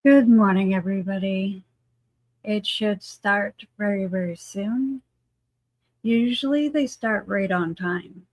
Good morning, everybody. It should start very, very soon. Usually they start right on time.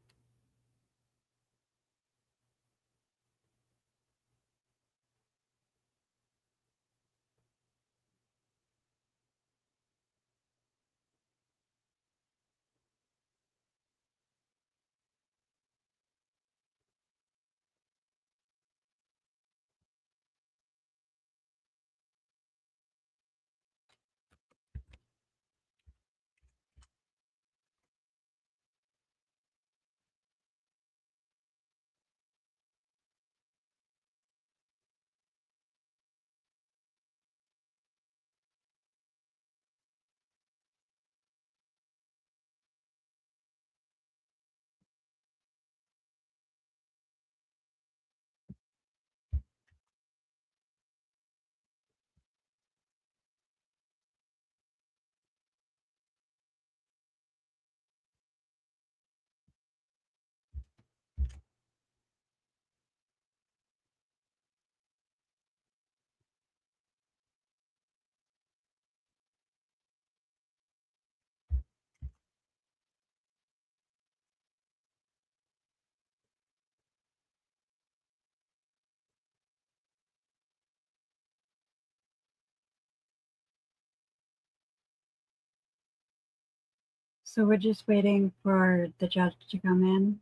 So we're just waiting for the judge to come in,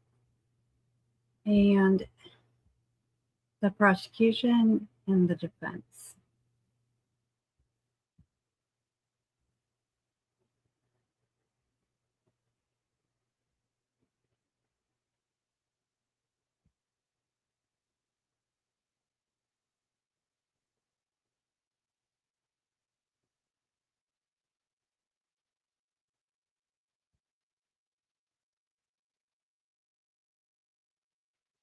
and the prosecution and the defense.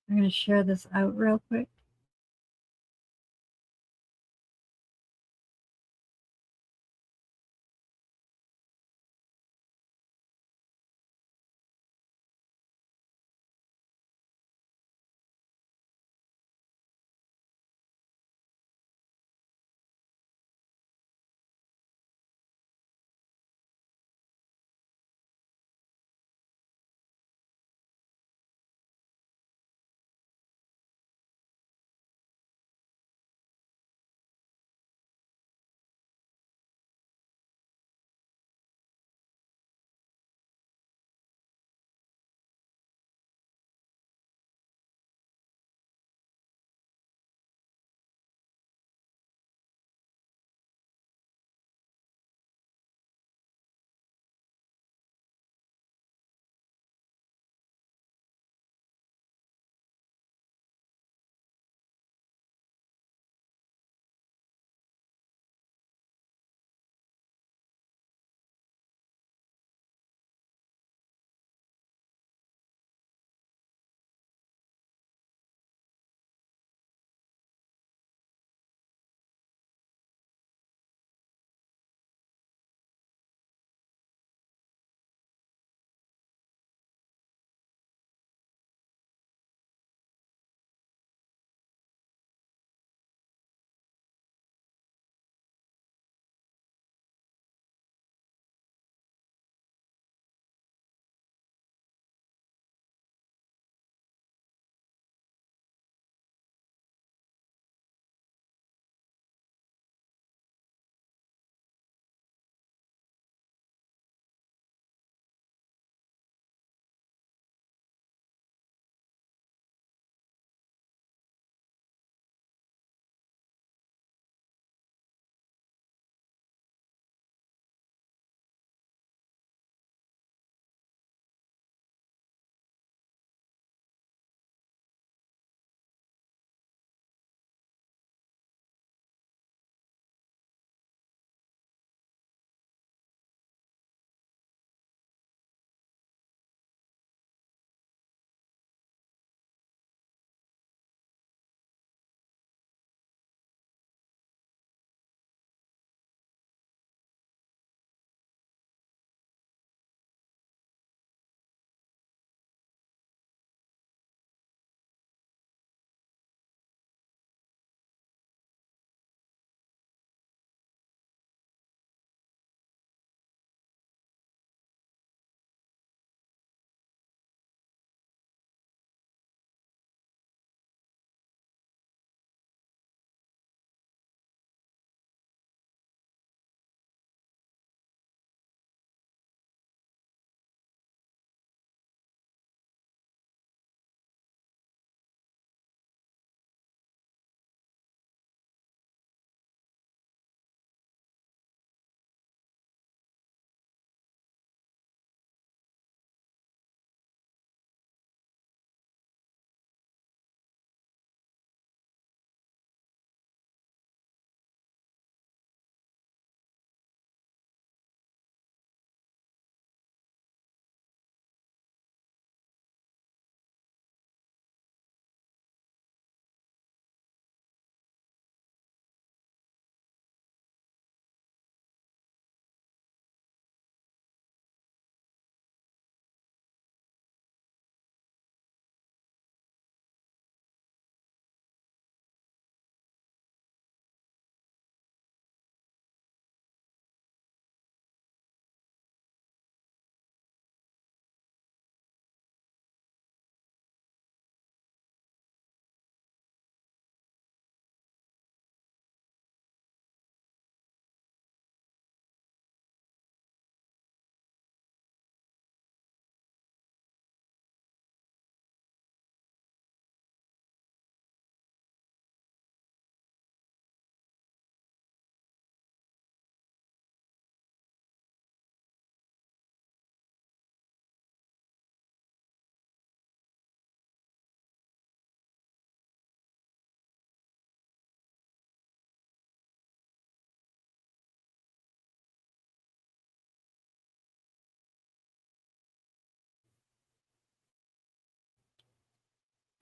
I'm going to share this out real quick.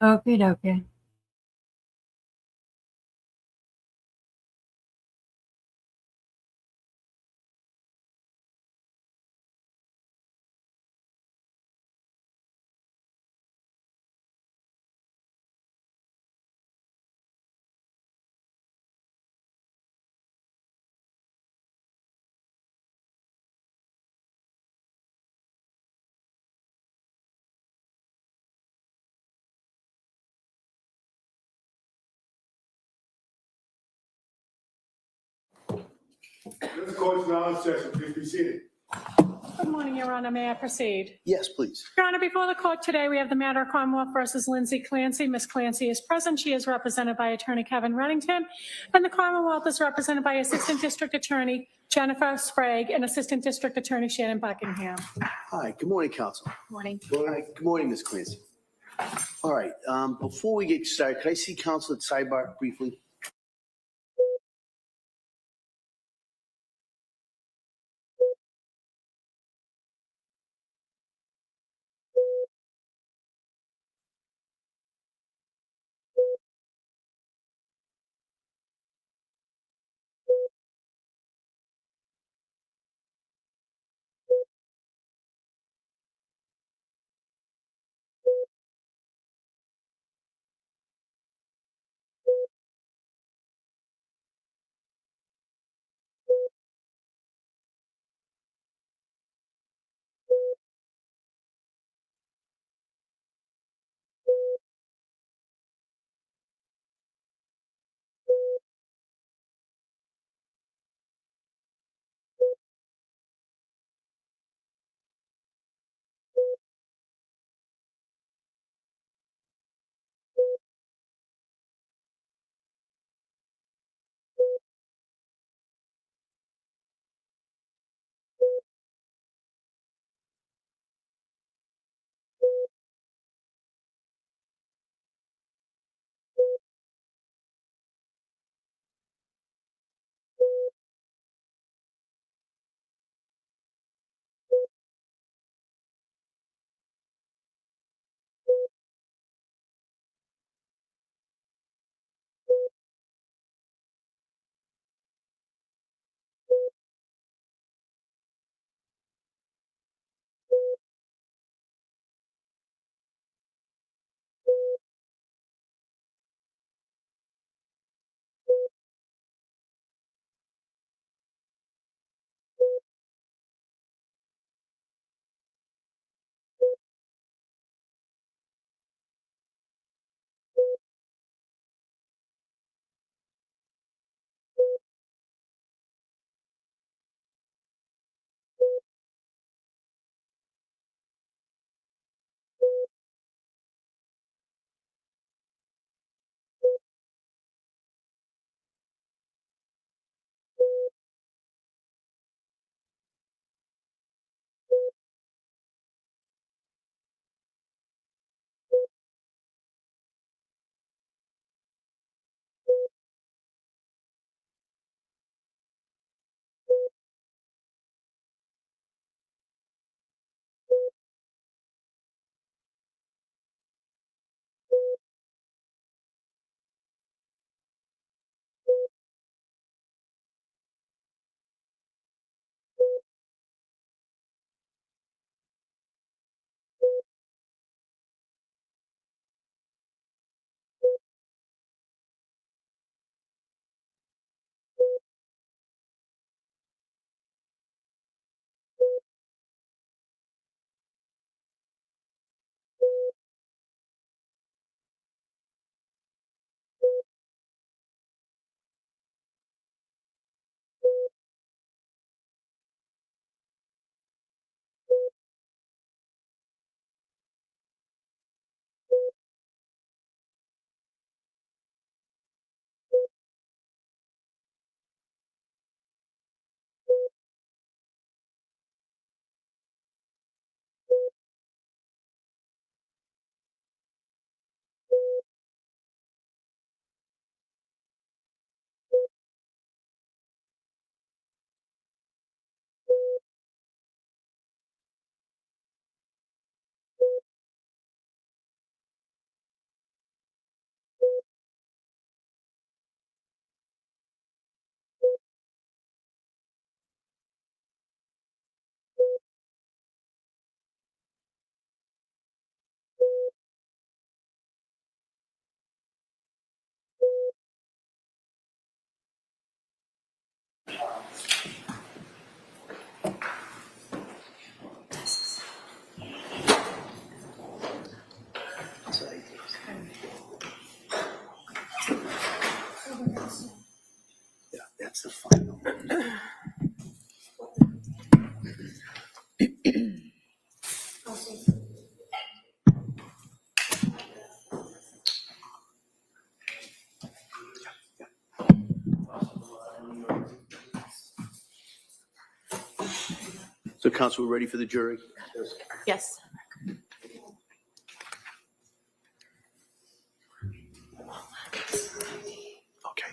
Okie dokie. This court's now in session. Please be seated. Good morning, Your Honor. May I proceed? Yes, please. Your Honor, before the court today, we have the matter of Commonwealth versus Lindsay Clancy. Ms. Clancy is present. She is represented by Attorney Kevin Reddington, and the Commonwealth is represented by Assistant District Attorney Jennifer Sprague and Assistant District Attorney Shannon Buckingham. Hi, good morning, counsel. Morning. Hi, good morning, Ms. Clancy. All right, before we get started, can I see counsel at sidebar briefly? That's the final. So, counsel, we're ready for the jury? Yes. Okay.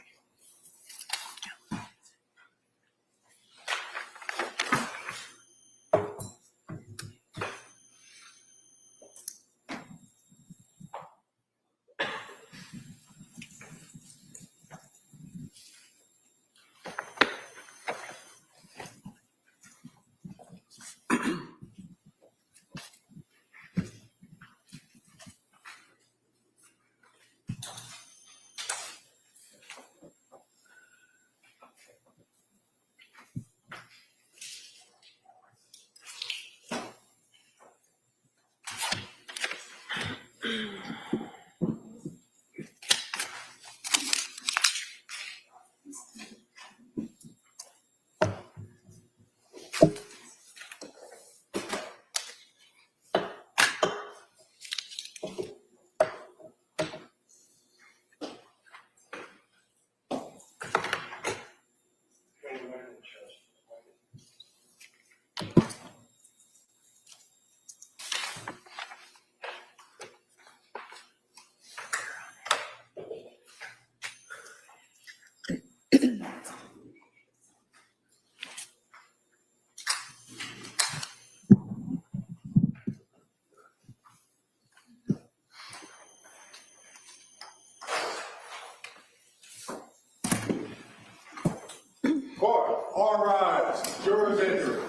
Court, all rise. Jurors enter.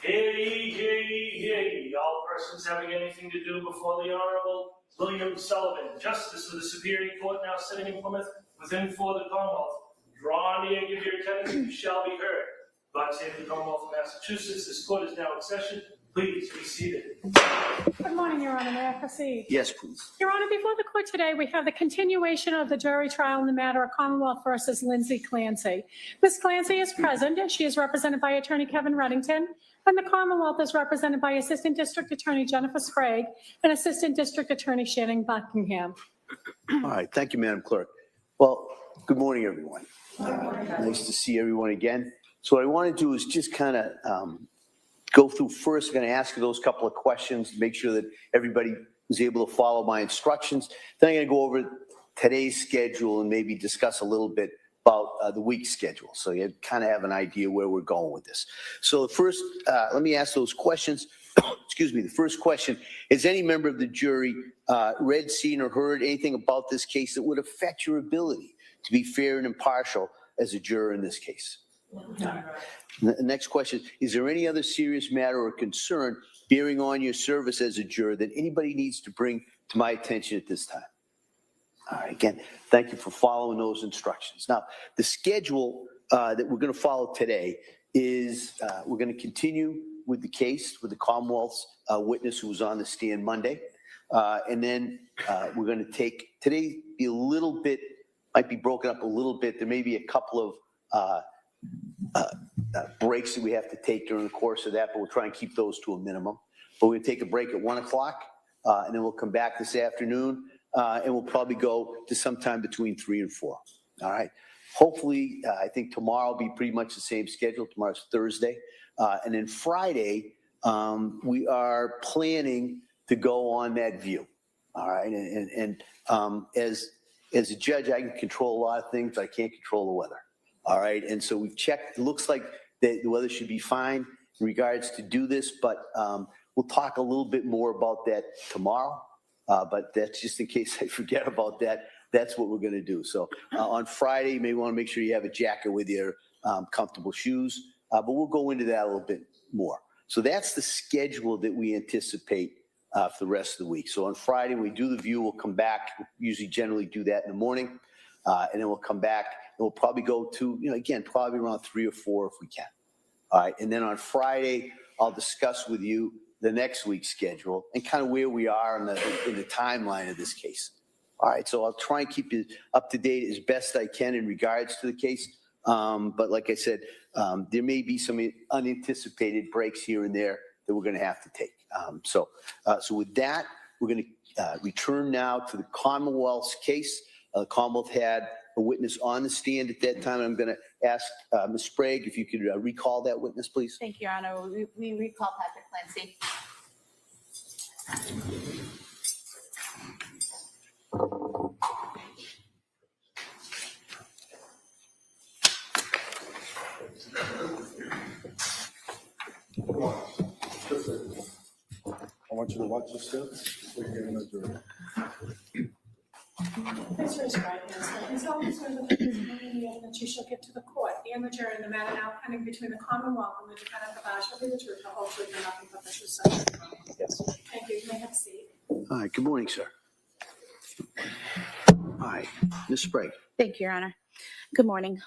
Hear ye, hear ye, hear ye, all persons having anything to do before the Honorable William Sullivan, Justice of the Superior Court now sitting in Plymouth, within for the Commonwealth. Draw near and give your attendance, and you shall be heard. God save the Commonwealth of Massachusetts. This court is now in session. Please be seated. Good morning, Your Honor. May I proceed? Yes, please. Your Honor, before the court today, we have the continuation of the jury trial in the matter of Commonwealth versus Lindsay Clancy. Ms. Clancy is present, and she is represented by Attorney Kevin Reddington, and the Commonwealth is represented by Assistant District Attorney Jennifer Sprague and Assistant District Attorney Shannon Buckingham. All right. Thank you, Madam Clerk. Well, good morning, everyone. Nice to see everyone again. So what I want to do is just kind of go through first. I'm going to ask you those couple of questions, make sure that everybody was able to follow my instructions. Then I'm going to go over today's schedule and maybe discuss a little bit about the week's schedule, so you kind of have an idea where we're going with this. So first, let me ask those questions. Excuse me. The first question: has any member of the jury read, seen, or heard anything about this case that would affect your ability to be fair and impartial as a juror in this case? The next question: is there any other serious matter or concern bearing on your service as a juror that anybody needs to bring to my attention at this time? All right, again, thank you for following those instructions. Now, the schedule that we're going to follow today is we're going to continue with the case with the Commonwealth's witness who was on the stand Monday. And then we're going to take today be a little bit, might be broken up a little bit. There may be a couple of breaks that we have to take during the course of that, but we'll try and keep those to a minimum. But we're going to take a break at 1 o'clock, and then we'll come back this afternoon. And we'll probably go to sometime between 3 and 4. All right. Hopefully, I think tomorrow will be pretty much the same schedule. Tomorrow's Thursday. And then Friday, we are planning to go on that view. All right. And as a judge, I can control a lot of things. I can't control the weather. All right. And so we've checked. It looks like the weather should be fine in regards to do this. But we'll talk a little bit more about that tomorrow. But that's just in case I forget about that. that's what we're going to do. So on Friday, you may want to make sure you have a jacket with your comfortable shoes, but we'll go into that a little bit more. So that's the schedule that we anticipate for the rest of the week. So on Friday, when we do the view, we'll come back. We usually generally do that in the morning, and then we'll come back and we'll probably go to, again, probably around 3 or 4 if we can. All right, and then on Friday, I'll discuss with you the next week's schedule and kind of where we are in the timeline of this case. All right, so I'll try and keep you up to date as best I can in regards to the case. But like I said, there may be some unanticipated breaks here and there that we're going to have to take. So with that, we're going to return now to the Commonwealth's case. The Commonwealth had a witness on the stand at that time. I'm going to ask Ms. Sprague if you could recall that witness, please. Thank you, Your Honor. We recall Patrick Clancy. I want you to watch your steps. So you're gonna do it. Please raise your right hand. Please always swear that the testimony that you shall give to the court and the jury in the matter now pending between the Commonwealth and the defendant of shall be the truth, the whole truth, and nothing but the truth. So help you God. Yes. Thank you. You may have a seat. All right, good morning, sir. All right, Ms. Sprague. Thank you, Your Honor. Good morning.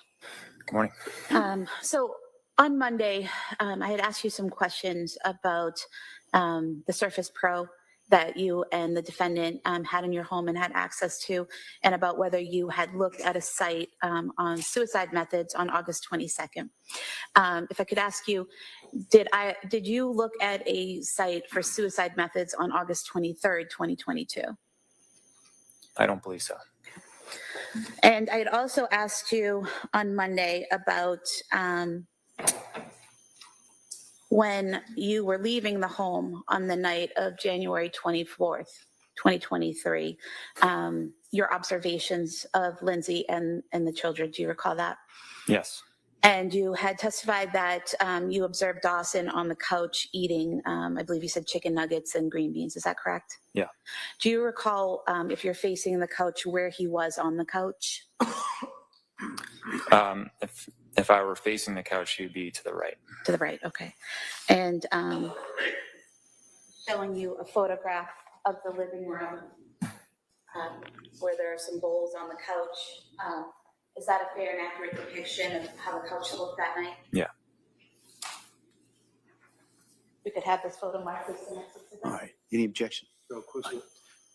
Good morning. So on Monday, I had asked you some questions about the Surface Pro that you and the defendant had in your home and had access to, and about whether you had looked at a site on suicide methods on August 22nd. If I could ask you, did you look at a site for suicide methods on August 23rd, 2022? I don't believe so. And I had also asked you on Monday about when you were leaving the home on the night of January 24th, 2023, your observations of Lindsay and the children. Do you recall that? Yes. And you had testified that you observed Dawson on the couch eating, I believe you said chicken nuggets and green beans. Is that correct? Yeah. Do you recall, if you're facing the couch, where he was on the couch? If I were facing the couch, he'd be to the right. To the right, okay. And showing you a photograph of the living room where there are some bowls on the couch. Is that a fair and accurate depiction of how the couch looked that night? Yeah. We could have this photo marked as the next exhibit. All right, any objection? No question.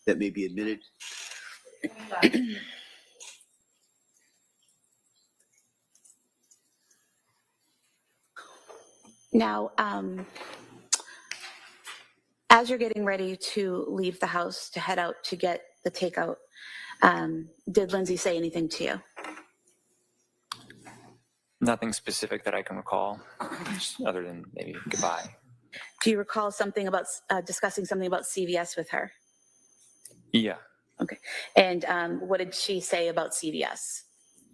That may be admitted. Now, as you're getting ready to leave the house to head out to get the takeout, did Lindsay say anything to you? Nothing specific that I can recall, other than maybe goodbye. Do you recall something about discussing something about CVS with her? Yeah. Okay. And what did she say about CVS?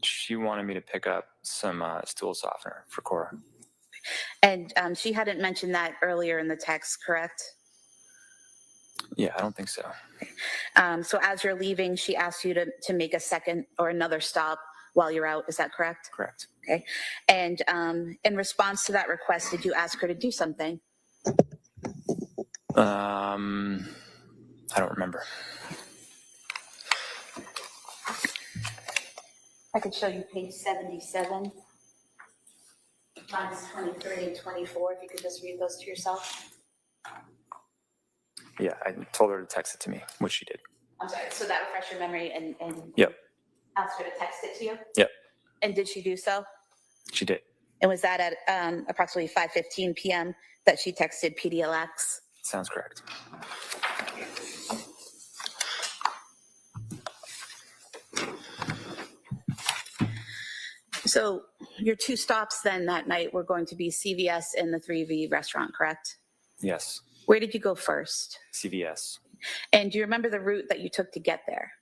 She wanted me to pick up some stool softener for Cora. And she hadn't mentioned that earlier in the text, correct? Yeah, I don't think so. So as you're leaving, she asked you to make a second or another stop while you're out. Is that correct? Correct. Okay. And in response to that request, did you ask her to do something? I don't remember. I could show you page 77, lines 23 and 24, if you could just read those to yourself. Yeah, I told her to text it to me, which she did. I'm sorry, so that refresh your memory and Yep. asked her to text it to you? Yep. And did she do so? She did. And was that at approximately 5:15 p.m. that she texted PDLX? Sounds correct. So your two stops then that night were going to be CVS and the 3V restaurant, correct? Yes. Where did you go first? CVS. And do you remember the route that you took to get there?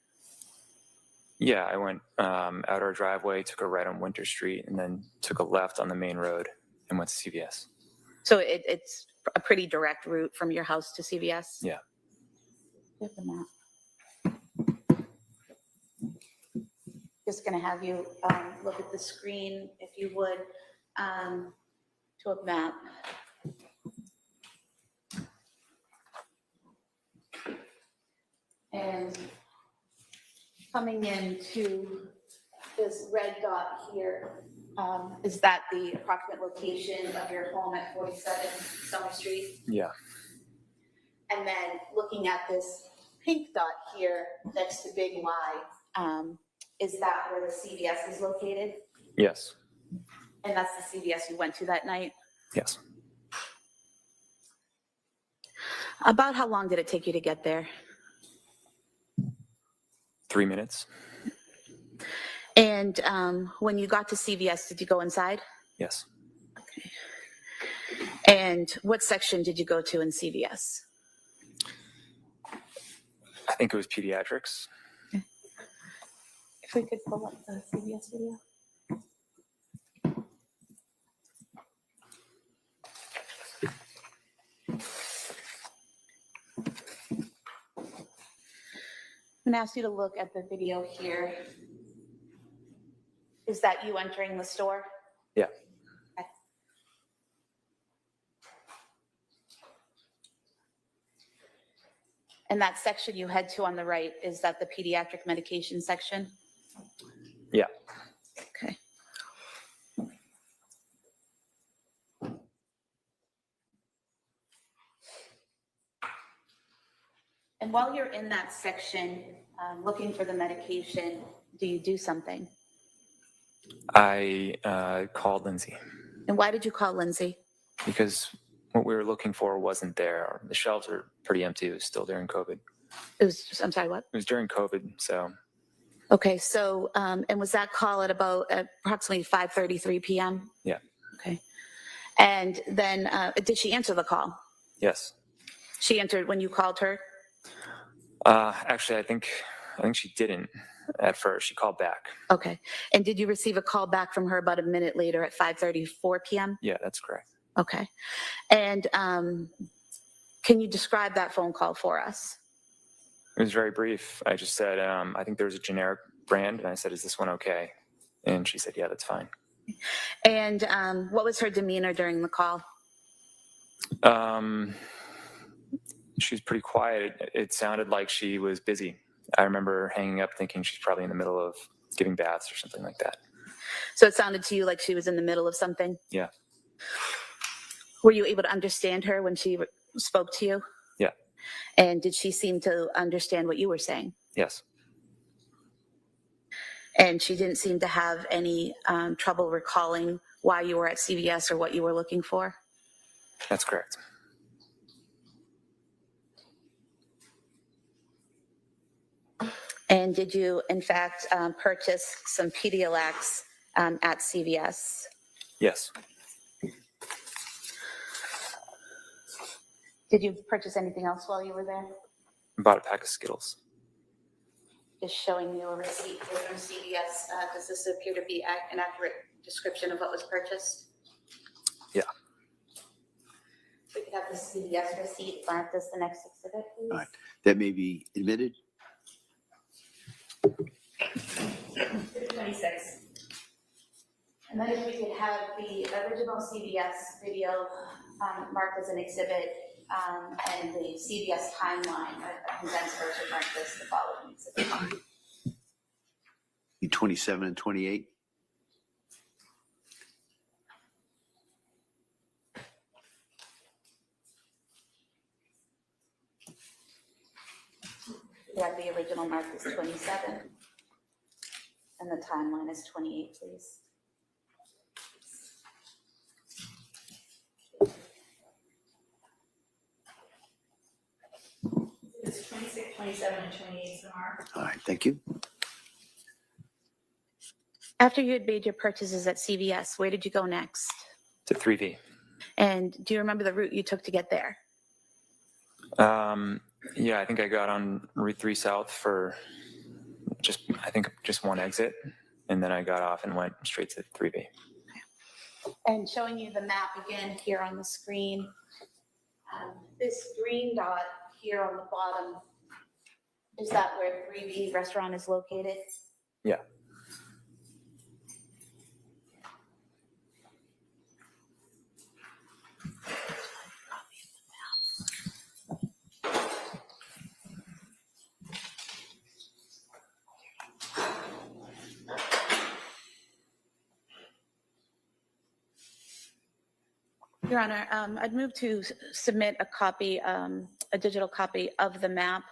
Yeah, I went out our driveway, took a right on Winter Street, and then took a left on the main road and went to CVS. So it's a pretty direct route from your house to CVS? Yeah. You have the map. Just going to have you look at the screen, if you would, to a map. And coming into this red dot here, is that the approximate location of your home at 47 Summer Street? Yeah. And then looking at this pink dot here next to Big Y, is that where the CVS is located? Yes. And that's the CVS you went to that night? Yes. About how long did it take you to get there? 3 minutes. And when you got to CVS, did you go inside? Yes. And what section did you go to in CVS? I think it was pediatrics. If we could pull up the CVS video. I'm going to ask you to look at the video here. Is that you entering the store? Yeah. Okay. And that section you head to on the right, is that the pediatric medication section? Yeah. Okay. And while you're in that section, looking for the medication, do you do something? I called Lindsay And why did you call Lindsay? because what we were looking for wasn't there. The shelves are pretty empty. It was still during COVID. It was, I'm sorry, what? It was during COVID, so Okay, so, and was that call at about approximately 5:33 p.m.? yeah. Okay. And then, did she answer the call? Yes. She answered when you called her? Actually, I think she didn't at first. She called back. Okay. And did you receive a call back from her about a minute later at 5:34 p.m.? Yeah, that's correct. Okay. And can you describe that phone call for us? It was very brief. I just said, I think there was a generic brand, and I said, is this one okay? And she said, yeah, that's fine. And what was her demeanor during the call? She was pretty quiet. It sounded like she was busy. I remember hanging up thinking she's probably in the middle of giving baths or something like that. So it sounded to you like she was in the middle of something? Yeah. Were you able to understand her when she spoke to you? Yeah. And did she seem to understand what you were saying? Yes. And she didn't seem to have any trouble recalling why you were at CVS or what you were looking for? That's correct. And did you, in fact, purchase some Pedialyx at CVS? Yes. Did you purchase anything else while you were there? I bought a pack of Skittles. Just showing you a receipt here from CVS. Does this appear to be an accurate description of what was purchased? Yeah. We could have the CVS receipt. Aren't this the next exhibit, please? All right. That may be admitted. 26. And then if we could have the original CVS video marked as an exhibit and the CVS timeline, a condensed version like this, the following exhibit. Be 27 and 28. We have the original mark is 27, and the timeline is 28, please. It's 26, 27, and 28 is the mark. All right. Thank you. After you had made your purchases at CVS, where did you go next? To 3V. And do you remember the route you took to get there? Yeah, I think I got on Route 3 South for just one exit. And then I got off and went straight to 3V. And showing you the map again here on the screen. This green dot here on the bottom, is that where 3V restaurant is located? Yeah. Your Honor, I'd move to submit a copy, a digital copy of the map.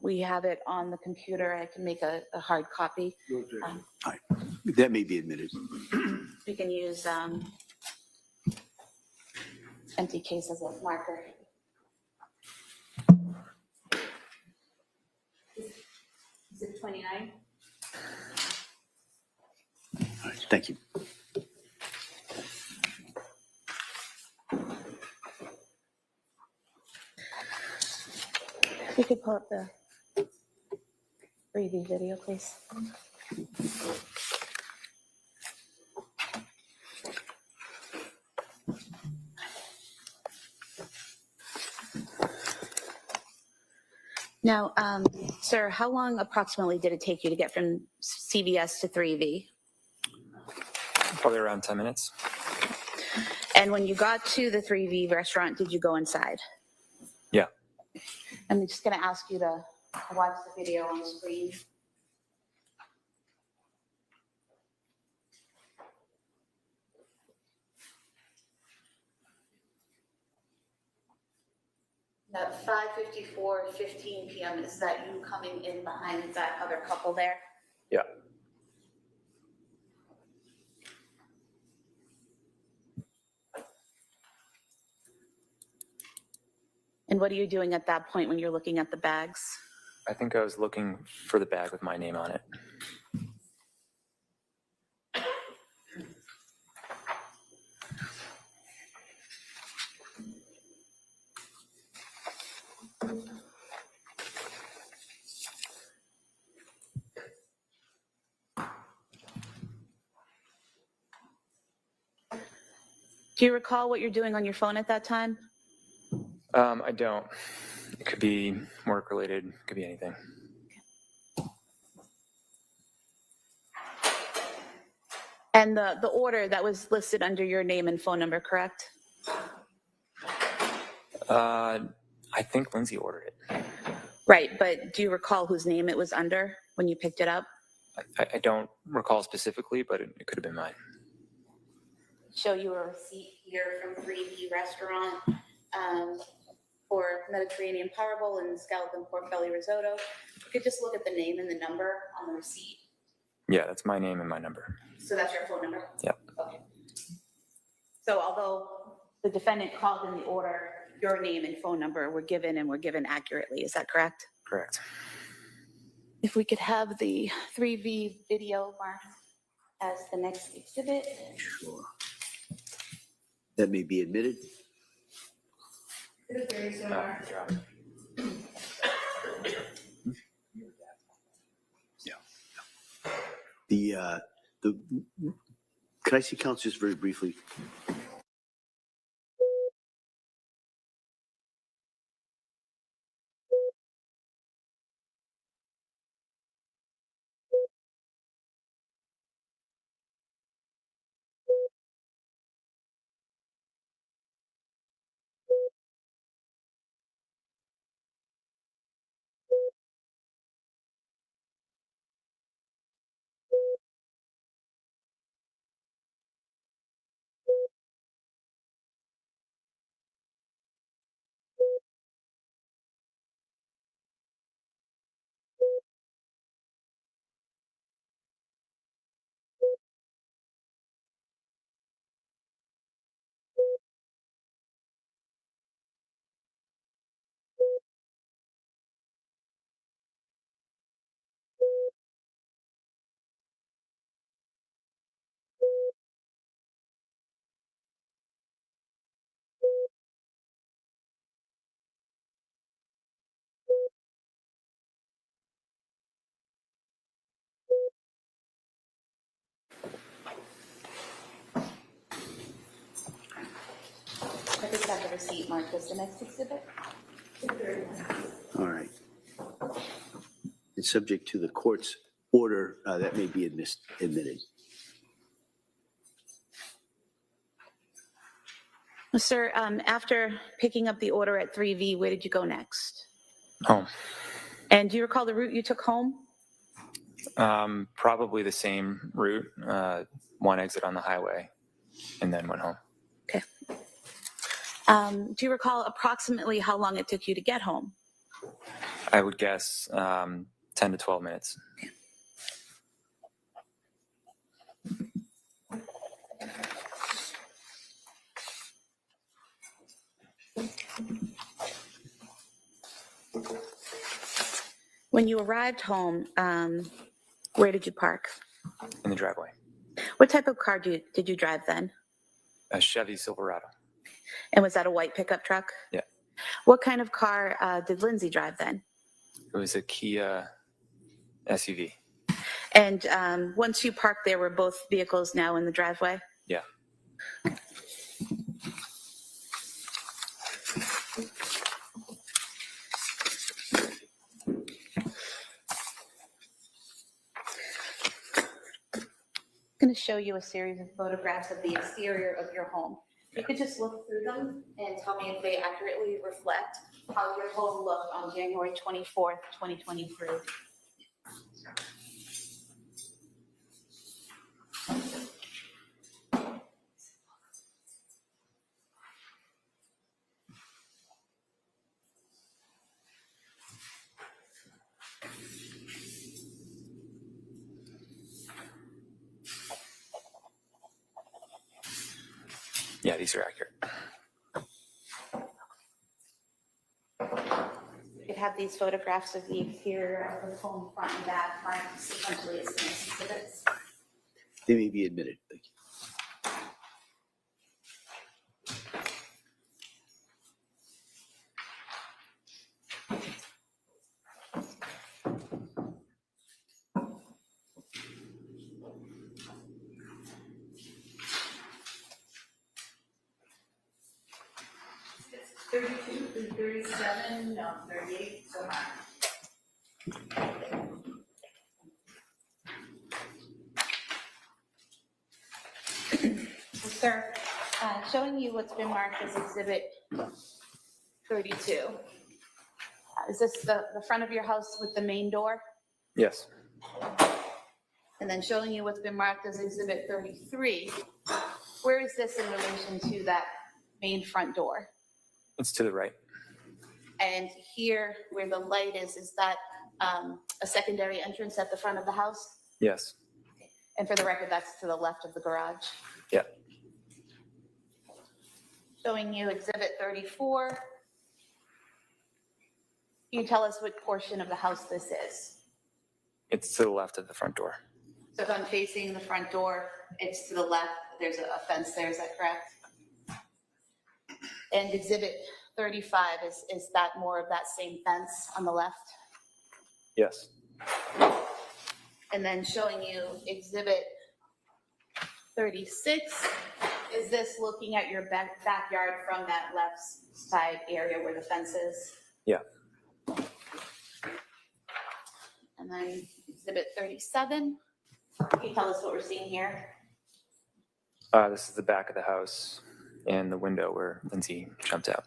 We have it on the computer. I can make a hard copy. No objection. Um, All right, that may be admitted. We can use empty case as a marker. Is it 29? All right, thank you. We could pull up the 3V video, please. Now, sir, how long approximately did it take you to get from CVS to 3V? Probably around 10 minutes. And when you got to the 3V restaurant, did you go inside? Yeah. I'm just going to ask you to watch the video on screen. At 5:54, 15 p.m., is that you coming in behind that other couple there? Yeah. And what are you doing at that point when you're looking at the bags? I think I was looking for the bag with my name on it. Do you recall what you're doing on your phone at that time? I don't. It could be work related, it could be anything. And the order that was listed under your name and phone number, correct? I think Lindsay ordered it. Right, but do you recall whose name it was under when you picked it up? I don't recall specifically, but it could have been mine. Show you a receipt here from 3V Restaurant for Mediterranean Powerball and scallop and pork belly risotto. You could just look at the name and the number on the receipt. Yeah, that's my name and my number. So that's your phone number? Yep. Okay. So although the defendant called in the order, your name and phone number were given and were given accurately, is that correct? Correct. If we could have the 3V video marked as the next exhibit. Sure. That may be admitted. You're on. Yeah. Can I see counts just very briefly? I think that's the receipt marked as the next exhibit. All right. It's subject to the court's order that may be admitted. Sir, after picking up the order at 3V, where did you go next? Home. And do you recall the route you took home? Probably the same route, one exit on the highway, and then went home. Okay. Do you recall approximately how long it took you to get home? I would guess 10 to 12 minutes. When you arrived home, where did you park? In the driveway. What type of car did you drive then? A Chevy Silverado. And was that a white pickup truck? Yeah. What kind of car did Lindsay drive then? It was a Kia SUV. And once you parked there, were both vehicles now in the driveway? Yeah. I'm going to show you a series of photographs of the exterior of your home. You could just look through them and tell me if they accurately reflect how your home looked on January 24th, 2023. Yeah, these are accurate. You could have these photographs of the exterior of the home, front and back, marked sequentially as exhibits. They may be admitted. Thank you. It's 32 through 37, no, 38, so high. Sir, showing you what's been marked as exhibit 32. Is this the front of your house with the main door? Yes. And then showing you what's been marked as exhibit 33. Where is this in relation to that main front door? It's to the right. And here where the light is that a secondary entrance at the front of the house? Yes. And for the record, that's to the left of the garage. Yeah. Showing you exhibit 34. Can you tell us what portion of the house this is? It's to the left of the front door. So if I'm facing the front door, it's to the left, there's a fence there, is that correct? And exhibit 35, is that more of that same fence on the left? Yes. And then showing you exhibit 36, is this looking at your backyard from that left side area where the fence is? Yeah. And then exhibit 37, can you tell us what we're seeing here? This is the back of the house and the window where Lindsay jumped out.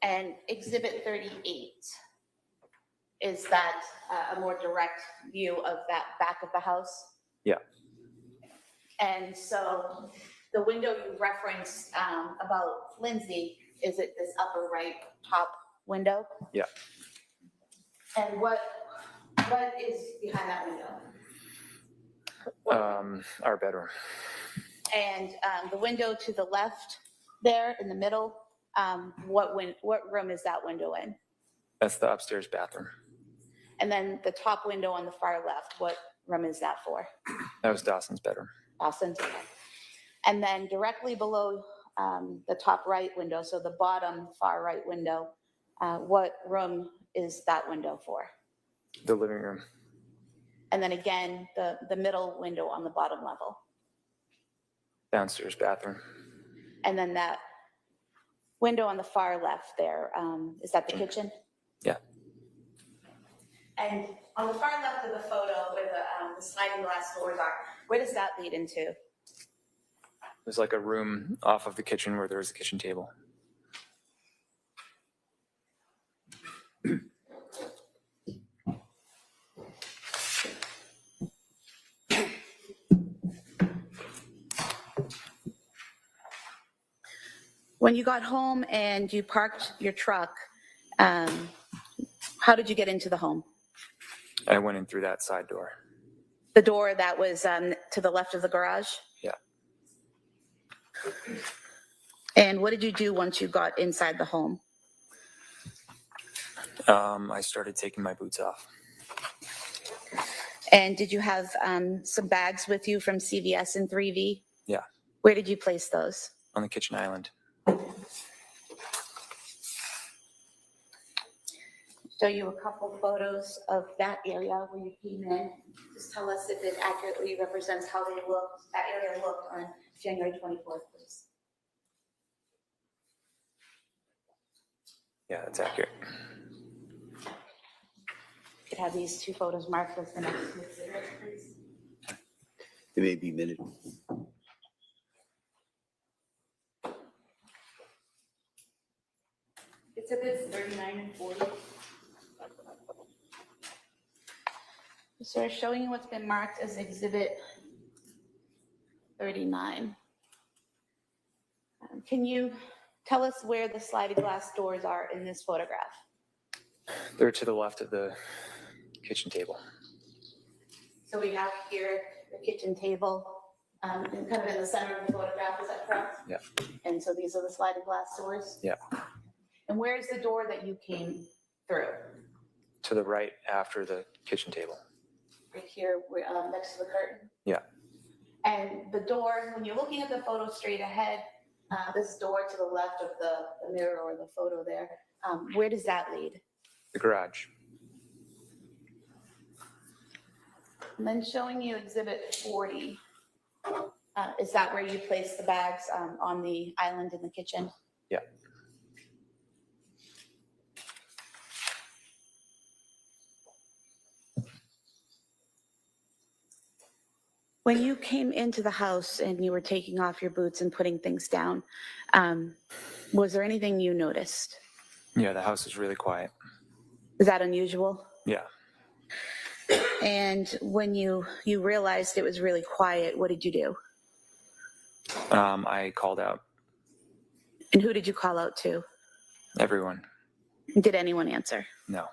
And exhibit 38, is that a more direct view of that back of the house? Yeah. And so the window you referenced about Lindsay, is it this upper right top window? Yeah. And what is behind that window? Our bedroom. And the window to the left there in the middle, what room is that window in? That's the upstairs bathroom. And then the top window on the far left, what room is that for? That was Dawson's bedroom. Austin's. Okay. And then directly below the top right window, so the bottom far right window, what room is that window for? The living room. And then again, the middle window on the bottom level. Downstairs bathroom. And then that window on the far left there, is that the kitchen? Yeah. And on the far left of the photo where the sliding glass doors are, where does that lead into? There's like a room off of the kitchen where there's a kitchen table. When you got home and you parked your truck, how did you get into the home? I went in through that side door. The door that was to the left of the garage? Yeah. And what did you do once you got inside the home? I started taking my boots off. And did you have some bags with you from CVS and 3V? Yeah. Where did you place those? On the kitchen island. Show you a couple photos of that area where you came in. Just tell us if it accurately represents how they looked, that area looked on January 24th, please. Yeah, that's accurate. You could have these two photos marked as the next two exhibits, please. It may be minute. Exhibits 39 and 40. So we're showing you what's been marked as exhibit 39. Can you tell us where the sliding glass doors are in this photograph? They're to the left of the kitchen table. So we have here the kitchen table, and kind of in the center of the photograph, is that correct? Yeah. And so these are the sliding glass doors? Yeah. And where's the door that you came through? To the right after the kitchen table. Right here, next to the curtain? Yeah. And the door, when you're looking at the photo straight ahead, this door to the left of the mirror or the photo there, where does that lead? The garage. And then showing you exhibit 40. Is that where you place the bags on the island in the kitchen? Yeah. When you came into the house and you were taking off your boots and putting things down, was there anything you noticed? Yeah, the house was really quiet. Is that unusual? Yeah. And when you realized it was really quiet, what did you do? I called out. And who did you call out to? Everyone. Did anyone answer? No.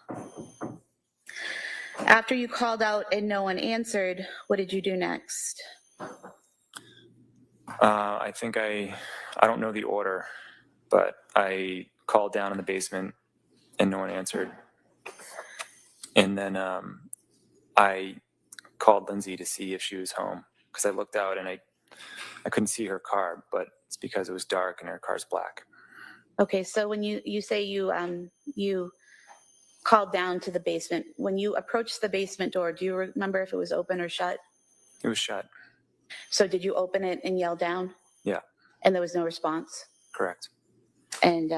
After you called out and no one answered, what did you do next? I think I don't know the order, but I called down in the basement and no one answered. And then I called Lindsay to see if she was home because I looked out and I couldn't see her car, but it's because it was dark and her car's black. Okay, so when you say you called down to the basement, when you approached the basement door, do you remember if it was open or shut? It was shut. So did you open it and yell down? Yeah. And there was no response? Correct. And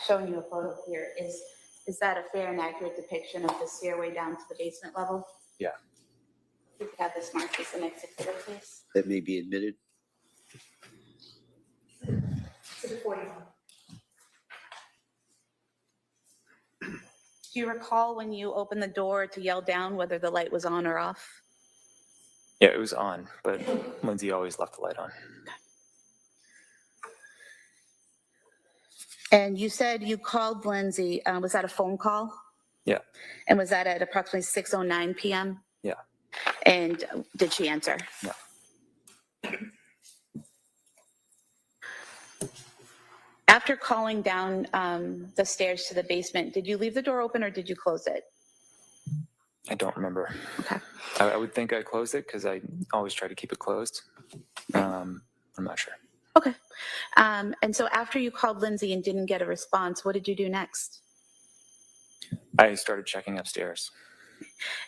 showing you a photo here, is that a fair and accurate depiction of the stairway down to the basement level? Yeah. You could have this marked as the next exhibit, please. That may be admitted. Exhibit 41. Do you recall when you opened the door to yell down whether the light was on or off? Yeah, it was on, but Lindsay always left the light on. And you said you called Lindsay. Was that a phone call? Yeah. And was that at approximately 6:09 p.m.? Yeah. And did she answer? No. After calling down the stairs to the basement, did you leave the door open or did you close it? I don't remember. Okay. I would think I closed it because I always try to keep it closed. I'm not sure. Okay. And so after you called Lindsay and didn't get a response, what did you do next? I started checking upstairs.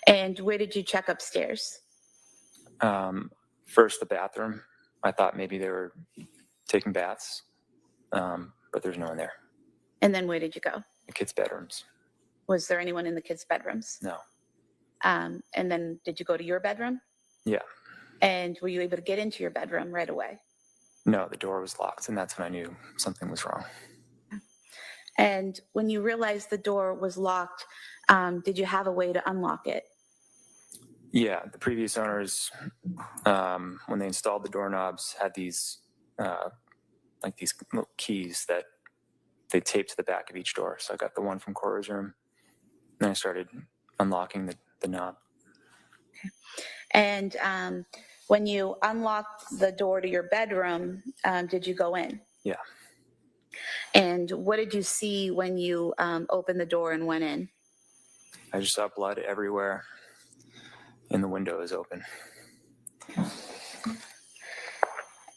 And where did you check upstairs? First, the bathroom. I thought maybe they were taking baths, but there's no one there. And then where did you go? The kids' bedrooms. Was there anyone in the kids' bedrooms? No. And then did you go to your bedroom? Yeah. And were you able to get into your bedroom right away? No, the door was locked, and that's when I knew something was wrong. And when you realized the door was locked, did you have a way to unlock it? Yeah, the previous owners, when they installed the doorknobs, had these like these little keys that they tape to the back of each door. So I got the one from Cora's room. Then I started unlocking the knob. And when you unlocked the door to your bedroom, did you go in? Yeah. And what did you see when you opened the door and went in? I just saw blood everywhere, and the window is open.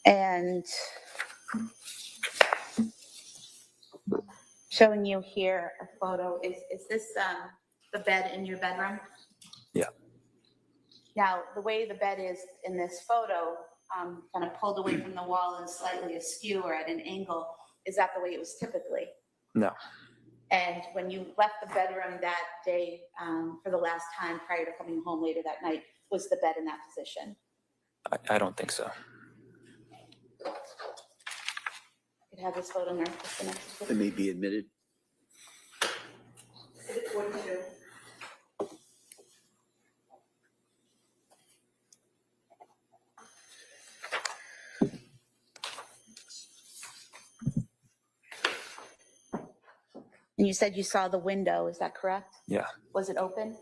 And showing you here a photo, is this the bed in your bedroom? Yeah. Now, the way the bed is in this photo, kind of pulled away from the wall and slightly askew or at an angle, is that the way it was typically? No. And when you left the bedroom that day for the last time prior to coming home later that night, was the bed in that position? I don't think so. You could have this photo marked as the next It may be admitted. Exhibit 42. And you said you saw the window, is that correct? Yeah. Was it open?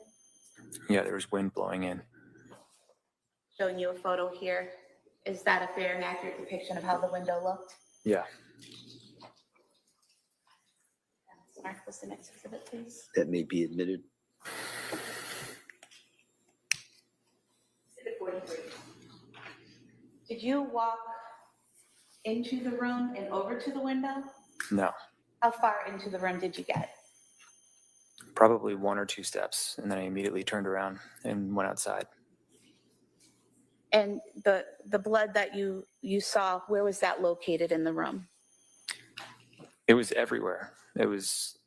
Yeah, there was wind blowing in. Showing you a photo here. Is that a fair and accurate depiction of how the window looked? Yeah. Mark this the next exhibit, please. That may be admitted. Exhibit 43. Did you walk into the room and over to the window? No. How far into the room did you get? Probably 1 or 2 steps, and then I immediately turned around and went outside. And the blood that you saw, where was that located in the room? It was everywhere. It was,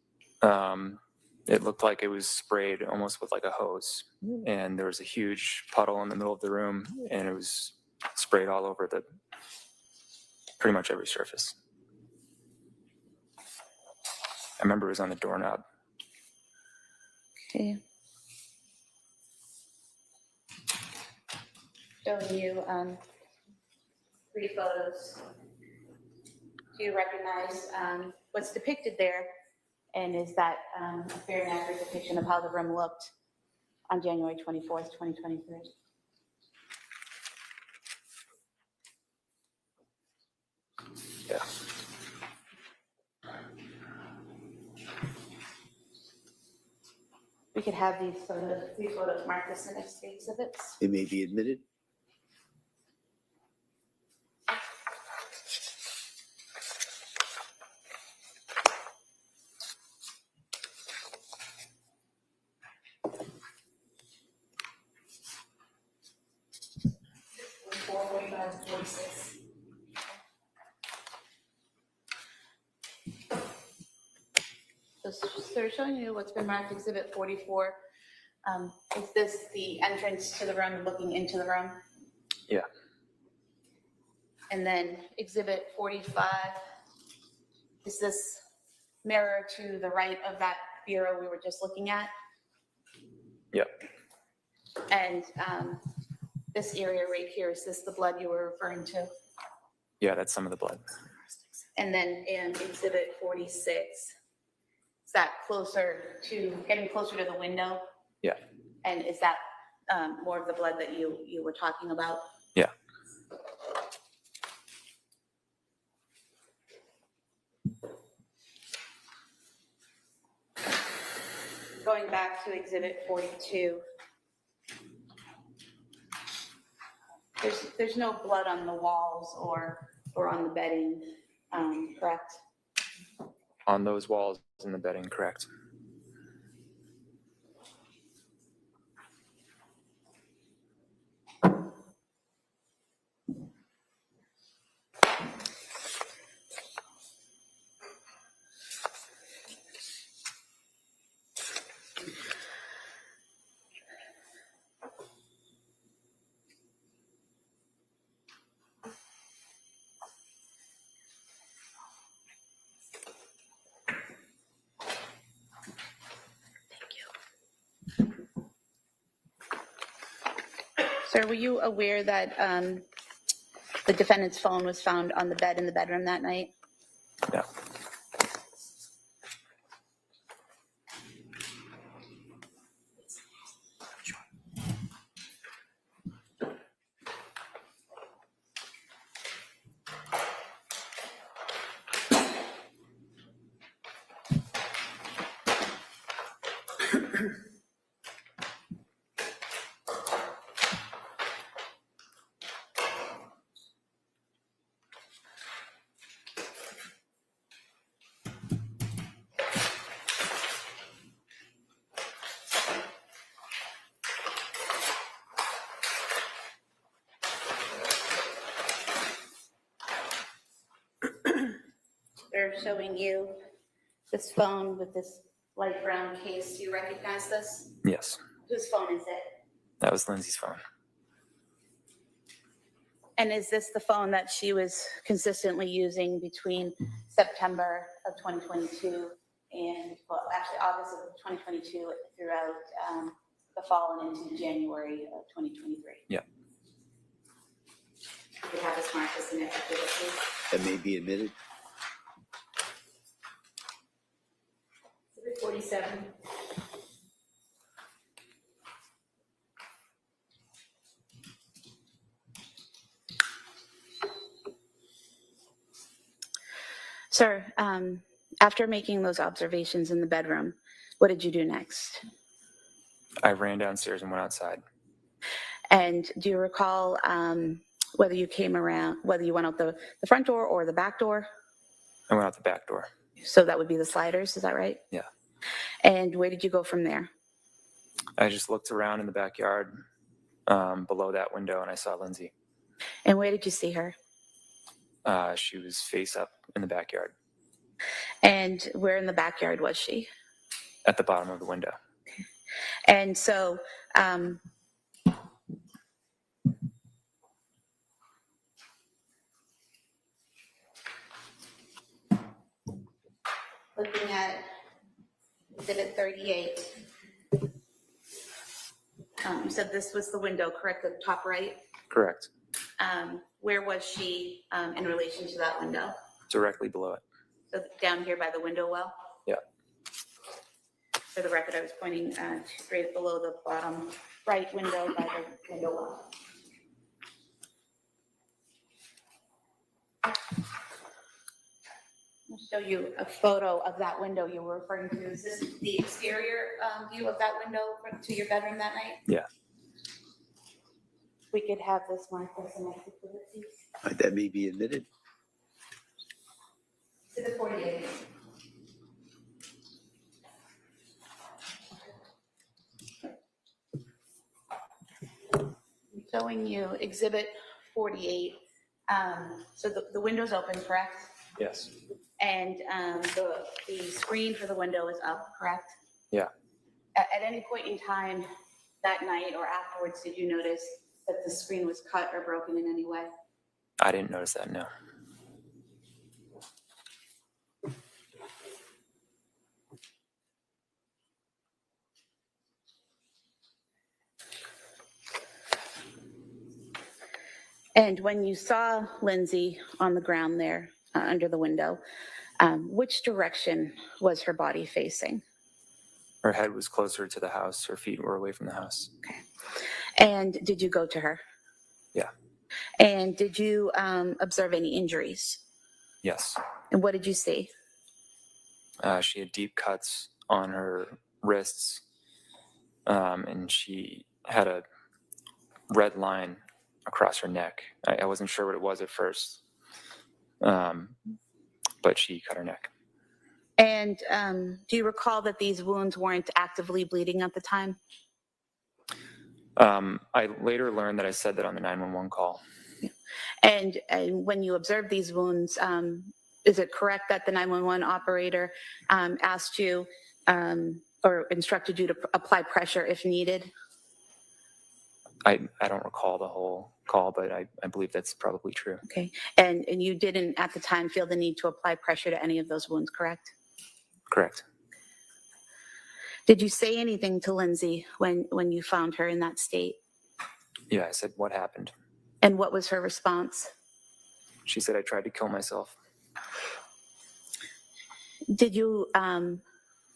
it looked like it was sprayed almost with like a hose. And there was a huge puddle in the middle of the room, and it was sprayed all over pretty much every surface. I remember it was on the doorknob. Okay. Showing you 3 photos. Do you recognize what's depicted there? And is that a fair and accurate depiction of how the room looked on January 24th, 2023? Yeah. We could have these 3 photos marked as the next 3 exhibits. It may be admitted. So they're showing you what's been marked exhibit 44. Is this the entrance to the room, looking into the room? Yeah. And then exhibit 45, is this mirror to the right of that bureau we were just looking at? Yep. And this area right here, is this the blood you were referring to? Yeah, that's some of the blood. And then in exhibit 46, is that getting closer to the window? Yeah. And is that more of the blood that you were talking about? Yeah. Going back to exhibit 42, there's no blood on the walls or on the bedding, correct? On those walls in the bedding, correct. Sir, were you aware that The defendant's phone was found on the bed in the bedroom that night? Yeah. They're showing you this phone with this light brown case. Do you recognize this? Yes. Whose phone is it? That was Lindsay's phone. And is this the phone that she was consistently using between September of 2022 and, well, actually August of 2022 throughout the fall and into January of 2023? Yeah. We have this marked as an activity. That may be admitted. 47. Sir, after making those observations in the bedroom, what did you do next? I ran downstairs and went outside. And do you recall whether you came around, whether you went out the front door or the back door? I went out the back door. So that would be the sliders, is that right? Yeah. And where did you go from there? I just looked around in the backyard below that window and I saw Lindsay. And where did you see her? She was face up in the backyard. And where in the backyard was she? At the bottom of the window. And so, looking at exhibit 38, you said this was the window, correct, the top right? Correct. Where was she in relation to that window? Directly below it. So down here by the window well? Yeah. For the record, I was pointing straight below the bottom right window by the window well. I'll show you a photo of that window you were referring to. Is this the exterior view of that window to your bedroom that night? Yeah. We could have this marked as an activity. That may be admitted. To the 48. I'm showing you exhibit 48. So the window's open, correct? Yes. And the screen for the window is up, correct? Yeah. At any point in time that night or afterwards, did you notice that the screen was cut or broken in any way? I didn't notice that, no. And when you saw Lindsay on the ground there under the window, which direction was her body facing? Her head was closer to the house. Her feet were away from the house. Okay. And did you go to her? Yeah. And did you observe any injuries? Yes. And what did you see? She had deep cuts on her wrists, and she had a red line across her neck. I wasn't sure what it was at first, but she cut her neck. And do you recall that these wounds weren't actively bleeding at the time? I later learned that I said that on the 911 call. And when you observed these wounds, is it correct that the 911 operator asked you or instructed you to apply pressure if needed? I don't recall the whole call, but I believe that's probably true. Okay. And you didn't at the time feel the need to apply pressure to any of those wounds, correct? Correct. Did you say anything to Lindsay when you found her in that state? Yeah, I said, what happened? And what was her response? She said I tried to kill myself. Did you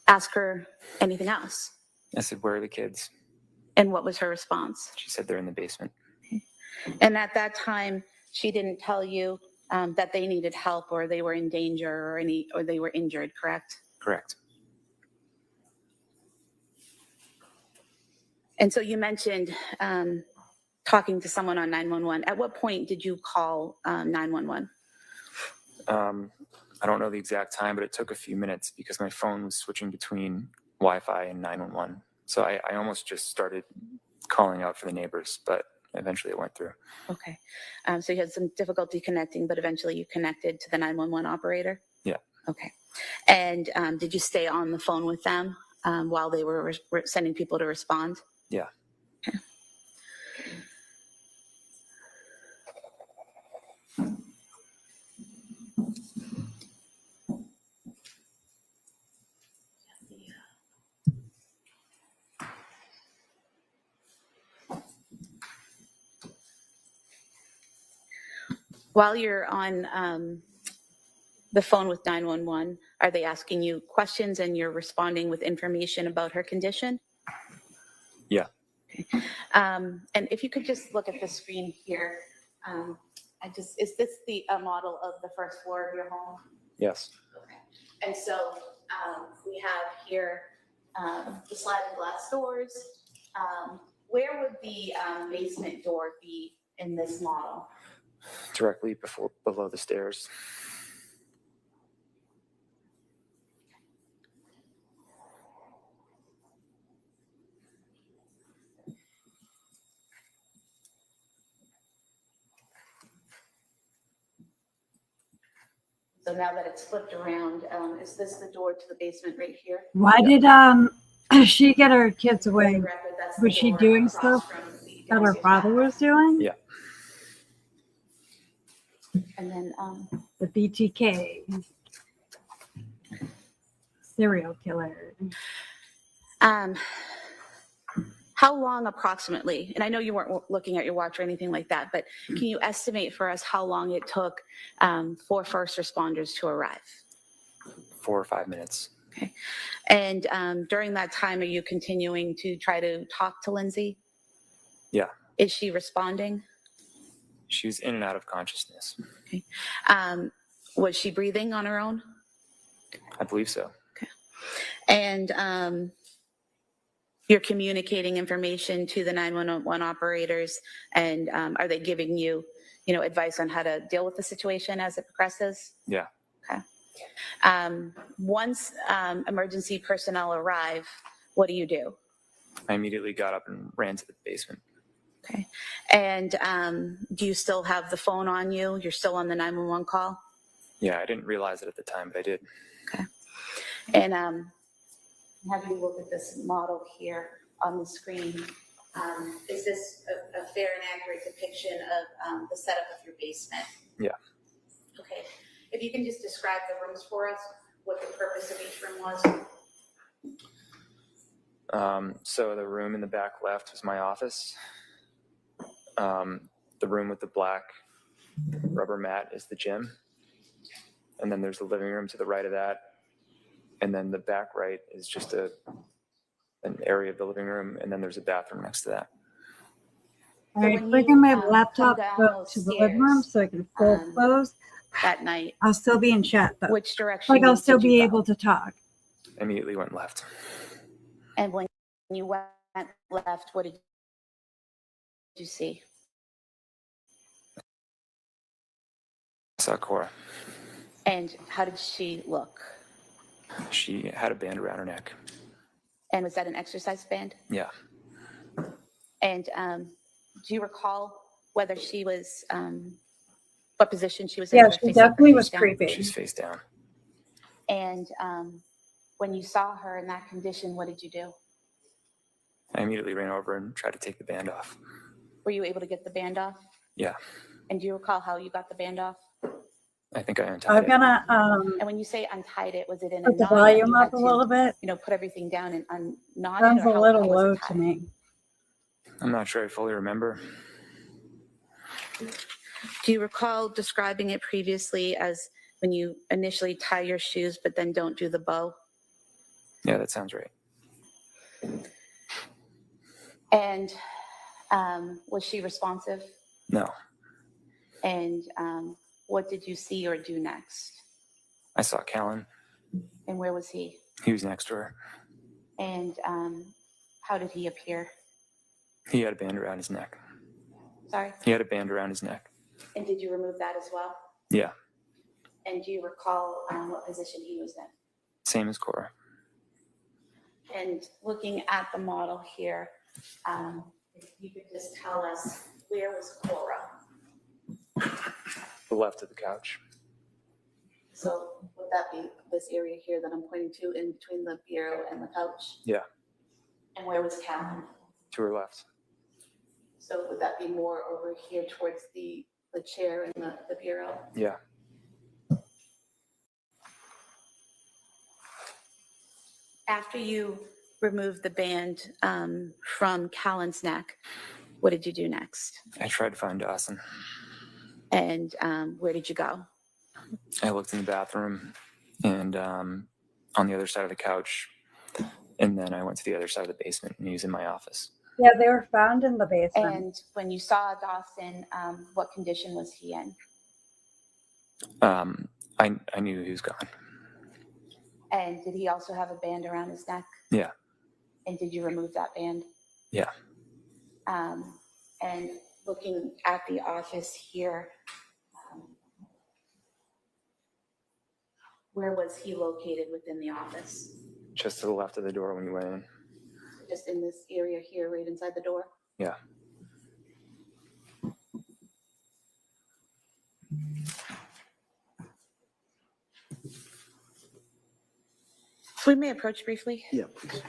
ask her anything else? I said, where are the kids? And what was her response? She said they're in the basement. And at that time, she didn't tell you that they needed help or they were in danger or they were injured, correct? Correct. And so you mentioned talking to someone on 911. At what point did you call 911? I don't know the exact time, but it took a few minutes because my phone was switching between Wi-Fi and 911. So I almost just started calling out for the neighbors, but eventually it went through. Okay. So you had some difficulty connecting, but eventually you connected to the 911 operator? Yeah. Okay. And did you stay on the phone with them while they were sending people to respond? Yeah. Okay. While you're on the phone with 911, are they asking you questions and you're responding with information about her condition? Yeah. Okay. And if you could just look at the screen here, is this the model of the first floor of your home? Yes. Okay. And so we have here the sliding glass doors. Where would the basement door be in this model? Directly below the stairs. So now that it's flipped around, is this the door to the basement right here? Why did she get her kids away? For the record, that's the Was she door doing across stuff from the that her downstairs father bathroom. was doing? Yeah. And then The BTK serial killer. how long approximately, and I know you weren't looking at your watch or anything like that, but can you estimate for us how long it took for first responders to arrive? 4 or 5 minutes. Okay. And during that time, are you continuing to try to talk to Lindsay? Yeah. Is she responding? She was in and out of consciousness. Okay. Was she breathing on her own? I believe so. Okay. And you're communicating information to the 911 operators, and are they giving you, advice on how to deal with the situation as it progresses? Yeah. Okay. Once emergency personnel arrive, what do? I immediately got up and ran to the basement. Okay. And do you still have the phone on you? You're still on the 911 call? Yeah, I didn't realize it at the time, but I did. Okay. And have you look at this model here on the screen? Is this a fair and accurate depiction of the setup of your basement? Yeah. Okay. If you can just describe the rooms for us, what the purpose of each room was. So the room in the back left was my office. The room with the black rubber mat is the gym. And then there's the living room to the right of that. And then the back right is just an area of the living room. And then there's a bathroom next to that. All So right, when bring you, my come laptop down up those to the living room so I can full close. That night, I'll still be in chat though. which direction Like I'll still did you be go? able to talk. Immediately went left. And when you went left, what did you see? I saw Cora. And how did she look? She had a band around her neck. And was that an exercise band? Yeah. And do you recall whether she was, what position she was in? Yeah, whether she face up or definitely face was down? creepy. She's face down. And when you saw her in that condition, what did you do? I immediately ran over and tried to take the band off. Were you able to get the band off? Yeah. And do you recall how you got the band off? I think I untied I'm it. gonna And when you say untied it, was it in a put the knot? volume You up had a to, little bit. put everything down and unknot it? Sounds Or a how little was it low tied? to me. I'm not sure I fully remember. Do you recall describing it previously as when you initially tie your shoes but then don't do the bow? Yeah, that sounds right. And was she responsive? No, And what did you see or do next? I saw Callan. And where was he? He was next to her. And how did he appear? He had a band around his neck. Sorry? He had a band around his neck. And did you remove that as well? Yeah, And do you recall what position he was in? same as Cora. And looking at the model here, if you could just tell us, where was Cora? The left of the couch. So would that be this area here that I'm pointing to in between the bureau and the couch? Yeah, And where was Callan? to her left. So would that be more over here towards the chair and the bureau? Yeah. After you removed the band from Callan's neck, what did you do next? I tried to find Dawson. And where did you go? I looked in the bathroom and on the other side of the couch. And then I went to the other side of the basement and he was in my office. Yeah, they were found in the basement. And when you saw Dawson, what condition was he in? I knew he was gone. And did he also have a band around his neck? Yeah. And did you remove that band? Yeah. And looking at the office here, where was he located within the office? Just to the left of the door when you went in. Just in this area here, right inside the door? Yeah. We may approach briefly. Yeah, please.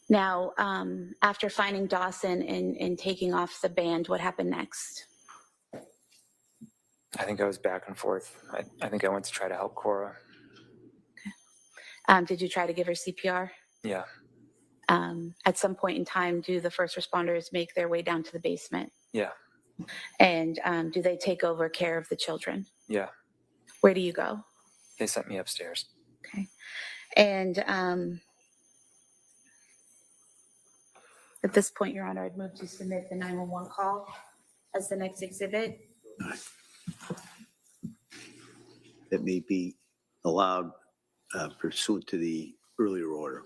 Now, after finding Dawson and taking off the band, what happened next? I think I was back and forth. I think I went to try to help Cora. Did you try to give her CPR? Yeah. At some point in time, do the first responders make their way down to the basement? Yeah. And do they take over care of the children? Yeah. Where do you go? They sent me upstairs. Okay. And at this point, Your Honor, I'd move to submit the 911 call as the next exhibit. That may be allowed pursuant to the earlier order.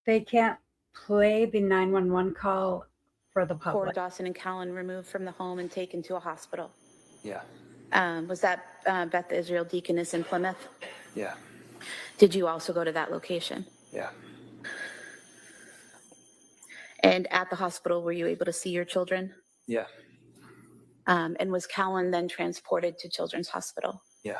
They can't play the 911 call for the Cora public. Dawson and Callan removed from the home and taken to a hospital. Yeah. Was that Beth Israel Deaconess in Plymouth? Yeah. Did you also go to that location? Yeah. And at the hospital, were you able to see your children? Yeah. And was Callan then transported to Children's Hospital? Yeah.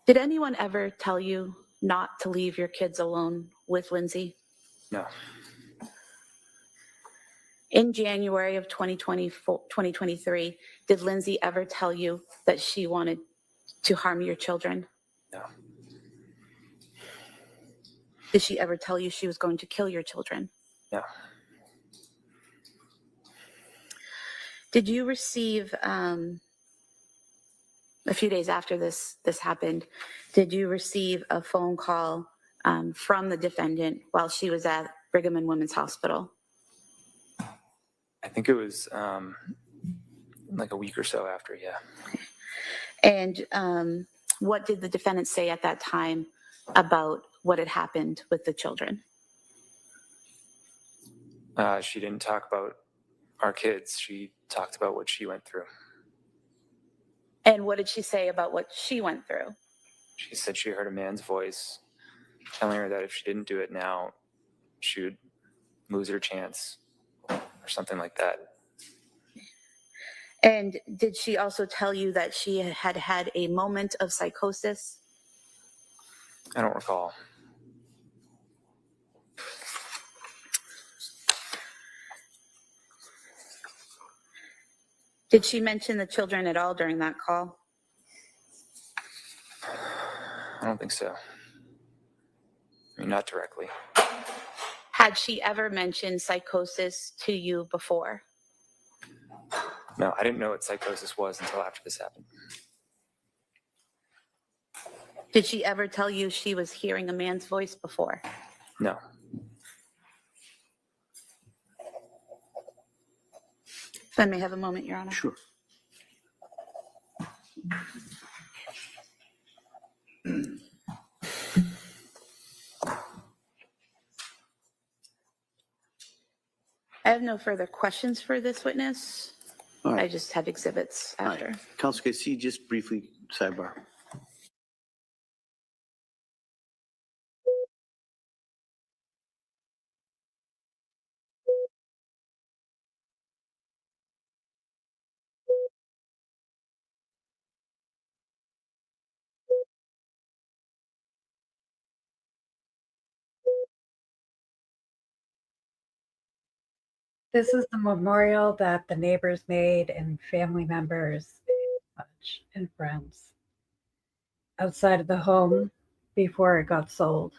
Did anyone ever tell you not to leave your kids alone with Lindsay? No. In January of 2023, did Lindsay ever tell you that she wanted to harm your children? No. Did she ever tell you she was going to kill your children? No. Did you receive, a few days after this happened, did you receive a phone call from the defendant while she was at Brigham and Women's Hospital? I think it was like a week or so after, yeah. And what did the defendant say at that time about what had happened with the children? She didn't talk about our kids. She talked about what she went through. And what did she say about what she went through? She said she heard a man's voice telling her that if she didn't do it now, she would lose her chance or something like that. And did she also tell you that she had had a moment of psychosis? I don't recall. Did she mention the children at all during that call? I don't think so. I mean, not directly. Had she ever mentioned psychosis to you before? No, I didn't know what psychosis was until after this happened. Did she ever tell you she was hearing a man's voice before? No. If I may have a moment, Your Honor. Sure. I have no further questions for this witness. All I right. just have exhibits All right. after. Counsel, can I see you just briefly, sidebar? This is the memorial that the neighbors made and family members and friends outside of the home before it got sold.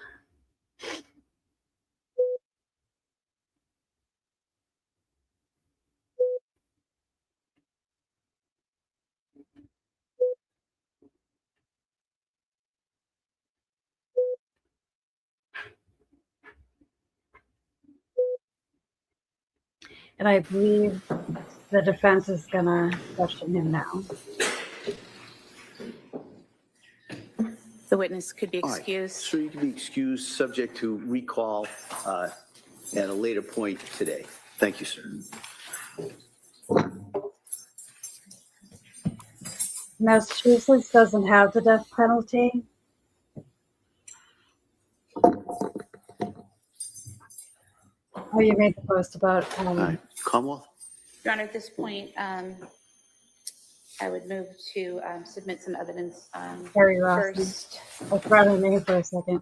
And I believe the defense is going to question him now. The witness could be All right. excused. So you can be excused, subject to recall at a later point today. Thank you, sir. Massachusetts doesn't have the death penalty. Oh, you made the post about All right. Commonwealth? Your Honor, at this point, I would move to submit some evidence Harry Ross. first. I forgot her name for a second.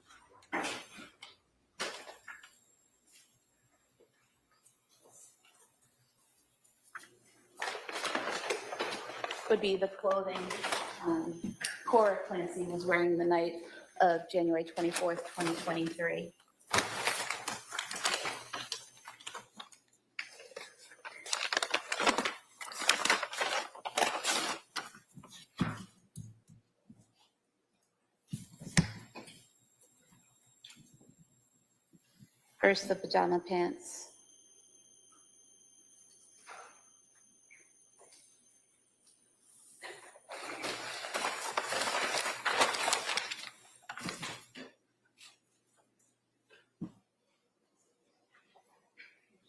Would be the clothing Cora Clancy was wearing the night of January 24th, 2023. First, the pajama pants.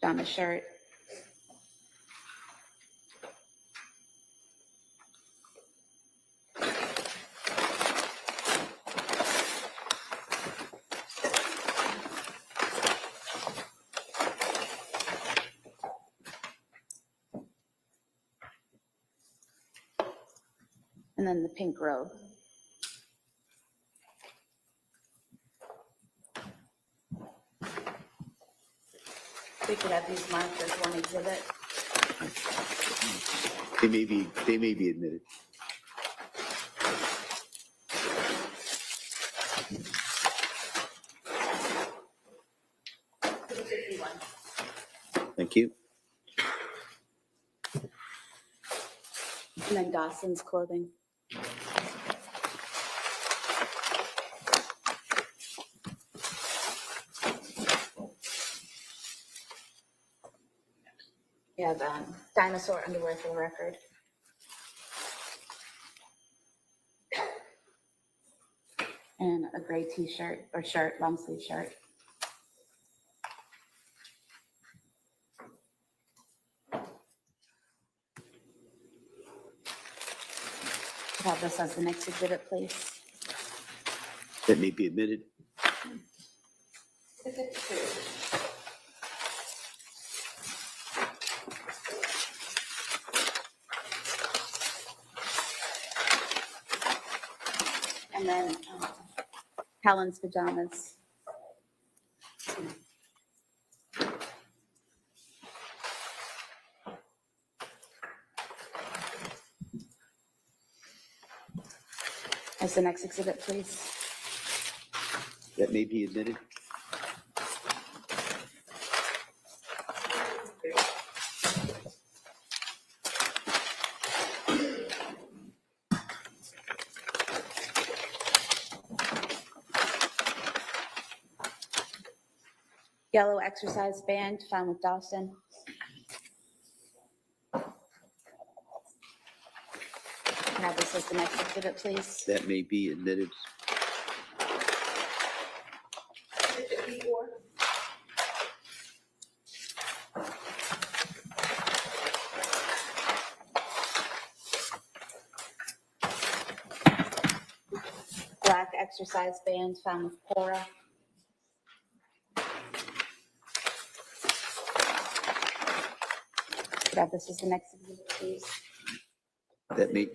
Pajama shirt. And then the pink robe. We could have these marked as one exhibit. They may be admitted. Thank you. And then Dawson's clothing. We have dinosaur underwear for the record. And a gray t-shirt or shirt, long sleeve shirt. Have this as the next exhibit, please. That may be admitted. And then Helen's pajamas. As the next exhibit, please. That may be admitted. Yellow exercise band found with Dawson. Can I have this as the next exhibit, please? That may be admitted. Black exercise band found with Cora. Could I have this as the next exhibit, please? That may,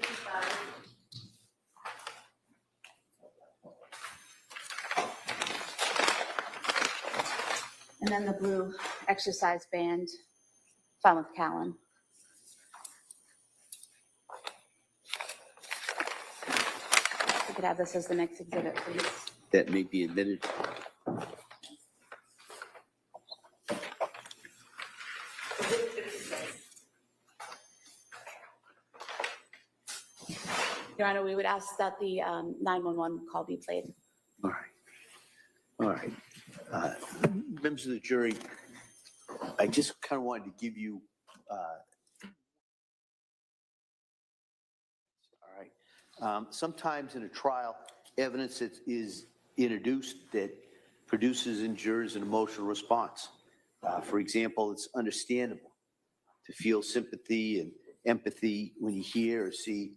And then the blue exercise band found with Callan. We could have this as the next exhibit, please. that may be admitted. Your Honor, we would ask that the 911 call be played. All right. All right. Members of the jury, I just kind of wanted to give you, all right. Sometimes in a trial, evidence that is introduced that produces in jurors an emotional response. For example, it's understandable to feel sympathy and empathy when you hear or see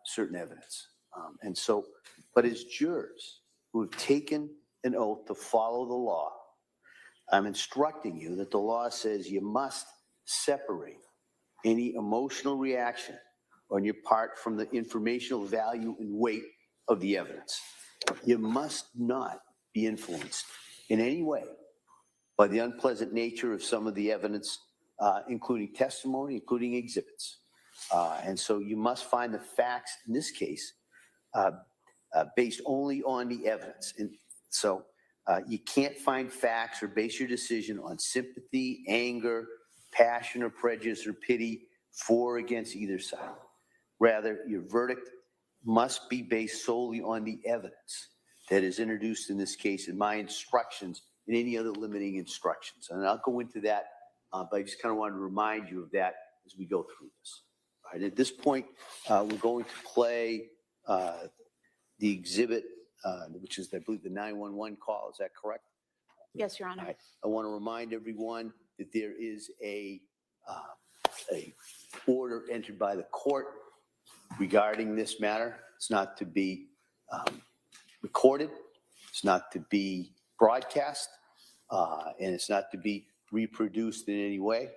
certain evidence. And so, but as jurors who have taken an oath to follow the law, I'm instructing you that the law says you must separate any emotional reaction on your part from the informational value and weight of the evidence. You must not be influenced in any way by the unpleasant nature of some of the evidence, including testimony, including exhibits. And so you must find the facts in this case based only on the evidence. And so you can't find facts or base your decision on sympathy, anger, passion, or prejudice or pity for or against either side. Rather, your verdict must be based solely on the evidence that is introduced in this case and my instructions and any other limiting instructions. And I'll go into that, but I just kind of wanted to remind you of that as we go through this. All right, at this point, we're going to play the exhibit, which is, I believe, the 911 call. Is that correct? Yes, Your Honor. All right. I want to remind everyone that there is a order entered by the court regarding this matter. It's not to be recorded. It's not to be broadcast. And it's not to be reproduced in any way,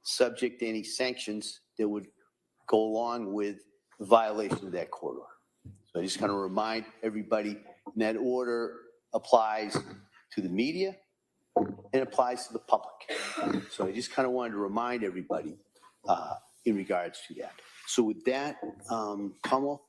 subject to any sanctions that would go along with the violation of that court order. So I just kind of remind everybody that order applies to the media and applies to the public. So I just kind of wanted to remind everybody in regards to that. So with that, Commonwealth?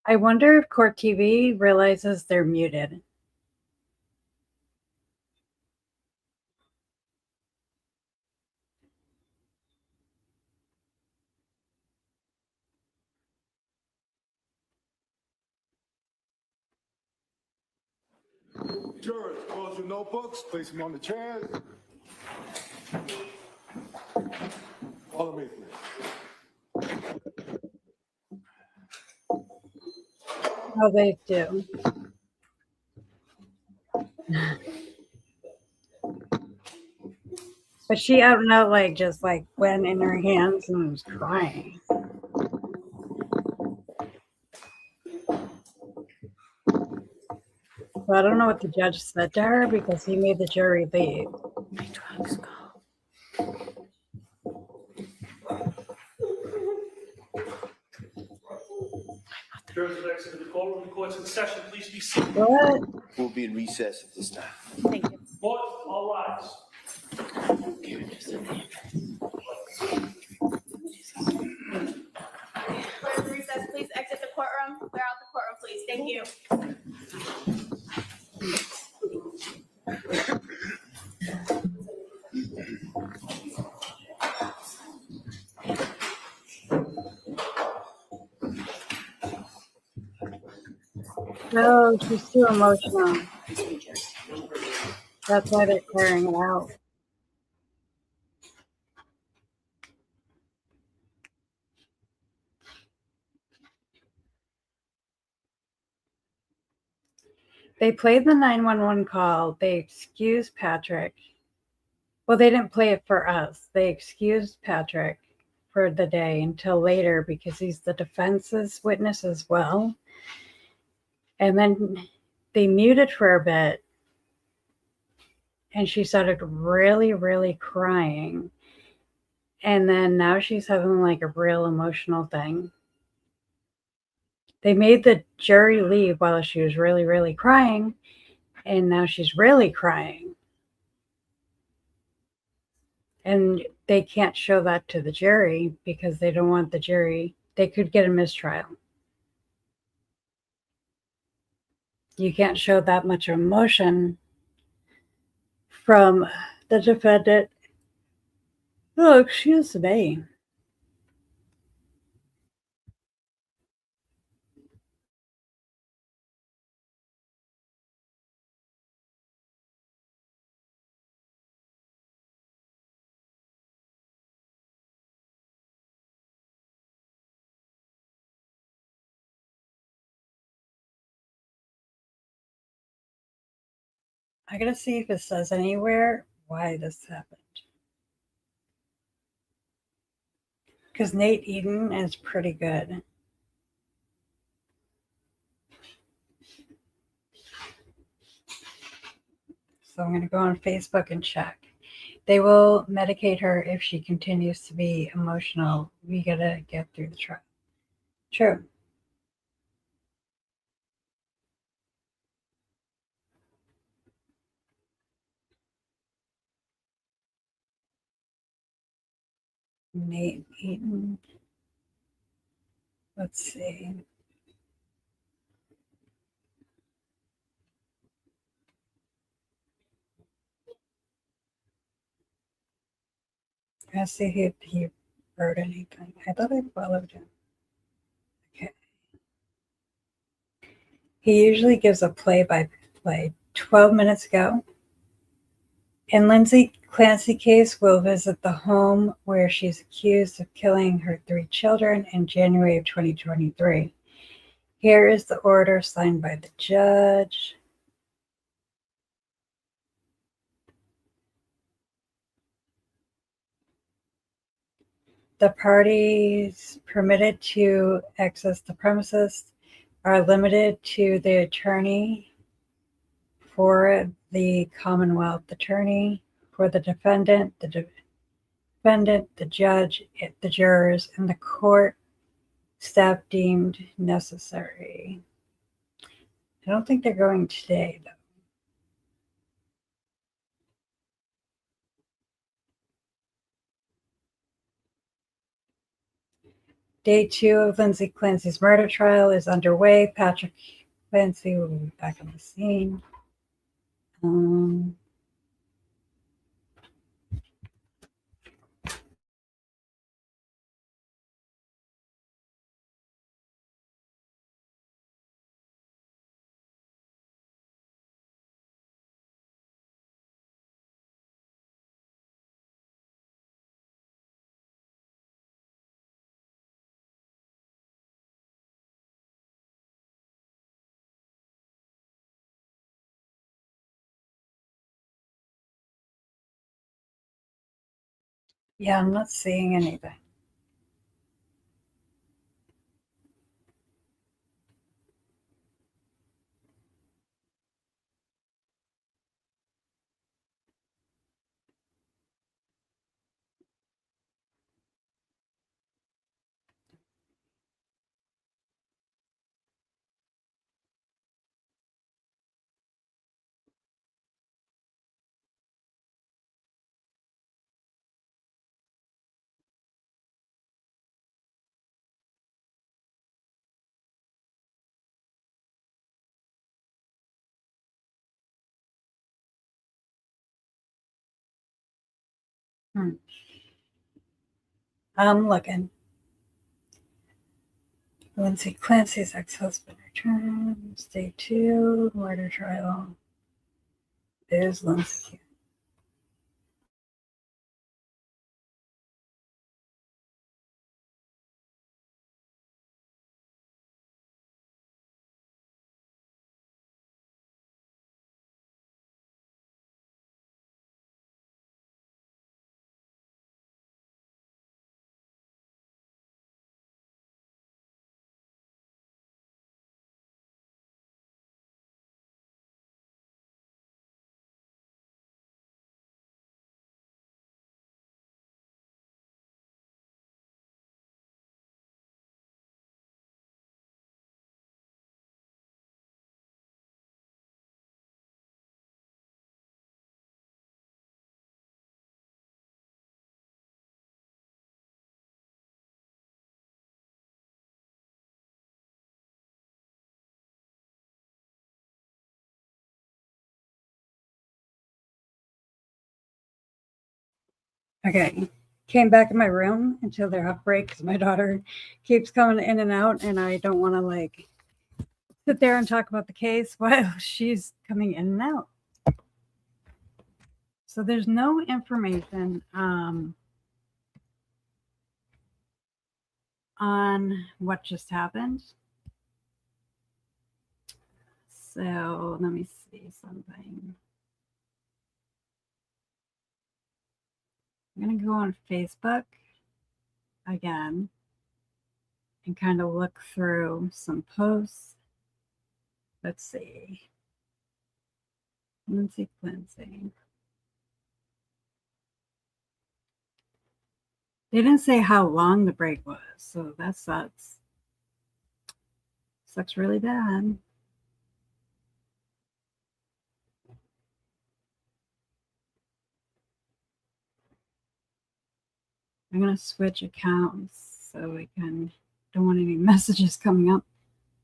I wonder if Court TV realizes they're muted. Jurors, close your notebooks, place them on the chairs. Follow me, please. Oh, they do. But she out and out like just like went in her hands and was crying. Well, I don't know what the judge said to her because he made the jury leave. Jurors will exit the courtroom. The court's in session. Please be seated. What? We'll be in recess at this time. Thank you. Court, all rise. Court is in recess. Please exit the courtroom. Clear out the courtroom, please. Thank you. No, she's too emotional. That's why they're clearing it out. They played the 911 call. They excused Patrick. Well, they didn't play it for us. They excused Patrick for the day until later because he's the defense's witness as well. And then they muted for a bit. And she started really, really crying. And then now she's having like a real emotional thing. They made the jury leave while she was really, really crying. And now she's really crying. And they can't show that to the jury because they don't want the jury. They could get a mistrial. You can't show that much emotion from the defendant. Oh, excuse me. I gotta see if it says anywhere why this happened. Because Nate Eden is pretty good. So I'm gonna go on Facebook and check. They will medicate her if she continues to be emotional. We gotta get through the trial. True. Nate Eden. Let's see. Let's see if he wrote anything. I thought I followed him. Okay. He usually gives a play-by-play. 12 minutes ago, in Lindsay Clancy case, we'll visit the home where she's accused of killing her 3 children in January of 2023. Here is the order signed by the judge. The parties permitted to access the premises are limited to the attorney for the Commonwealth attorney, for the defendant, the judge, the jurors, and the court staff deemed necessary. I don't think they're going today, though. Day 2 of Lindsay Clancy's murder trial is underway. Patrick Clancy will be back on the scene. Yeah, I'm not seeing anything. I'm looking. Lindsay Clancy's ex-husband returns. Day 2, murder trial. There's Lindsay. Okay, came back in my room until they're off break because my daughter keeps coming in and out, and I don't want to like sit there and talk about the case while she's coming in and out. So there's no information on what just happened. So let me see something. I'm going to go on Facebook again and kind of look through some posts. Let's see. Lindsay Clancy. They didn't say how long the break was, so that sucks. Sucks really bad. I'm going to switch accounts so I don't want any messages coming up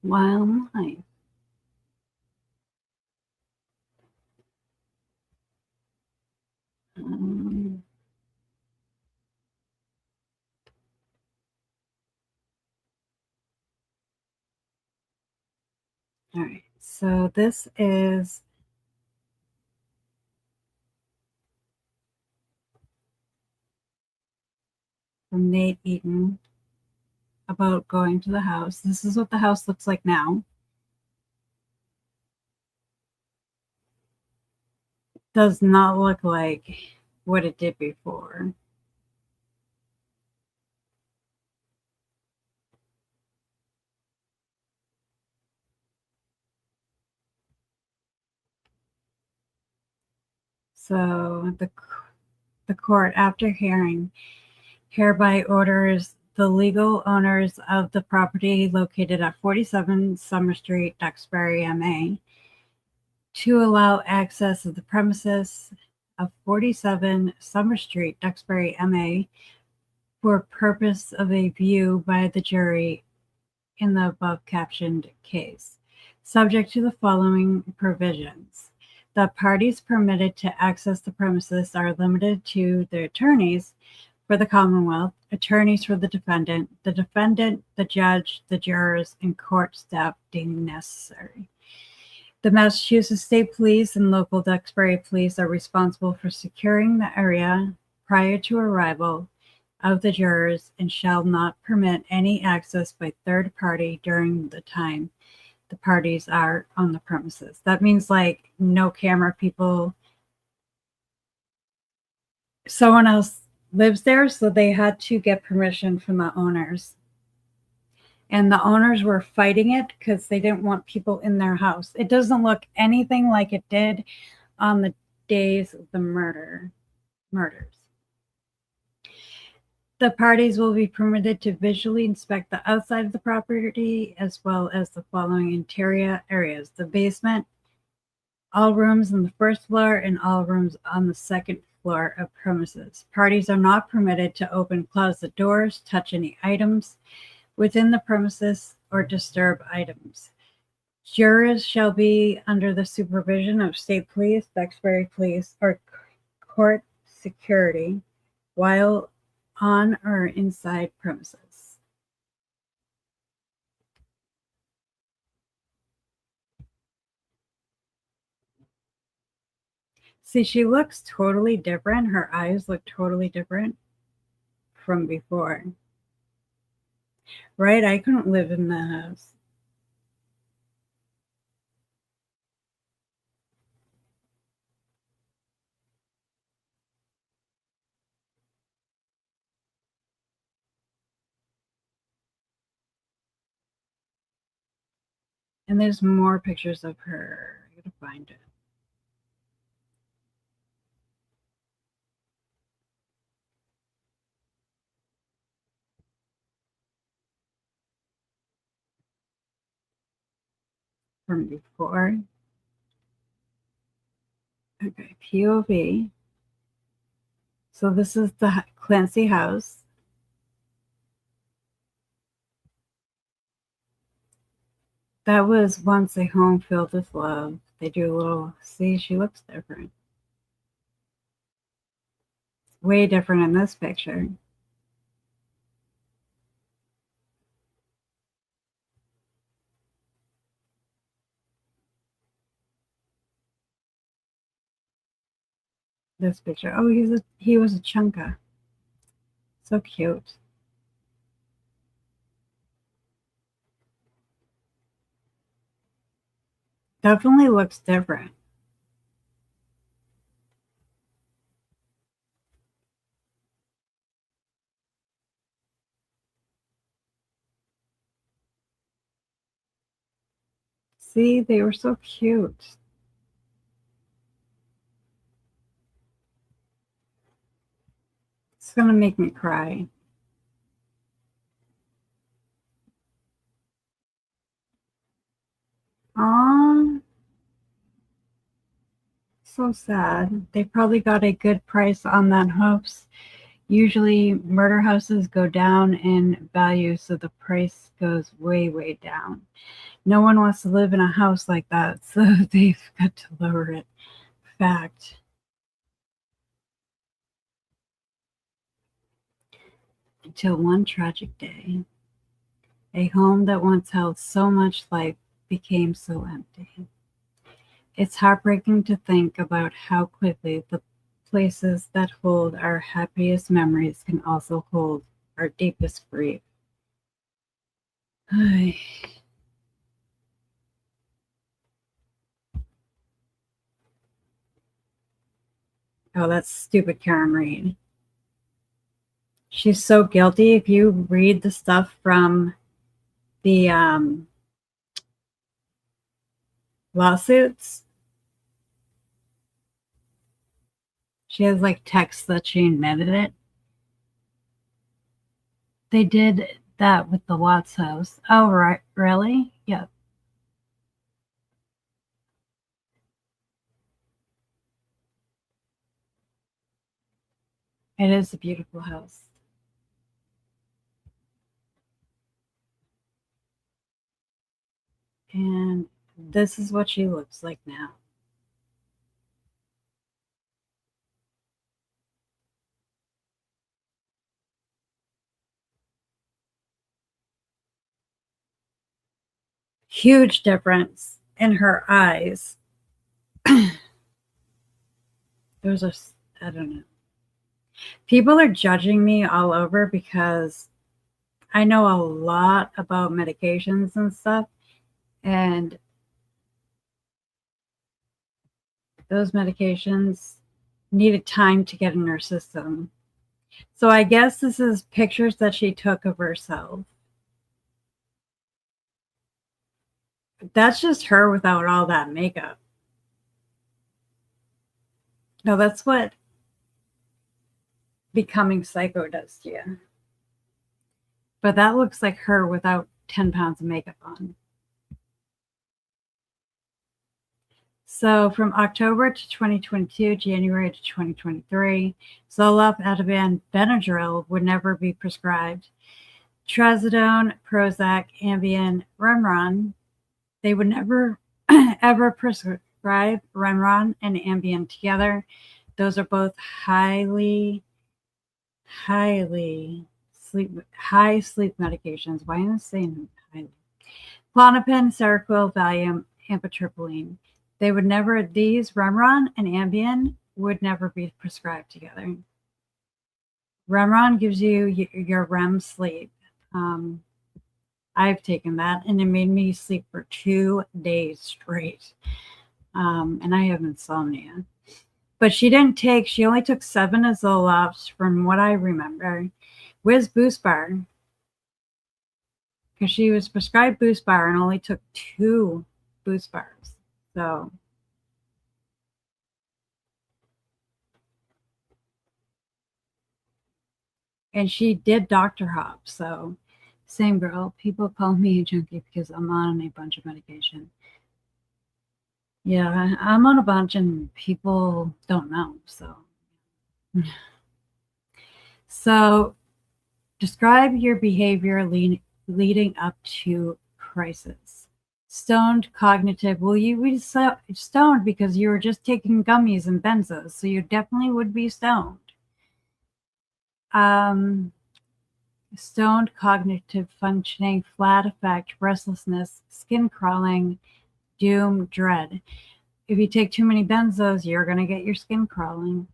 while I'm live. All right, so this is from Nate Eaton about going to the house. This is what the house looks like now. Does not look like what it did before. So the court, after hearing, hereby orders the legal owners of the property located at 47 Summer Street, Duxbury, MA, to allow access of the premises of 47 Summer Street, Duxbury, MA, for purpose of a view by the jury in the above captioned case, subject to the following provisions. The parties permitted to access the premises are limited to the attorneys for the Commonwealth, attorneys for the defendant, the judge, the jurors, and court staff deemed necessary. The Massachusetts State Police and local Duxbury Police are responsible for securing the area prior to arrival of the jurors and shall not permit any access by third party during the time the parties are on the premises. That means like no camera people. Someone else lives there, so they had to get permission from the owners. And the owners were fighting it because they didn't want people in their house. It doesn't look anything like it did on the days of the murders. The parties will be permitted to visually inspect the outside of the property as well as the following interior areas: the basement, all rooms on the first floor, and all rooms on the second floor of premises. Parties are not permitted to open closet doors, touch any items within the premises, or disturb items. Jurors shall be under the supervision of state police, Duxbury Police, or court security while on or inside premises. See, she looks totally different. Her eyes look totally different from before. Right? I couldn't live in that house. And there's more pictures of her. I gotta find it. From before. Okay, POV. So this is the Clancy house. That was once a home filled with love. They do a little, see, she looks different. Way different in this picture. This picture. Oh, he was a chunka. So cute. Definitely looks different. See, they were so cute. It's gonna make me cry. Aw. So sad. They probably got a good price on that house. Usually murder houses go down in value, so the price goes way, way down. No one wants to live in a house like that, so they've got to lower it. Fact. Until one tragic day, a home that once held so much life became so empty. It's heartbreaking to think about how quickly the places that hold our happiest memories can also hold our deepest grief. Ay. Oh, that's stupid Karen Reed. She's so guilty. If you read the stuff from the lawsuits, she has like texts that she admitted it. They did that with the Watts house. Oh, right. Really? Yeah. It is a beautiful house. And this is what she looks like now. Huge difference in her eyes. There's a, I don't know. People are judging me all over because I know a lot about medications and stuff. And those medications needed time to get in her system. So I guess this is pictures that she took of herself. That's just her without all that makeup. No, that's what becoming psycho does to you. But that looks like her without 10 pounds of makeup on. So from October to 2022, January to 2023, Zoloft, Ativan, Benadryl would never be prescribed. Trazodone, Prozac, Ambien, Remeron, they would never ever prescribe Remeron and Ambien together. Those are both high sleep medications. Why am I saying highly? Klonopin, Seroquel, Valium, amitriptyline. They would never, these Remeron and Ambien would never be prescribed together. Remeron gives you your REM sleep. I've taken that and it made me sleep for 2 days straight. And I have insomnia. But she only took 7 Zolofts from what I remember. Where's Boost Bar? Because she was prescribed Boost Bar and only took 2 Boost Bars. So and she did Dr. Hop. So same girl. People call me a junkie because I'm on a bunch of medication. Yeah, I'm on a bunch and people don't know. So describe your behavior leading up to crisis. Stoned, cognitive. Well, you would be stoned because you were just taking gummies and benzos, so you definitely would be stoned. Stoned, cognitive functioning, flat effect, restlessness, skin crawling, doom, dread. If you take too many benzos, you're going to get your skin crawling.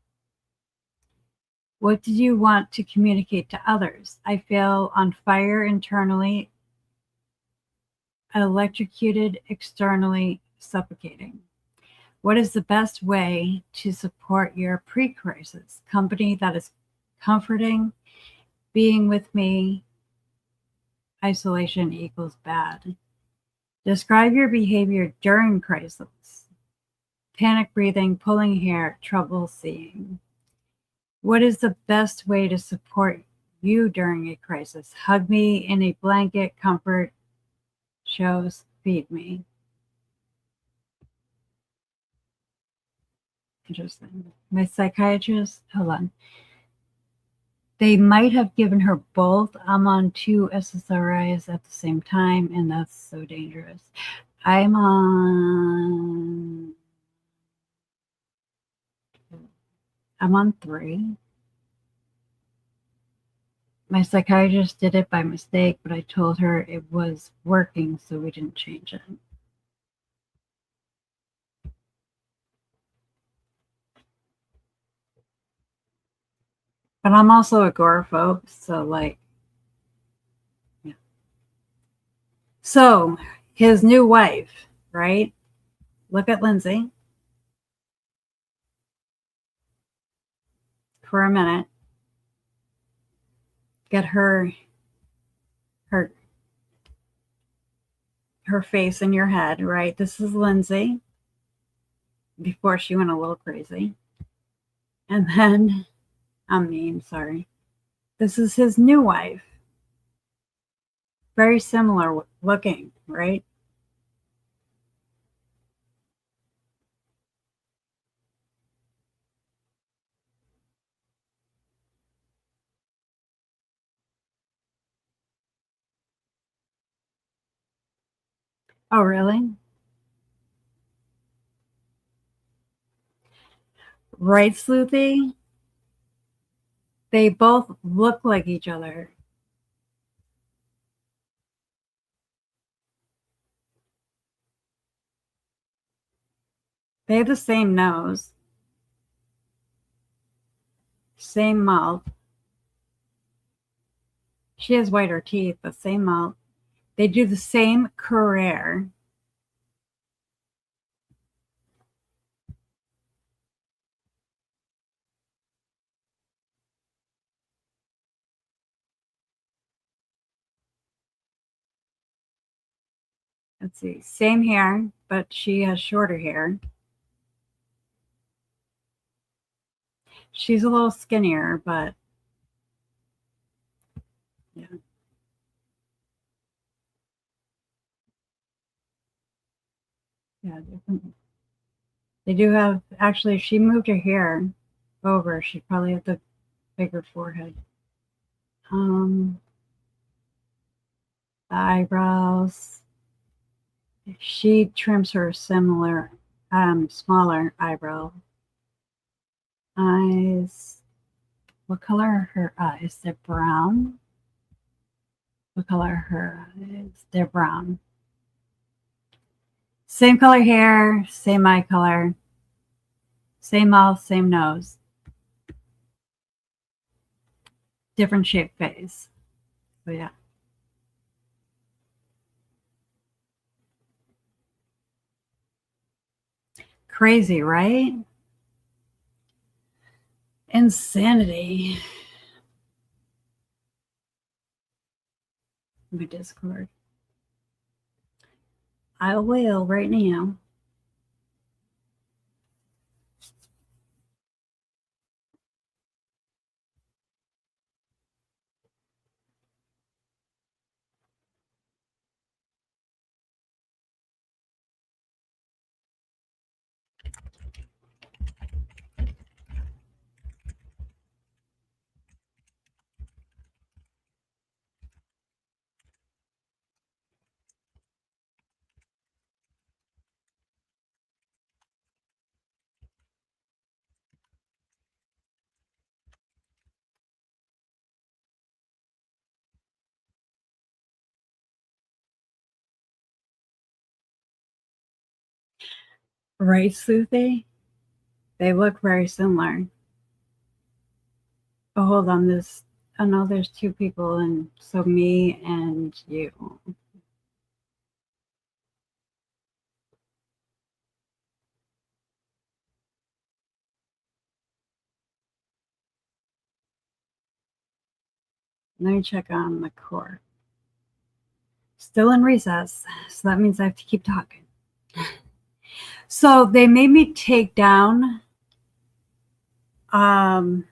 What did you want to communicate to others? I feel on fire internally, electrocuted externally, suffocating. What is the best way to support your pre-crisis? Company that is comforting, being with me, isolation equals bad. Describe your behavior during crisis. Panic breathing, pulling hair, trouble seeing. What is the best way to support you during a crisis? Hug me in a blanket, comfort, shows, feed me. Interesting. My psychiatrist, hold on. They might have given her both. I'm on 2 SSRIs at the same time, and that's so dangerous. I'm on 3. My psychiatrist did it by mistake, but I told her it was working, so we didn't change it. But I'm also agoraphobe, so yeah. So his new wife, right? Look at Lindsay for a minute. Get her face in your head, right? This is Lindsay before she went a little crazy. And then, sorry. This is his new wife. Very similar looking, right? Oh, really? Right, Sleuthy? They both look like each other. They have the same nose, same mouth. She has whiter teeth, but same mouth. They do the same career. Let's see, same hair, but she has shorter hair. She's a little skinnier, but yeah. Yeah, different. They do have, actually, if she moved her hair over, she'd probably have the bigger forehead. The eyebrows. She trims her similar, smaller eyebrow. Eyes. What color are her eyes? They're brown. What color are her eyes? They're brown. Same color hair, same eye color, same mouth, same nose. Different shaped face. So yeah. Crazy, right? Insanity. My Discord. I will right now. Right, Sleuthy? They look very similar. Oh, hold on. This. Oh no, there's two people, and so me and you. Let me check on the court. Still in recess, so that means I have to keep talking. So they made me take down my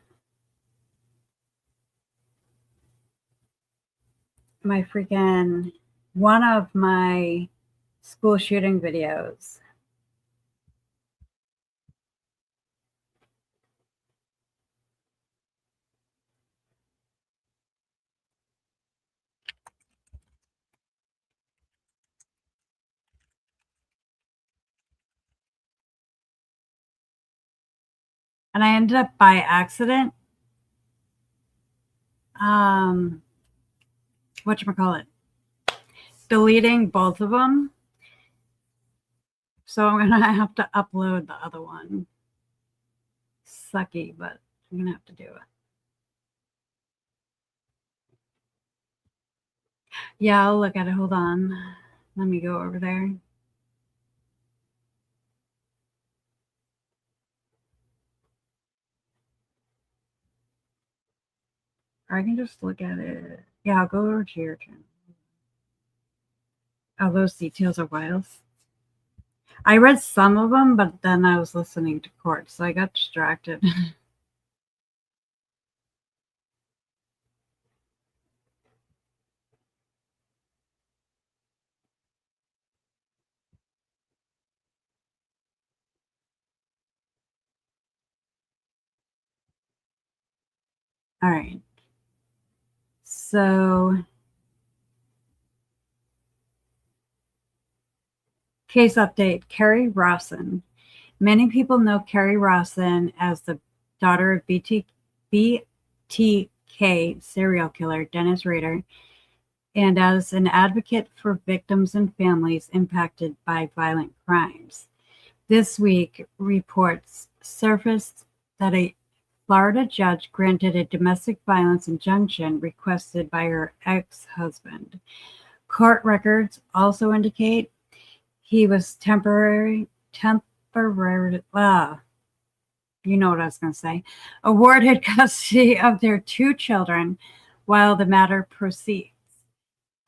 freaking one of my school shooting videos. And I ended up by accident whatchamacallit, deleting both of them. So I'm gonna have to upload the other one. Sucky, but I'm gonna have to do it. Yeah, I'll look at it. Hold on. Let me go over there. Or I can just look at it. Yeah, I'll go over to your channel. Oh, those details are wild. I read some of them, but then I was listening to court, so I got distracted. All right. So Case update, Carrie Rawson. Many people know Carrie Rawson as the daughter of BTK serial killer Dennis Rader, and as an advocate for victims and families impacted by violent crimes. This week, reports surfaced that a Florida judge granted a domestic violence injunction requested by her ex-husband. Court records also indicate he was temporarily, you know what I was going to say, awarded custody of their 2 children while the matter proceeds.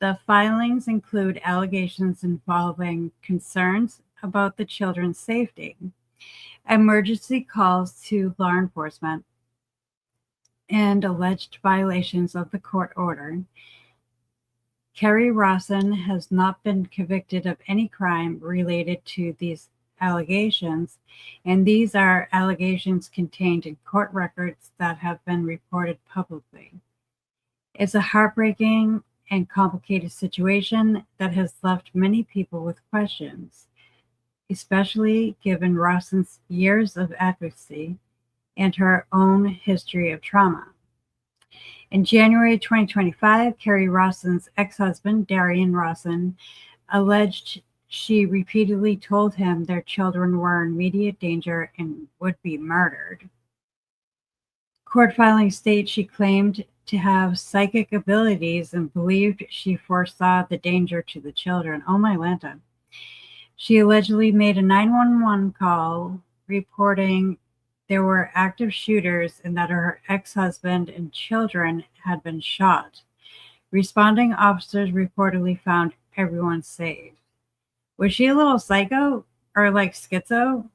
The filings include allegations involving concerns about the children's safety, emergency calls to law enforcement, and alleged violations of the court order. Carrie Rawson has not been convicted of any crime related to these allegations, and these are allegations contained in court records that have been reported publicly. It's a heartbreaking and complicated situation that has left many people with questions, especially given Rawson's years of advocacy and her own history of trauma. In January 2025, Carrie Rawson's ex-husband, Darian Rawson, alleged she repeatedly told him their children were in immediate danger and would be murdered. Court filings state she claimed to have psychic abilities and believed she foresaw the danger to the children. Oh my Lanta. She allegedly made a 911 call reporting there were active shooters and that her ex-husband and children had been shot. Responding officers reportedly found everyone safe. Was she a little psycho or like schizo?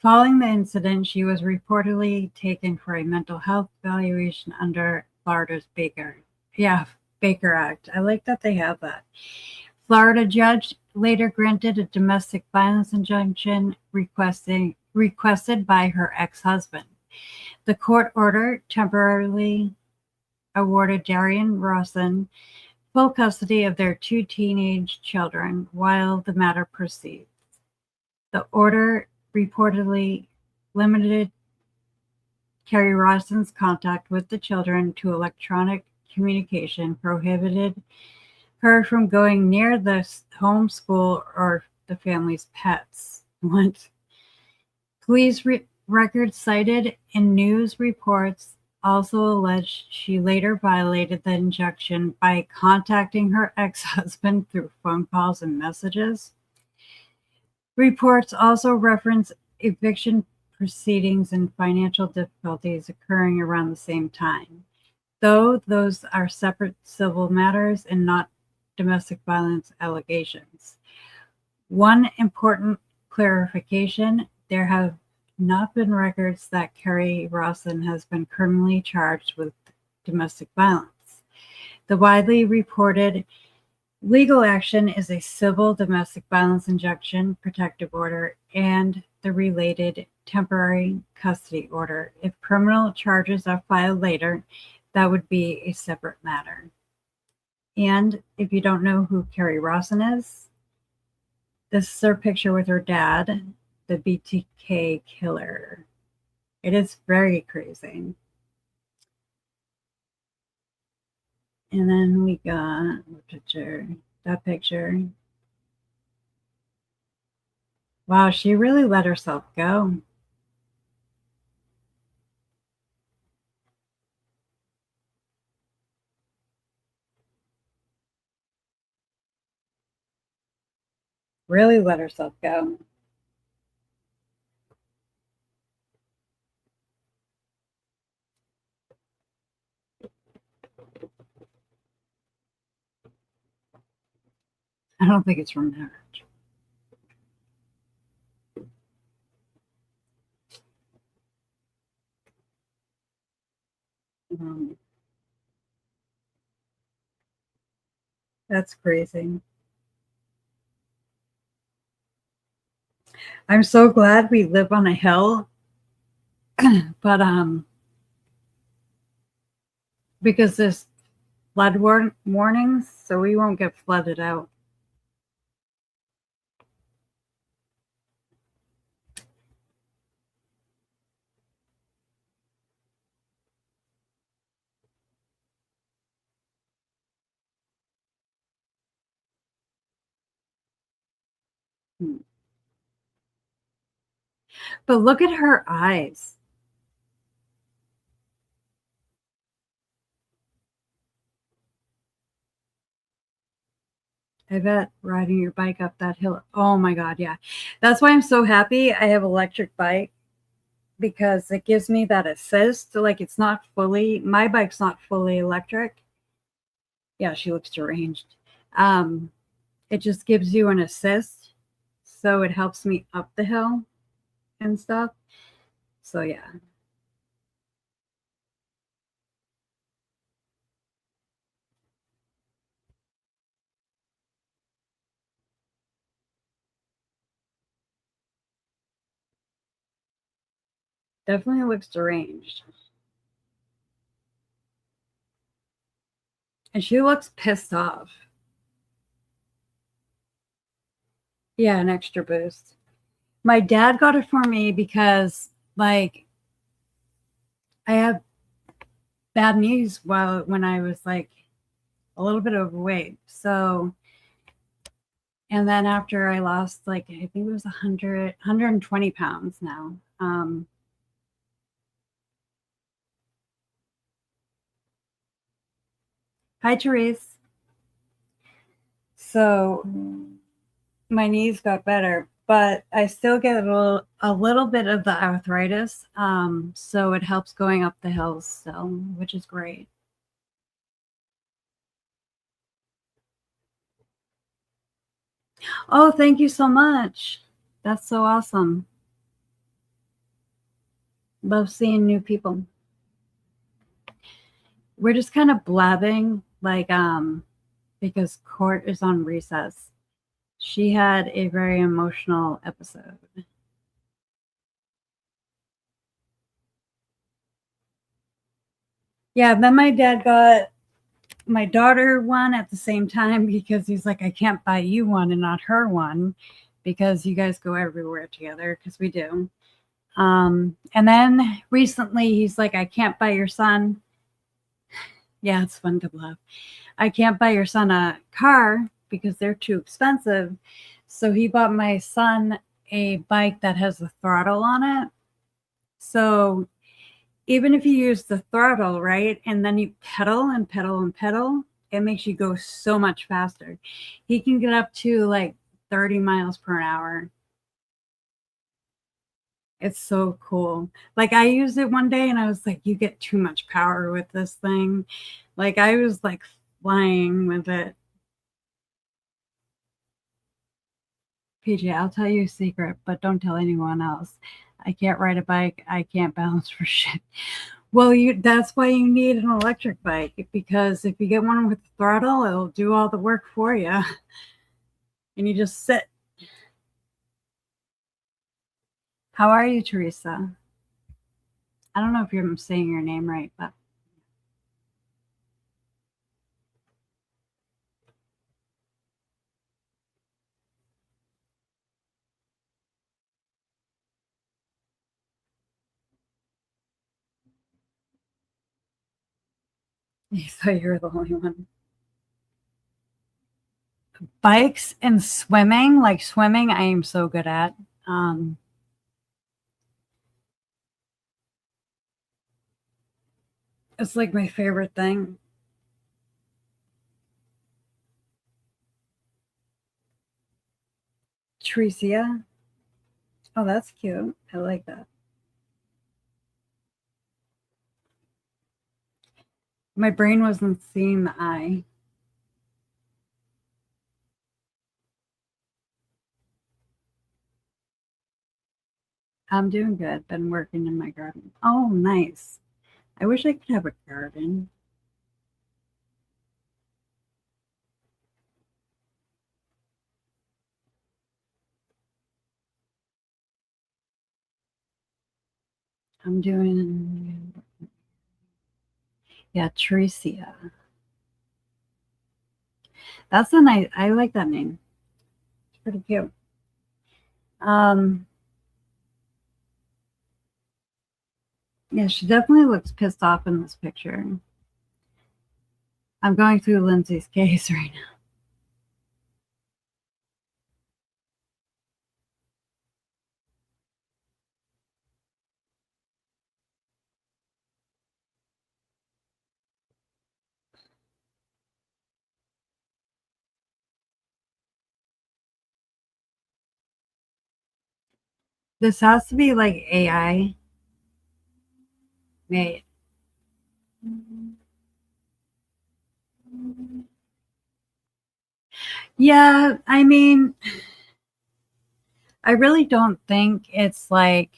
Following the incident, she was reportedly taken for a mental health evaluation under Florida's Baker Act. I like that they have that. Florida judge later granted a domestic violence injunction requested by her ex-husband. The court order temporarily awarded Darian Rawson full custody of their 2 teenage children while the matter proceeds. The order reportedly limited Carrie Rawson's contact with the children to electronic communication, prohibited her from going near the home school or the family's pets. What? Police records cited in news reports also alleged she later violated the injunction by contacting her ex-husband through phone calls and messages. Reports also reference eviction proceedings and financial difficulties occurring around the same time, though those are separate civil matters and not domestic violence allegations. One important clarification, there have not been records that Carrie Rawson has been criminally charged with domestic violence. The widely reported legal action is a civil domestic violence injunction protective order and the related temporary custody order. If criminal charges are filed later, that would be a separate matter. And if you don't know who Carrie Rawson is, this is her picture with her dad, the BTK killer. It is very crazy. And then we got that picture. Wow, she really let herself go. Really let herself go. I don't think it's from marriage. That's crazy. I'm so glad we live on a hill, but because there's flood warnings, so we won't get flooded out. But look at her eyes. I bet riding your bike up that hill. Oh my God, yeah. That's why I'm so happy I have electric bike, because it gives me that assist. Like, it's not fully, my bike's not fully electric. Yeah, she looks deranged. It just gives you an assist. So it helps me up the hill and stuff. So yeah. Definitely looks deranged. And she looks pissed off. Yeah, an extra boost. My dad got it for me because, like, I have bad knees when I was like a little bit overweight. So, and then after I lost, like, I think it was 120 pounds now. Hi, Therese. So my knees got better, but I still get a little bit of the arthritis. So it helps going up the hills still, which is great. Oh, thank you so much. That's so awesome. Love seeing new people. We're just kind of blabbing, like, because Court is on recess. She had a very emotional episode. Yeah, then my dad got my daughter one at the same time, because he's like, I can't buy you one and not her one, because you guys go everywhere together, because we do. And then recently he's like, I can't buy your son. Yeah, it's fun to bluff. I can't buy your son a car because they're too expensive. So he bought my son a bike that has a throttle on it. So even if you use the throttle, right, and then you pedal and pedal and pedal, it makes you go so much faster. He can get up to like 30 miles per hour. It's so cool. Like, I used it one day and I was like, you get too much power with this thing. Like, I was like flying with it. PJ, I'll tell you a secret, but don't tell anyone else. I can't ride a bike. I can't balance for shit. Well, that's why you need an electric bike, because if you get one with the throttle, it'll do all the work for you. And you just sit. How are you, Teresa? I don't know if I'm saying your name right, but I thought you were the only one. Bikes and swimming, like swimming, I am so good at. It's like my favorite thing. Tricia. Oh, that's cute. I like that. My brain wasn't seeing the eye. I'm doing good. Been working in my garden. Oh, nice. I wish I could have a garden. I'm doing, yeah, Tricia. That's a nice, I like that name. It's pretty cute. Yeah, she definitely looks pissed off in this picture. I'm going through Lindsay's case right now. This has to be like AI made. Yeah, I mean, I really don't think it's like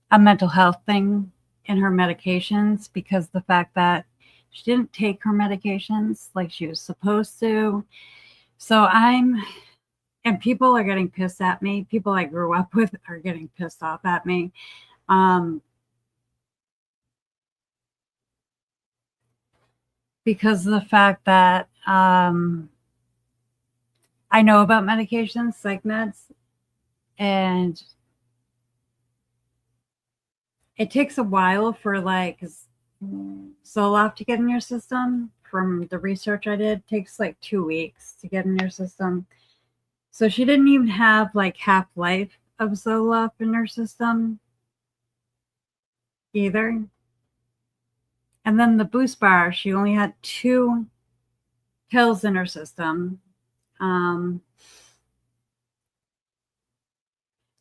a mental health thing in her medications, because the fact that she didn't take her medications like she was supposed to. So and people are getting pissed at me. People I grew up with are getting pissed off at me. Because of the fact that I know about medications, psych meds, and it takes a while for like Zoloft to get in your system. From the research I did, it takes like 2 weeks to get in your system. So she didn't even have like half-life of Zoloft in her system either. And then the boost bar, she only had 2 pills in her system.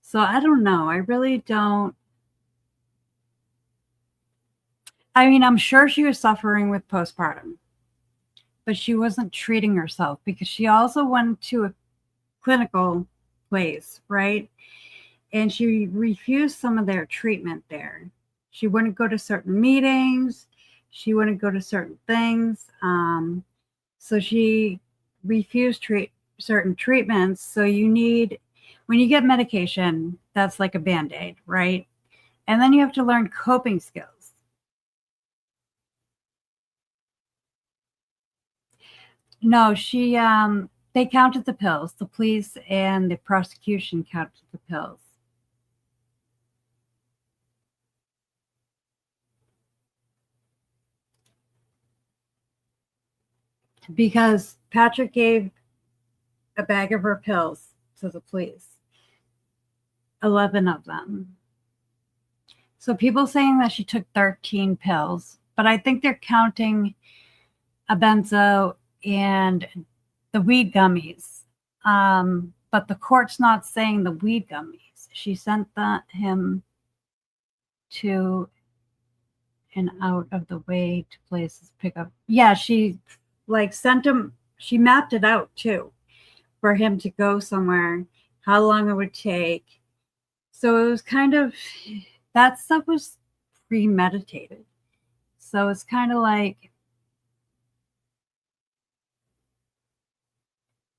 So I don't know. I really don't. I mean, I'm sure she was suffering with postpartum, but she wasn't treating herself, because she also went to a clinical place, right? And she refused some of their treatment there. She wouldn't go to certain meetings. She wouldn't go to certain things. So she refused certain treatments. So when you get medication, that's like a Band-Aid, right? And then you have to learn coping skills. No, they counted the pills. The police and the prosecution counted the pills. Because Patrick gave a bag of her pills to the police, 11 of them. So people saying that she took 13 pills, but I think they're counting a benzo and the weed gummies. But the court's not saying the weed gummies. She sent him to an out of the way to places pick up. Yeah, she like sent him, she mapped it out too for him to go somewhere, how long it would take. So it was kind of, that stuff was premeditated. So it's kind of like,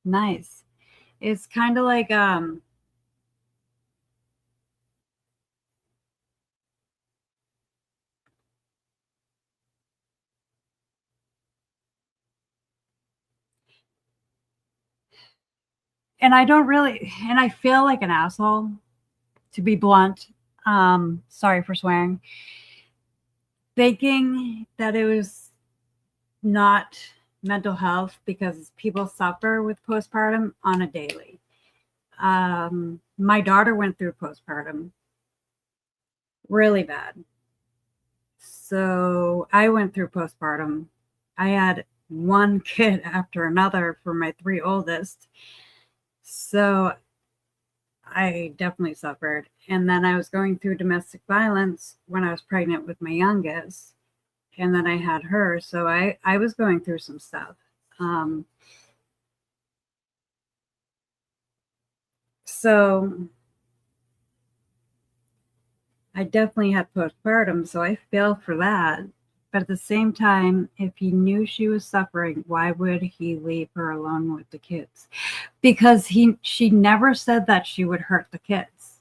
nice. It's kind of like, and I feel like an asshole, to be blunt. Sorry for swearing. Thinking that it was not mental health, because people suffer with postpartum on a daily. My daughter went through postpartum really bad. So I went through postpartum. I had one kid after another for my 3 oldest. So I definitely suffered. And then I was going through domestic violence when I was pregnant with my youngest. And then I had her. So I was going through some stuff. So I definitely had postpartum. So I feel for that. But at the same time, if he knew she was suffering, why would he leave her alone with the kids? Because she never said that she would hurt the kids.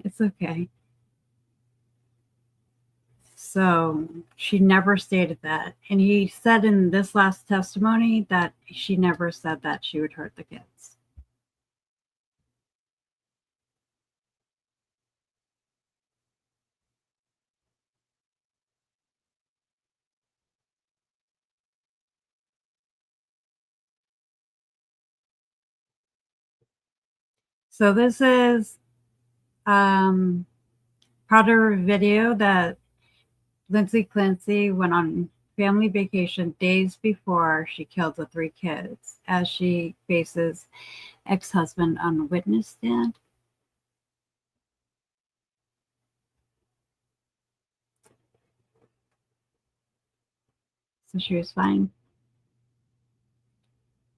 It's okay. So she never stated that. And he said in this last testimony that she never said that she would hurt the kids. So this is part of a video that Lindsay Clancy went on family vacation days before she killed the 3 kids as she faces ex-husband on the witness stand. So she was fine.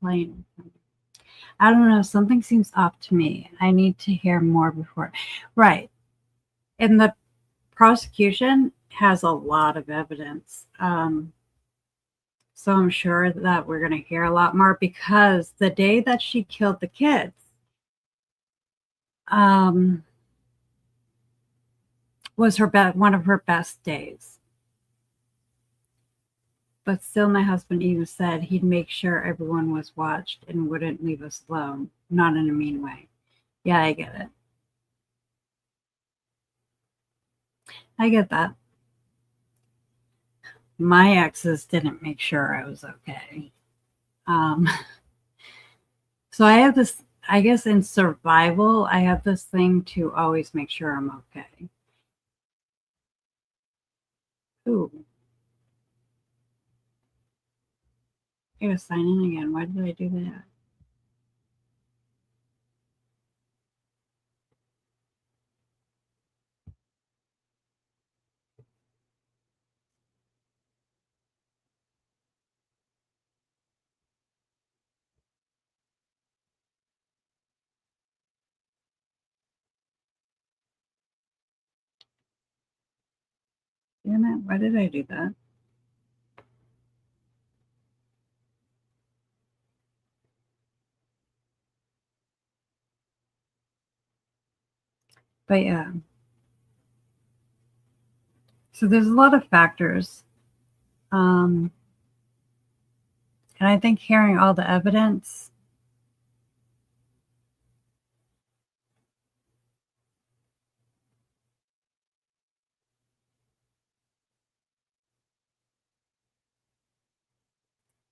Plain. I don't know. Something seems off to me. I need to hear more before. Right. And the prosecution has a lot of evidence. So I'm sure that we're going to hear a lot more because the day that she killed the kids, was one of her best days. But still, my husband even said he'd make sure everyone was watched and wouldn't leave us alone, not in a mean way. Yeah, I get it. I get that. My exes didn't make sure I was okay. So I have this, I guess in survival, I have this thing to always make sure I'm okay. Ooh. I gotta sign in again. Why did I do that? Damn it, why did I do that? But yeah. So there's a lot of factors. And I think hearing all the evidence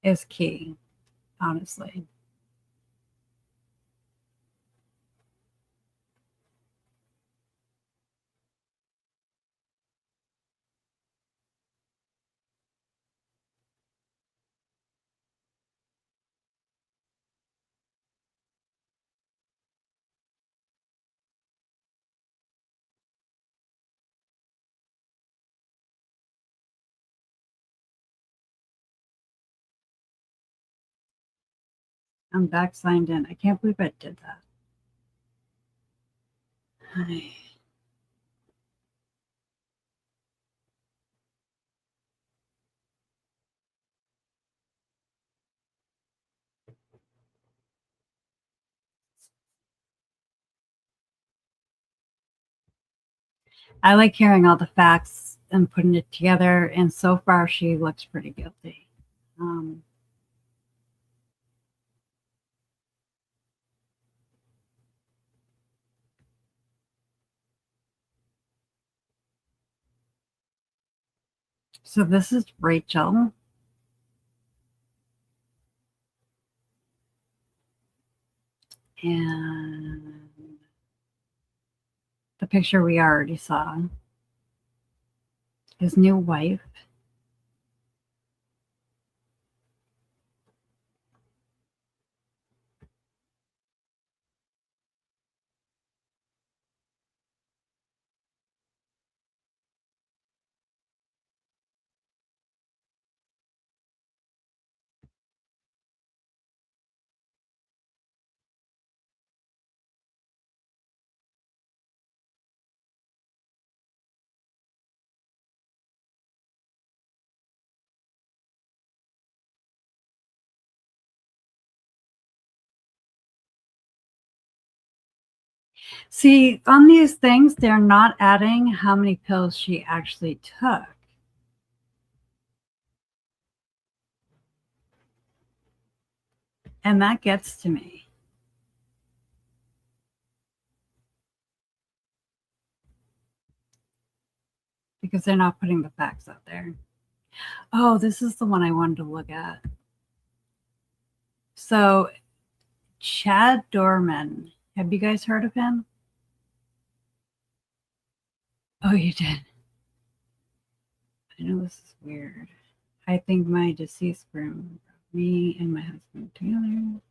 is key, honestly. I'm back signed in. I can't believe I did that. I like hearing all the facts and putting it together. And so far, she looks pretty guilty. So this is Rachel. And the picture we already saw. His new wife. See, on these things, they're not adding how many pills she actually took. And that gets to me. Because they're not putting the facts out there. Oh, this is the one I wanted to look at. So, Chad Dorman. Have you guys heard of him? Oh, you did. I know this is weird. I think my deceased room, me and my husband together.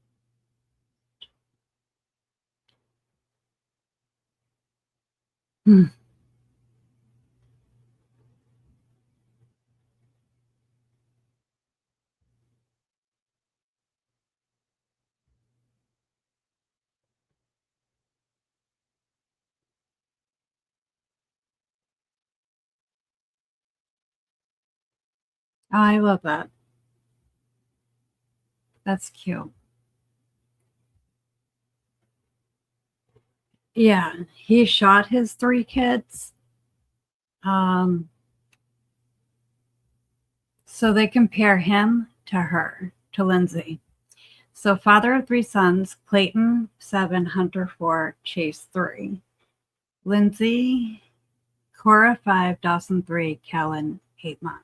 I love that. That's cute. Yeah, he shot his 3 kids. So they compare him to her, to Lindsay. So father of 3 sons, Clayton 7, Hunter 4, Chase 3. Lindsay, Cora 5, Dawson 3, Callan 8 months.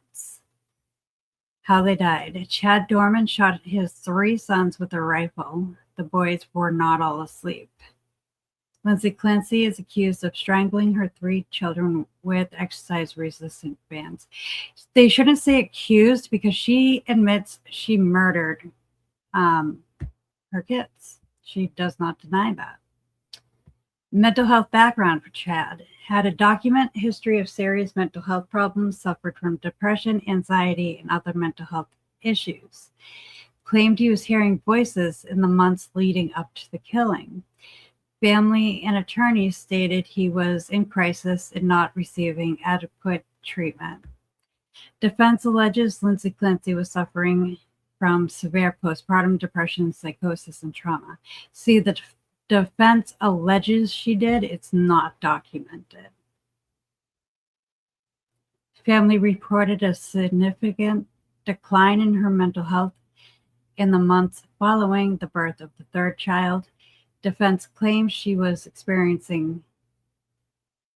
How they died. Chad Dorman shot his 3 sons with a rifle. The boys were not all asleep. Lindsay Clancy is accused of strangling her 3 children with exercise-resistant bands. They shouldn't say accused because she admits she murdered her kids. She does not deny that. Mental health background for Chad. Had a documented history of serious mental health problems, suffered from depression, anxiety, and other mental health issues. Claimed he was hearing voices in the months leading up to the killing. Family and attorneys stated he was in crisis and not receiving adequate treatment. Defense alleges Lindsay Clancy was suffering from severe postpartum depression, psychosis, and trauma. See, the defense alleges she did. It's not documented. Family reported a significant decline in her mental health in the months following the birth of the 3rd child. Defense claims she was experiencing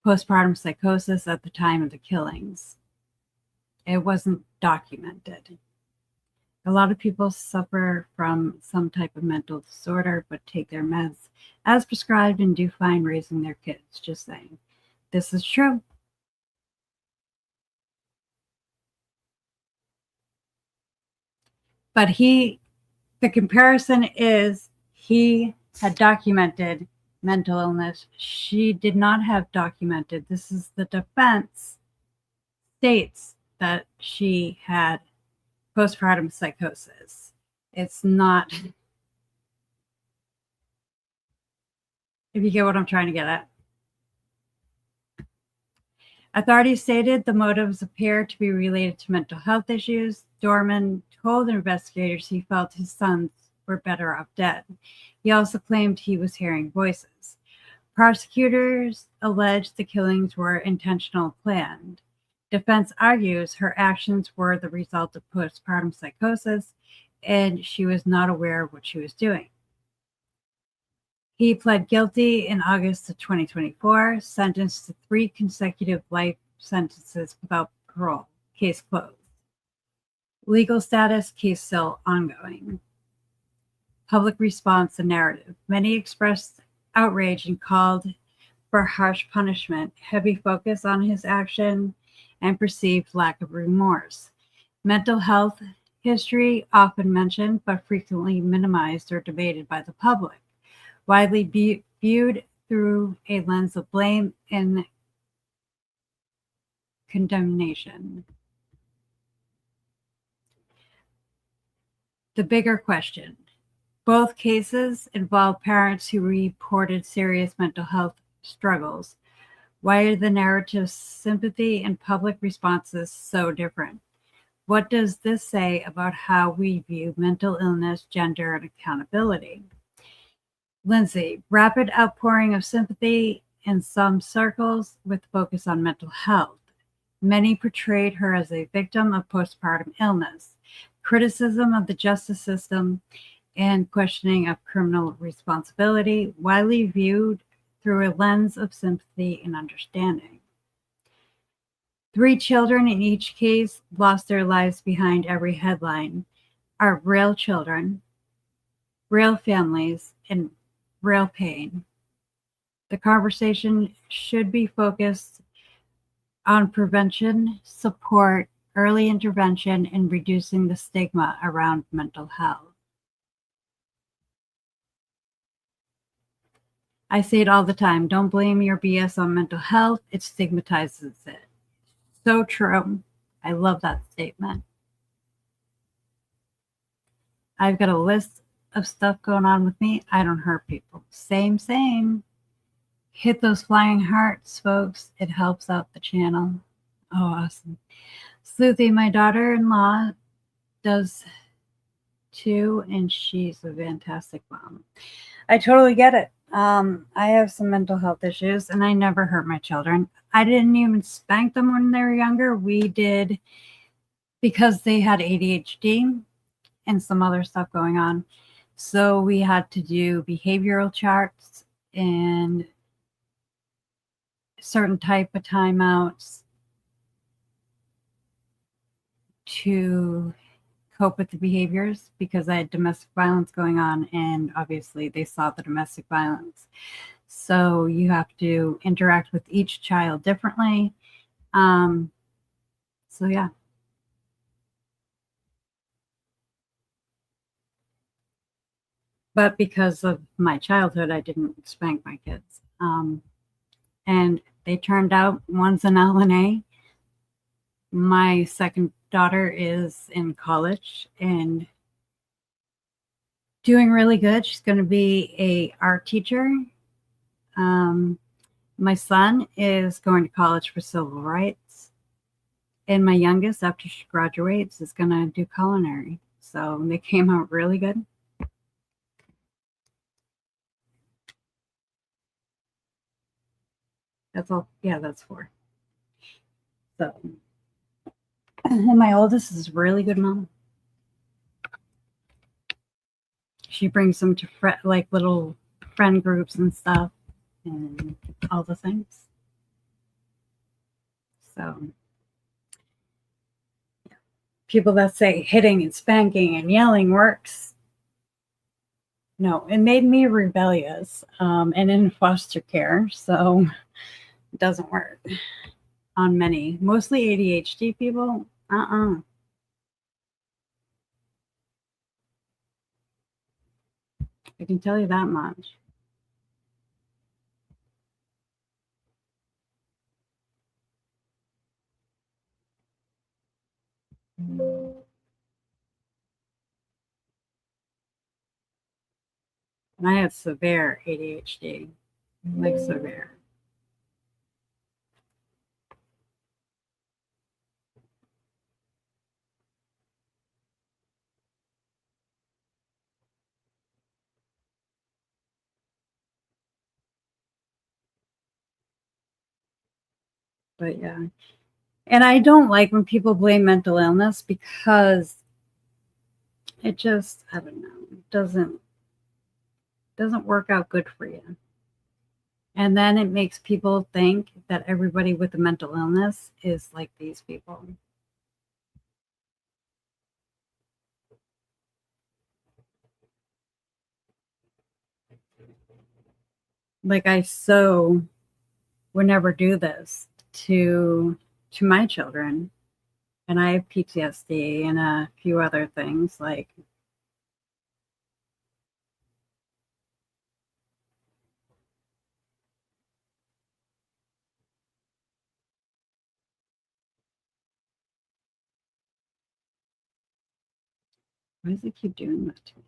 postpartum psychosis at the time of the killings. It wasn't documented. A lot of people suffer from some type of mental disorder, but take their meds as prescribed and do fine raising their kids. Just saying. This is true. But the comparison is he had documented mental illness. She did not have documented. This is the defense states that she had postpartum psychosis. It's not, if you get what I'm trying to get at. Authorities stated the motives appear to be related to mental health issues. Dorman told investigators he felt his sons were better off dead. He also claimed he was hearing voices. Prosecutors alleged the killings were intentional, planned. Defense argues her actions were the result of postpartum psychosis and she was not aware of what she was doing. He pled guilty in August of 2024, sentenced to 3 consecutive life sentences without parole. Case closed. Legal status, case still ongoing. Public response and narrative. Many expressed outrage and called for harsh punishment, heavy focus on his action, and perceived lack of remorse. Mental health history often mentioned, but frequently minimized or debated by the public. Widely viewed through a lens of blame and condemnation. The bigger question. Both cases involve parents who reported serious mental health struggles. Why are the narratives, sympathy, and public responses so different? What does this say about how we view mental illness, gender, and accountability? Lindsay, rapid outpouring of sympathy in some circles with focus on mental health. Many portrayed her as a victim of postpartum illness, criticism of the justice system, and questioning of criminal responsibility, widely viewed through a lens of sympathy and understanding. 3 children in each case lost their lives behind every headline are real children, real families, and real pain. The conversation should be focused on prevention, support, early intervention, and reducing the stigma around mental health. I say it all the time, don't blame your BS on mental health, it stigmatizes it. So true. I love that statement. I've got a list of stuff going on with me. I don't hurt people. Same. Hit those flying hearts, folks. It helps out the channel. Oh, awesome. Sleuthy, my daughter-in-law, does too, and she's a fantastic mom. I totally get it. I have some mental health issues, and I never hurt my children. I didn't even spank them when they were younger. We did because they had ADHD and some other stuff going on. So we had to do behavioral charts and certain type of timeouts to cope with the behaviors because I had domestic violence going on, and obviously they saw the domestic violence. So you have to interact with each child differently. So yeah. But because of my childhood, I didn't spank my kids. And they turned out, one's an LNA. My second daughter is in college and doing really good. She's going to be a art teacher. My son is going to college for civil rights. And my youngest, after she graduates, is going to do culinary. So they came out really good. That's all. Yeah, that's 4. So, and my oldest is a really good mom. She brings them to like little friend groups and stuff and all the things. So, yeah. People that say hitting and spanking and yelling works. No, it made me rebellious and in foster care. So it doesn't work on many, mostly ADHD people. I can tell you that much. And I have severe ADHD, like severe. But yeah. And I don't like when people blame mental illness because it just, I don't know, doesn't work out good for you. And then it makes people think that everybody with a mental illness is like these people. Like I would never do this to my children. And I have PTSD and a few other things like why does it keep doing that to me?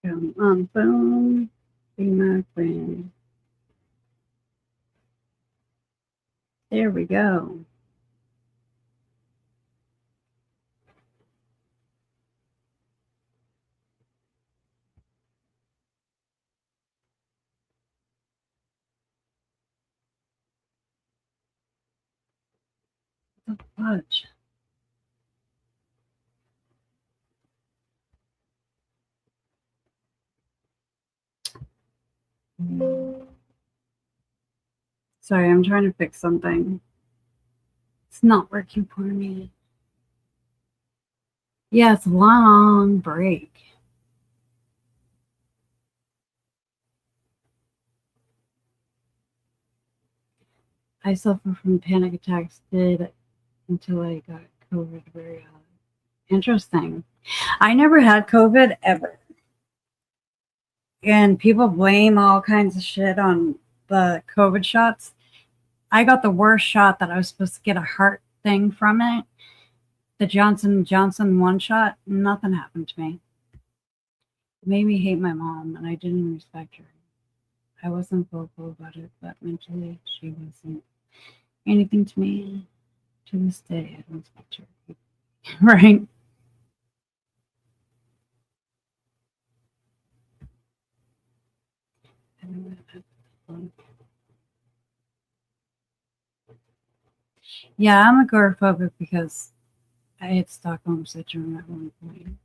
Come on, phone. Be my friend. There we go. Watch. Sorry, I'm trying to fix something. It's not working for me. Yeah, it's a long break. I suffer from panic attacks, did until I got COVID. Very interesting. I never had COVID ever. And people blame all kinds of shit on the COVID shots. I got the worst shot that I was supposed to get a heart thing from it. The Johnson & Johnson one shot, nothing happened to me. It made me hate my mom, and I didn't respect her. I wasn't vocal about it, but mentally she wasn't anything to me. To this day, I don't respect her. Right? Yeah, I'm agoraphobic because I had Stockholm syndrome at one point.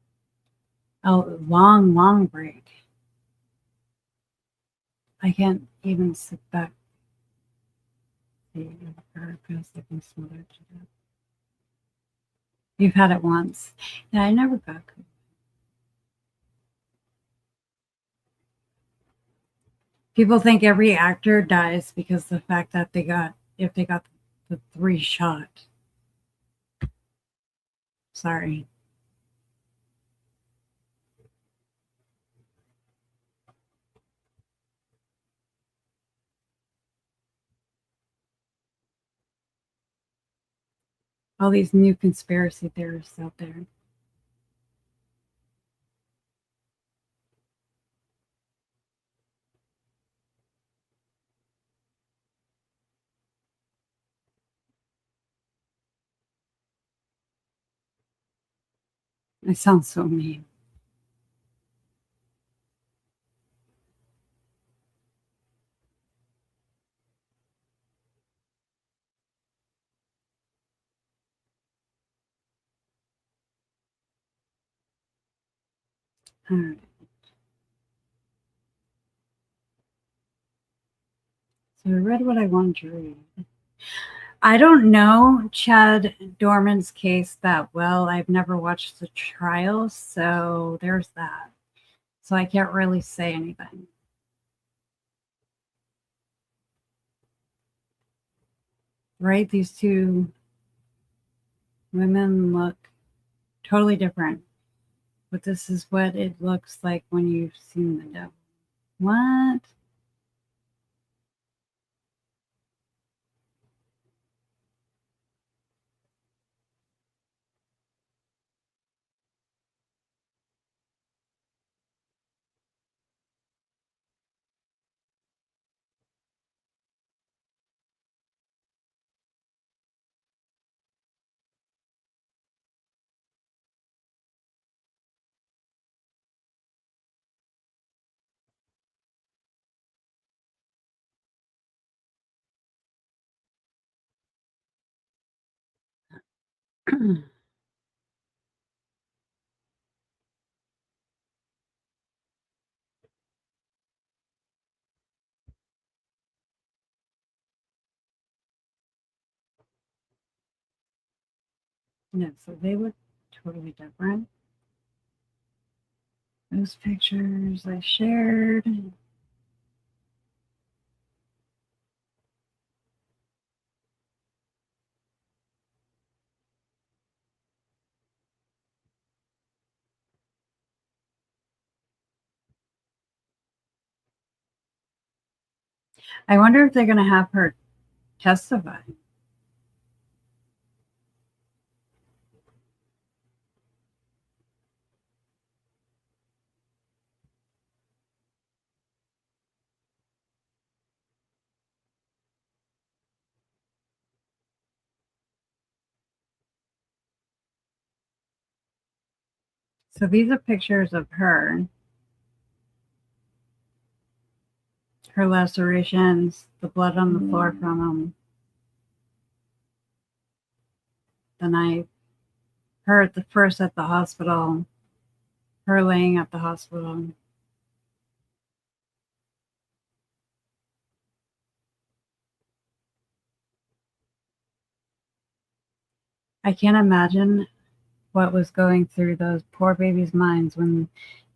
A long break. I can't even sit back. See, or feels like I'm smothered to death. You've had it once. Yeah, I never got COVID. People think every actor dies because the fact that if they got the 3 shot. Sorry. All these new conspiracy theorists out there. I sound so mean. All right. So I read what I wanted to read. I don't know Chad Dorman's case that well. I've never watched the trial, so there's that. So I can't really say anything. Right? These two women look totally different. But this is what it looks like when you've seen the devil. What? No, so they look totally different. Those pictures I shared. I wonder if they're going to have her testify. So these are pictures of her lacerations, the blood on the floor from them, the knife, her at the first at the hospital, her laying at the hospital. I can't imagine what was going through those poor babies' minds when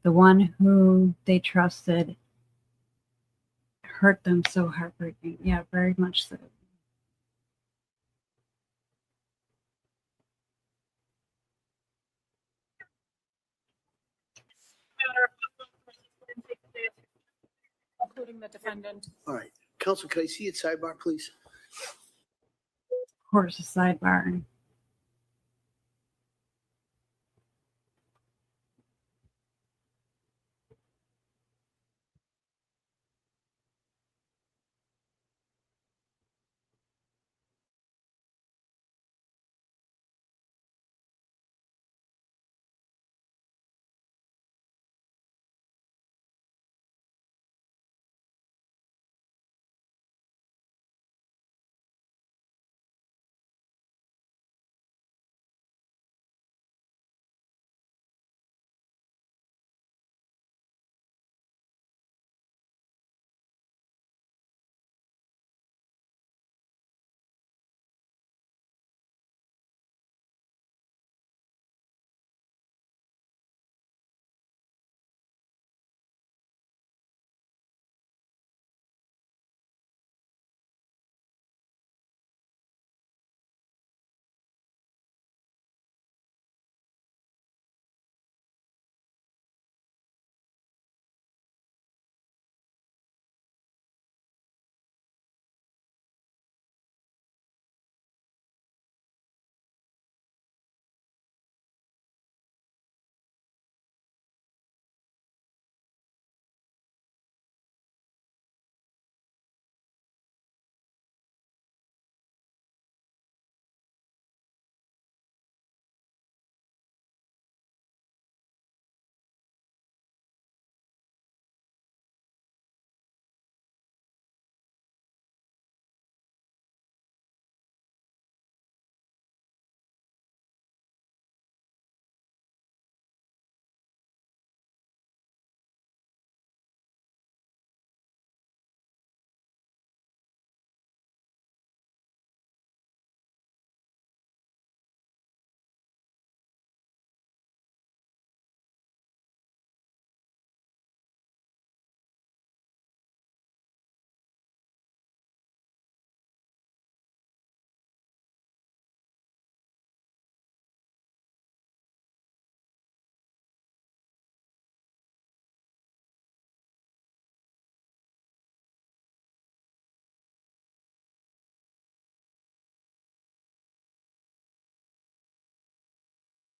the one who they trusted hurt them so heartbreaking. Yeah, very much so. Including the defendant. All right. Counsel, can I see it sidebar, please? Of course, a sidebar.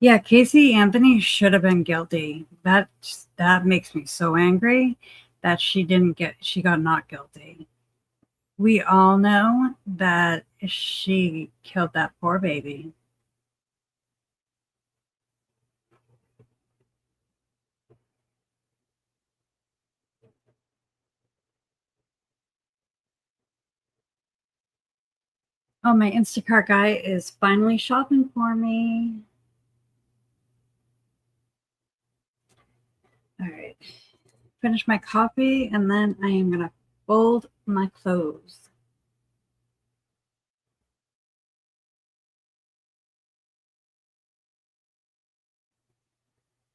Yeah, Casey Anthony should have been guilty. That makes me so angry that she got not guilty. We all know that she killed that poor baby. Oh, my Instacart guy is finally shopping for me. All right. Finish my coffee and then I am going to fold my clothes.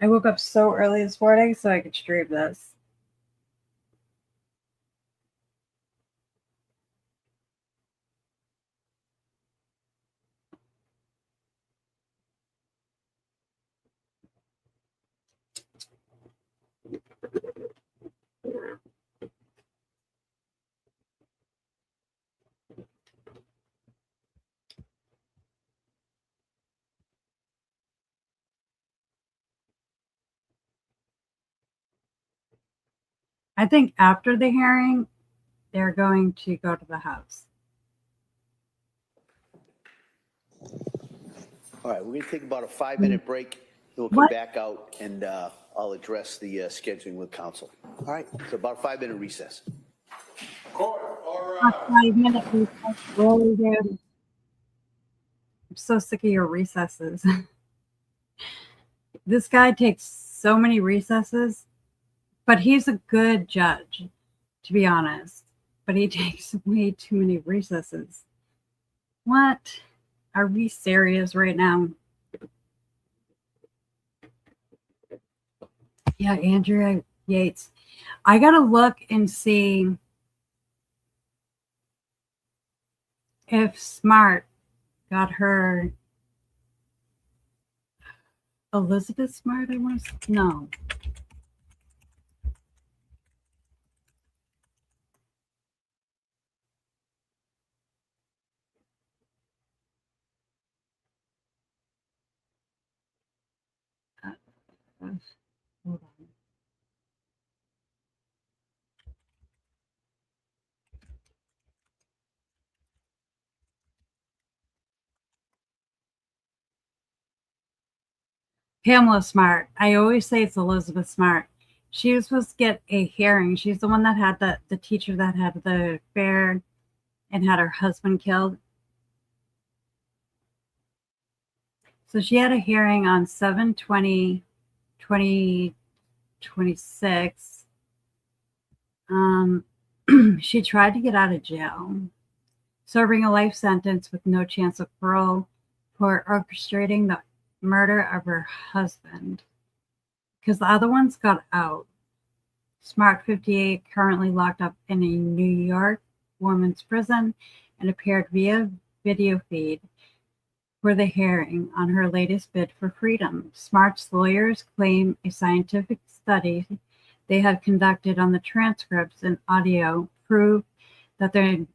I woke up so early this morning so I could stream this. I think after the hearing, they're going to go to the house. All right, we're going to take about a 5-minute break. Then we'll come What? back out and I'll address the scheduling with council. All right, so about a 5-minute recess. Court, all A right. 5-minute recess. Really, dude. I'm so sick of your recesses. This guy takes so many recesses, but he's a good judge, to be honest. But he takes way too many recesses. What? Are we serious right now? Yeah, Andrea Yates. I gotta look and see if Smart got her Elizabeth Smart. I want to no. Hold on. Pamela Smart. I always say it's Elizabeth Smart. She was supposed to get a hearing. She's the one that had the teacher that had the affair and had her husband killed. So she had a hearing on 7/20/2026. She tried to get out of jail, serving a life sentence with no chance of parole for orchestrating the murder of her husband, because the other ones got out. Smart 58 currently locked up in a New York women's prison and appeared via video feed for the hearing on her latest bid for freedom. Smart's lawyers claim a scientific study they had conducted on the transcripts and audio proved that the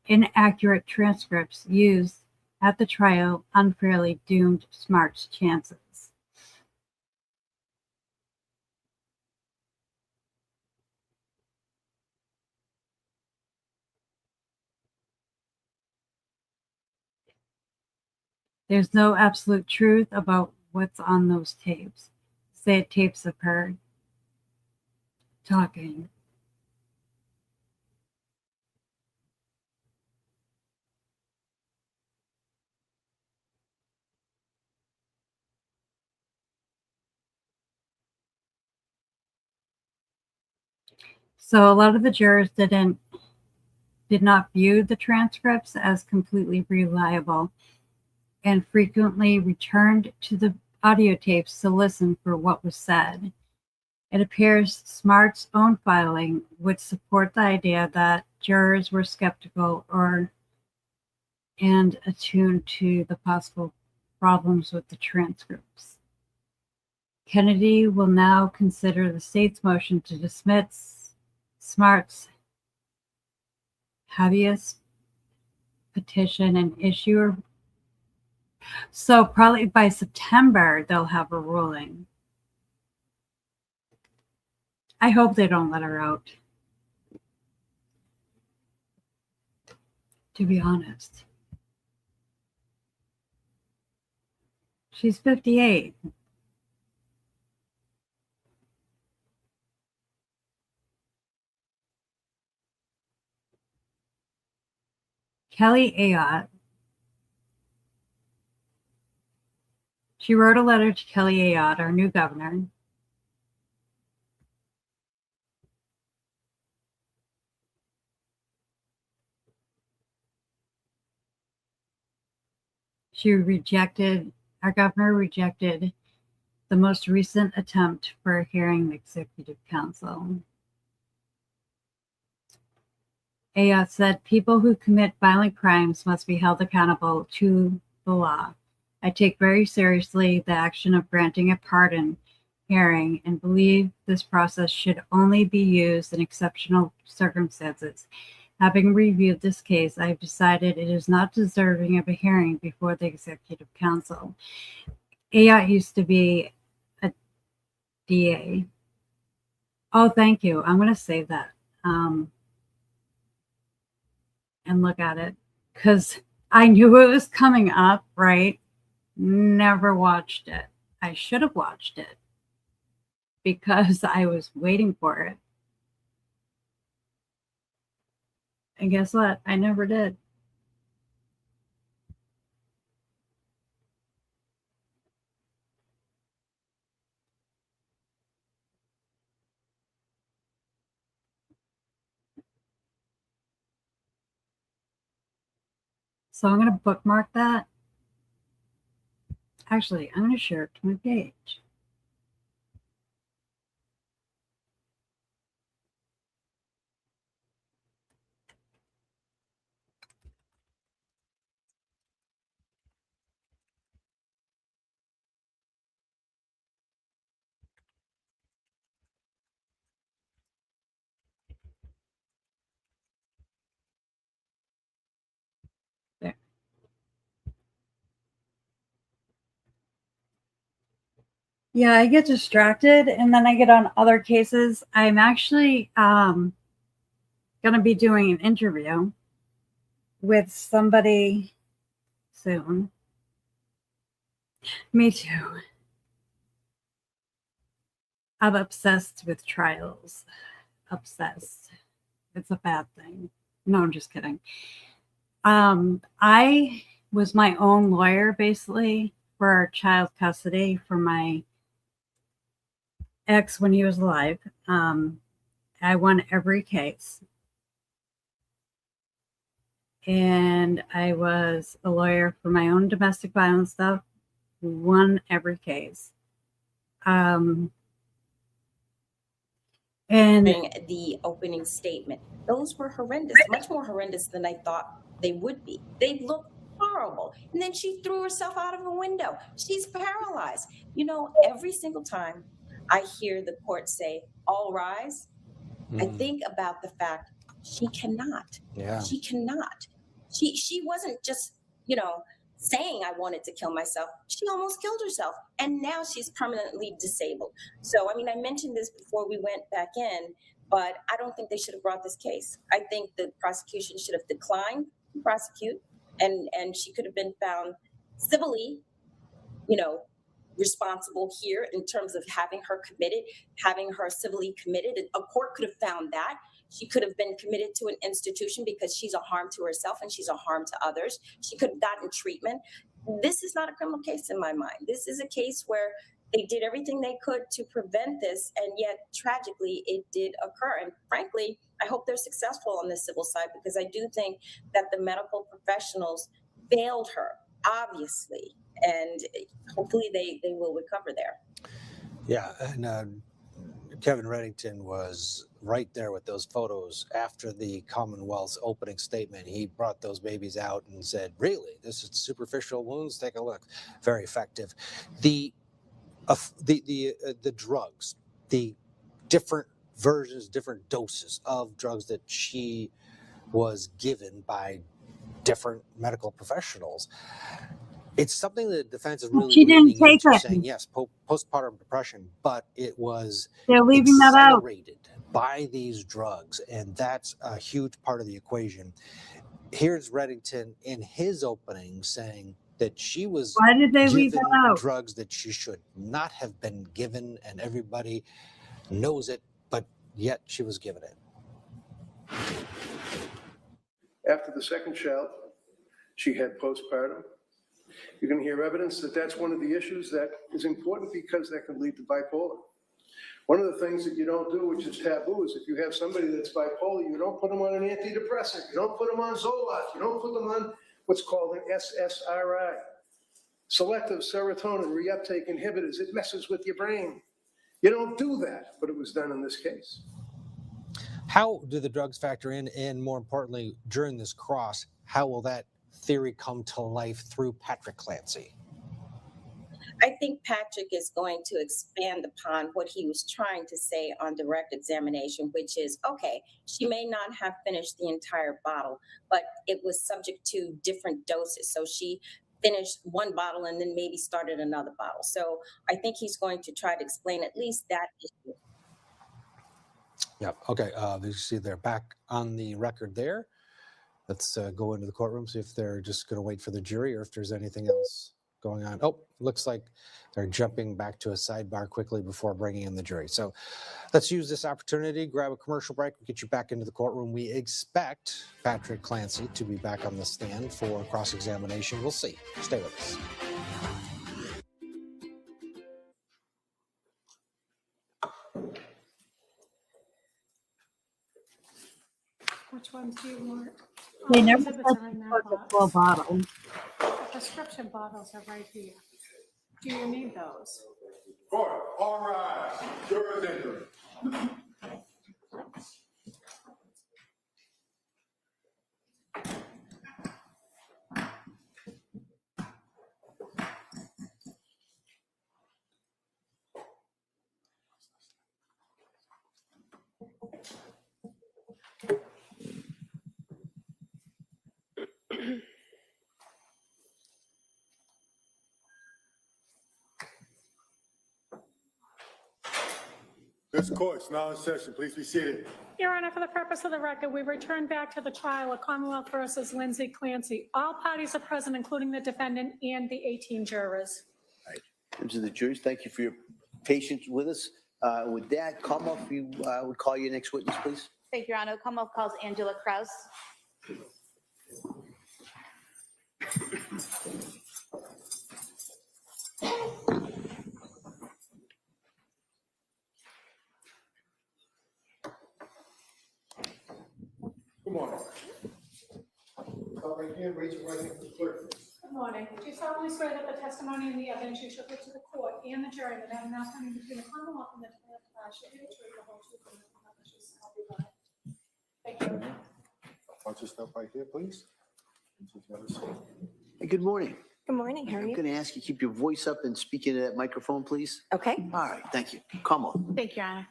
inaccurate transcripts used at the trial unfairly doomed Smart's chances. There's no absolute truth about what's on those tapes. Say tapes of her talking. So a lot of the jurors did not view the transcripts as completely reliable and frequently returned to the audio tapes to listen for what was said. It appears Smart's own filing would support the idea that jurors were skeptical and attuned to the possible problems with the transcripts. Kennedy will now consider the state's motion to dismiss Smart's habeas petition and issue. So probably by September, they'll have a ruling. I hope they don't let her out, to be honest. She's 58. Kelly Ayotte. She wrote a letter to Kelly Ayotte, our new governor. Our governor rejected the most recent attempt for a hearing executive council. Ayat said people who commit violent crimes must be held accountable to the law. I take very seriously the action of granting a pardon hearing and believe this process should only be used in exceptional circumstances. Having reviewed this case, I have decided it is not deserving of a hearing before the executive council. Ayat used to be a DA. Oh, thank you. I'm going to save that. And look at it, because I knew it was coming up, right? Never watched it. I should have watched it because I was waiting for it. And guess what? I never did. So I'm going to bookmark that. Actually, I'm going to share it to my page. There. Yeah, I get distracted and then I get on other cases. I'm actually going to be doing an interview with somebody soon. Me too. I'm obsessed with trials. Obsessed. It's a bad thing. No, I'm just kidding. I was my own lawyer basically for child custody for my ex when he was alive. I won every case. And I was a lawyer for my own domestic violence stuff, won every case. And the opening statement, those were horrendous, much more horrendous than I thought they would be. They looked horrible. And then she threw herself out of a window. She's paralyzed. You know, every single time I hear the court say, all rise, I think about the fact she cannot. Yeah. She cannot. She wasn't just, you know, saying I wanted to kill myself. She almost killed herself. And now she's permanently disabled. So, I mean, I mentioned this before we went back in, but I don't think they should have brought this case. I think the prosecution should have declined to prosecute, and she could have been found civilly, you know, responsible here in terms of having her committed, having her civilly committed. A court could have found that. She could have been committed to an institution because she's a harm to herself and she's a harm to others. She could have gotten treatment. This is not a criminal case in my mind. This is a case where they did everything they could to prevent this, and yet tragically it did occur. And frankly, I hope they're successful on the civil side, because I do think that the medical professionals failed her, obviously, and hopefully they will recover there. Yeah, and Kevin Reddington was right there with those photos after the Commonwealth's opening statement. He brought those babies out and said, really, this is superficial wounds? Take a look. Very effective. The drugs, the different versions, different doses of drugs that she was given by different medical professionals. It's something that the defense is really she didn't take it. saying, yes, postpartum depression, but it was they're leaving that out accelerated by these drugs, and that's a huge part of the equation. Here's Reddington in his opening saying that she was Why did they leave given that out? drugs that she should not have been given, and everybody knows it, but yet she was given it. After the second child, she had postpartum. You're going to hear evidence that that's one of the issues that is important, because that can lead to bipolar. One of the things that you don't do, which is taboo, is if you have somebody that's bipolar, you don't put them on an antidepressant, you don't put them on Zoloft, you don't put them on what's called an SSRI, selective serotonin reuptake inhibitors. It messes with your brain. You don't do that, but it was done in this case. How do the drugs factor in? And more importantly, during this cross, how will that theory come to life through Patrick Clancy? I think Patrick is going to expand upon what he was trying to say on direct examination, which is, okay, she may not have finished the entire bottle, but it was subject to different doses. So she finished one bottle and then maybe started another bottle. So I think he's going to try to explain at least that issue. Yeah. Okay. You see they're back on the record there. Let's go into the courtroom, see if they're just going to wait for the jury or if there's anything else going on. Oh, looks like they're jumping back to a sidebar quickly before bringing in the jury. So let's use this opportunity, grab a commercial break, get you back into the courtroom. We expect Patrick Clancy to be back on the stand for cross-examination. We'll see. Stay with us. Which ones do you want? They Oh, never exhibits said are in that for the box. full bottle. The prescription bottles are right here. Do you need those? Court, all rise. Jurors enter. This court is now in session. Please be seated. Your Honor, for the purpose of the record, we return back to the trial of Commonwealth versus Lindsay Clancy. All parties are present, including the defendant and the 18 jurors. Right. To the jurors, thank you for your patience with us. With that, Commonwealth, you would call your next witness, please. Thank you, Your Honor. Commonwealth calls Angela Krause. Good morning. Stop right here. Raise your right hand for the clerk. Good morning. Do you solemnly swear that the testimony and the evidence you shall put to the court and the jury that have now come between the Commonwealth and the defendant shall be the truth, the whole truth, and nothing but the truth, so help you God? Thank you. Why don't you step right here, please? Hey, good morning. Good morning. How are I'm you? going to ask you to keep your voice up and speak into that microphone, please. Okay. All right, thank you. Commonwealth. Thank you, Your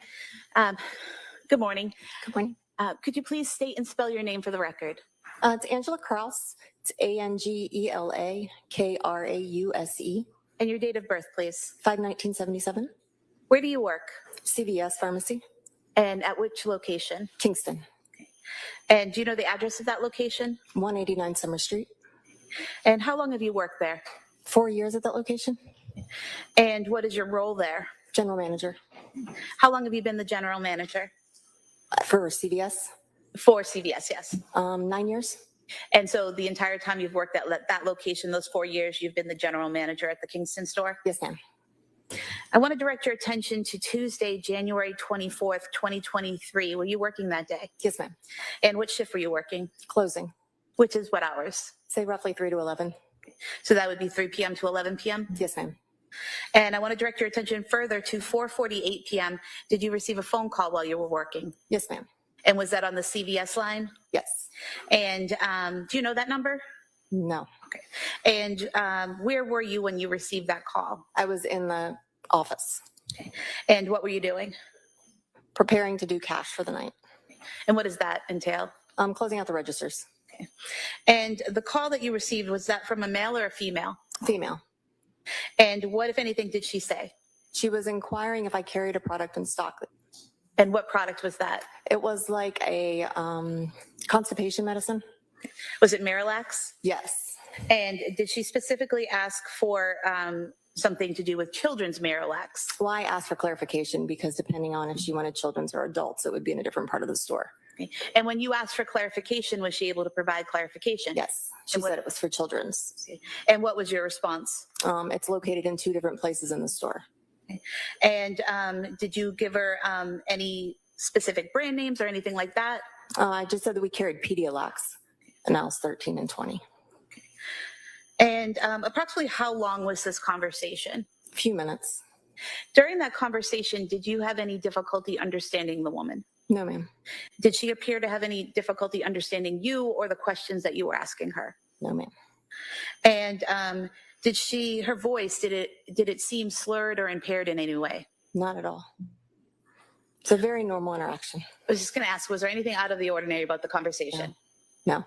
Honor. Good morning. Good morning. Could you please state and spell your name for the record? It's Angela Krause. It's ANGELA KRAUSE. And your date of birth, please. 5/19/77. Where do you work? CVS Pharmacy, And at which location? Kingston. And do you know the address of that location? 189 Summer Street. And how long have you worked there? 4 years at that location. And what is your role there? General manager How long have you been the general manager? for CVS. For CVS, yes. 9 years. And so the entire time you've worked at that location, those 4 years, you've been the general manager at the Kingston store? Yes, ma'am. I want to direct your attention to Tuesday, January 24th, 2023. Were you working that day? Yes, ma'am. And which shift were you working? Closing. Which is what hours? Say roughly 3 to 11. So that would be 3 p.m. to 11 p.m.? Yes, ma'am. And I want to direct your attention further to 4:48 p.m. Did you receive a phone call while you were working? Yes, ma'am. And was that on the CVS line? Yes. And do you know that number? No. And where were you when you received that call? I was in the office And what were you doing? preparing to do cash for the night. And what does that entail? Closing out the registers. And the call that you received, was that from a male or a female? Female. And what, if anything, did she say? She was inquiring if I carried a product in stock. And what product was that? It was like a constipation medicine. Was it Miralax? Yes. And did she specifically ask for something to do with children's Miralax? Well, I asked for clarification because depending on if she wanted children's or adults, it would be in a different part of the store. And when you asked for clarification, was she able to provide clarification? Yes. She said it was for children's. And what was your response? It's located in 2 different places in the store. And did you give her any specific brand names or anything like that? I just said that we carried Pedialax, and now it's 13 and 20. And approximately how long was this conversation? A few minutes. During that conversation, did you have any difficulty understanding the woman? No, ma'am. Did she appear to have any difficulty understanding you or the questions that you were asking her? No, ma'am. And her voice, did it seem slurred or impaired in any way? Not at all. It's a very normal interaction. I was just going to ask, was there anything out of the ordinary about the conversation? No.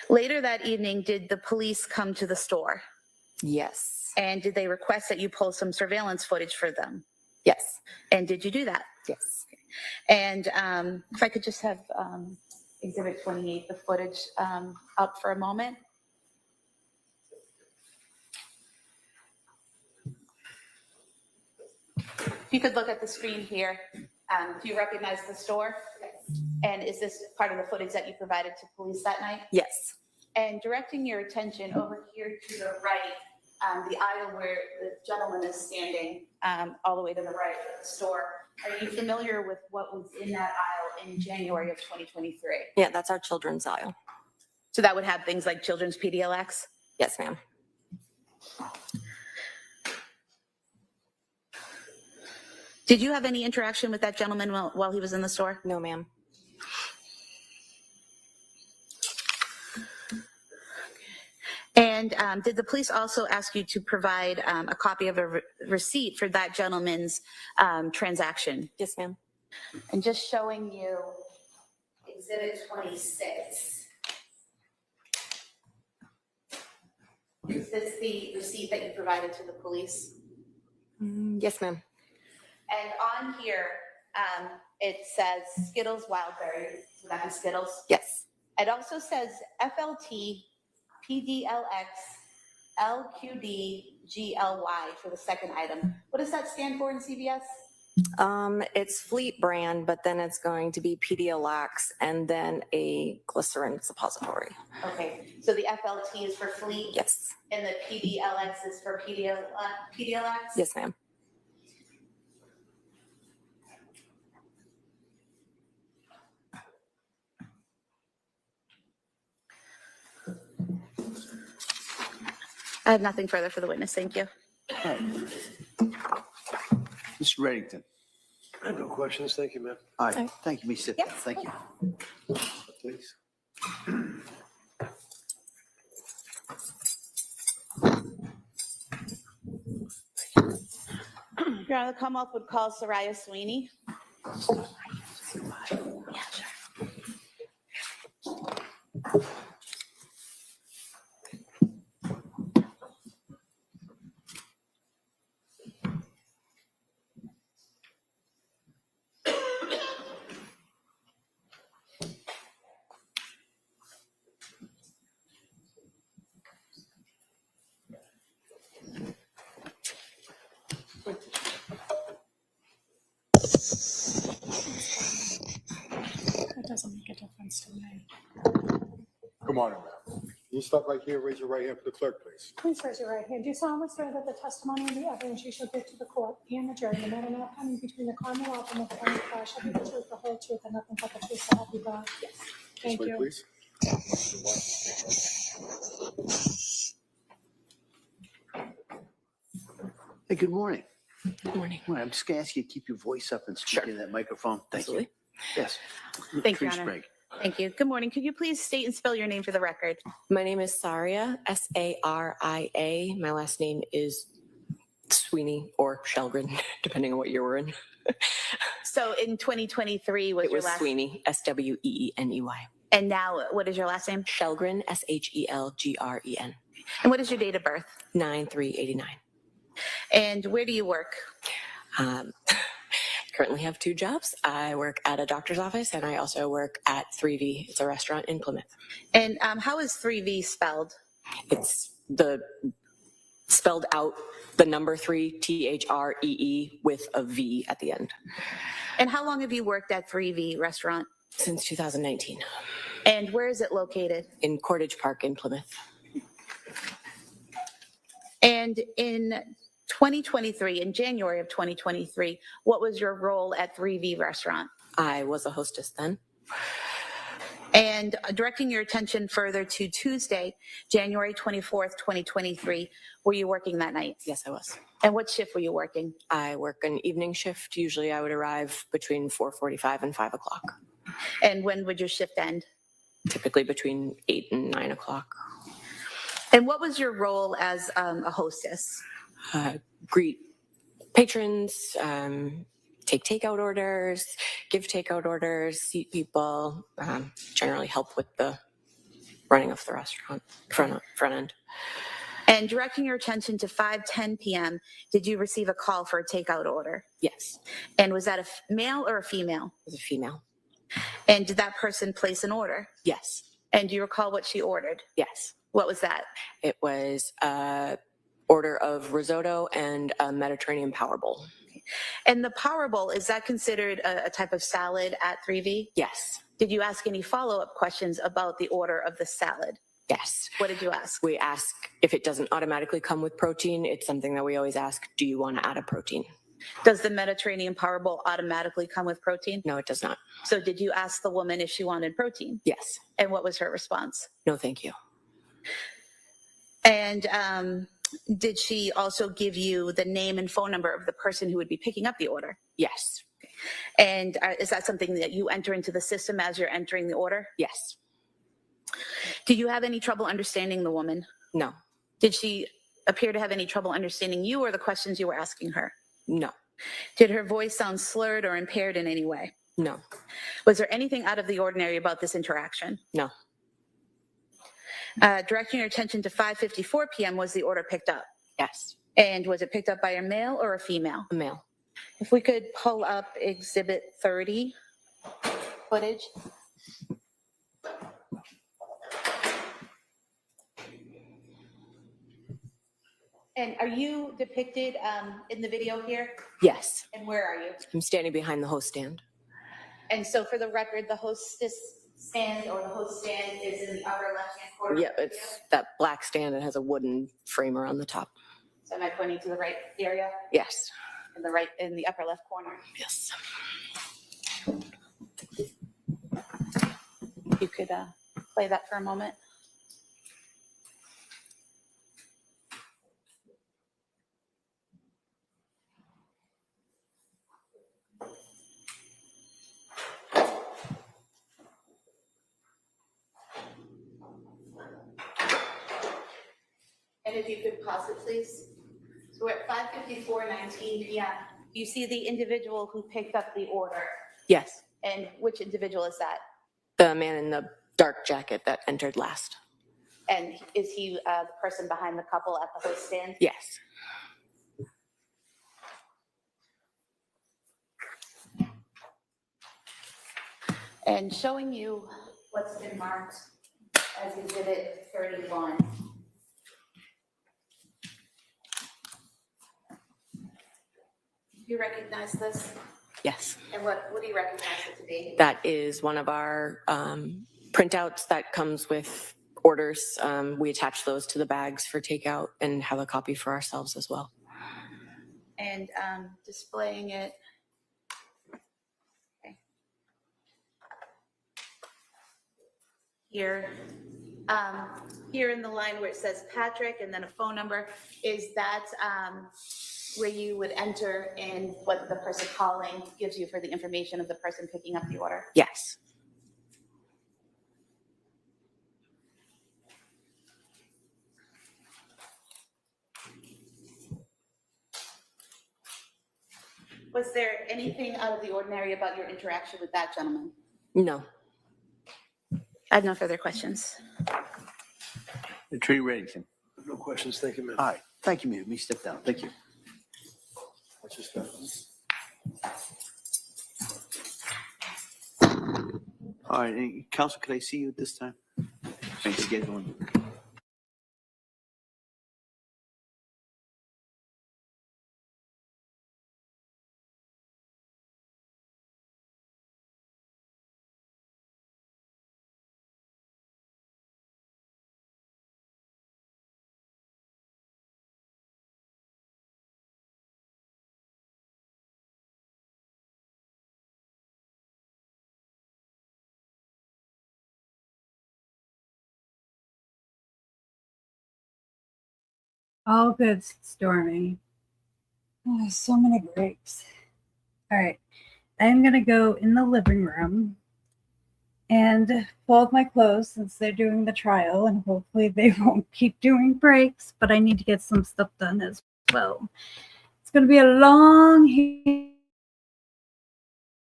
Later that evening, did the police come to the store? Yes. And did they request that you pull some surveillance footage for them? Yes. And did you do that? Yes. And if I could just have Exhibit 28, the footage up for a moment. If you could look at the screen here, do you recognize the store? Yes. And is this part of the footage that you provided to police that night? Yes. And directing your attention over here to the right, the aisle where the gentleman is standing, all the way to the right of the store. Are you familiar with what was in that aisle in January of 2023? Yeah, that's our children's aisle. So that would have things like children's PDLX? Yes, ma'am. Did you have any interaction with that gentleman while he was in the store? No, ma'am. And did the police also ask you to provide a copy of a receipt for that gentleman's transaction? Yes, ma'am. And just showing you Exhibit 26. Is this the receipt that you provided to the police? Yes, ma'am. And on here, it says Skittles Wildberry. Would that be Skittles? Yes. It also says FLT, PDLX, LQD, GLY for the second item. What does that stand for in CVS? It's Fleet brand, but then it's going to be PDLX and then a glycerin suppository. Okay, so the FLT is for Fleet? Yes. And the PDLX is for PDLX? Yes, ma'am. I have nothing further for the witness. Thank you. All right. Mr. Reddington. I have no questions. Thank you, ma'am. All right, thank you. We sit down. Yes. Thank you. Please. Your Honor, the Commonwealth would call Soraya Sweeney. It doesn't make a difference to me. Good morning, ma'am. You stop right here, raise your right hand for the clerk, please. Please raise your right hand. Do you solemnly swear that the testimony and the evidence you shall give to the court and the jury, no matter not coming between the Commonwealth and the defendant, shall be the truth, the whole truth, and nothing but the truth, so help you God? Yes. Thank This way, you. please. Hey, good morning. Good morning. Well, I'm just going to ask you to keep your voice up and speak into that microphone. Thank Absolutely. you. Yes. Thank you, Tree Your Honor. Sprague. Thank you. Good morning. Could you please state and spell your name for the record? My name is Saria, Saria. My last name is Sweeney or Shelgren, depending on what year we're in. So in 2023 was It your was last Sweeney, Sweeny. And now what is your last name? Shelgren, Shelgren. And what is your date of birth? 9/3/89. And where do you work? Currently have two jobs. I work at a doctor's office and I also work at 3V. It's a restaurant in Plymouth. And how is 3V spelled? It's spelled out the number 3, THREE, with a V at the end. And how long have you worked at 3V restaurant? Since 2019. And where is it located? In Cordage Park in Plymouth. And in 2023, in January of 2023, what was your role at 3V restaurant? I was a hostess then. And directing your attention further to Tuesday, January 24th, 2023, were you working that night? Yes, I was. And what shift were you working? I work an evening shift. Usually I would arrive between 4:45 and 5 o'clock, And when would your shift end? typically between 8 and 9 o'clock. And what was your role as a hostess? Greet patrons, take takeout orders, give takeout orders, seat people, generally help with the running of the restaurant front end. And directing your attention to 5:10 p.m., did you receive a call for a takeout order? Yes, And was that a male or a female? as a female. And did that person place an order? Yes, And do you recall what she ordered? yes. What was that? It was a order of risotto and a Mediterranean power bowl. And the power bowl, is that considered a type of salad at 3V? Yes, Did you ask any follow-up questions about the order of the salad? yes. What did you ask? We ask if it doesn't automatically come with protein. It's something that we always ask, do you want to add a protein? Does the Mediterranean power bowl automatically come with protein? No, it does not. So did you ask the woman if she wanted protein? Yes. And what was her response? No, thank you. And did she also give you the name and phone number of the person who would be picking up the order? Yes. And is that something that you enter into the system as you're entering the order? Yes. Do you have any trouble understanding the woman? No. Did she appear to have any trouble understanding you or the questions you were asking her? No. Did her voice sound slurred or impaired in any way? No. Was there anything out of the ordinary about this interaction? No. Directing your attention to 5:54 p.m., was the order picked up? Yes. And was it picked up by a male or a female? A male. If we could pull up Exhibit 30 footage. And are you depicted in the video here? Yes. And where are you? I'm standing behind the host stand. And so for the record, the hostess stand or the host stand is in the upper left-hand corner? Yeah, it's that black stand that has a wooden framer on the top. So am I pointing to the right area? Yes. In the upper left corner? Yes. You could play that for a moment. And if you could pause it, please. So we're at 5:54:19 p.m. You see the individual who picked up the order. Yes. And which individual is that? The man in the dark jacket that entered last. And is he the person behind the couple at the host stand? Yes. And showing you what's been marked as Exhibit 31. You recognize this? Yes. And what do you recognize it to be? That is one of our printouts that comes with orders. We attach those to the bags for takeout and have a copy for ourselves as well. And displaying it. Okay. Here. Here in the line where it says Patrick and then a phone number, is that where you would enter in what the person calling gives you for the information of the person picking up the order? Yes. Was there anything out of the ordinary about your interaction with that gentleman? No. I have no further questions. Attorney Reddington. No questions, thank you, ma'am. All right. Thank you, ma'am. Let me step down. Thank you. What's your stuff? All right. Counsel, could I see you at this time? Thanks, scheduling. All good, Stormy. Oh, so many breaks. All right. I'm going to go in the living room and fold my clothes since they're doing the trial, and hopefully they won't keep doing breaks, but I need to get some stuff done as well. It's going to be a long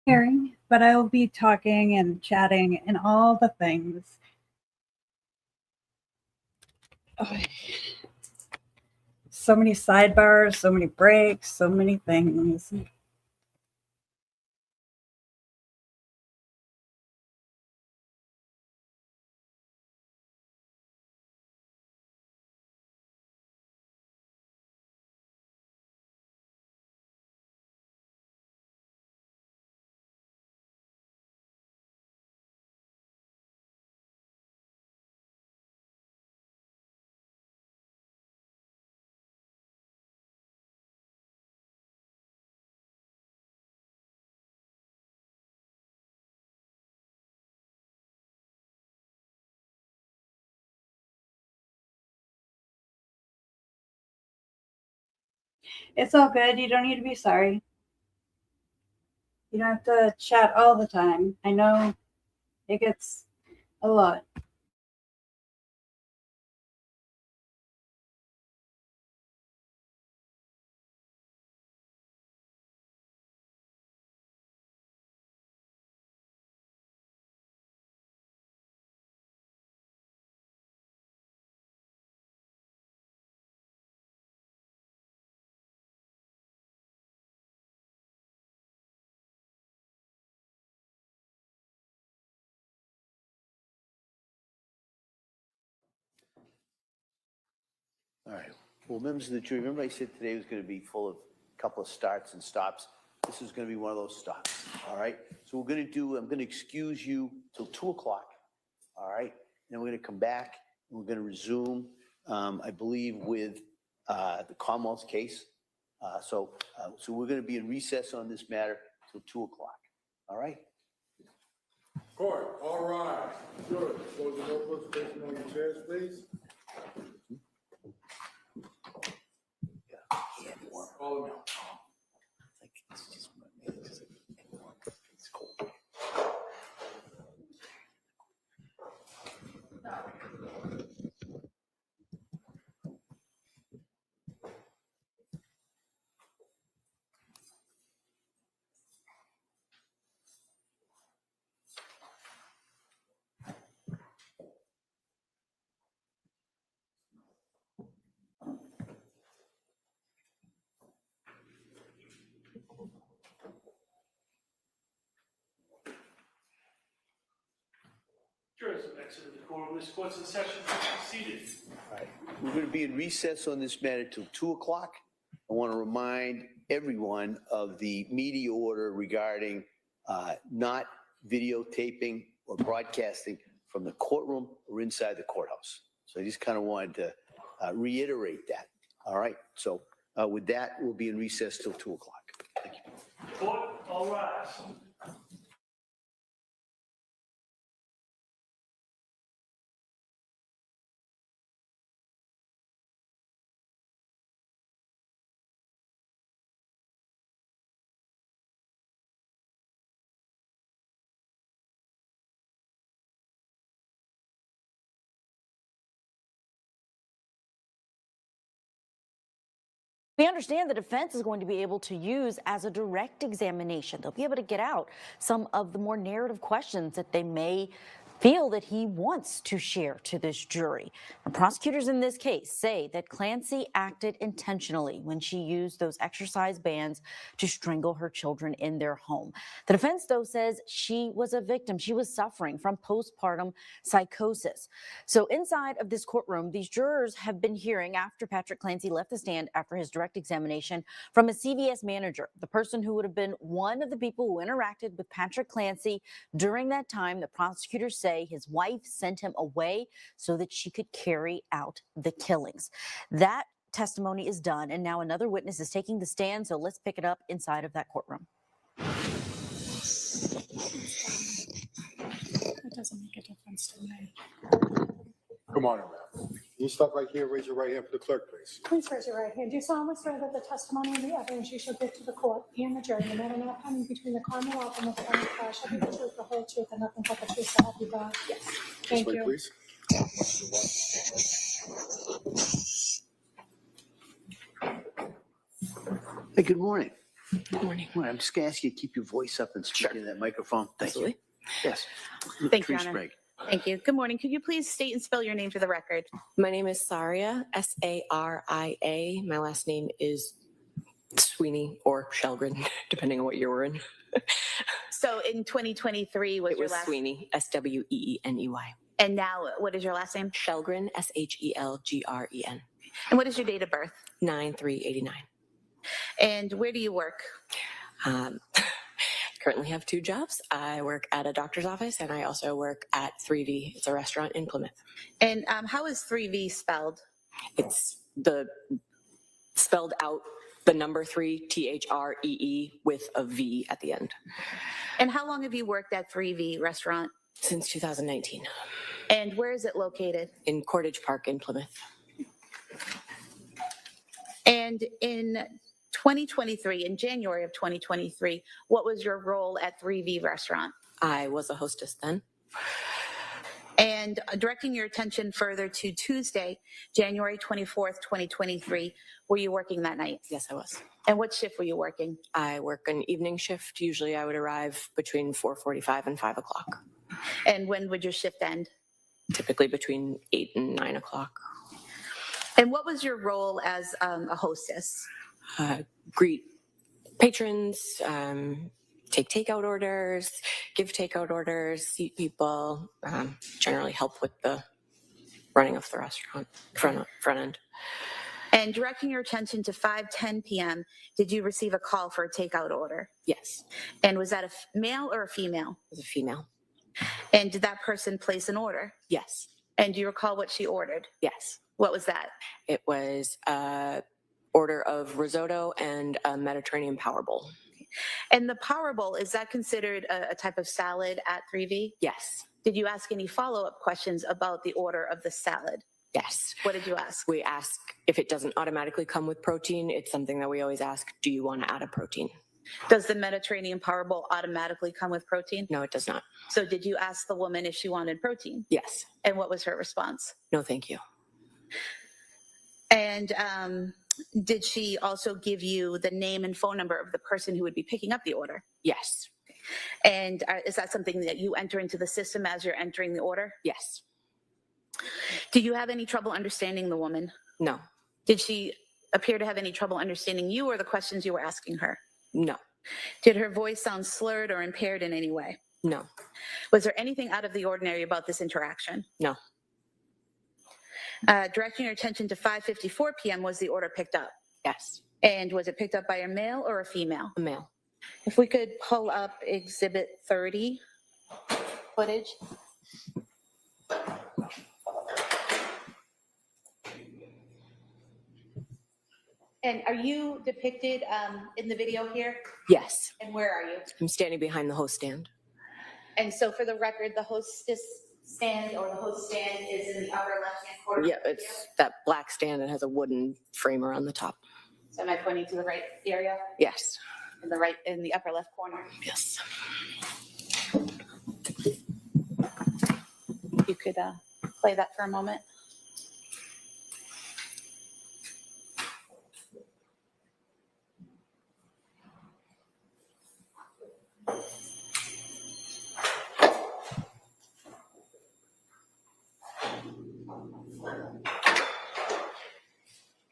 hearing, but I will be talking and chatting and all the things. Oh, so many sidebars, so many breaks, so many things. It's all good. You don't need to be sorry. You don't have to chat all the time. I know it gets a lot. All right. Well, members of the jury, remember I said today was going to be full of a couple of starts and stops. This is going to be one of those stops. All right. So we're going to do, I'm going to excuse you till 2 o'clock. All right. Then we're going to come back and we're going to resume, I believe, with the Commonwealth's case. So we're going to be in recess on this matter till 2 o'clock. All right. Court, all rise. Jurors, close the notebooks, facing on your chairs, please. Call them out. Jurors have exited the courtroom. This court's in session. Seated. All right. We're going to be in recess on this matter till 2 o'clock. I want to remind everyone of the media order regarding not videotaping or broadcasting from the courtroom or inside the courthouse. So I just kind of wanted to reiterate that. All right. So with that, we'll be in recess till 2 o'clock. Thank you. Court, all rise. We understand the defense is going to be able to use as a direct examination. They'll be able to get out some of the more narrative questions that they may feel that he wants to share to this jury. And prosecutors in this case say that Clancy acted intentionally when she used those exercise bands to strangle her children in their home. The defense, though, says she was a victim. She was suffering from postpartum psychosis. So inside of this courtroom, these jurors have been hearing, after Patrick Clancy left the stand after his direct examination, from a CVS manager, the person who would have been one of the people who interacted with Patrick Clancy during that time. The prosecutors say his wife sent him away so that she could carry out the killings. That testimony is done, and now another witness is taking the stand, so let's pick it up inside of that courtroom. It doesn't make a difference to me. Come on, man. You stop right here, raise your right hand for the clerk, please. Please raise your right hand. Do you solemnly swear that the testimony and the evidence you shall give to the court and the jury, no matter now pending between the Commonwealth and the defendant, shall be the truth, the whole truth, and nothing but the truth, so help you God? Yes. Thank This way, you. please. Hey, good morning. Good morning. Good morning. I'm just going to ask you to keep your voice up and speak into that microphone. Thank Absolutely. you. Yes. Thank you, Patrice Honor. Sprague. Thank you. Good morning. Could you please state and spell your name for the record? My name is Saria, Saria. My last name is Sweeney or Shelgren, depending on what year we're in. So in 2023 was It your was last Sweeney, Sweeny. And now what is your last name? Shelgren, Shelgren. And what is your date of birth? 9/3/89. And where do you work? Currently have two jobs. I work at a doctor's office and I also work at 3V. It's a restaurant in Plymouth. And how is 3V spelled? It's the spelled out the number 3, THREE, with a V at the end. And how long have you worked at 3V restaurant? Since 2019. And where is it located? In Cordage Park in Plymouth. And in 2023, in January of 2023, what was your role at 3V restaurant? I was a hostess then. And directing your attention further to Tuesday, January 24th, 2023, were you working that night? Yes, I was. And what shift were you working? I work an evening shift. Usually I would arrive between 4:45 and 5 o'clock. And when would your shift end? Typically between 8 and 9 o'clock. And what was your role as a hostess? Greet patrons, take takeout orders, give takeout orders, seat people, generally help with the running of the restaurant front end. And directing your attention to 5:10 p.m., did you receive a call for a takeout order? Yes. And was that a male or a female? It was a female. And did that person place an order? Yes. And do you recall what she ordered? Yes. What was that? It was a order of risotto and a Mediterranean power bowl. And the power bowl, is that considered a type of salad at 3V? Yes. Did you ask any follow-up questions about the order of the salad? Yes. What did you ask? We ask if it doesn't automatically come with protein. It's something that we always ask, do you want to add a protein? Does the Mediterranean power bowl automatically come with protein? No, it does not. So did you ask the woman if she wanted protein? Yes. And what was her response? No, thank you. And did she also give you the name and phone number of the person who would be picking up the order? Yes. And is that something that you enter into the system as you're entering the order? Yes. Do you have any trouble understanding the woman? No. Did she appear to have any trouble understanding you or the questions you were asking her? No. Did her voice sound slurred or impaired in any way? No. Was there anything out of the ordinary about this interaction? No. Directing your attention to 5:54 p.m. was the order picked up? Yes. And was it picked up by a male or a female? A male. If we could pull up Exhibit 30 footage. And are you depicted in the video here? Yes. And where are you? I'm standing behind the host stand. And so for the record, the hostess stand or the host stand is in the upper left-hand corner. Yeah, it's that black stand that has a wooden frame around the top. So am I pointing to the right area? Yes. In the upper left corner? Yes. You could play that for a moment.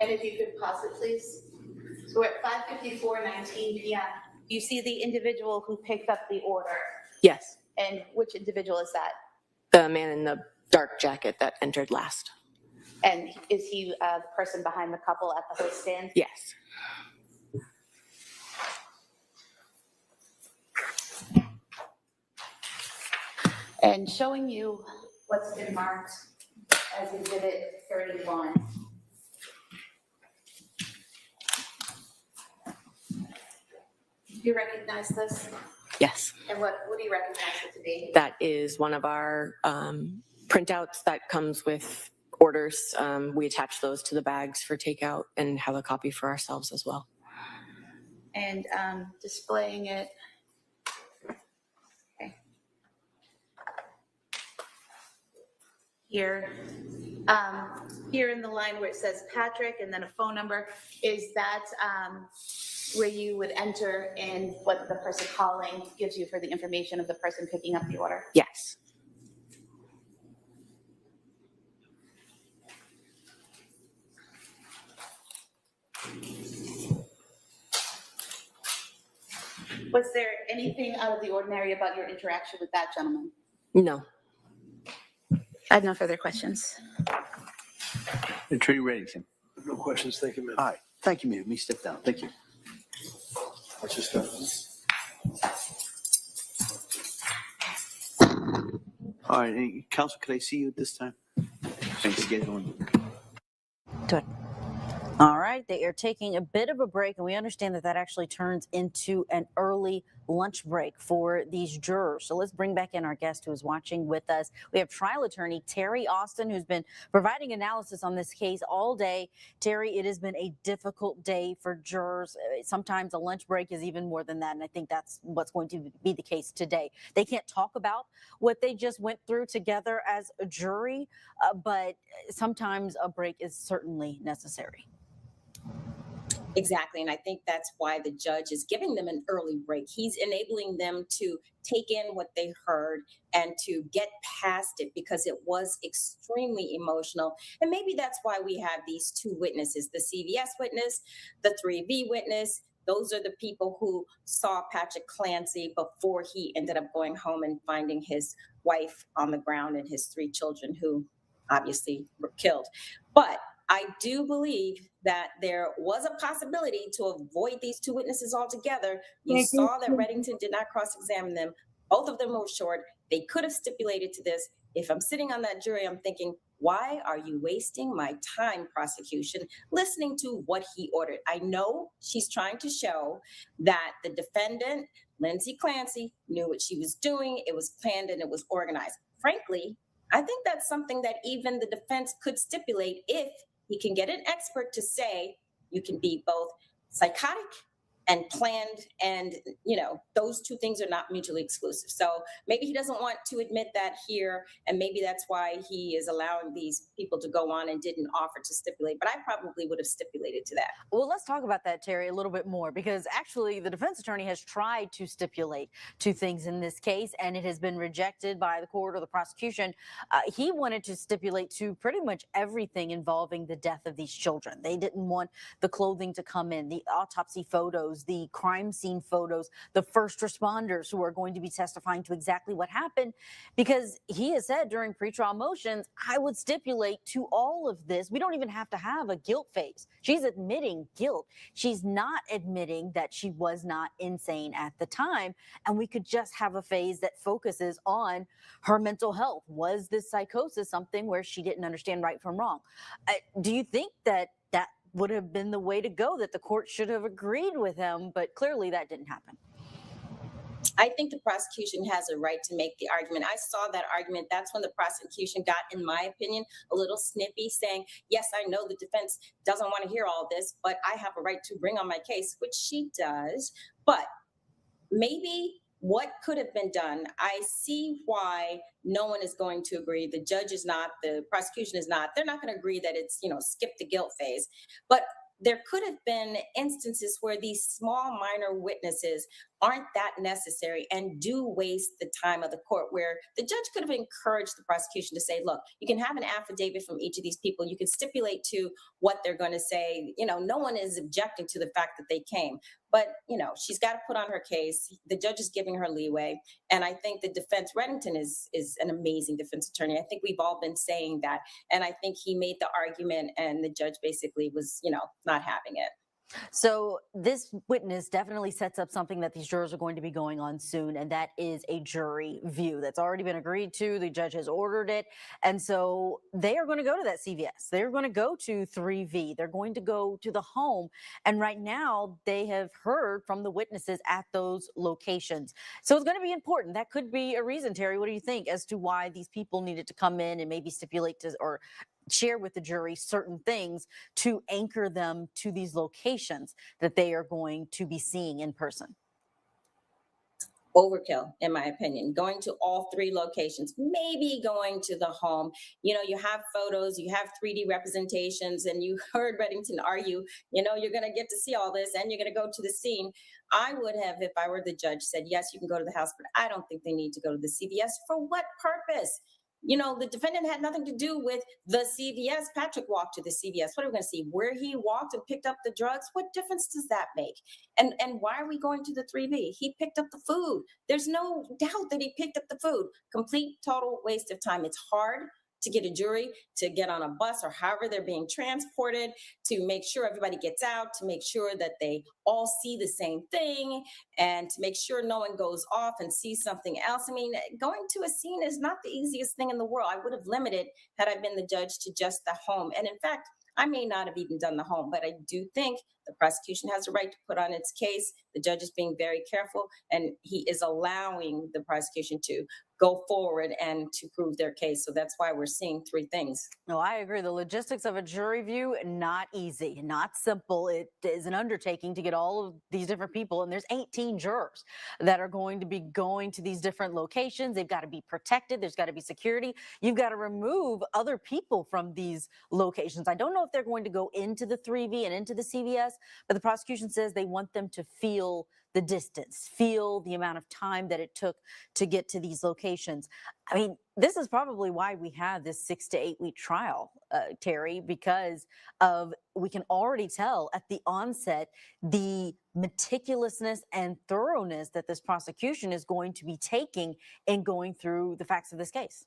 And if you could pause it, please. So we're at 5:54:19 p.m. You see the individual who picked up the order. Yes. And which individual is that? The man in the dark jacket that entered last. And is he the person behind the couple at the host stand? Yes. And showing you what's been marked as Exhibit 31. Do you recognize this? Yes. And what do you recognize it to be? That is one of our printouts that comes with orders, we attach those to the bags for takeout and have a copy for ourselves as well. And displaying it. Okay. Here. Here in the line where it says Patrick and then a phone number, is that where you would enter in what the person calling gives you for the information of the person picking up the order? Yes. Was there anything out of the ordinary about your interaction with that gentleman? No. I have no further questions. Attorney Reddington. No questions, thank you, ma'am. All right, thank you, ma'am. Let me step down. Thank you. Watch your step. All right, Counsel, could I see you at this time? Thanks again. Good. All right, they are taking a bit of a break, and we understand that that actually turns into an early lunch break for these jurors. So let's bring back in our guest who is watching with us. We have trial attorney Terry Austin, who's been providing analysis on this case all day. Terry, it has been a difficult day for jurors. Sometimes a lunch break is even more than that, and I think that's what's going to be the case today. They can't talk about what they just went through together as a jury, but sometimes a break is certainly necessary. Exactly. And I think that's why the judge is giving them an early break. He's enabling them to take in what they heard and to get past it because it was extremely emotional. And maybe that's why we have these two witnesses, the CVS witness, the 3V witness. Those are the people who saw Patrick Clancy before he ended up going home and finding his wife on the ground and his 3 children who obviously were killed. But I do believe that there was a possibility to avoid these 2 witnesses altogether. You saw that Reddington did not cross-examine them. Both of them were short. They could have stipulated to this. If I'm sitting on that jury, I'm thinking, why are you wasting my time, prosecution, listening to what he ordered? I know she's trying to show that the defendant, Lindsay Clancy, knew what she was doing. It was planned and it was organized. Frankly, I think that's something that even the defense could stipulate if he can get an expert to say you can be both psychotic and planned, and those 2 things are not mutually exclusive. So maybe he doesn't want to admit that here, and maybe that's why he is allowing these people to go on and didn't offer to stipulate. But I probably would have stipulated to that. Well, let's talk about that, Terry, a little bit more, because actually the defense attorney has tried to stipulate 2 things in this case, and it has been rejected by the court or the prosecution. He wanted to stipulate to pretty much everything involving the death of these children. They didn't want the clothing to come in, the autopsy photos, the crime scene photos, the first responders who are going to be testifying to exactly what happened, because he has said during pretrial motions, I would stipulate to all of this. We don't even have to have a guilt phase. She's admitting guilt. She's not admitting that she was not insane at the time. And we could just have a phase that focuses on her mental health. Was this psychosis something where she didn't understand right from wrong? Do you think that that would have been the way to go, that the court should have agreed with him, but clearly that didn't happen? I think the prosecution has a right to make the argument. I saw that argument. That's when the prosecution got, in my opinion, a little snippy, saying, yes, I know the defense doesn't want to hear all this, but I have a right to bring on my case, which she does. But maybe what could have been done, I see why no one is going to agree. The judge is not, the prosecution is not. They're not going to agree that it's, skip the guilt phase. But there could have been instances where these small minor witnesses aren't that necessary and do waste the time of the court, where the judge could have encouraged the prosecution to say, look, you can have an affidavit from each of these people. You can stipulate to what they're going to say. No one is objecting to the fact that they came. But, she's got to put on her case. The judge is giving her leeway. And I think the defense, Reddington is an amazing defense attorney. I think we've all been saying that. And I think he made the argument and the judge basically was, not having it. So this witness definitely sets up something that these jurors are going to be going on soon, and that is a jury view that's already been agreed to. The judge has ordered it, and so they are going to go to that CVS. They're going to go to 3V. They're going to go to the home, and right now they have heard from the witnesses at those locations. So it's going to be important. That could be a reason, Terry. What do you think as to why these people needed to come in and maybe stipulate to, or share with the jury certain things to anchor them to these locations that they are going to be seeing in person? Overkill, in my opinion. Going to all 3 locations, maybe going to the home. You know, you have photos, you have 3D representations, and you heard Reddington argue, you know, you're going to get to see all this and you're going to go to the scene. I would have, if I were the judge, said, yes, you can go to the house, but I don't think they need to go to the CVS. For what purpose? You know, the defendant had nothing to do with the CVS. Patrick walked to the CVS. What are we going to see? Where he walked and picked up the drugs? What difference does that make? And why are we going to the 3B? He picked up the food. There's no doubt that he picked up the food. Complete, total waste of time. It's hard to get a jury to get on a bus or however they're being transported, to make sure everybody gets out, to make sure that they all see the same thing, and to make sure no one goes off and sees something else. I mean, going to a scene is not the easiest thing in the world. I would have limited, had I been the judge, to just the home. And in fact, I may not have even done the home, but I do think the prosecution has a right to put on its case. The judge is being very careful, and he is allowing the prosecution to go forward and to prove their case. So that's why we're seeing 3 things. No, I agree. The logistics of a jury view, not easy, not simple. It is an undertaking to get all of these different people. And there's 18 jurors that are going to be going to these different locations. They've got to be protected. There's got to be security. You've got to remove other people from these locations. I don't know if they're going to go into the 3V and into the CVS, but the prosecution says they want them to feel the distance, feel the amount of time that it took to get to these locations. I mean, this is probably why we have this 6 to 8 week trial, Terry, because of, we can already tell at the onset the meticulousness and thoroughness that this prosecution is going to be taking in going through the facts of this case.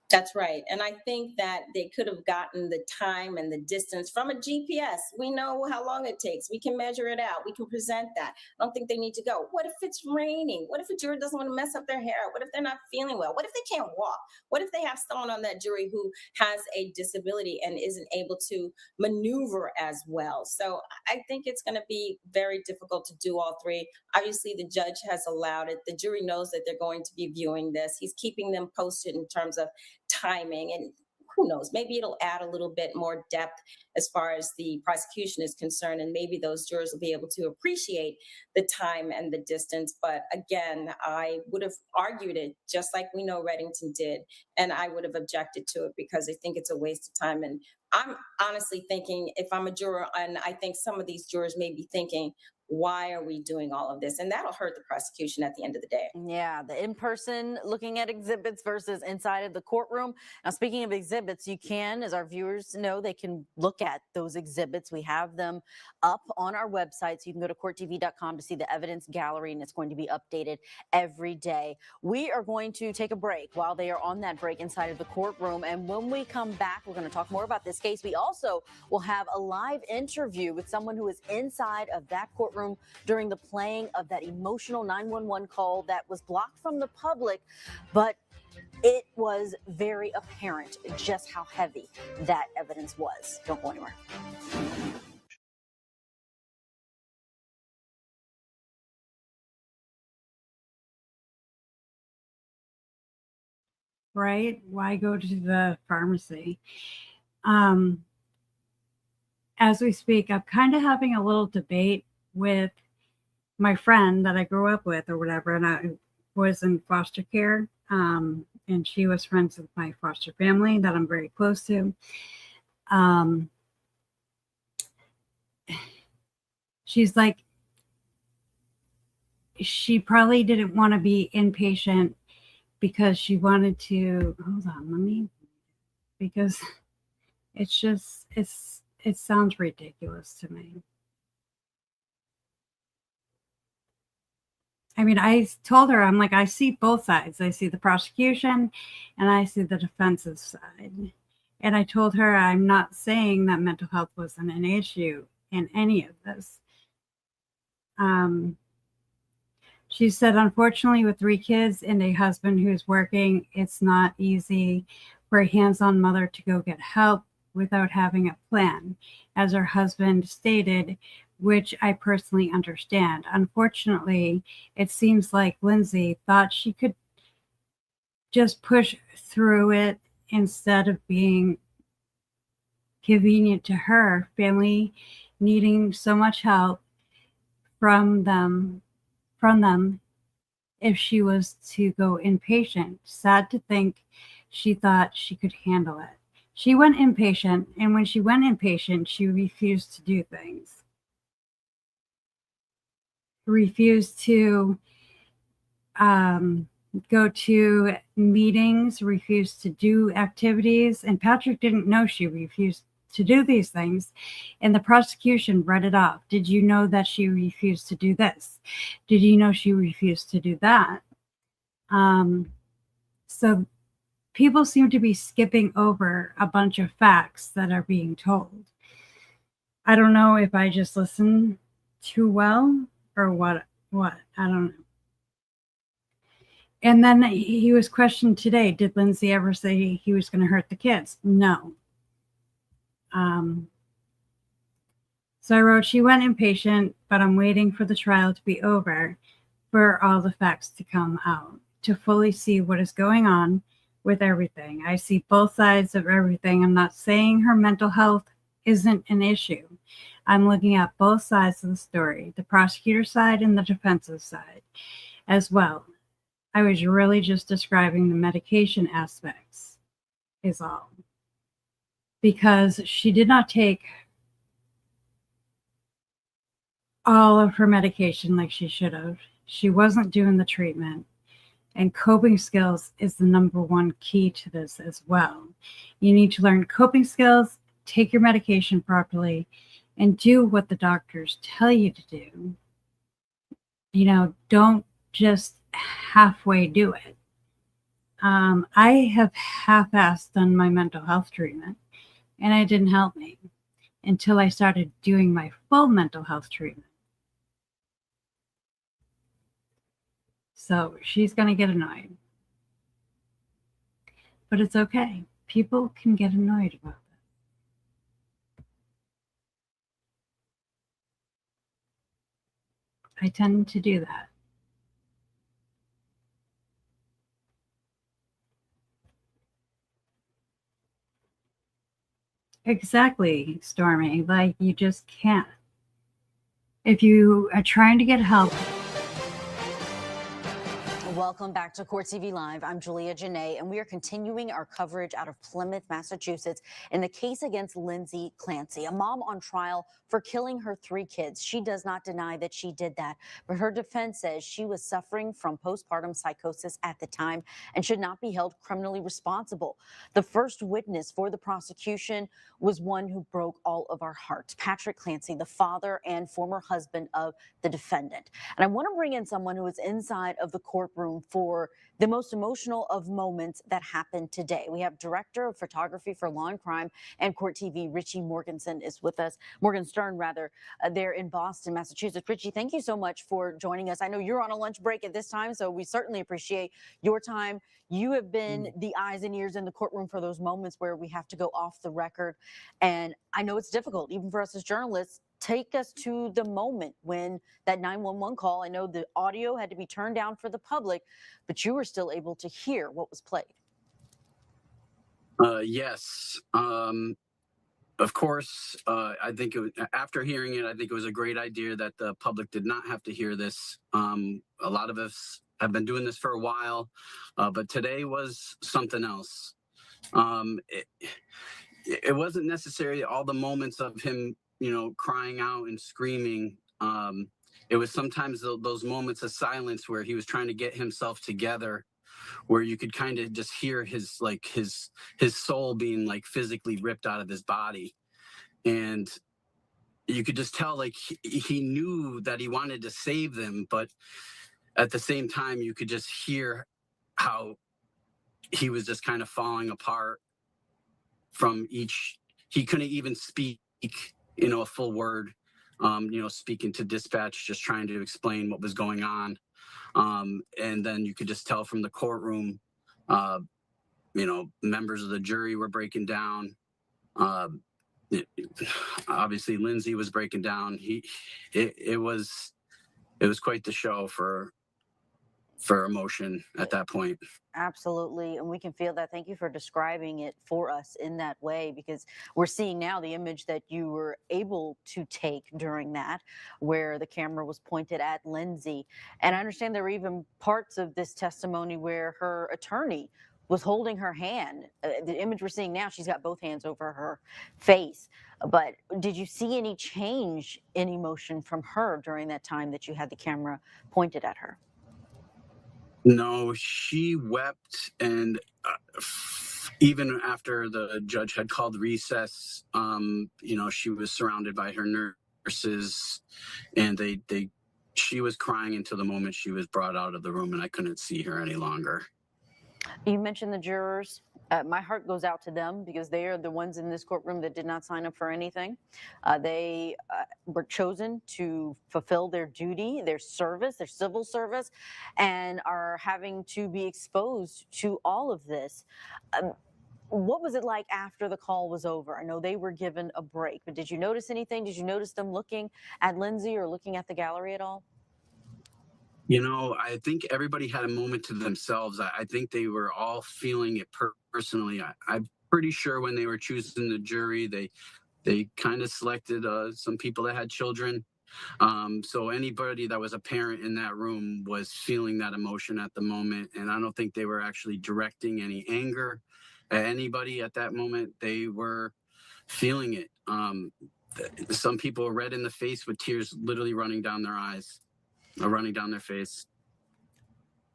That's right. And I think that they could have gotten the time and the distance from a GPS. We know how long it takes. We can measure it out. We can present that. I don't think they need to go. What if it's raining? What if a juror doesn't want to mess up their hair? What if they're not feeling well? What if they can't walk? What if they have someone on that jury who has a disability and isn't able to maneuver as well? So I think it's going to be very difficult to do all 3. Obviously, the judge has allowed it. The jury knows that they're going to be viewing this. He's keeping them posted in terms of timing, and who knows, maybe it'll add a little bit more depth as far as the prosecution is concerned, and maybe those jurors will be able to appreciate the time and the distance. But again, I would have argued it just like we know Reddington did, and I would have objected to it because I think it's a waste of time. And I'm honestly thinking, if I'm a juror, and I think some of these jurors may be thinking, why are we doing all of this? And that'll hurt the prosecution at the end of the day. Yeah, the in-person looking at exhibits versus inside of the courtroom. Now, speaking of exhibits, you can, as our viewers know, they can look at those exhibits. We have them up on our website, so you can go to courttv.com to see the evidence gallery, and it's going to be updated every day. We are going to take a break while they are on that break inside of the courtroom, and when we come back, we're going to talk more about this case. We also will have a live interview with someone who is inside of that courtroom during the playing of that emotional 911 call that was blocked from the public, but it was very apparent just how heavy that evidence was. Don't go anywhere. Right? Why go to the pharmacy? As we speak, I'm kind of having a little debate with my friend that I grew up with or whatever, and I was in foster care, and she was friends with my foster family that I'm very close to. She's like, she probably didn't want to be inpatient because she wanted to, hold on, because it's just, it sounds ridiculous to me. I mean, I told her, I'm like, I see both sides. I see the prosecution and I see the defensive side. And I told her, I'm not saying that mental health wasn't an issue in any of this. She said, unfortunately, with 3 kids and a husband who's working, it's not easy for a hands-on mother to go get help without having a plan, as her husband stated, which I personally understand. Unfortunately, it seems like Lindsay thought she could just push through it instead of being convenient to her, family needing so much help from them if she was to go inpatient. Sad to think she thought she could handle it. She went inpatient, and when she went inpatient, she refused to do things. Refused to go to meetings, refused to do activities, and Patrick didn't know she refused to do these things, and the prosecution read it off. Did you know that she refused to do this? Did you know she refused to do that? So people seem to be skipping over a bunch of facts that are being told. I don't know if I just listen too well or what, I don't know. And then he was questioned today. Did Lindsay ever say he was going to hurt the kids? No. So I wrote, she went inpatient, but I'm waiting for the trial to be over for all the facts to come out, to fully see what is going on with everything. I see both sides of everything. I'm not saying her mental health isn't an issue. I'm looking at both sides of the story, the prosecutor side and the defensive side as well. I was really just describing the medication aspects is all. Because she did not take all of her medication like she should have. She wasn't doing the treatment. And coping skills is the number one key to this as well. You need to learn coping skills, take your medication properly, and do what the doctors tell you to do. You know, don't just halfway do it. I have half-assed done my mental health treatment, and it didn't help me until I started doing my full mental health treatment. So she's going to get annoyed. But it's okay. People can get annoyed about that. I tend to do that. Exactly, Stormy. Like, you just can't. If you are trying to get help. Welcome back to Court TV Live. I'm Julia Janae, and we are continuing our coverage out of Plymouth, Massachusetts, in the case against Lindsay Clancy, a mom on trial for killing her 3 kids. She does not deny that she did that, but her defense says she was suffering from postpartum psychosis at the time and should not be held criminally responsible. The first witness for the prosecution was one who broke all of our hearts, Patrick Clancy, the father and former husband of the defendant. And I want to bring in someone who was inside of the courtroom for the most emotional of moments that happened today. We have Director of Photography for Law and Crime and Court TV, Richie Morganson, is with us. Morgenstern, rather, there in Boston, Massachusetts. Richie, thank you so much for joining us. I know you're on a lunch break at this time, so we certainly appreciate your time. You have been the eyes and ears in the courtroom for those moments where we have to go off the record. And I know it's difficult, even for us as journalists. Take us to the moment when that 911 call, I know the audio had to be turned down for the public, but you were still able to hear what was played. Yes. Of course, I think after hearing it, I think it was a great idea that the public did not have to hear this. A lot of us have been doing this for a while, but today was something else. It wasn't necessarily all the moments of him, you know, crying out and screaming. It was sometimes those moments of silence where he was trying to get himself together, where you could kind of just hear his soul being like physically ripped out of his body. And you could just tell like he knew that he wanted to save them, but at the same time, you could just hear how he was just kind of falling apart from each. He couldn't even speak, you know, a full word, you know, speaking to dispatch, just trying to explain what was going on. And then you could just tell from the courtroom, you know, members of the jury were breaking down. Obviously, Lindsay was breaking down. It was quite the show for for emotion at that point. Absolutely. And we can feel that. Thank you for describing it for us in that way, because we're seeing now the image that you were able to take during that, where the camera was pointed at Lindsay. And I understand there were even parts of this testimony where her attorney was holding her hand. The image we're seeing now, she's got both hands over her face. But did you see any change in emotion from her during that time that you had the camera pointed at her? No, she wept, and even after the judge had called recess, she was surrounded by her nurses, and she was crying until the moment she was brought out of the room, and I couldn't see her any longer. You mentioned the jurors. My heart goes out to them because they are the ones in this courtroom that did not sign up for anything. They were chosen to fulfill their duty, their service, their civil service, and are having to be exposed to all of this. What was it like after the call was over? I know they were given a break, but did you notice anything? Did you notice them looking at Lindsay or looking at the gallery at all? I think everybody had a moment to themselves. I think they were all feeling it personally. I'm pretty sure when they were choosing the jury, they kind of selected some people that had children. So anybody that was a parent in that room was feeling that emotion at the moment. And I don't think they were actually directing any anger at anybody at that moment. They were feeling it. Some people were red in the face with tears literally running down their eyes. Running down their face.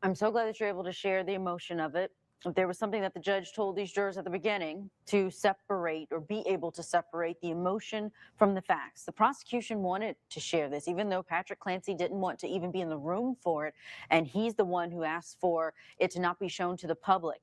I'm so glad that you're able to share the emotion of it. If there was something that the judge told these jurors at the beginning, to separate or be able to separate the emotion from the facts. The prosecution wanted to share this, even though Patrick Clancy didn't want to even be in the room for it. And he's the one who asked for it to not be shown to the public.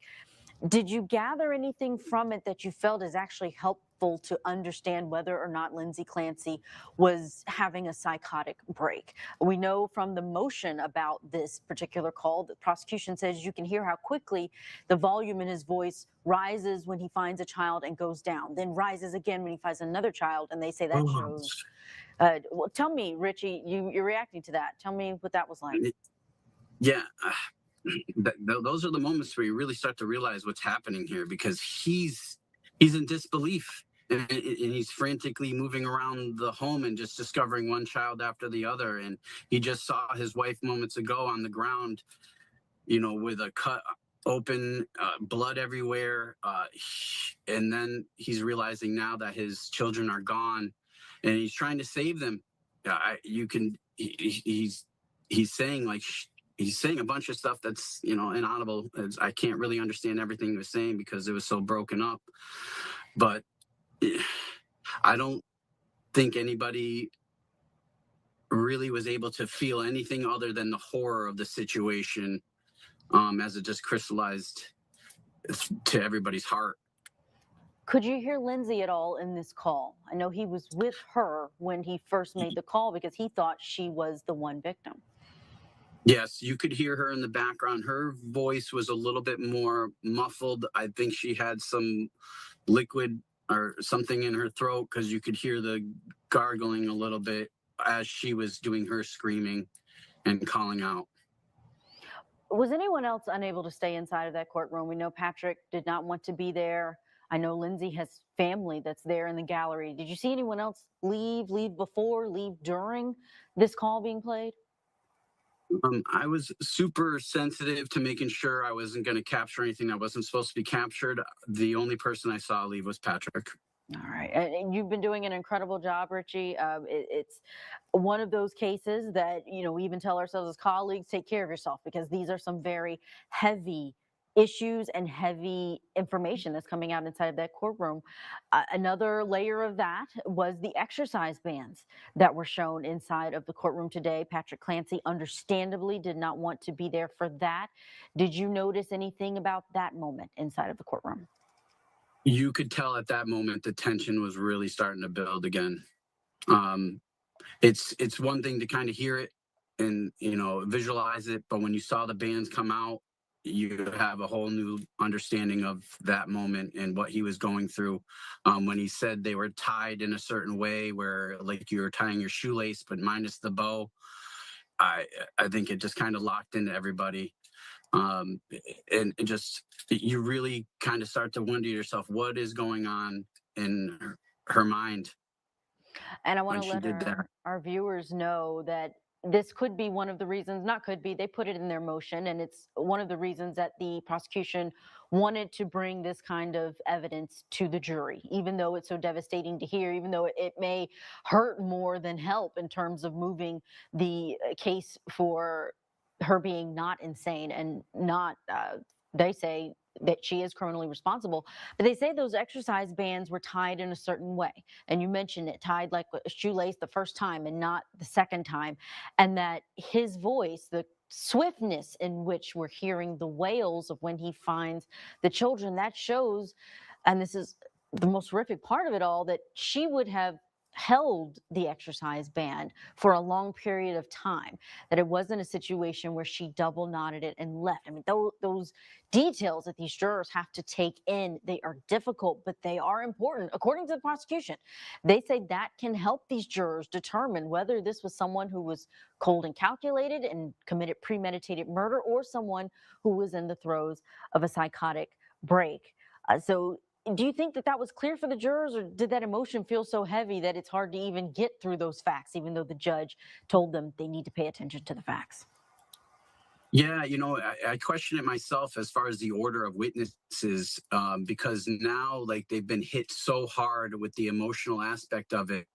Did you gather anything from it that you felt is actually helpful to understand whether or not Lindsay Clancy was having a psychotic break? We know from the motion about this particular call, the prosecution says you can hear how quickly the volume in his voice rises when he finds a child and goes down, then rises again when he finds another child, and they say that shows. Well, tell me, Richie, you're reacting to that. Tell me what that was like. Yeah. Those are the moments where you really start to realize what's happening here, because he's in disbelief, and he's frantically moving around the home and just discovering one child after the other. And he just saw his wife moments ago on the ground, with a cut open, blood everywhere. And then he's realizing now that his children are gone, and he's trying to save them. He's saying he's saying a bunch of stuff that's, inaudible. I can't really understand everything he was saying because it was so broken up. But I don't think anybody really was able to feel anything other than the horror of the situation, as it just crystallized to everybody's heart. Could you hear Lindsay at all in this call? I know he was with her when he first made the call because he thought she was the one victim. Yes, you could hear her in the background. Her voice was a little bit more muffled. I think she had some liquid or something in her throat, because you could hear the gargling a little bit as she was doing her screaming and calling out. Was anyone else unable to stay inside of that courtroom? We know Patrick did not want to be there. I know Lindsay has family that's there in the gallery. Did you see anyone else leave before, leave during this call being played? I was super sensitive to making sure I wasn't going to capture anything that wasn't supposed to be captured. The only person I saw leave was Patrick. All right. And you've been doing an incredible job, Richie. It's one of those cases that, we even tell ourselves as colleagues, take care of yourself, because these are some very heavy issues and heavy information that's coming out inside of that courtroom. Another layer of that was the exercise bans that were shown inside of the courtroom today. Patrick Clancy understandably did not want to be there for that. Did you notice anything about that moment inside of the courtroom? You could tell at that moment the tension was really starting to build again. It's one thing to kind of hear it and visualize it, but when you saw the bands come out, you have a whole new understanding of that moment and what he was going through. When he said they were tied in a certain way, where like you were tying your shoelace but minus the bow, I think it just kind of locked into everybody. And just, you really kind of start to wonder yourself, what is going on in her mind And I want when to she let did that. our viewers know that this could be one of the reasons, not could be, they put it in their motion, and it's one of the reasons that the prosecution wanted to bring this kind of evidence to the jury, even though it's so devastating to hear, even though it may hurt more than help in terms of moving the case for her being not insane and not, they say, that she is criminally responsible. But they say those exercise bands were tied in a certain way. And you mentioned it, tied like a shoelace the first time and not the second time. And that his voice, the swiftness in which we're hearing the wails of when he finds the children, that shows, and this is the most horrific part of it all, that she would have held the exercise band for a long period of time, that it wasn't a situation where she double knotted it and left. I mean, those details that these jurors have to take in, they are difficult, but they are important. According to the prosecution, they say that can help these jurors determine whether this was someone who was cold and calculated and committed premeditated murder, or someone who was in the throes of a psychotic break. So do you think that that was clear for the jurors, or did that emotion feel so heavy that it's hard to even get through those facts, even though the judge told them they need to pay attention to the facts? Yeah, I question it myself as far as the order of witnesses, because now, like, they've been hit so hard with the emotional aspect of it,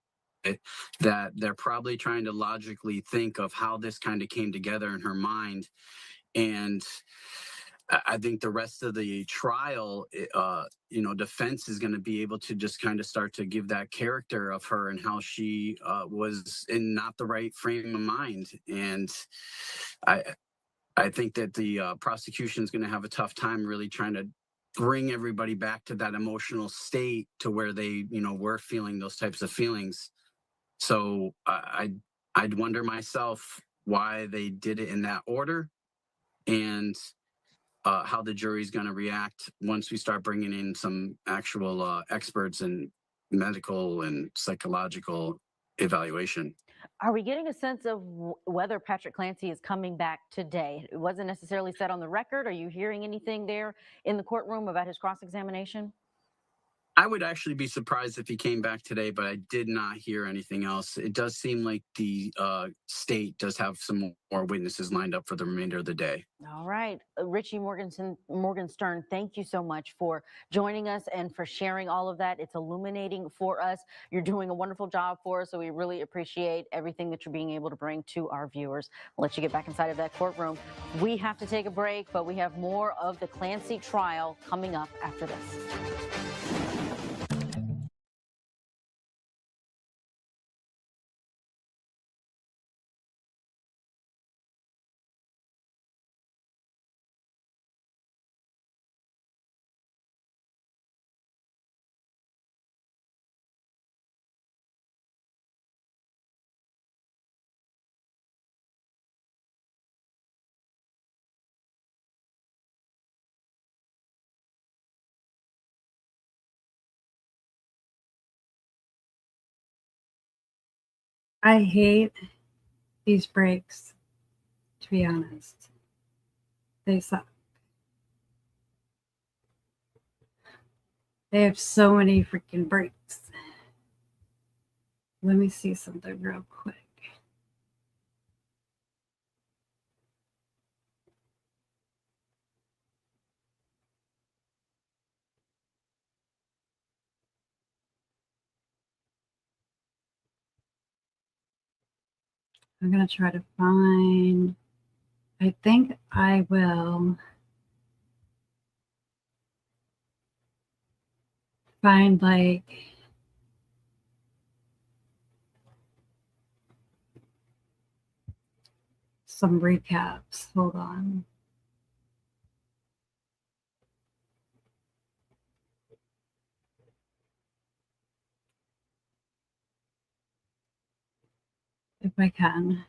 that they're probably trying to logically think of how this kind of came together in her mind. And I think the rest of the trial, defense is going to be able to just kind of start to give that character of her and how she was in not the right frame of mind. And I think that the prosecution is going to have a tough time really trying to bring everybody back to that emotional state to where they, were feeling those types of feelings. So I'd wonder myself why they did it in that order, and how the jury's going to react once we start bringing in some actual experts in medical and psychological evaluation. Are we getting a sense of whether Patrick Clancy is coming back today? It wasn't necessarily said on the record. Are you hearing anything there in the courtroom about his cross-examination? I would actually be surprised if he came back today, but I did not hear anything else. It does seem like the state does have some more witnesses lined up for the remainder of the day. All right. Richie Morgenstern, thank you so much for joining us and for sharing all of that. It's illuminating for us. You're doing a wonderful job for us, so we really appreciate everything that you're being able to bring to our viewers. We'll let you get back inside of that courtroom. We have to take a break, but we have more of the Clancy trial coming up after this. I hate these breaks, to be honest. They suck. They have so many freaking breaks. Let me see something real quick. I'm going to try to find, I think I will find like some recaps. Hold on. If I can.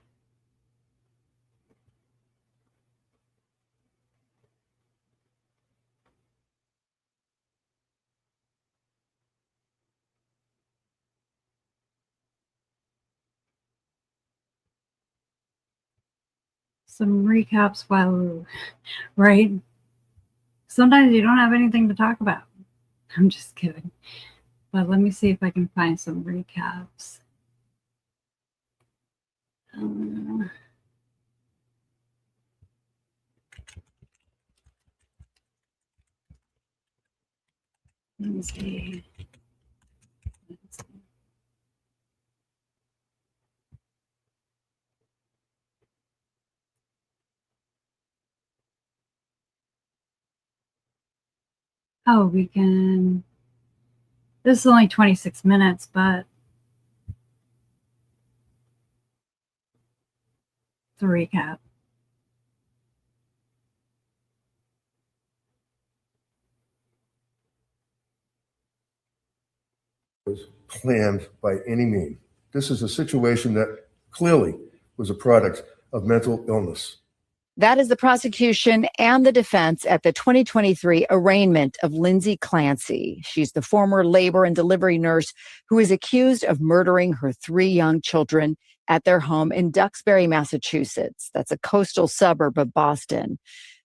some recaps while, right? Sometimes you don't have anything to talk about. I'm just kidding. But let me see if I can find some recaps. Let's see. Oh, we can. This is only 26 minutes, but it's a recap. Was planned by any means. This is a situation that clearly was a product of mental illness. That is the prosecution and the defense at the 2023 arraignment of Lindsay Clancy. She's the former labor and delivery nurse who is accused of murdering her 3 young children at their home in Duxbury, Massachusetts. That's a coastal suburb of Boston.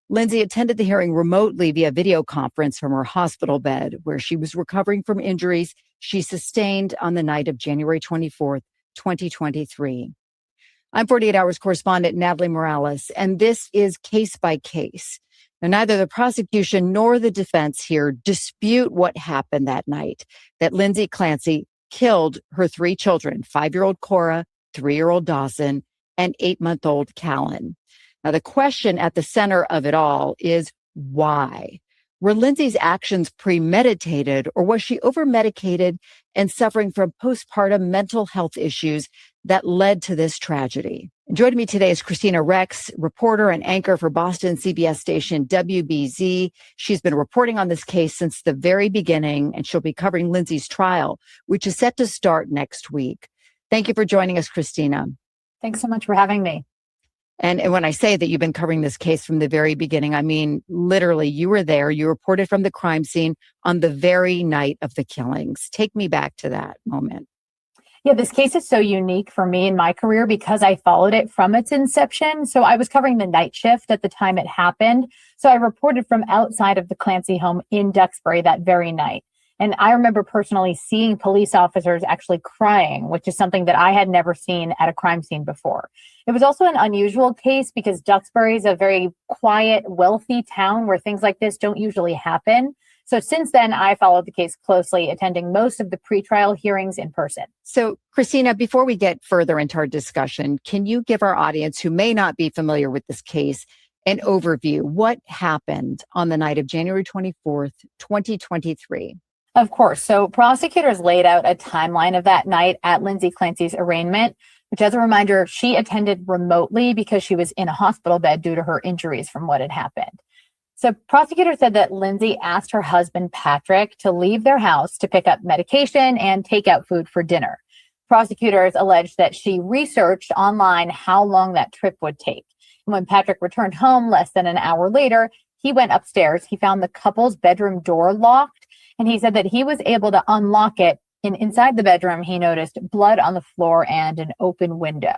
Lindsay attended the hearing remotely via video conference from her hospital bed, where she was recovering from injuries she sustained on the night of January 24th, 2023. I'm 48 Hours correspondent Natalie Morales, and this is Case by Case. Now, neither the prosecution nor the defense here dispute what happened that night, that Lindsay Clancy killed her 3 children, 5-year-old Cora, 3-year-old Dawson, and 8-month-old Callan. Now, the question at the center of it all is why? Were Lindsay's actions premeditated, or was she overmedicated and suffering from postpartum mental health issues that led to this tragedy? Joining me today is Christina Rex, reporter and anchor for Boston CBS station WBZ. She's been reporting on this case since the very beginning, and she'll be covering Lindsay's trial, which is set to start next week. Thank you for joining us, Christina. Thanks so much for having me. And when I say that you've been covering this case from the very beginning, I mean, literally, you were there. You reported from the crime scene on the very night of the killings. Take me back to that moment. Yeah, this case is so unique for me in my career because I followed it from its inception. So I was covering the night shift at the time it happened. So I reported from outside of the Clancy home in Duxbury that very night. And I remember personally seeing police officers actually crying, which is something that I had never seen at a crime scene before. It was also an unusual case because Duxbury is a very quiet, wealthy town where things like this don't usually happen. So since then, I followed the case closely, attending most of the pretrial hearings in person. So, Christina, before we get further into our discussion, can you give our audience who may not be familiar with this case an overview? What happened on the night of January 24th, 2023? Of course. So prosecutors laid out a timeline of that night at Lindsay Clancy's arraignment, which, as a reminder, she attended remotely because she was in a hospital bed due to her injuries from what had happened. So prosecutors said that Lindsay asked her husband, Patrick, to leave their house to pick up medication and take out food for dinner. Prosecutors alleged that she researched online how long that trip would take. And when Patrick returned home less than an hour later, he went upstairs. He found the couple's bedroom door locked. And he said that he was able to unlock it. And inside the bedroom, he noticed blood on the floor and an open window.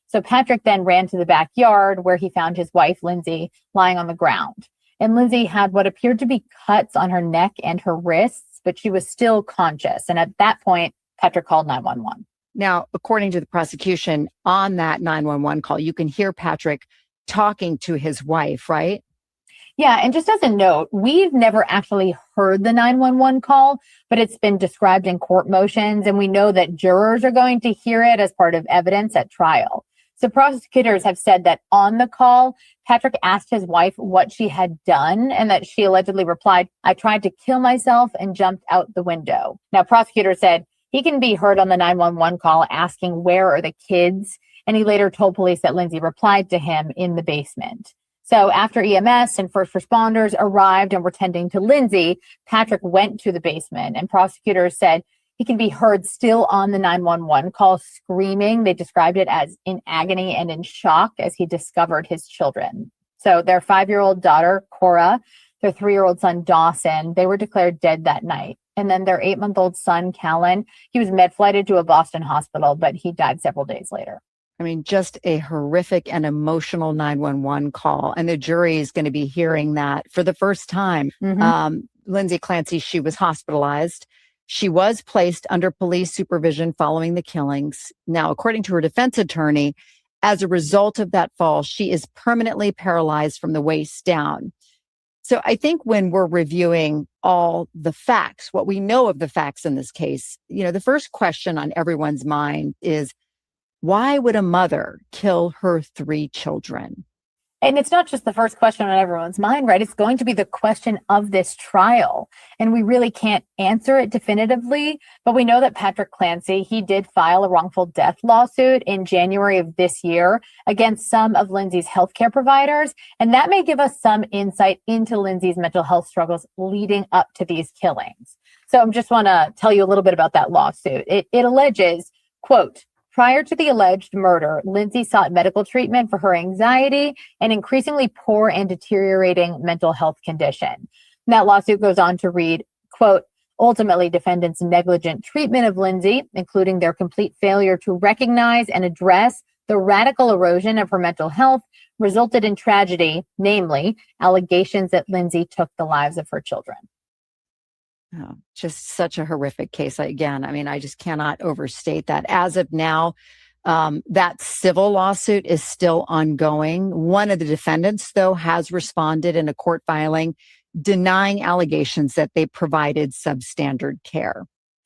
So Patrick then ran to the backyard where he found his wife, Lindsay, lying on the ground. And Lindsay had what appeared to be cuts on her neck and her wrists, but she was still conscious. And at that point, Patrick called 911. Now, according to the prosecution, on that 911 call, you can hear Patrick talking to his wife, right? Yeah, and just as a note, we've never actually heard the 911 call, but it's been described in court motions, and we know that jurors are going to hear it as part of evidence at trial. So prosecutors have said that on the call, Patrick asked his wife what she had done, and that she allegedly replied, "I tried to kill myself and jumped out the window." Now, prosecutors said he can be heard on the 911 call asking, "Where are the kids?" And he later told police that Lindsay replied to him in the basement. So after EMS and first responders arrived and were tending to Lindsay, Patrick went to the basement, and prosecutors said he can be heard still on the 911 call screaming. They described it as in agony and in shock as he discovered his children. So their 5-year-old daughter, Cora, their 3-year-old son, Dawson, they were declared dead that night. And then their 8-month-old son, Callan, he was med-flighted to a Boston hospital, but he died several days later. I mean, just a horrific and emotional 911 call. And the jury is going to be hearing that for the first time. Lindsay Clancy, she was hospitalized. She was placed under police supervision following the killings. Now, according to her defense attorney, as a result of that fall, she is permanently paralyzed from the waist down. So I think when we're reviewing all the facts, what we know of the facts in this case, the first question on everyone's mind is, why would a mother kill her 3 children? And it's not just the first question on everyone's mind, right? It's going to be the question of this trial. And we really can't answer it definitively, but we know that Patrick Clancy, he did file a wrongful death lawsuit in January of this year against some of Lindsay's healthcare providers. And that may give us some insight into Lindsay's mental health struggles leading up to these killings. So I just want to tell you a little bit about that lawsuit. It alleges, quote, prior to the alleged murder, Lindsay sought medical treatment for her anxiety and increasingly poor and deteriorating mental health condition. And that lawsuit goes on to read, quote, ultimately, defendants' negligent treatment of Lindsay, including their complete failure to recognize and address the radical erosion of her mental health, resulted in tragedy, namely allegations that Lindsay took the lives of her children. Oh, just such a horrific case. Again, I mean, I just cannot overstate that. As of now, that civil lawsuit is still ongoing. One of the defendants, though, has responded in a court filing denying allegations that they provided substandard care.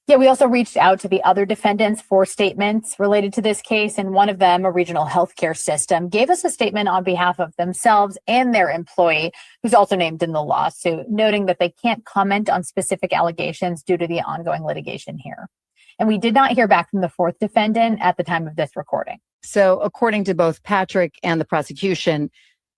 Yeah, we also reached out to the other defendants for statements related to this case, and one of them, a regional healthcare system, gave us a statement on behalf of themselves and their employee, who's also named in the lawsuit, noting that they can't comment on specific allegations due to the ongoing litigation here. And we did not hear back from the 4th defendant at the time of this recording. So according to both Patrick and the prosecution,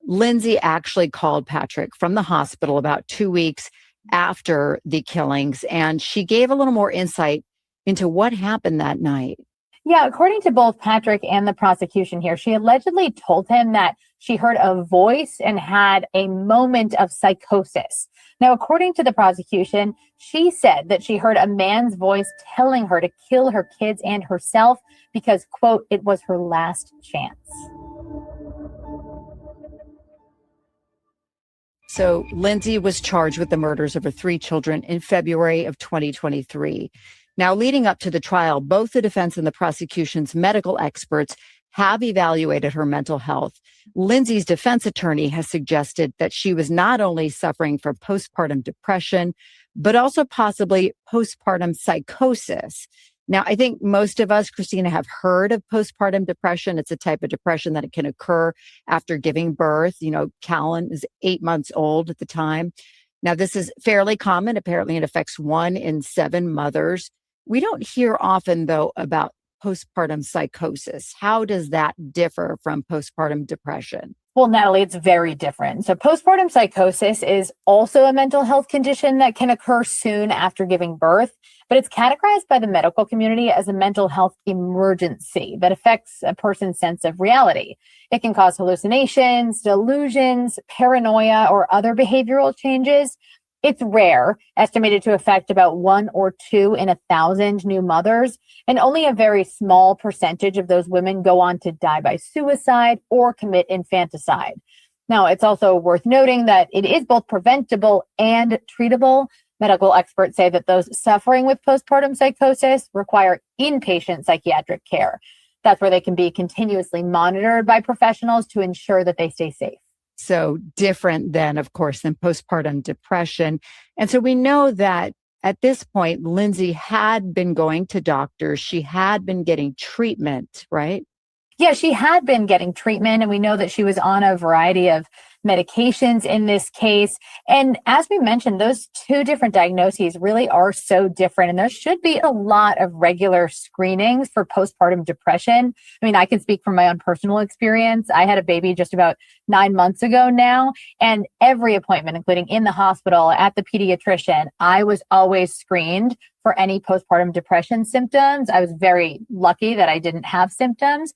Lindsay actually called Patrick from the hospital about 2 weeks after the killings, and she gave a little more insight into what happened that night. Yeah, according to both Patrick and the prosecution here, she allegedly told him that she heard a voice and had a moment of psychosis. Now, according to the prosecution, she said that she heard a man's voice telling her to kill her kids and herself because, quote, it was her last chance. So Lindsay was charged with the murders of her 3 children in February of 2023. Now, leading up to the trial, both the defense and the prosecution's medical experts have evaluated her mental health. Lindsay's defense attorney has suggested that she was not only suffering from postpartum depression, but also possibly postpartum psychosis. Now, I think most of us, Christina, have heard of postpartum depression. It's a type of depression that can occur after giving birth. Callan is 8 months old at the time. Now, this is fairly common. Apparently, it affects 1 in 7 mothers. We don't hear often, though, about postpartum psychosis. How does that differ from postpartum depression? Well, Natalie, it's very different. So postpartum psychosis is also a mental health condition that can occur soon after giving birth, but it's categorized by the medical community as a mental health emergency that affects a person's sense of reality. It can cause hallucinations, delusions, paranoia, or other behavioral changes. It's rare, estimated to affect about 1 or 2 in 1,000 new mothers, and only a very small percentage of those women go on to die by suicide or commit infanticide. Now, it's also worth noting that it is both preventable and treatable. Medical experts say that those suffering with postpartum psychosis require inpatient psychiatric care. That's where they can be continuously monitored by professionals to ensure that they stay safe. So different then, of course, than postpartum depression. And so we know that at this point, Lindsay had been going to doctors. She had been getting treatment, right? Yeah, she had been getting treatment, and we know that she was on a variety of medications in this case. And as we mentioned, those 2 different diagnoses really are so different. And there should be a lot of regular screenings for postpartum depression. I mean, I can speak from my own personal experience. I had a baby just about 9 months ago now, and every appointment, including in the hospital, at the pediatrician, I was always screened for any postpartum depression symptoms. I was very lucky that I didn't have symptoms.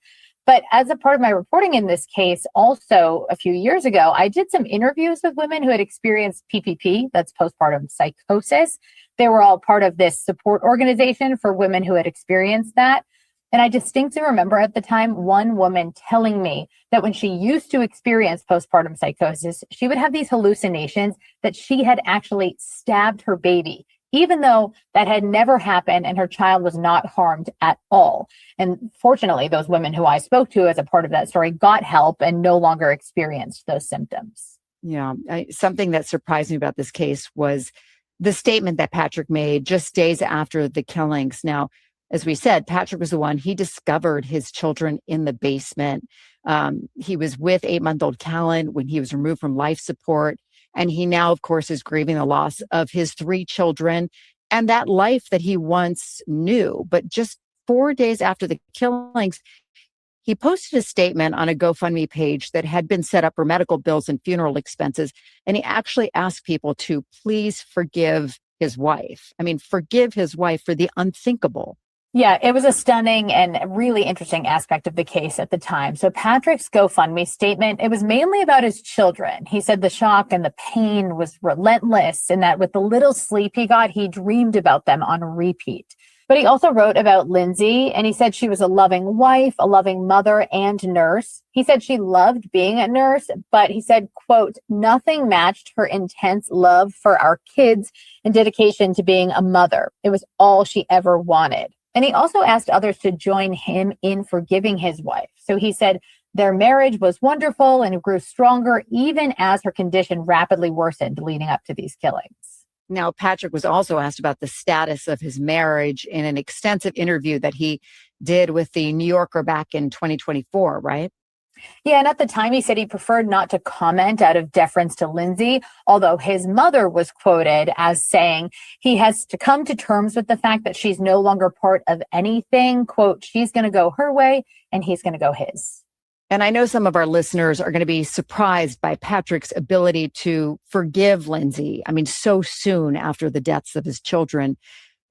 But as a part of my reporting in this case, also a few years ago, I did some interviews with women who had experienced PPP, that's postpartum psychosis. They were all part of this support organization for women who had experienced that. And I distinctly remember at the time one woman telling me that when she used to experience postpartum psychosis, she would have these hallucinations that she had actually stabbed her baby, even though that had never happened and her child was not harmed at all. And fortunately, those women who I spoke to as a part of that story got help and no longer experienced those symptoms. Yeah, something that surprised me about this case was the statement that Patrick made just days after the killings. Now, as we said, Patrick was the one, he discovered his children in the basement. He was with 8-month-old Callan when he was removed from life support. And he now, of course, is grieving the loss of his 3 children and that life that he once knew. But just 4 days after the killings, he posted a statement on a GoFundMe page that had been set up for medical bills and funeral expenses. And he actually asked people to please forgive his wife. I mean, forgive his wife for the unthinkable. Yeah, it was a stunning and really interesting aspect of the case at the time. So Patrick's GoFundMe statement, it was mainly about his children. He said the shock and the pain was relentless and that with the little sleep he got, he dreamed about them on repeat. But he also wrote about Lindsay, and he said she was a loving wife, a loving mother and nurse. He said she loved being a nurse, but he said, quote, nothing matched her intense love for our kids and dedication to being a mother. It was all she ever wanted. And he also asked others to join him in forgiving his wife. So he said their marriage was wonderful and grew stronger even as her condition rapidly worsened leading up to these killings. Now, Patrick was also asked about the status of his marriage in an extensive interview that he did with the New Yorker back in 2024, right? Yeah, and at the time, he said he preferred not to comment out of deference to Lindsay, although his mother was quoted as saying he has to come to terms with the fact that she's no longer part of anything. Quote, she's going to go her way and he's going to go his. And I know some of our listeners are going to be surprised by Patrick's ability to forgive Lindsay. I mean, so soon after the deaths of his children.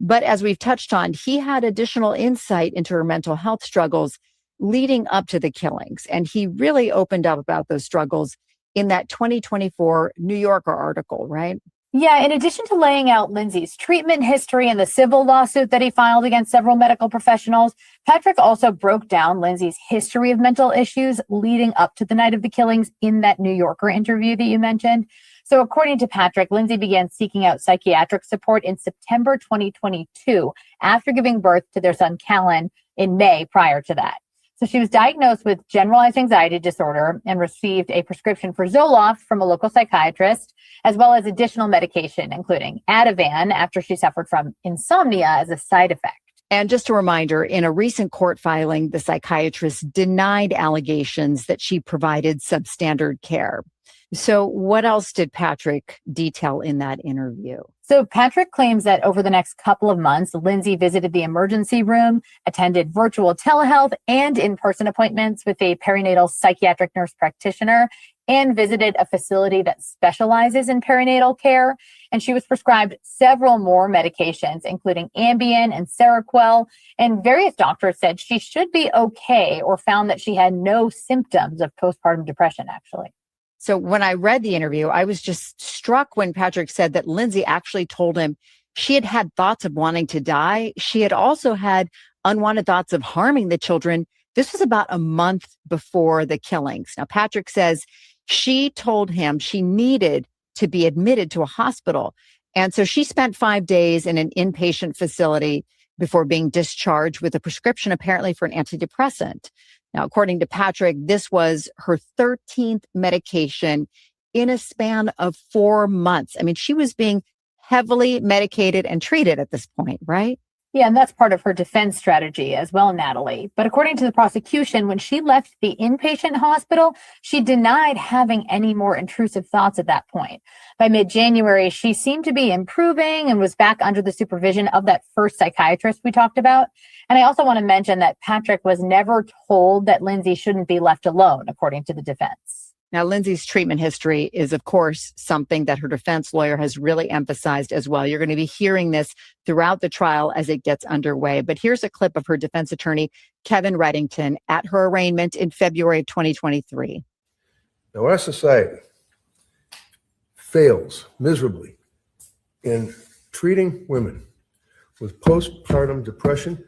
But as we've touched on, he had additional insight into her mental health struggles leading up to the killings. And he really opened up about those struggles in that 2024 New Yorker article, right? Yeah, in addition to laying out Lindsay's treatment history and the civil lawsuit that he filed against several medical professionals, Patrick also broke down Lindsay's history of mental issues leading up to the night of the killings in that New Yorker interview that you mentioned. So according to Patrick, Lindsay began seeking out psychiatric support in September 2022 after giving birth to their son Callan in May prior to that. So she was diagnosed with generalized anxiety disorder and received a prescription for Zoloft from a local psychiatrist, as well as additional medication, including Ativan, after she suffered from insomnia as a side effect. And just a reminder, in a recent court filing, the psychiatrist denied allegations that she provided substandard care. So what else did Patrick detail in that interview? So Patrick claims that over the next couple of months, Lindsay visited the emergency room, attended virtual telehealth and in-person appointments with a perinatal psychiatric nurse practitioner, and visited a facility that specializes in perinatal care. And she was prescribed several more medications, including Ambien and Seroquel. And various doctors said she should be okay or found that she had no symptoms of postpartum depression, actually. So when I read the interview, I was just struck when Patrick said that Lindsay actually told him she had had thoughts of wanting to die. She had also had unwanted thoughts of harming the children. This was about a month before the killings. Now, Patrick says she told him she needed to be admitted to a hospital. And so she spent 5 days in an inpatient facility before being discharged with a prescription apparently for an antidepressant. Now, according to Patrick, this was her 13th medication in a span of 4 months. I mean, she was being heavily medicated and treated at this point, right? Yeah, and that's part of her defense strategy as well, Natalie. But according to the prosecution, when she left the inpatient hospital, she denied having any more intrusive thoughts at that point. By mid-January, she seemed to be improving and was back under the supervision of that first psychiatrist we talked about. And I also want to mention that Patrick was never told that Lindsay shouldn't be left alone, according to the defense. Now, Lindsay's treatment history is, of course, something that her defense lawyer has really emphasized as well. You're going to be hearing this throughout the trial as it gets underway. But here's a clip of her defense attorney, Kevin Reddington, at her arraignment in February of 2023. Now, our society fails miserably in treating women with postpartum depression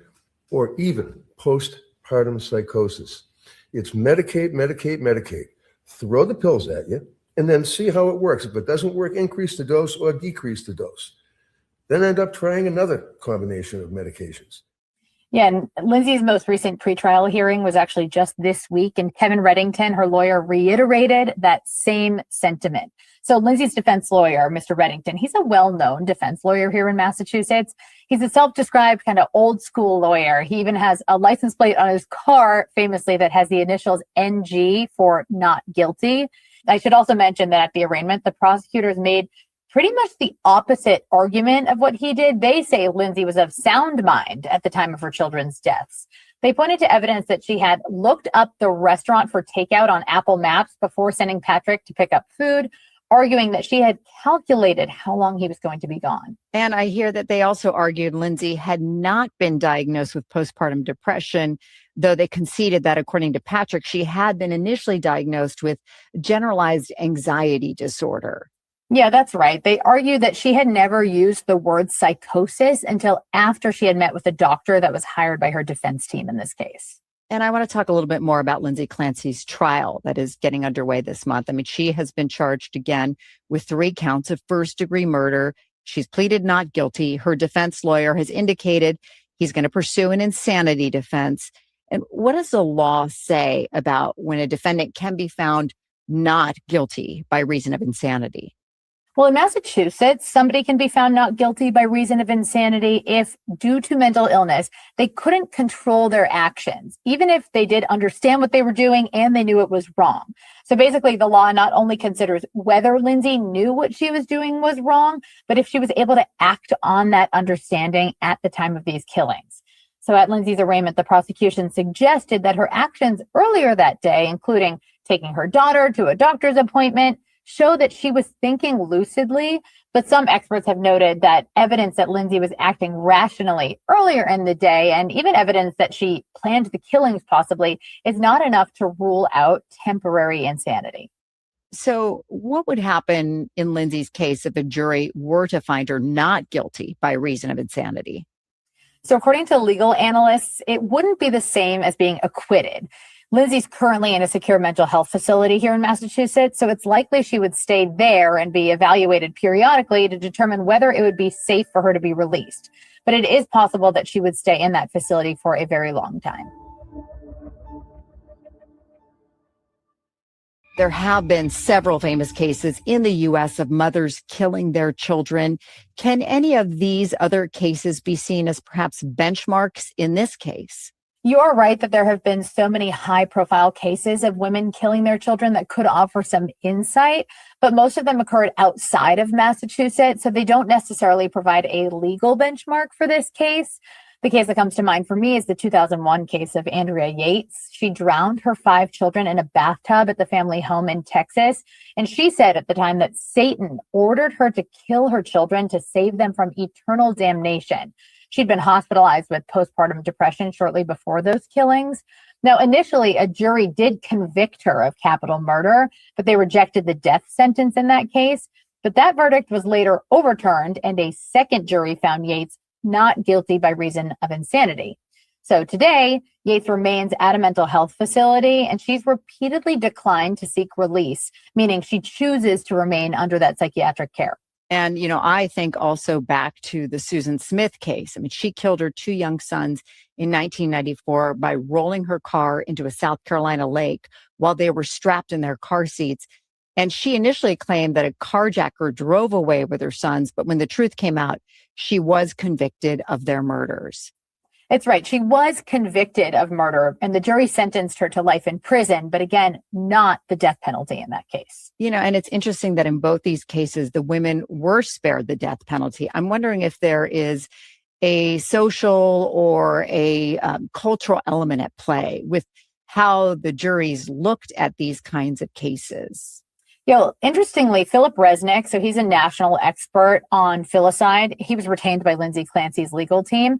or even postpartum psychosis. It's medicate, medicate, medicate. Throw the pills at you and then see how it works. If it doesn't work, increase the dose or decrease the dose. Then end up trying another combination of medications. Yeah, and Lindsay's most recent pretrial hearing was actually just this week, and Kevin Reddington, her lawyer, reiterated that same sentiment. So Lindsay's defense lawyer, Mr. Reddington, he's a well-known defense lawyer here in Massachusetts. He's a self-described kind of old school lawyer. He even has a license plate on his car, famously, that has the initials NG for not guilty. I should also mention that at the arraignment, the prosecutors made pretty much the opposite argument of what he did. They say Lindsay was of sound mind at the time of her children's deaths. They pointed to evidence that she had looked up the restaurant for takeout on Apple Maps before sending Patrick to pick up food, arguing that she had calculated how long he was going to be gone. And I hear that they also argued Lindsay had not been diagnosed with postpartum depression, though they conceded that, according to Patrick, she had been initially diagnosed with generalized anxiety disorder. Yeah, that's right. They argue that she had never used the word psychosis until after she had met with a doctor that was hired by her defense team in this case. And I want to talk a little bit more about Lindsay Clancy's trial that is getting underway this month. I mean, she has been charged again with 3 counts of first-degree murder. She's pleaded not guilty. Her defense lawyer has indicated he's going to pursue an insanity defense. And what does the law say about when a defendant can be found not guilty by reason of insanity? Well, in Massachusetts, somebody can be found not guilty by reason of insanity if, due to mental illness, they couldn't control their actions, even if they did understand what they were doing and they knew it was wrong. So basically, the law not only considers whether Lindsay knew what she was doing was wrong, but if she was able to act on that understanding at the time of these killings. So at Lindsay's arraignment, the prosecution suggested that her actions earlier that day, including taking her daughter to a doctor's appointment, show that she was thinking lucidly, but some experts have noted that evidence that Lindsay was acting rationally earlier in the day, and even evidence that she planned the killings possibly, is not enough to rule out temporary insanity. So what would happen in Lindsay's case if a jury were to find her not guilty by reason of insanity? So according to legal analysts, it wouldn't be the same as being acquitted. Lindsay's currently in a secure mental health facility here in Massachusetts, so it's likely she would stay there and be evaluated periodically to determine whether it would be safe for her to be released. But it is possible that she would stay in that facility for a very long time. There have been several famous cases in the U.S. of mothers killing their children. Can any of these other cases be seen as perhaps benchmarks in this case? You're right that there have been so many high-profile cases of women killing their children that could offer some insight, but most of them occurred outside of Massachusetts, so they don't necessarily provide a legal benchmark for this case. The case that comes to mind for me is the 2001 case of Andrea Yates. She drowned her 5 children in a bathtub at the family home in Texas, and she said at the time that Satan ordered her to kill her children to save them from eternal damnation. She'd been hospitalized with postpartum depression shortly before those killings. Now, initially, a jury did convict her of capital murder, but they rejected the death sentence in that case. But that verdict was later overturned, and a second jury found Yates not guilty by reason of insanity. So today, Yates remains at a mental health facility, and she's repeatedly declined to seek release, meaning she chooses to remain under that psychiatric care. And, you know, I think also back to the Susan Smith case. I mean, she killed her 2 young sons in 1994 by rolling her car into a South Carolina lake while they were strapped in their car seats. And she initially claimed that a carjacker drove away with her sons, but when the truth came out, she was convicted of their murders. It's right. She was convicted of murder, and the jury sentenced her to life in prison, but again, not the death penalty in that case. You know, and it's interesting that in both these cases, the women were spared the death penalty. I'm wondering if there is a social or a cultural element at play with how the juries looked at these kinds of cases. You know, interestingly, Philip Resnick, so he's a national expert on filicide. He was retained by Lindsay Clancy's legal team.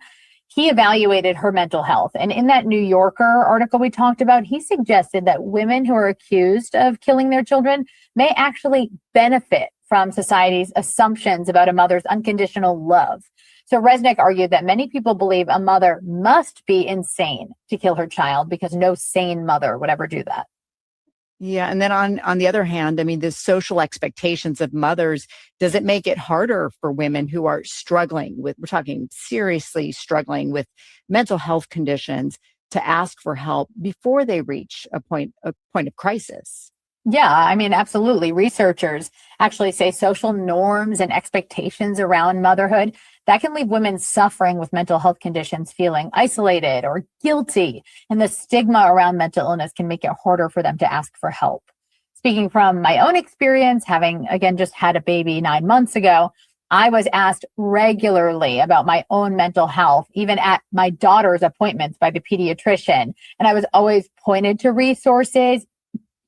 He evaluated her mental health. And in that New Yorker article we talked about, he suggested that women who are accused of killing their children may actually benefit from society's assumptions about a mother's unconditional love. So Resnick argued that many people believe a mother must be insane to kill her child because no sane mother would ever do that. Yeah. And then on the other hand, I mean, the social expectations of mothers, does it make it harder for women who are struggling with, we're talking seriously struggling with mental health conditions, to ask for help before they reach a point of crisis? Yeah, I mean, absolutely. Researchers actually say social norms and expectations around motherhood that can leave women suffering with mental health conditions feeling isolated or guilty. And the stigma around mental illness can make it harder for them to ask for help. Speaking from my own experience, having again just had a baby 9 months ago, I was asked regularly about my own mental health, even at my daughter's appointments by the pediatrician. And I was always pointed to resources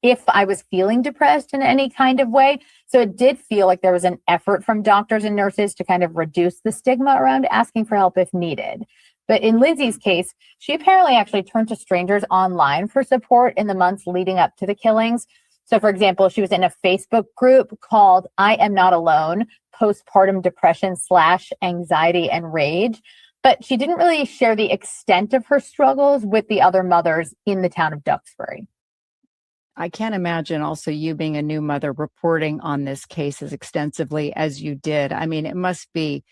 if I was feeling depressed in any kind of way. So it did feel like there was an effort from doctors and nurses to kind of reduce the stigma around asking for help if needed. But in Lindsay's case, she apparently actually turned to strangers online for support in the months leading up to the killings. So for example, she was in a Facebook group called I Am Not Alone, Postpartum Depression / Anxiety and Rage. But she didn't really share the extent of her struggles with the other mothers in the town of Duxbury. I can't imagine also you being a new mother reporting on this case as extensively as you did. I mean, it must be,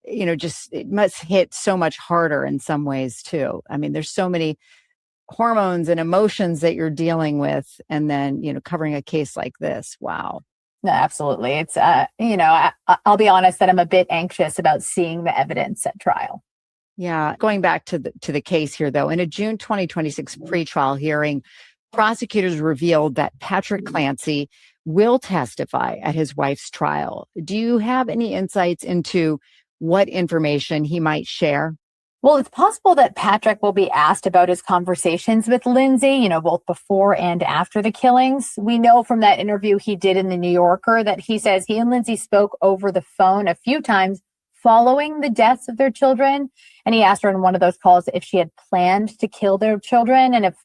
it must hit so much harder in some ways too. I mean, there's so many hormones and emotions that you're dealing with, and then, covering a case like this. Wow. No, absolutely. It's, I'll be honest that I'm a bit anxious about seeing the evidence at trial. Yeah. Going back to the case here, though, in a June 2026 pretrial hearing, prosecutors revealed that Patrick Clancy will testify at his wife's trial. Do you have any insights into what information he might share? Well, it's possible that Patrick will be asked about his conversations with Lindsay, both before and after the killings. We know from that interview he did in the New Yorker that he says he and Lindsay spoke over the phone a few times following the deaths of their children. And he asked her in one of those calls if she had planned to kill their children and if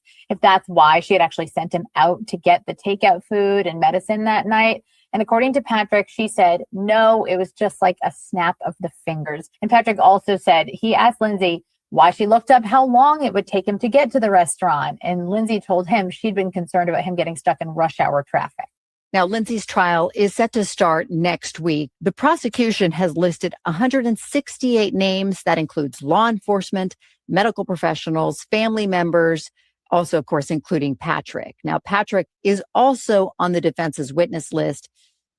that's why she had actually sent him out to get the takeout food and medicine that night. And according to Patrick, she said, no, it was just like a snap of the fingers. And Patrick also said he asked Lindsay why she looked up how long it would take him to get to the restaurant. And Lindsay told him she'd been concerned about him getting stuck in rush hour traffic. Now, Lindsay's trial is set to start next week. The prosecution has listed 168 names. That includes law enforcement, medical professionals, family members, also, of course, including Patrick. Now, Patrick is also on the defense's witness list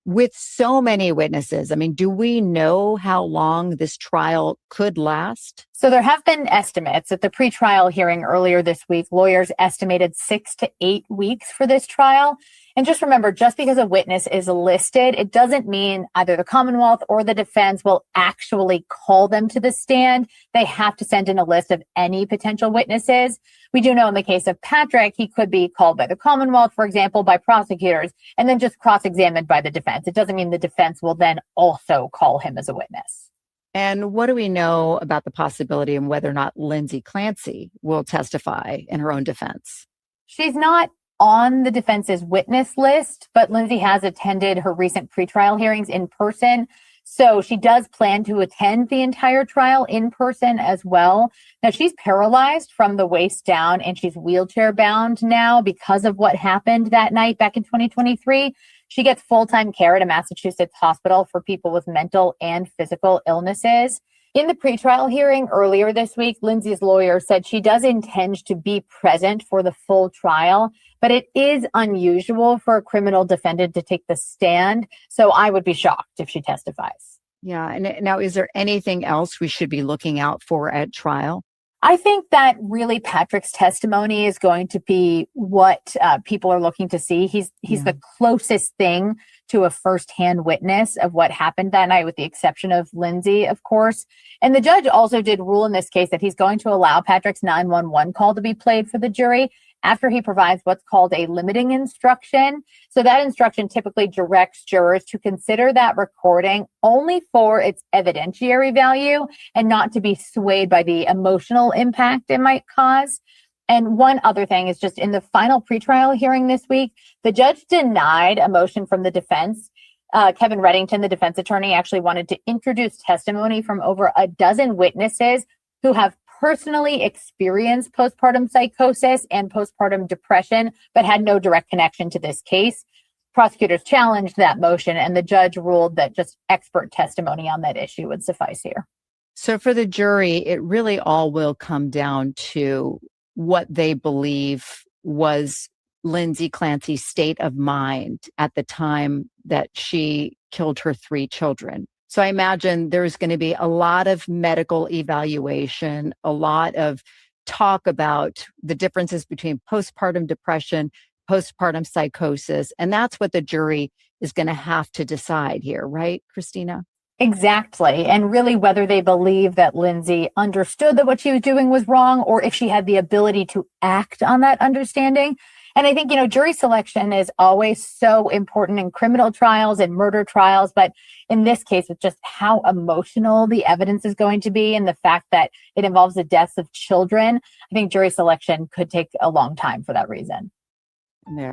with so many witnesses. I mean, do we know how long this trial could last? So there have been estimates. At the pretrial hearing earlier this week, lawyers estimated 6 to 8 weeks for this trial. And just remember, just because a witness is listed, it doesn't mean either the Commonwealth or the defense will actually call them to the stand. They have to send in a list of any potential witnesses. We do know in the case of Patrick, he could be called by the Commonwealth, for example, by prosecutors, and then just cross-examined by the defense. It doesn't mean the defense will then also call him as a witness. And what do we know about the possibility and whether or not Lindsay Clancy will testify in her own defense? She's not on the defense's witness list, but Lindsay has attended her recent pretrial hearings in person. So she does plan to attend the entire trial in person as well. Now, she's paralyzed from the waist down and she's wheelchair bound now because of what happened that night back in 2023. She gets full-time care at a Massachusetts hospital for people with mental and physical illnesses. In the pretrial hearing earlier this week, Lindsay's lawyer said she does intend to be present for the full trial, but it is unusual for a criminal defendant to take the stand. So I would be shocked if she testifies. Yeah. And now, is there anything else we should be looking out for at trial? I think that really Patrick's testimony is going to be what people are looking to see. He's the closest thing to a firsthand witness of what happened that night, with the exception of Lindsay, of course. And the judge also did rule in this case that he's going to allow Patrick's 911 call to be played for the jury after he provides what's called a limiting instruction. So that instruction typically directs jurors to consider that recording only for its evidentiary value and not to be swayed by the emotional impact it might cause. And one other thing is just in the final pretrial hearing this week, the judge denied a motion from the defense Kevin Reddington, the defense attorney, actually wanted to introduce testimony from over a dozen witnesses who have personally experienced postpartum psychosis and postpartum depression, but had no direct connection to this case. Prosecutors challenged that motion, and the judge ruled that just expert testimony on that issue would suffice here. So for the jury, it really all will come down to what they believe was Lindsay Clancy's state of mind at the time that she killed her 3 children. So I imagine there's going to be a lot of medical evaluation, a lot of talk about the differences between postpartum depression, postpartum psychosis, and that's what the jury is going to have to decide here, right, Christina? Exactly. And really whether they believe that Lindsay understood that what she was doing was wrong, or if she had the ability to act on that understanding. And I think, jury selection is always so important in criminal trials and murder trials. But in this case, with just how emotional the evidence is going to be and the fact that it involves the deaths of children, I think jury selection could take a long time for that reason.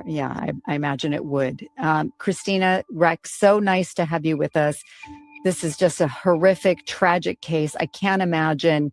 Yeah, I imagine it would. Christina, Rex, so nice to have you with us. This is just a horrific, tragic case. I can't imagine,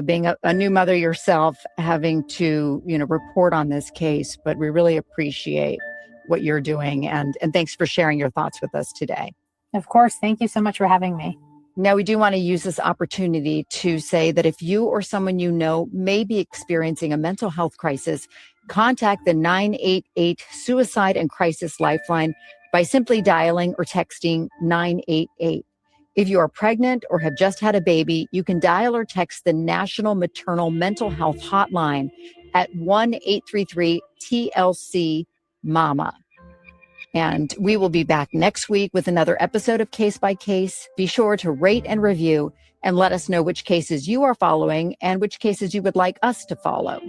being a new mother yourself, having to, report on this case, but we really appreciate what you're doing. And thanks for sharing your thoughts with us today. Of course. Thank you so much for having me. Now, we do want to use this opportunity to say that if you or someone you know may be experiencing a mental health crisis, contact the 988 Suicide and Crisis Lifeline by simply dialing or texting 988. If you are pregnant or have just had a baby, you can dial or text the National Maternal Mental Health Hotline at 1-833-TLC-MAMA. And we will be back next week with another episode of Case by Case. Be sure to rate and review and let us know which cases you are following and which cases you would like us to follow.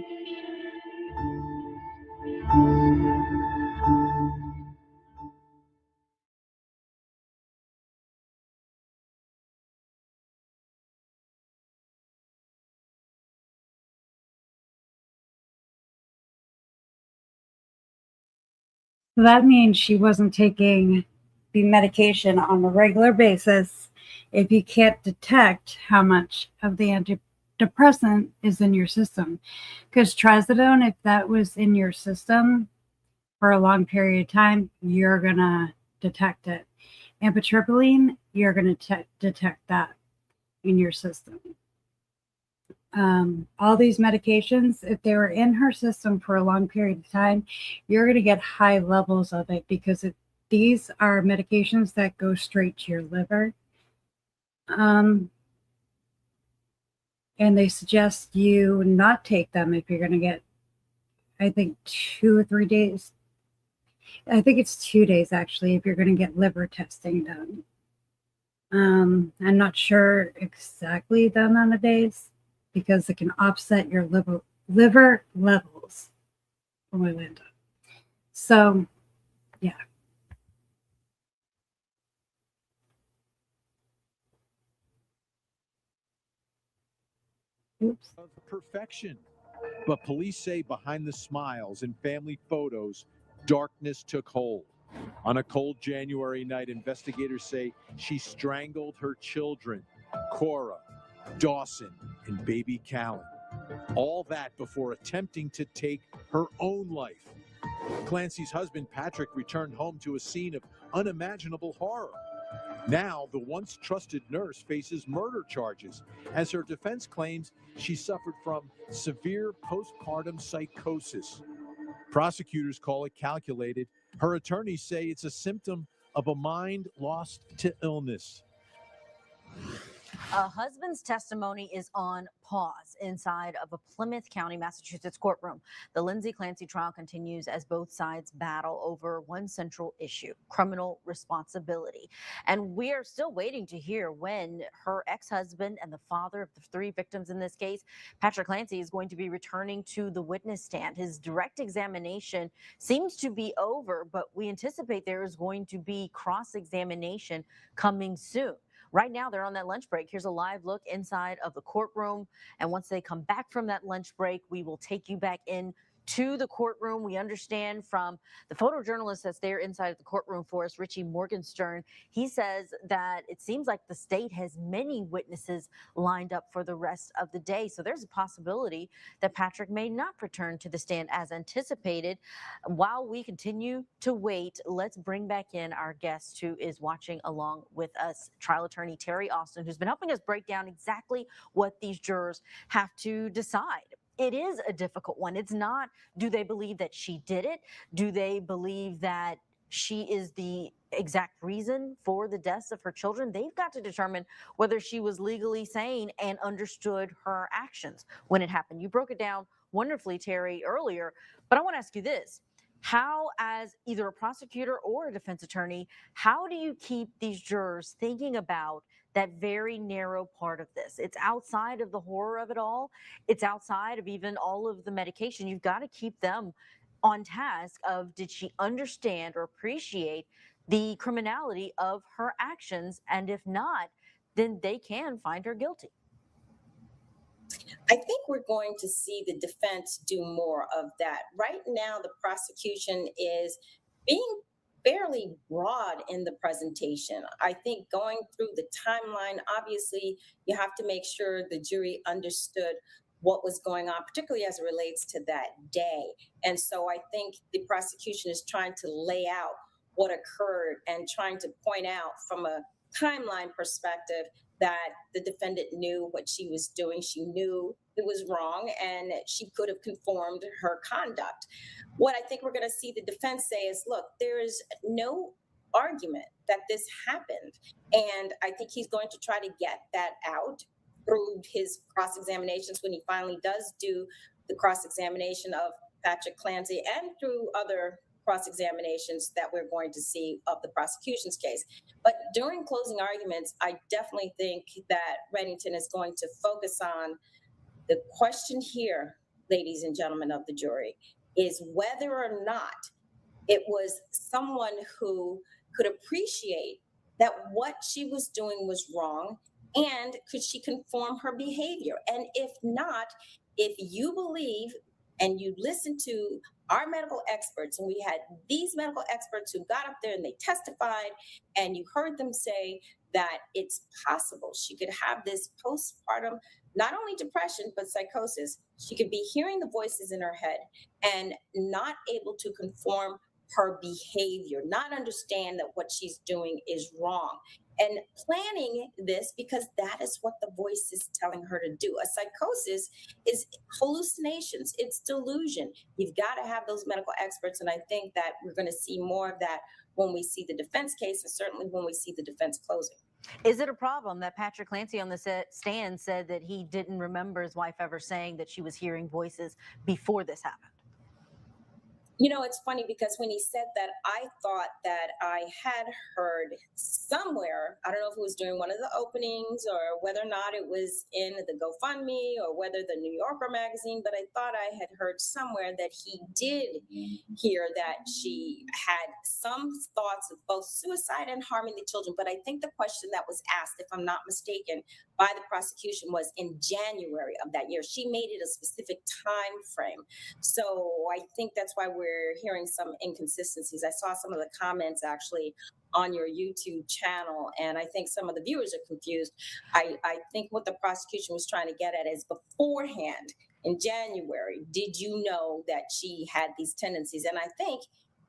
So that means she wasn't taking the medication on a regular basis if you can't detect how much of the antidepressant is in your system. Because trazodone, if that was in your system for a long period of time, you're going to detect it. Amitriptyline, you're going to detect that in your system. All these medications, if they were in her system for a long period of time, you're going to get high levels of it because these are medications that go straight to your liver. And they suggest you not take them if you're going to get, I think, 2 or 3 days. I think it's 2 days, actually, if you're going to get liver testing done. I'm not sure exactly the amount of days, because it can offset your liver levels. Oh, my Linda. So, yeah. Oops. Of perfection. But police say behind the smiles and family photos, darkness took hold. On a cold January night, investigators say she strangled her children, Cora, Dawson, and baby Callan. All that before attempting to take her own life. Clancy's husband, Patrick, returned home to a scene of unimaginable horror. Now, the once trusted nurse faces murder charges, as her defense claims she suffered from severe postpartum psychosis. Prosecutors call it calculated. Her attorneys say it's a symptom of a mind lost to illness. A husband's testimony is on pause inside of a Plymouth County, Massachusetts courtroom. The Lindsay Clancy trial continues as both sides battle over one central issue, criminal responsibility. And we are still waiting to hear when her ex-husband and the father of the 3 victims in this case, Patrick Clancy, is going to be returning to the witness stand. His direct examination seems to be over, but we anticipate there is going to be cross-examination coming soon. Right now, they're on that lunch break. Here's a live look inside of the courtroom. And once they come back from that lunch break, we will take you back in to the courtroom. We understand from the photojournalist that's there inside of the courtroom for us, Richie Morgenstern, he says that it seems like the state has many witnesses lined up for the rest of the day. So there's a possibility that Patrick may not return to the stand as anticipated. While we continue to wait, let's bring back in our guest who is watching along with us, trial attorney Terry Austin, who's been helping us break down exactly what these jurors have to decide. It is a difficult one. It's not, do they believe that she did it? Do they believe that she is the exact reason for the deaths of her children? They've got to determine whether she was legally sane and understood her actions when it happened. You broke it down wonderfully, Terry, earlier, but I want to ask you this. How, as either a prosecutor or a defense attorney, how do you keep these jurors thinking about that very narrow part of this? It's outside of the horror of it all. It's outside of even all of the medication. You've got to keep them on task of, did she understand or appreciate the criminality of her actions? And if not, then they can find her guilty. I think we're going to see the defense do more of that. Right now, the prosecution is being fairly broad in the presentation. I think going through the timeline, obviously, you have to make sure the jury understood what was going on, particularly as it relates to that day. And so I think the prosecution is trying to lay out what occurred and trying to point out from a timeline perspective that the defendant knew what she was doing. She knew it was wrong and she could have conformed her conduct. What I think we're going to see the defense say is, look, there is no argument that this happened. And I think he's going to try to get that out through his cross-examinations when he finally does do the cross-examination of Patrick Clancy and through other cross-examinations that we're going to see of the prosecution's case. But during closing arguments, I definitely think that Reddington is going to focus on the question here, ladies and gentlemen of the jury, is whether or not it was someone who could appreciate that what she was doing was wrong, and could she conform her behavior? And if not, if you believe and you listen to our medical experts, and we had these medical experts who got up there and they testified, and you heard them say that it's possible she could have this postpartum, not only depression, but psychosis. She could be hearing the voices in her head and not able to conform her behavior, not understand that what she's doing is wrong. And planning this because that is what the voice is telling her to do. A psychosis is hallucinations, it's delusion. You've got to have those medical experts. And I think that we're going to see more of that when we see the defense case, and certainly when we see the defense closing. Is it a problem that Patrick Clancy on the stand said that he didn't remember his wife ever saying that she was hearing voices before this happened? You know, it's funny because when he said that, I thought that I had heard somewhere, I don't know if it was during one of the openings or whether or not it was in the GoFundMe or whether the New Yorker magazine, but I thought I had heard somewhere that he did hear that she had some thoughts of both suicide and harming the children. But I think the question that was asked, if I'm not mistaken, by the prosecution was in January of that year. She made it a specific time frame. So I think that's why we're hearing some inconsistencies. I saw some of the comments actually on your YouTube channel, and I think some of the viewers are confused. I think what the prosecution was trying to get at is beforehand, in January, did you know that she had these tendencies? And I think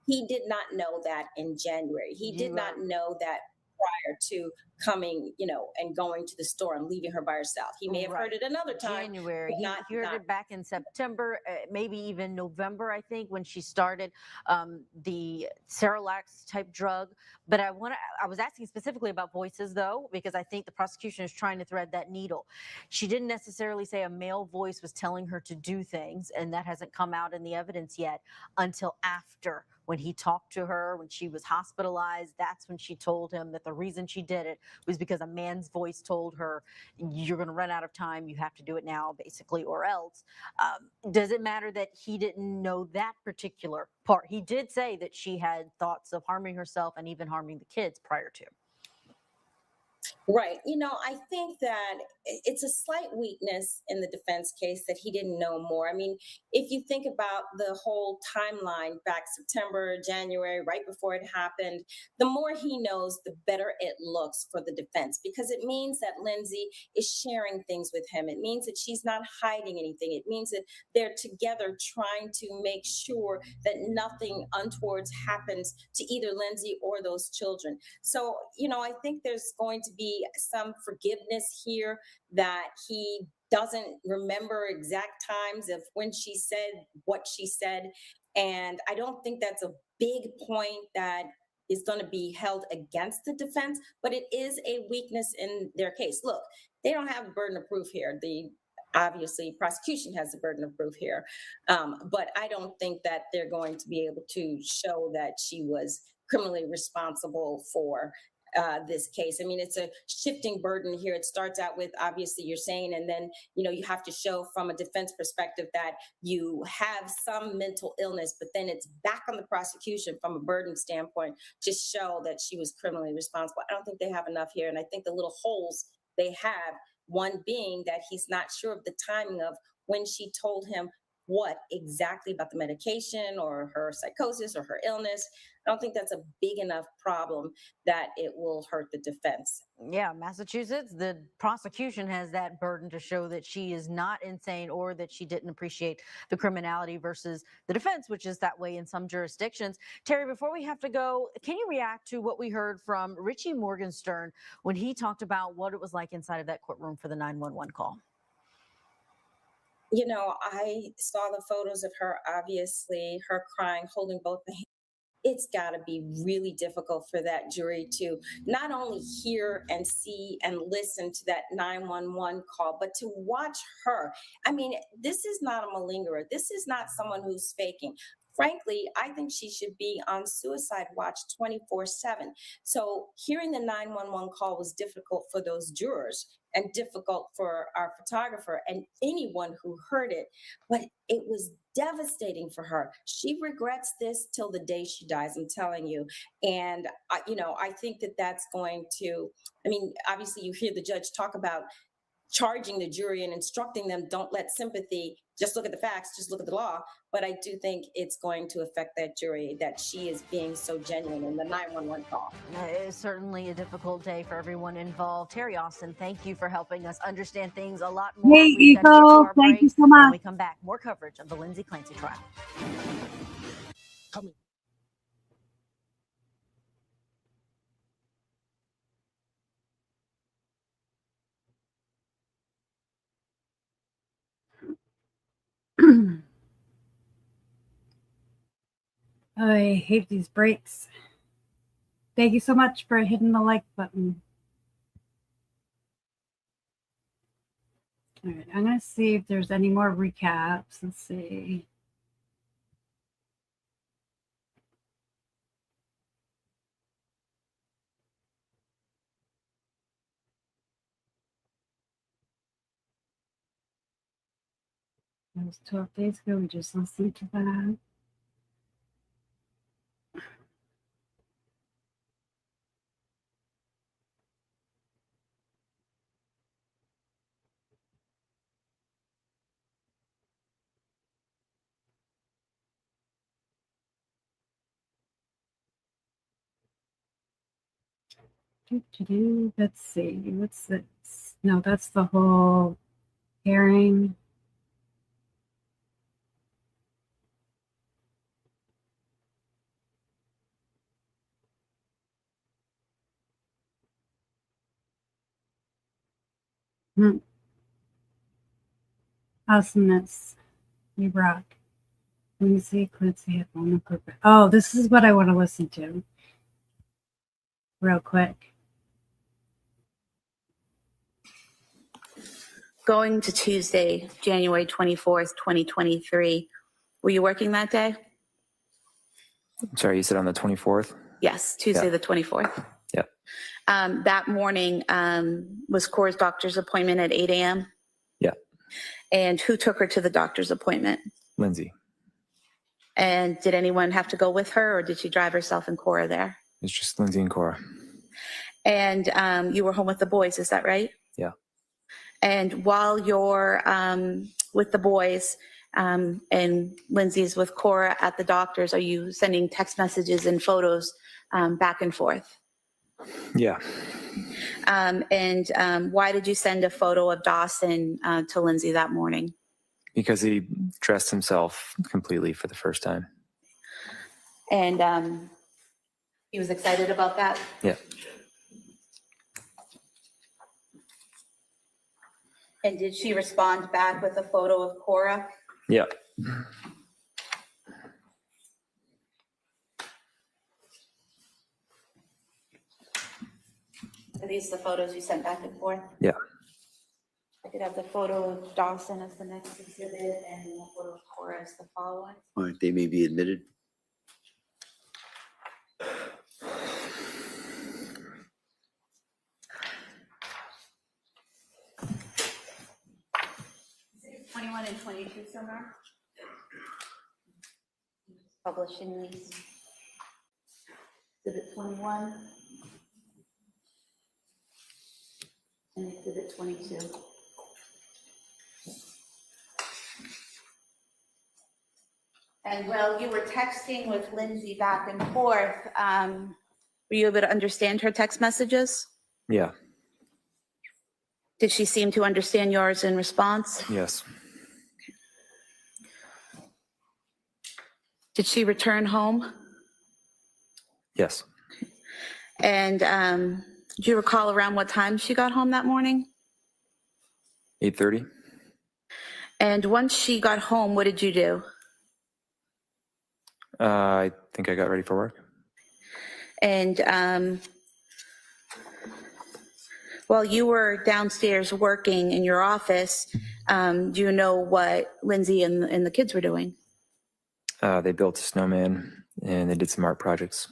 he did not know that in January. He did not know that prior to coming, and going to the store and leaving her by herself. He may have heard it another time. January. He heard it back in September, maybe even November, I think, when she started the Cerelax type drug. But I was asking specifically about voices, though, because I think the prosecution is trying to thread that needle. She didn't necessarily say a male voice was telling her to do things, and that hasn't come out in the evidence yet until after. When he talked to her, when she was hospitalized, that's when she told him that the reason she did it was because a man's voice told her, you're going to run out of time, you have to do it now, basically, or else. Does it matter that he didn't know that particular part? He did say that she had thoughts of harming herself and even harming the kids prior to. Right. You know, I think that it's a slight weakness in the defense case that he didn't know more. I mean, if you think about the whole timeline back September, January, right before it happened, the more he knows, the better it looks for the defense because it means that Lindsay is sharing things with him. It means that she's not hiding anything. It means that they're together trying to make sure that nothing untoward happens to either Lindsay or those children. So, you know, I think there's going to be some forgiveness here that he doesn't remember exact times of when she said what she said. And I don't think that's a big point that is going to be held against the defense, but it is a weakness in their case. Look, they don't have the burden of proof here. Obviously, prosecution has the burden of proof here. But I don't think that they're going to be able to show that she was criminally responsible for this case. I mean, it's a shifting burden here. It starts out with obviously you're saying, and then, you know, you have to show from a defense perspective that you have some mental illness, but then it's back on the prosecution from a burden standpoint to show that she was criminally responsible. I don't think they have enough here. And I think the little holes they have, one being that he's not sure of the timing of when she told him what exactly about the medication or her psychosis or her illness. I don't think that's a big enough problem that it will hurt the defense. Yeah, Massachusetts, the prosecution has that burden to show that she is not insane or that she didn't appreciate the criminality versus the defense, which is that way in some jurisdictions. Terry, before we have to go, can you react to what we heard from Richie Morgenstern when he talked about what it was like inside of that courtroom for the 911 call? You know, I saw the photos of her, obviously, her crying, holding both the hands. It's got to be really difficult for that jury to not only hear and see and listen to that 911 call, but to watch her. I mean, this is not a malingerer. This is not someone who's faking. Frankly, I think she should be on suicide watch 24/7. So hearing the 911 call was difficult for those jurors and difficult for our photographer and anyone who heard it, but it was devastating for her. She regrets this till the day she dies, I'm telling you. And, you know, I think that that's going to, I mean, obviously you hear the judge talk about charging the jury and instructing them, don't let sympathy, just look at the facts, just look at the law. But I do think it's going to affect that jury that she is being so genuine in the 911 call. It is certainly a difficult day for everyone involved. Terry Austin, thank you for helping us understand things a lot more. Hey, We've got to get to Eagle, our thank break. you so When much. we come back, more coverage of the Lindsay Clancy trial. Coming. I hate these breaks. Thank you so much for hitting the like button. All right, I'm going to see if there's any more recaps. Let's see. That was 12 days ago. We just listened to that. Let's see. What's this? No, that's the whole hearing. Awesomeness. You rock. Lindsay Clancy had one purpose. Oh, this is what I want to listen to. Real quick. Going to Tuesday, January 24th, 2023. Were you working that day? Sorry, you said on the 24th? Yes, Tuesday, Yeah. the 24th. Yep. That morning was Cora's doctor's appointment at 8 a.m. Yeah. And who took her to the doctor's appointment? Lindsay. And did anyone have to go with her, or did she drive herself and Cora there? It's just Lindsay and Cora. And you were home with the boys, is that right? Yeah. And while you're with the boys and Lindsay's with Cora at the doctor's, are you sending text messages and photos back and forth? Yeah. And why did you send a photo of Dawson to Lindsay that morning? Because he dressed himself completely for the first time. And he was excited about that? Yeah. And did she respond back with a photo of Cora? Yeah. Are these the photos you sent back and forth? Yeah. I could have the photo of Dawson as the next exhibit and the photo of Cora as the following. All right, they may be admitted. Is it 21 and 22 somewhere? Publishing these. Exhibit 21 and exhibit 22. And while you were texting with Lindsay back and forth, were you able to understand her text messages? Yeah. Did she seem to understand yours in response? Yes. Did she return home? Yes. And do you recall around what time she got home that morning? 8:30. And once she got home, what did you do? I think I got ready for work. And while you were downstairs working in your office, do you know what Lindsay and the kids were doing? They built a snowman and they did some art projects.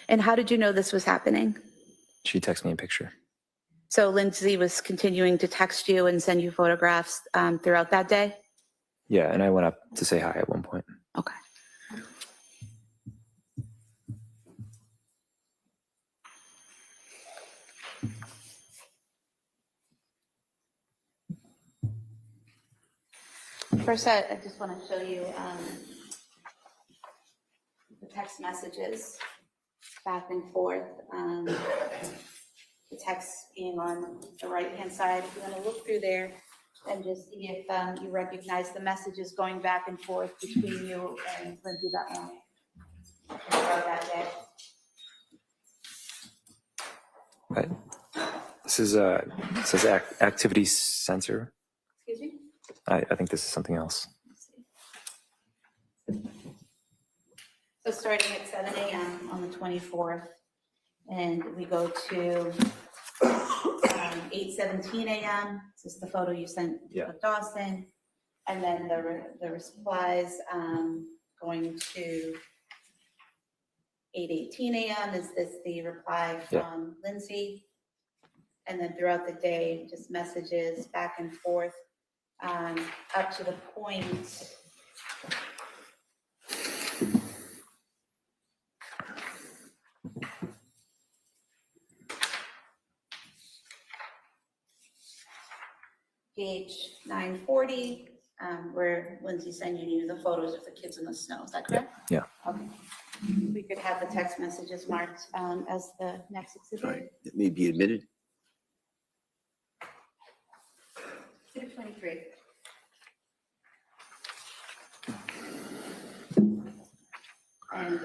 And how did you know this was happening? She texted me a picture. So Lindsay was continuing to text you and send you photographs throughout that day? Yeah, and I went up to say hi at one point. Okay. First, I just want to show you the text messages back and forth. The text being on the right-hand side. If you want to look through there and just see if you recognize the messages going back and forth between you and Lindsay that morning. That day. Right. This is it says activity sensor. Excuse me? I think this is something else. So starting at 7 a.m. on the 24th, and we go to 8:17 a.m. This is the photo you sent of Dawson, and then the replies going to 8:18 a.m. Is this the reply from Lindsay? And then throughout the day, just messages back and forth up to the point. Page 940, where Lindsay's sending you the photos of the kids in the snow. Is that correct? Yeah. Okay. We could have the text messages marked as the next exhibit. All right, it may be admitted. Exhibit 23. And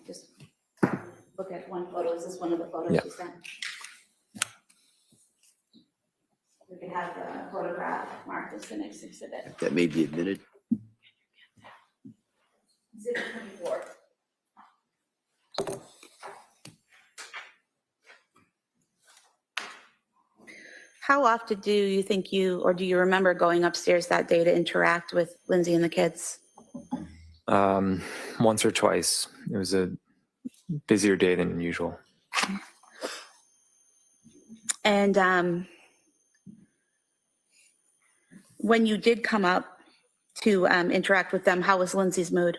just look at one photo. Is this one of the photos you sent? We could have the photograph marked as the next exhibit. That may be admitted. Exhibit 24. How often do you think or do you remember going upstairs that day to interact with Lindsay and the kids? Once or twice. It was a busier day than usual. And when you did come up to interact with them, how was Lindsay's mood?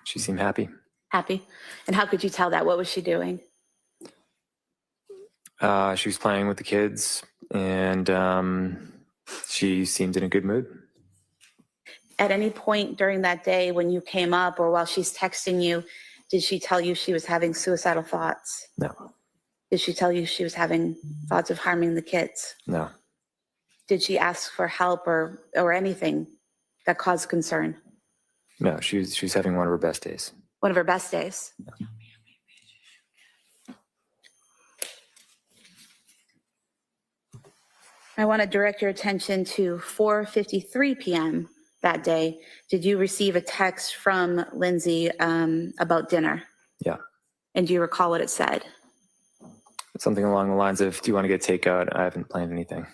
She seemed happy. Happy? And how could you tell that? What was she doing? She was playing with the kids, and she seemed in a good mood. At any point during that day when you came up or while she's texting you, did she tell you she was having suicidal thoughts? No. Did she tell you she was having thoughts of harming the kids? No. Did she ask for help or anything that caused concern? No, she's having one of her best days. One of her best days? I want to direct your attention to 4:53 p.m. that day. Did you receive a text from Lindsay about dinner? Yeah. And do you recall what it said? Something along the lines of, do you want to get takeout? I haven't planned anything.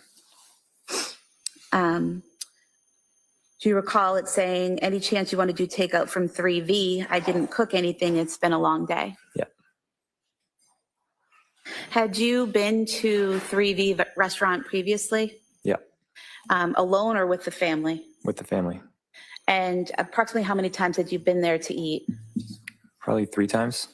Do you recall it saying, any chance you want to do takeout from 3V? I didn't cook anything. It's been a long day. Yeah. Had you been to 3V restaurant previously? Yeah. Alone or with the family? With the family. And approximately how many times had you been there to eat? Probably 3 times.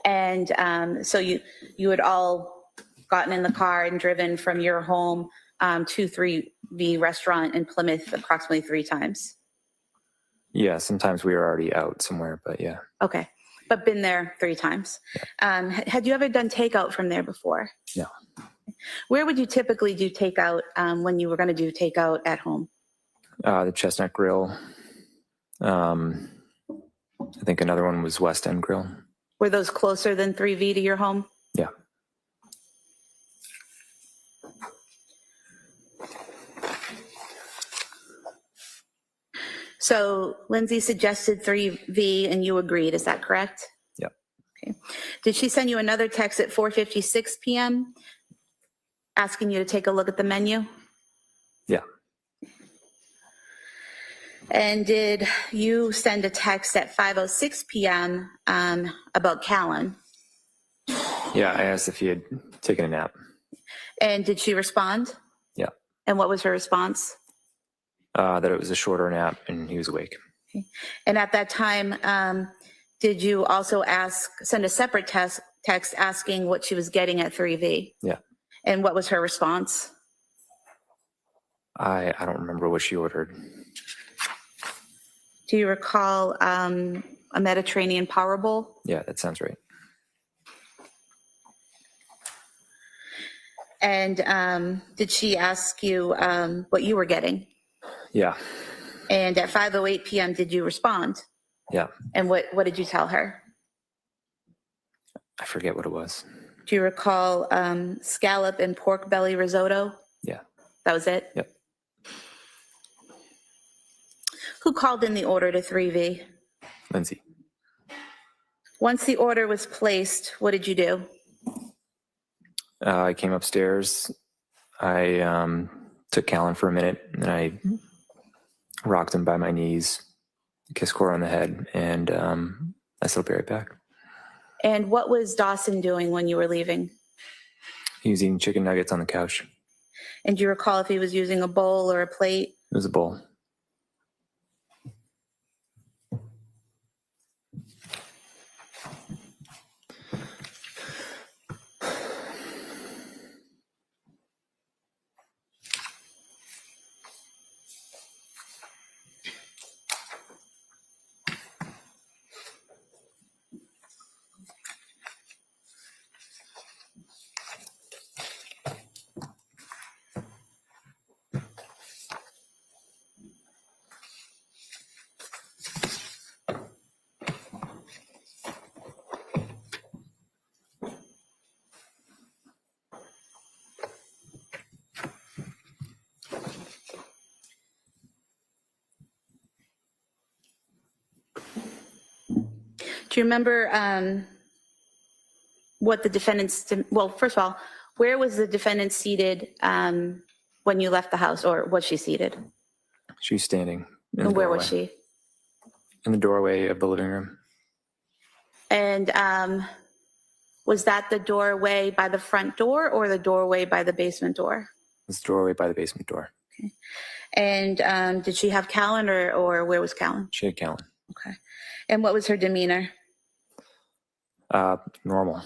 And so you had all gotten in the car and driven from your home to 3V restaurant in Plymouth approximately 3 times? Yeah, sometimes we were already out somewhere, but yeah. Okay, but been there 3 times. Had you ever done takeout from there before? No. Where would you typically do takeout when you were going to do takeout at home? The Chestnut Grill. I think another one was West End Grill. Were those closer than 3V to your home? Yeah. So Lindsay suggested 3V and you agreed, is that correct? Yeah. Okay. Did she send you another text at 4:56 p.m. asking you to take a look at the menu? Yeah. And did you send a text at 5:06 p.m. About Callan? Yeah, I asked if he had taken a nap. And did she respond? Yeah. And what was her response? That it was a shorter nap and he was awake. Okay. And at that time, did you also send a separate text asking what she was getting at 3V? Yeah. And what was her response? I don't remember what she ordered. Do you recall a Mediterranean Power Bowl? Yeah, that sounds right. And did she ask you what you were getting? Yeah. And at 5:08 p.m., did you respond? Yeah. And what did you tell her? I forget what it was. Do you recall scallop and pork belly risotto? Yeah. That was it? Yep. Who called in the order to 3V? Lindsay. Once the order was placed, what did you do? I came upstairs. I took Callan for a minute, and I rocked him by my knees, kissed Cora on the head, and I said, I'll be right back. And what was Dawson doing when you were leaving? He was eating chicken nuggets on the couch. And do you recall if he was using a bowl or a plate? It was a bowl. Do you remember what the defendant's, well, first of all, where was the defendant seated when you left the house, or was she seated? She was standing in the And where doorway. was she? In the doorway of the living room. And was that the doorway by the front door or the doorway by the basement door? It was the doorway by the basement door. Okay. And did she have Callan or where was Callan? She had Callan. Okay. And what was her demeanor? Normal.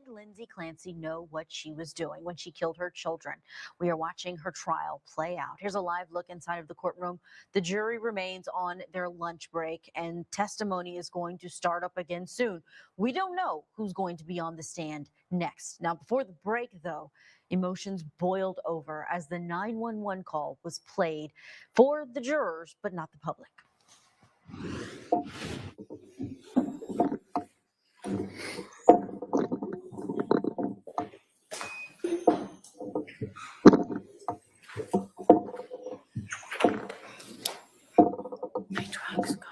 Lindsay Clancy know what she was doing when she killed her children? We are watching her trial play out. Here's a live look inside of the courtroom. The jury remains on their lunch break and testimony is going to start up again soon. We don't know who's going to be on the stand next. Now, before the break, though, emotions boiled over as the 911 call was played for the jurors, but not the public. My drugs go.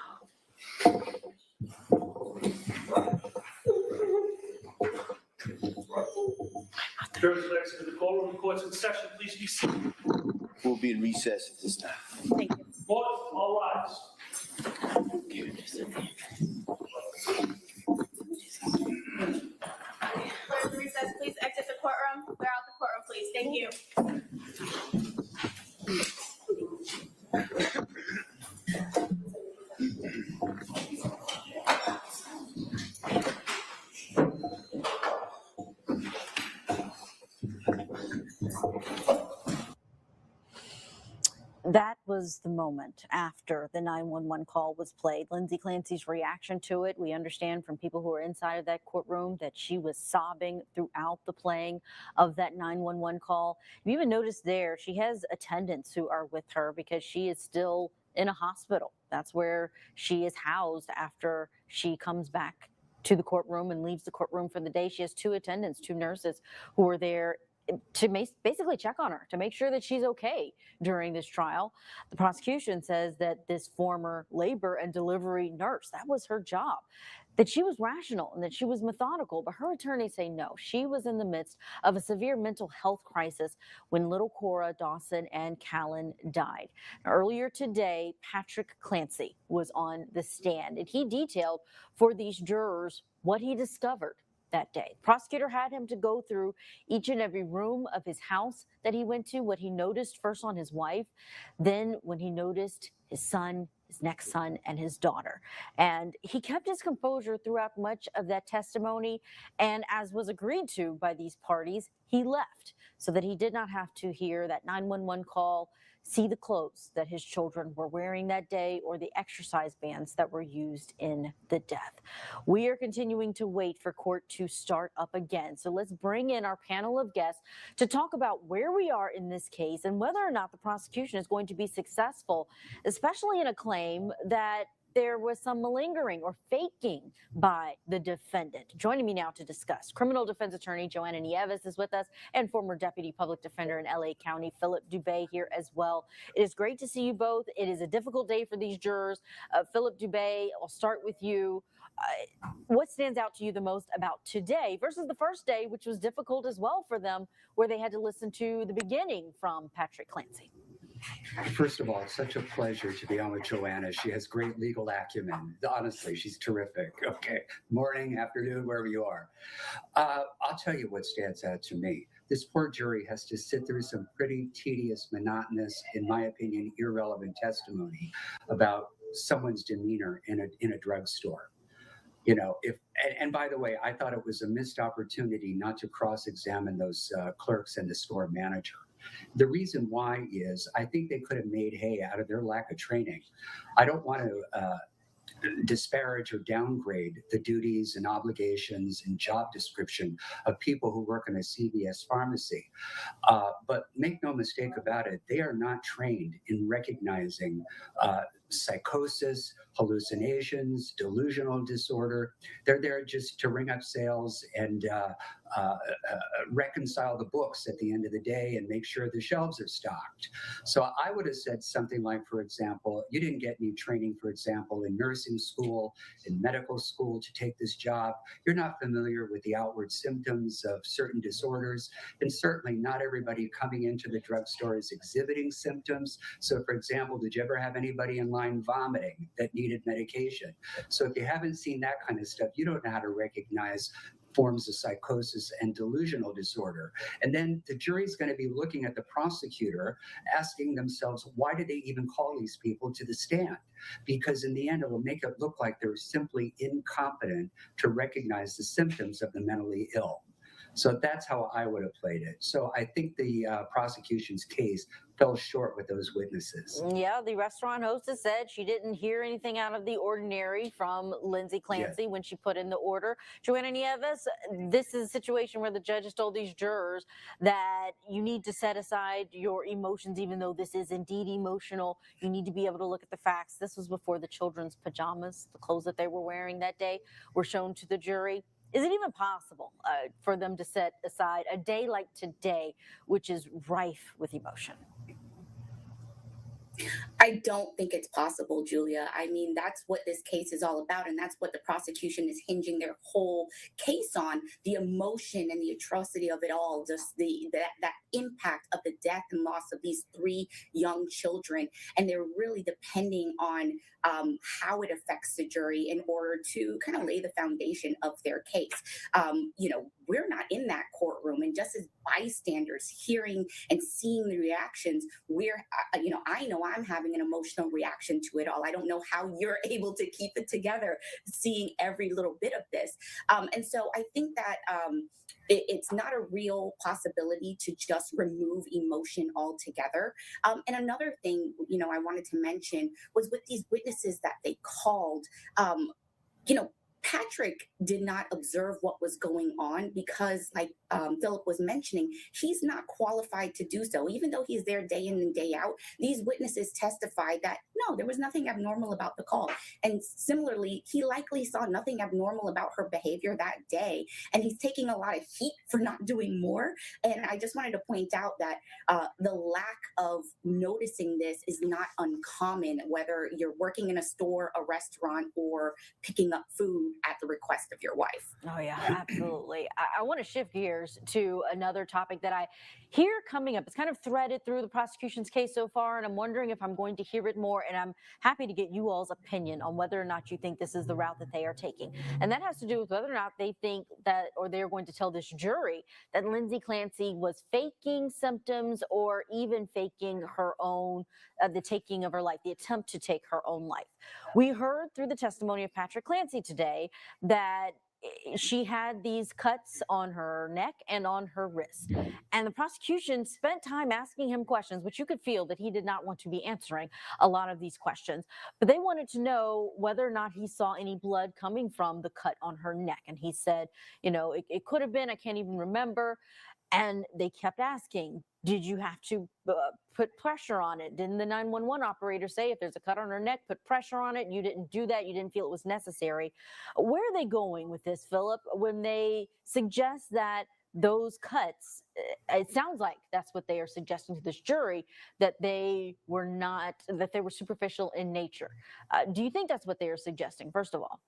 Jurors are exit to the courtroom. Court's in session. Please be seated. We'll be in recess at this time. Thank you. Court, all rise. Clerk, recess, please exit the courtroom. Clear out the courtroom, please. Thank you. That was the moment after the 911 call was played. Lindsay Clancy's reaction to it, we understand from people who were inside of that courtroom that she was sobbing throughout the playing of that 911 call. You even notice there, she has attendants who are with her because she is still in a hospital. That's where she is housed after she comes back to the courtroom and leaves the courtroom for the day. She has two attendants, two nurses who are there to basically check on her, to make sure that she's okay during this trial. The prosecution says that this former labor and delivery nurse, that was her job, that she was rational and that she was methodical, but her attorneys say no. She was in the midst of a severe mental health crisis when little Cora, Dawson, and Callan died. Earlier today, Patrick Clancy was on the stand, and he detailed for these jurors what he discovered that day. The prosecutor had him to go through each and every room of his house that he went to, what he noticed first on his wife, then when he noticed his son, his next son, and his daughter. And he kept his composure throughout much of that testimony. And as was agreed to by these parties, he left so that he did not have to hear that 911 call, see the clothes that his children were wearing that day, or the exercise bands that were used in the death. We are continuing to wait for court to start up again. So let's bring in our panel of guests to talk about where we are in this case and whether or not the prosecution is going to be successful, especially in a claim that there was some malingering or faking by the defendant. Joining me now to discuss, criminal defense attorney Joanna Nieves is with us, and former deputy public defender in LA County, Philip Dubé, here as well. It is great to see you both. It is a difficult day for these jurors. Philip Dubé, I'll start with you. What stands out to you the most about today versus the first day, which was difficult as well for them, where they had to listen to the beginning from Patrick Clancy? First of all, it's such a pleasure to be on with Joanna. She has great legal acumen. Honestly, she's terrific. Okay, morning, afternoon, wherever you are. I'll tell you what stands out to me. This poor jury has to sit through some pretty tedious, monotonous, in my opinion, irrelevant testimony about someone's demeanor in a drugstore. You know, and by the way, I thought it was a missed opportunity not to cross-examine those clerks and the store manager. The reason why is I think they could have made hay out of their lack of training. I don't want to disparage or downgrade the duties and obligations and job description of people who work in a CVS pharmacy. But make no mistake about it, they are not trained in recognizing psychosis, hallucinations, delusional disorder. They're there just to ring up sales and reconcile the books at the end of the day and make sure the shelves are stocked. So I would have said something like, for example, you didn't get any training, for example, in nursing school, in medical school to take this job. You're not familiar with the outward symptoms of certain disorders. And certainly not everybody coming into the drugstore is exhibiting symptoms. So for example, did you ever have anybody in line vomiting that needed medication? So if you haven't seen that kind of stuff, you don't know how to recognize forms of psychosis and delusional disorder. And then the jury's going to be looking at the prosecutor, asking themselves, why did they even call these people to the stand? Because in the end, it will make it look like they're simply incompetent to recognize the symptoms of the mentally ill. So that's how I would have played it. So I think the prosecution's case fell short with those witnesses. Yeah, the restaurant hostess said she didn't hear anything out of the ordinary from Lindsay Clancy when she put in the order. Joanna Nieves, this is a situation where the judge has told these jurors that you need to set aside your emotions, even though this is indeed emotional. You need to be able to look at the facts. This was before the children's pajamas, the clothes that they were wearing that day, were shown to the jury. Is it even possible for them to set aside a day like today, which is rife with emotion? I don't think it's possible, Julia. I mean, that's what this case is all about, and that's what the prosecution is hinging their whole case on, the emotion and the atrocity of it all, just that impact of the death and loss of these 3 young children. And they're really depending on how it affects the jury in order to kind of lay the foundation of their case. We're not in that courtroom, and just as bystanders hearing and seeing the reactions, I know I'm having an emotional reaction to it all. I don't know how you're able to keep it together, seeing every little bit of this. And so I think that it's not a real possibility to just remove emotion altogether. And another thing, I wanted to mention was with these witnesses that they called, Patrick did not observe what was going on because, like Philip was mentioning, he's not qualified to do so. Even though he's there day in and day out, these witnesses testified that, no, there was nothing abnormal about the call. And similarly, he likely saw nothing abnormal about her behavior that day. And he's taking a lot of heat for not doing more. And I just wanted to point out that the lack of noticing this is not uncommon, whether you're working in a store, a restaurant, or picking up food at the request of your wife. Oh, yeah, absolutely. I want to shift gears to another topic that I hear coming up. It's kind of threaded through the prosecution's case so far, and I'm wondering if I'm going to hear it more, and I'm happy to get you all's opinion on whether or not you think this is the route that they are taking. And that has to do with whether or not they think that, or they're going to tell this jury that Lindsay Clancy was faking symptoms or even faking her own, the taking of her life, the attempt to take her own life. We heard through the testimony of Patrick Clancy today that she had these cuts on her neck and on her wrist. And the prosecution spent time asking him questions, which you could feel that he did not want to be answering a lot of these questions. But they wanted to know whether or not he saw any blood coming from the cut on her neck. And he said, it could have been, I can't even remember. And they kept asking, did you have to put pressure on it? Didn't the 911 operator say if there's a cut on her neck, put pressure on it? You didn't do that. You didn't feel it was necessary. Where are they going with this, Philip, when they suggest that those cuts, it sounds like that's what they are suggesting to this jury, that they were superficial in nature. Do you think that's what they are suggesting, first of all?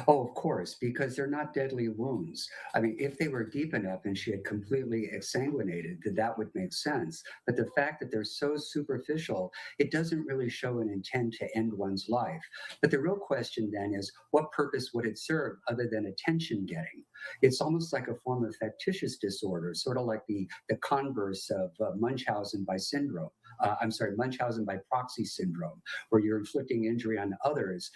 Oh, of course, because they're not deadly wounds. I mean, if they were deep enough and she had completely exsanguinated, that would make sense. But the fact that they're so superficial, it doesn't really show an intent to end one's life. But the real question then is, what purpose would it serve other than attention getting? It's almost like a form of factitious disorder, sort of like the converse of Munchausen by syndrome. Munchausen by proxy syndrome, where you're inflicting injury on others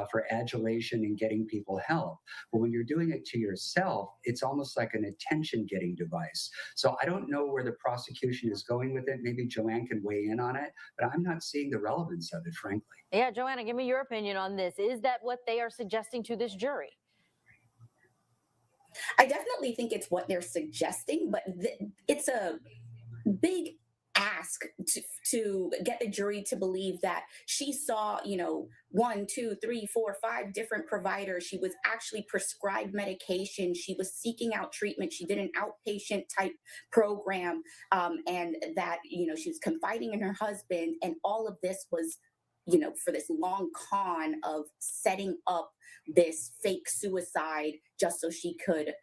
for adulation and getting people help. But when you're doing it to yourself, it's almost like an attention-getting device. So I don't know where the prosecution is going with it. Maybe Joanne can weigh in on it, but I'm not seeing the relevance of it, frankly. Yeah, Joanna, give me your opinion on this. Is that what they are suggesting to this jury? I definitely think it's what they're suggesting, but it's a big ask to get the jury to believe that she saw, 1, 2, 3, 4, 5 different providers. She was actually prescribed medication. She was seeking out treatment. She did an outpatient type program, and that, she was confiding in her husband. And all of this was, for this long con of setting up this fake suicide just so she could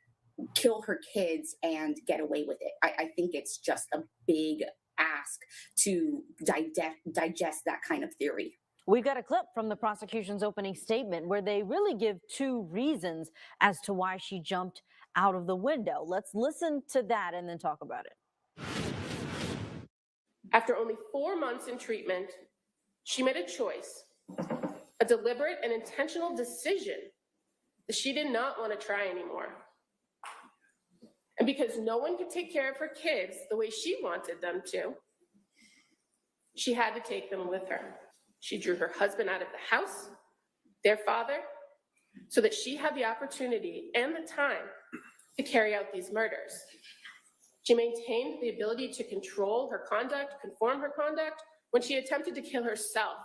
kill her kids and get away with it. I think it's just a big ask to digest that kind of theory. We've got a clip from the prosecution's opening statement where they really give 2 reasons as to why she jumped out of the window. Let's listen to that and then talk about it. After only 4 months in treatment, she made a choice, a deliberate and intentional decision that she did not want to try anymore. And because no one could take care of her kids the way she wanted them to, she had to take them with her. She drew her husband out of the house, their father, so that she had the opportunity and the time to carry out these murders. She maintained the ability to control her conduct, conform her conduct, when she attempted to kill herself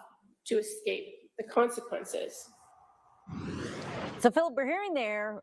to escape the consequences. So, Philip, we're hearing there,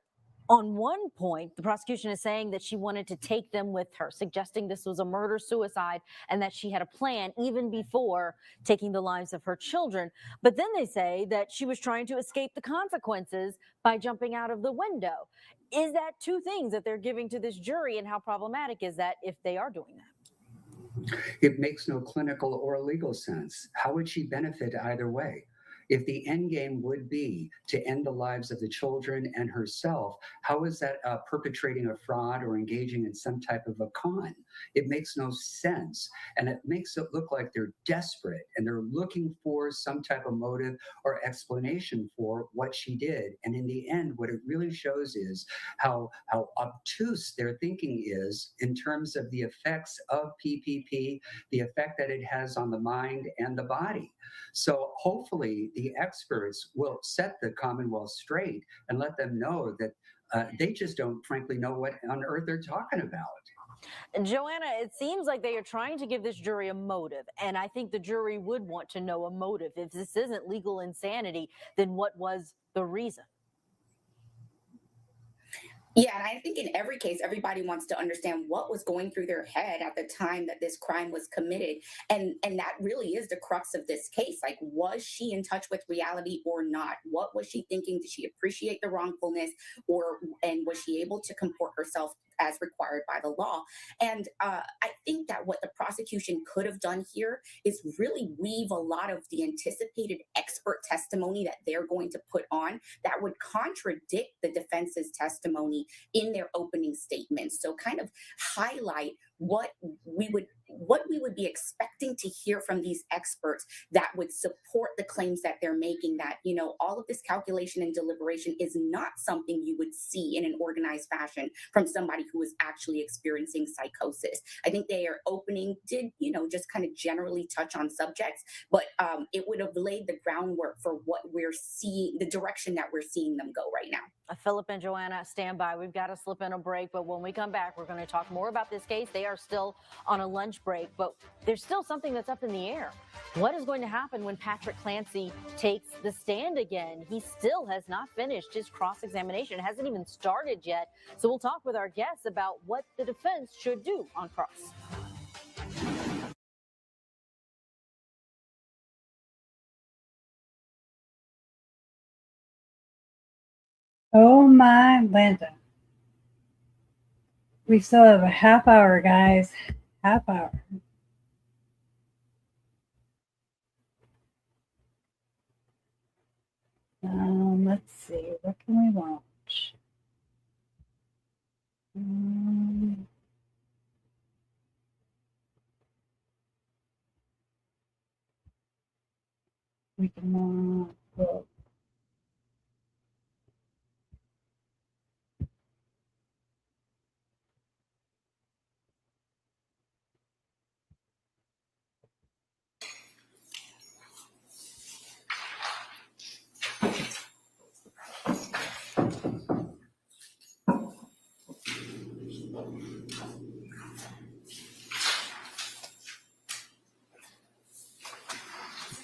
on one point, the prosecution is saying that she wanted to take them with her, suggesting this was a murder-suicide and that she had a plan even before taking the lives of her children. But then they say that she was trying to escape the consequences by jumping out of the window. Is that two things that they're giving to this jury, and how problematic is that if they are doing that? It makes no clinical or legal sense. How would she benefit either way? If the end game would be to end the lives of the children and herself, how is that perpetrating a fraud or engaging in some type of a con? It makes no sense. And it makes it look like they're desperate and they're looking for some type of motive or explanation for what she did. And in the end, what it really shows is how obtuse their thinking is in terms of the effects of PPP, the effect that it has on the mind and the body. So hopefully the experts will set the Commonwealth straight and let them know that they just don't frankly know what on earth they're talking about. And Joanna, it seems like they are trying to give this jury a motive, and I think the jury would want to know a motive. If this isn't legal insanity, then what was the reason? Yeah, and I think in every case, everybody wants to understand what was going through their head at the time that this crime was committed. And that really is the crux of this case. Like, was she in touch with reality or not? What was she thinking? Did she appreciate the wrongfulness, and was she able to comport herself as required by the law? And I think that what the prosecution could have done here is really weave a lot of the anticipated expert testimony that they're going to put on that would contradict the defense's testimony in their opening statements. So kind of highlight what we would be expecting to hear from these experts that would support the claims that they're making, that, you know, all of this calculation and deliberation is not something you would see in an organized fashion from somebody who is actually experiencing psychosis. I think their opening did, you know, just kind of generally touch on subjects, but it would have laid the groundwork for what we're seeing, the direction that we're seeing them go right now. Philip and Joanna, stand by. We've got to slip in a break, but when we come back, we're going to talk more about this case. They are still on a lunch break, but there's still something that's up in the air. What is going to happen when Patrick Clancy takes the stand again? He still has not finished his cross-examination. It hasn't even started yet. So we'll talk with our guests about what the defense should do on cross. Oh my Linda. We still have a half hour, guys. Half hour. Let's see. What can we watch? We can watch.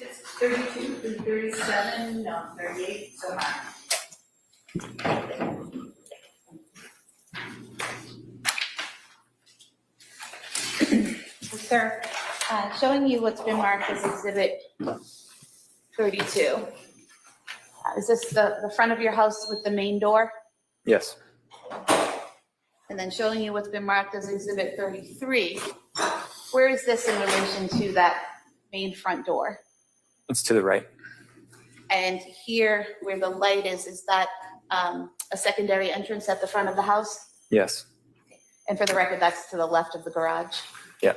It's 32 through 37, no, 38, so high. Sir, showing you what's been marked as Exhibit 32. Is this the front of your house with the main door? Yes. And then showing you what's been marked as Exhibit 33. Where is this in relation to that main front door? It's to the right. And here, where the light is that a secondary entrance at the front of the house? Yes. And for the record, that's to the left of the garage. Yeah.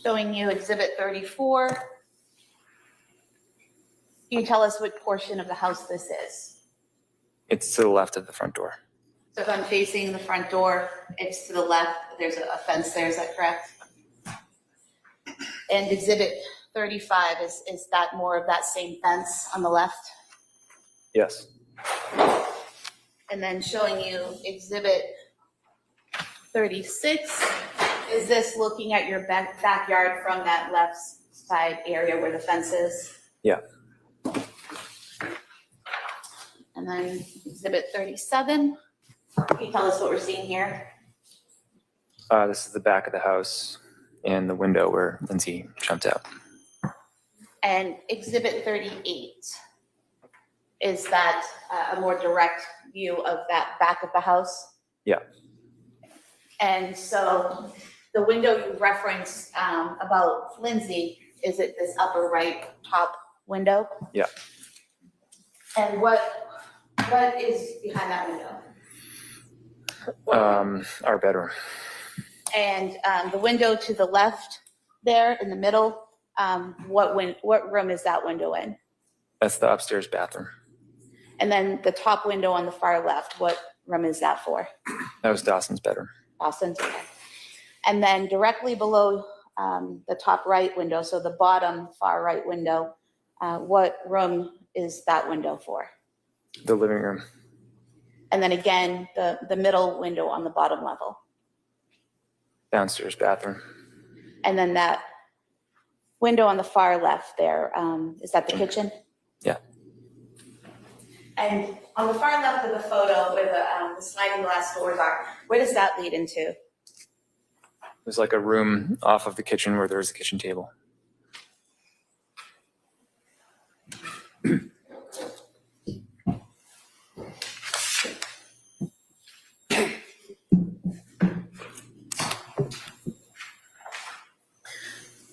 Showing you Exhibit 34. Can you tell us what portion of the house this is? It's to the left of the front door. So if I'm facing the front door, it's to the left, there's a fence there, is that correct? And exhibit 35, is that more of that same fence on the left? Yes. And then showing you exhibit 36, is this looking at your backyard from that left side area where the fence is? Yeah. And then exhibit 37, can you tell us what we're seeing here? This is the back of the house and the window where Lindsay jumped out. And exhibit 38, is that a more direct view of that back of the house? Yeah. And so the window you referenced about Lindsay, is it this upper right top window? Yeah. And what is behind that window? Our bedroom. And the window to the left there in the middle, what room is that window in? That's the upstairs bathroom. And then the top window on the far left, what room is that for? That was Dawson's bedroom. Dawson's, okay. And then directly below the top right window, so the bottom far right window, what room is that window for? The living room. And then again, the middle window on the bottom level. Downstairs bathroom. And then that window on the far left there, is that the kitchen? Yeah. And on the far left of the photo where the sliding glass doors are, where does that lead into? There's like a room off of the kitchen where there's a kitchen table.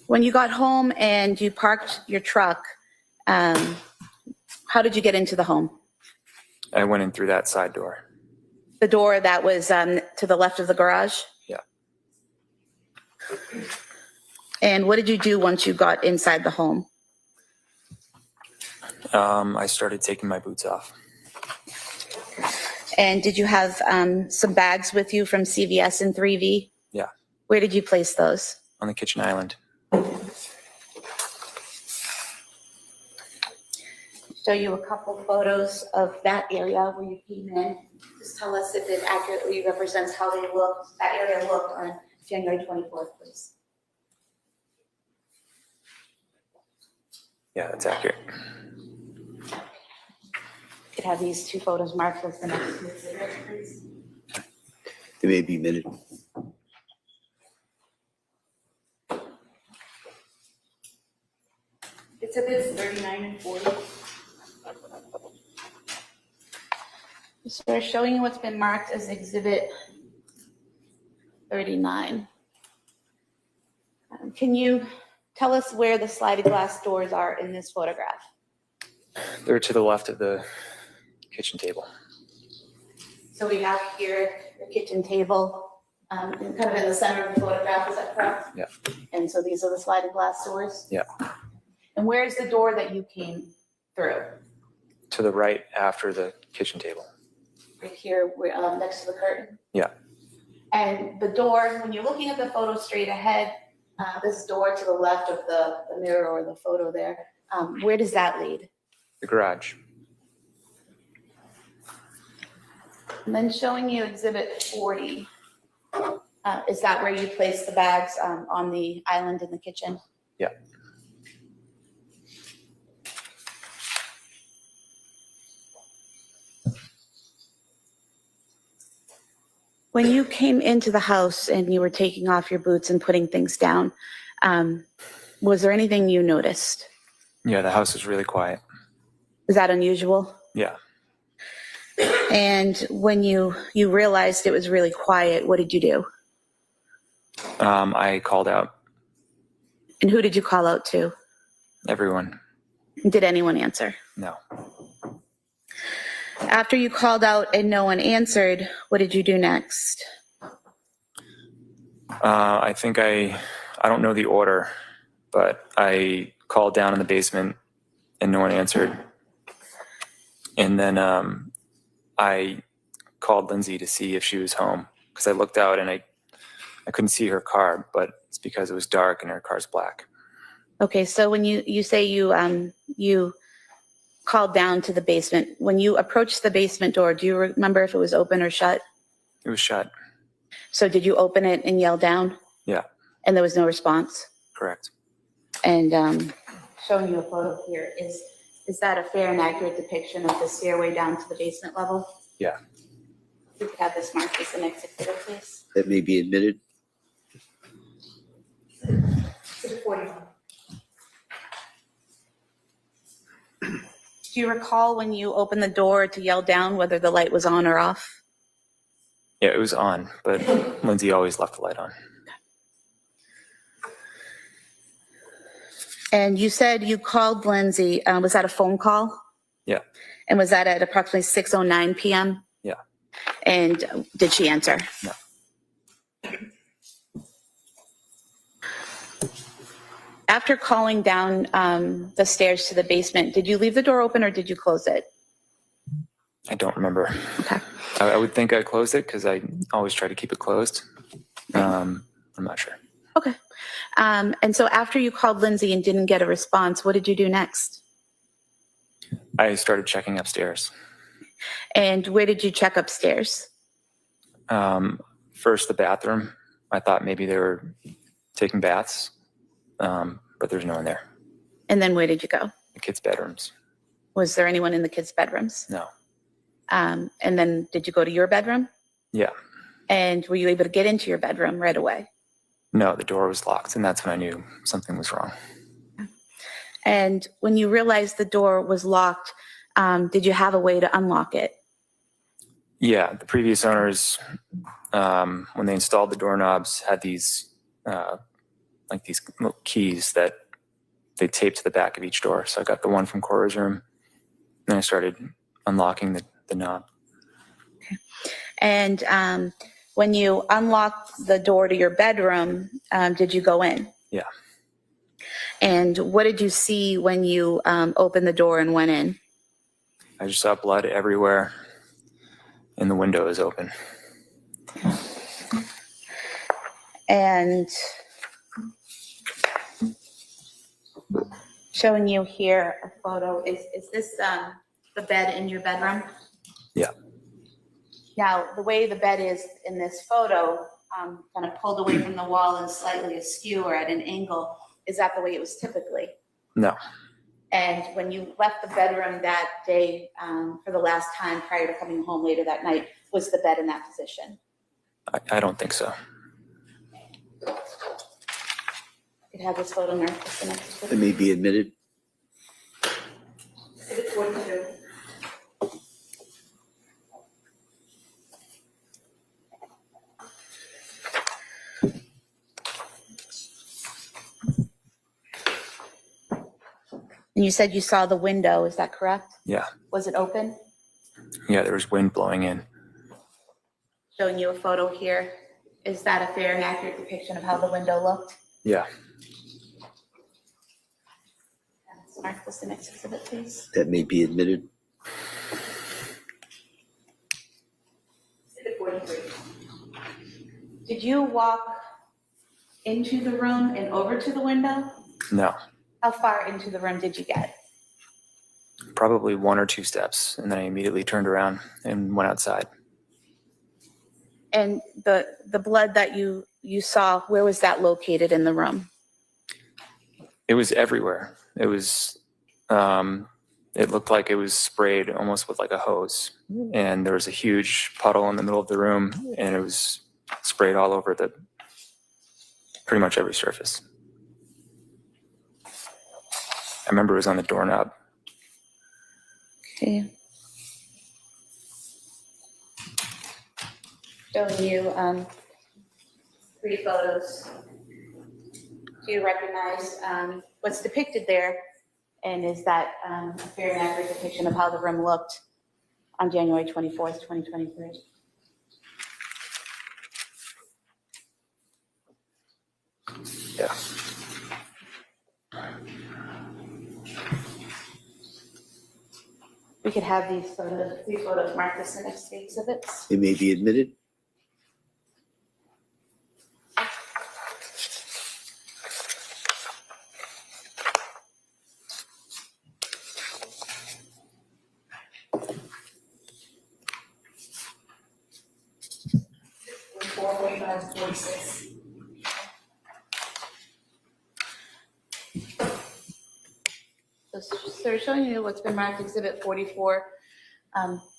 When you got home and you parked your truck, how did you get into the home? I went in through that side door. The door that was to the left of the garage? Yeah. And what did you do once you got inside the home? I started taking my boots off. And did you have some bags with you from CVS and 3V? Yeah. Where did you place those? On the kitchen island. Show you a couple photos of that area where you came in. Just tell us if it accurately represents how they looked, that area looked on January 24th, please. Yeah, that's accurate. You could have these two photos marked as the next two exhibits, please. They may be minute. Exhibits 39 and 40. So we're showing you what's been marked as exhibit 39. Can you tell us where the sliding glass doors are in this photograph? They're to the left of the kitchen table. So we have here the kitchen table, kind of in the center of the photograph, is that correct? Yeah. And so these are the sliding glass doors? Yeah. And where is the door that you came through? To the right after the kitchen table. Right here, next to the curtain? Yeah. And the door, when you're looking at the photo straight ahead, this door to the left of the mirror or the photo there, where does that lead? The garage. And then showing you exhibit 40. Is that where you place the bags on the island in the kitchen? Yeah. When you came into the house and you were taking off your boots and putting things down, was there anything you noticed? Yeah, the house was really quiet. Is that unusual? Yeah. And when you realized it was really quiet, what did you do? I called out. And who did you call out to? Everyone. Did anyone answer? No. After you called out and no one answered, what did you do next? I think I don't know the order, but I called down in the basement and no one answered. And then I called Lindsay to see if she was home because I looked out and I couldn't see her car, but it's because it was dark and her car's black. Okay, so when you say you called down to the basement, when you approached the basement door, do you remember if it was open or shut? It was shut. So did you open it and yell down? Yeah, And there was no response? correct. And showing you a photo here, is that a fair and accurate depiction of the stairway down to the basement level? Yeah. We could have this marked as the next exhibit, please. That may be admitted. Exhibit 41. Do you recall when you opened the door to yell down whether the light was on or off? Yeah, it was on, but Lindsay always left the light on. And you said you called Lindsay. Was that a phone call? Yeah. And was that at approximately 6:09 p.m.? Yeah. And did she answer? No. After calling down the stairs to the basement, did you leave the door open or did you close it? I don't remember. Okay. I would think I closed it because I always try to keep it closed. I'm not sure. Okay. And so after you called Lindsay and didn't get a response, what did you do next? I started checking upstairs. And where did you check upstairs? First, the bathroom. I thought maybe they were taking baths, but there's no one there. And then where did you go? The kids' bedrooms. Was there anyone in the kids' bedrooms? No. And then did you go to your bedroom? Yeah. And were you able to get into your bedroom right away? No, the door was locked, and that's when I knew something was wrong. And when you realized the door was locked, did you have a way to unlock it? Yeah, the previous owners, when they installed the doorknobs, had these like these little keys that they taped to the back of each door. So I got the one from Cora's room, and I started unlocking the knob. Okay. And when you unlocked the door to your bedroom, did you go in? Yeah. And what did you see when you opened the door and went in? I just saw blood everywhere, and the window is open. And showing you here a photo, is this the bed in your bedroom? Yeah. Now, the way the bed is in this photo, kind of pulled away from the wall and slightly askew or at an angle, is that the way it was typically? No. And when you left the bedroom that day for the last time prior to coming home later that night, was the bed in that position? I don't think so. You could have this photo marked the next That may be admitted. Exhibit 42. And you said you saw the window, is that correct? Yeah. Was it open? Yeah, there was wind blowing in. Showing you a photo here. Is that a fair and accurate depiction of how the window looked? Yeah. Mark this the next exhibit, please. That may be admitted. Exhibit 43. Did you walk into the room and over to the window? No. How far into the room did you get? Probably 1 or 2 steps, and then I immediately turned around and went outside. And the blood that you saw, where was that located in the room? It was everywhere. It was, it looked like it was sprayed almost with like a hose. And there was a huge puddle in the middle of the room, and it was sprayed all over pretty much every surface. I remember it was on the doorknob. Okay. Showing you 3 photos. Do you recognize what's depicted there? And is that a fair and accurate depiction of how the room looked on January 24th, 2023? Yeah. We could have these photos marked as the next exhibits. It may be admitted. So they're showing you what's been marked exhibit 44.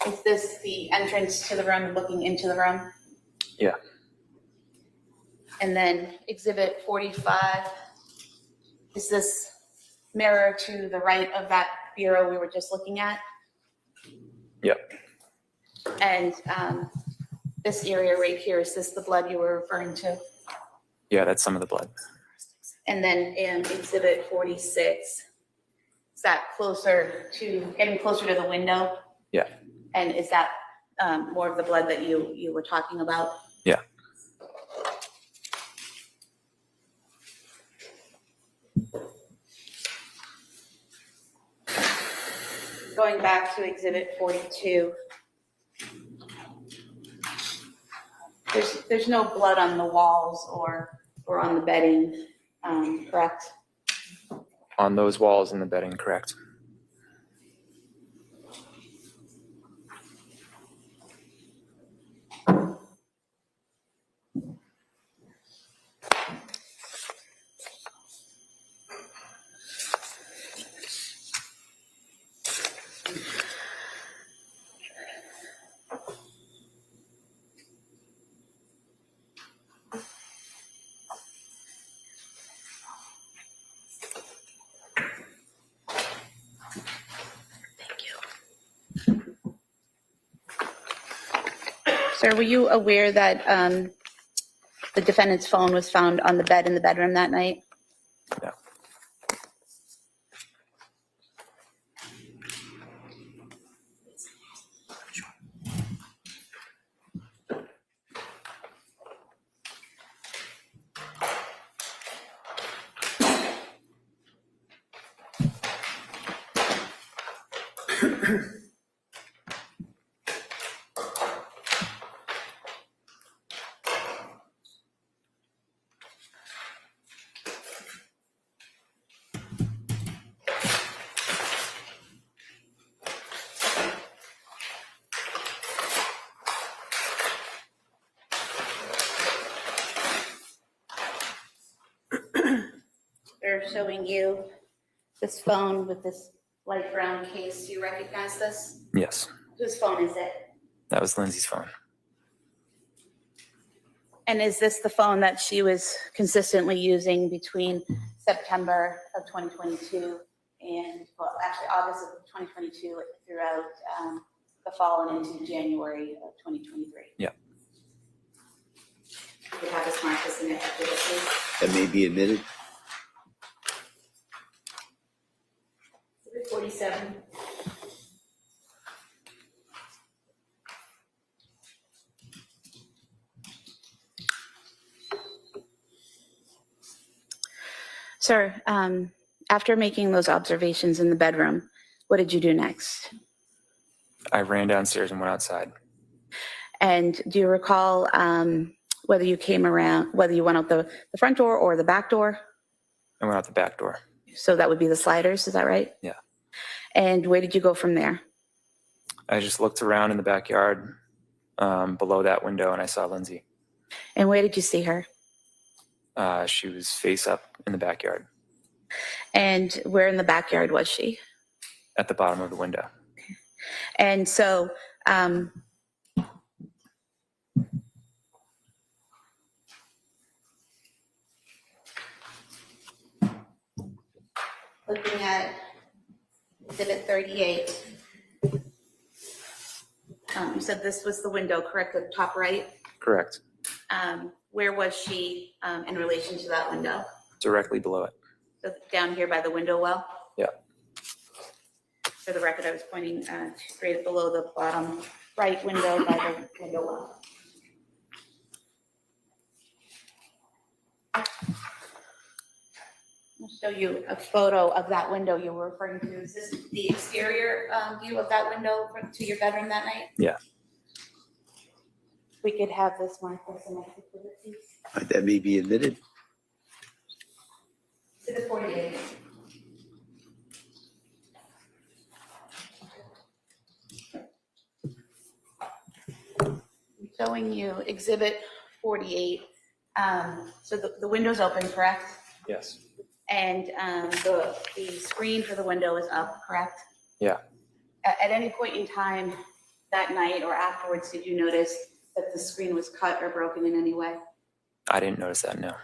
Is this the entrance to the room, looking into the room? Yeah. And then exhibit 45, is this mirror to the right of that bureau we were just looking at? Yep. And this area right here, is this the blood you were referring to? Yeah, that's some of the blood. And then in exhibit 46, is that getting closer to the window? Yeah. And is that more of the blood that you were talking about? Yeah. Going back to exhibit 42, there's no blood on the walls or on the bedding, correct? On those walls and the bedding, correct. Sir, were you aware that the defendant's phone was found on the bed in the bedroom that night? No. They're showing you this phone with this light brown case. Do you recognize this? Yes. Whose phone is it? That was Lindsay's phone. And is this the phone that she was consistently using between September of 2022 and, well, actually August of 2022 throughout the fall and into January of 2023? Yeah. You could have this marked as the next exhibit, please. That may be admitted. 47. Sir, after making those observations in the bedroom, what did you do next? I ran downstairs and went outside. And do you recall whether you went out the front door or the back door? I went out the back door. So that would be the sliders, is that right? Yeah. And where did you go from there? I just looked around in the backyard below that window and I saw Lindsay. And where did you see her? She was face up in the backyard. And where in the backyard was she? At the bottom of the window. And so, looking at exhibit 38, you said this was the window, correct, at the top right? Correct. Where was she in relation to that window? Directly below it. So down here by the window well? Yeah. For the record, I was pointing straight below the bottom right window by the window well. show you a photo of that window you were referring to. Is this the exterior view of that window to your bedroom that night? Yeah. We could have this one close enough to put it, please. That may be admitted. Exhibit 48. Showing you exhibit 48. So the window's open, correct? Yes. And the screen for the window is up, correct? Yeah. At any point in time that night or afterwards, did you notice that the screen was cut or broken in any way? I didn't notice that, no.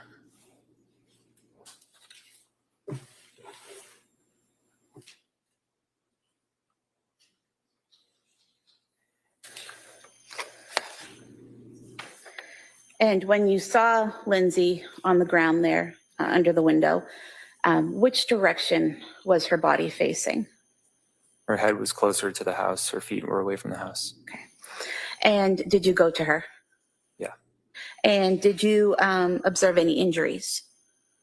And when you saw Lindsay on the ground there under the window, which direction was her body facing? Her head was closer to the house. Her feet were away from the house. Okay. And did you go to her? Yeah. And did you observe any injuries?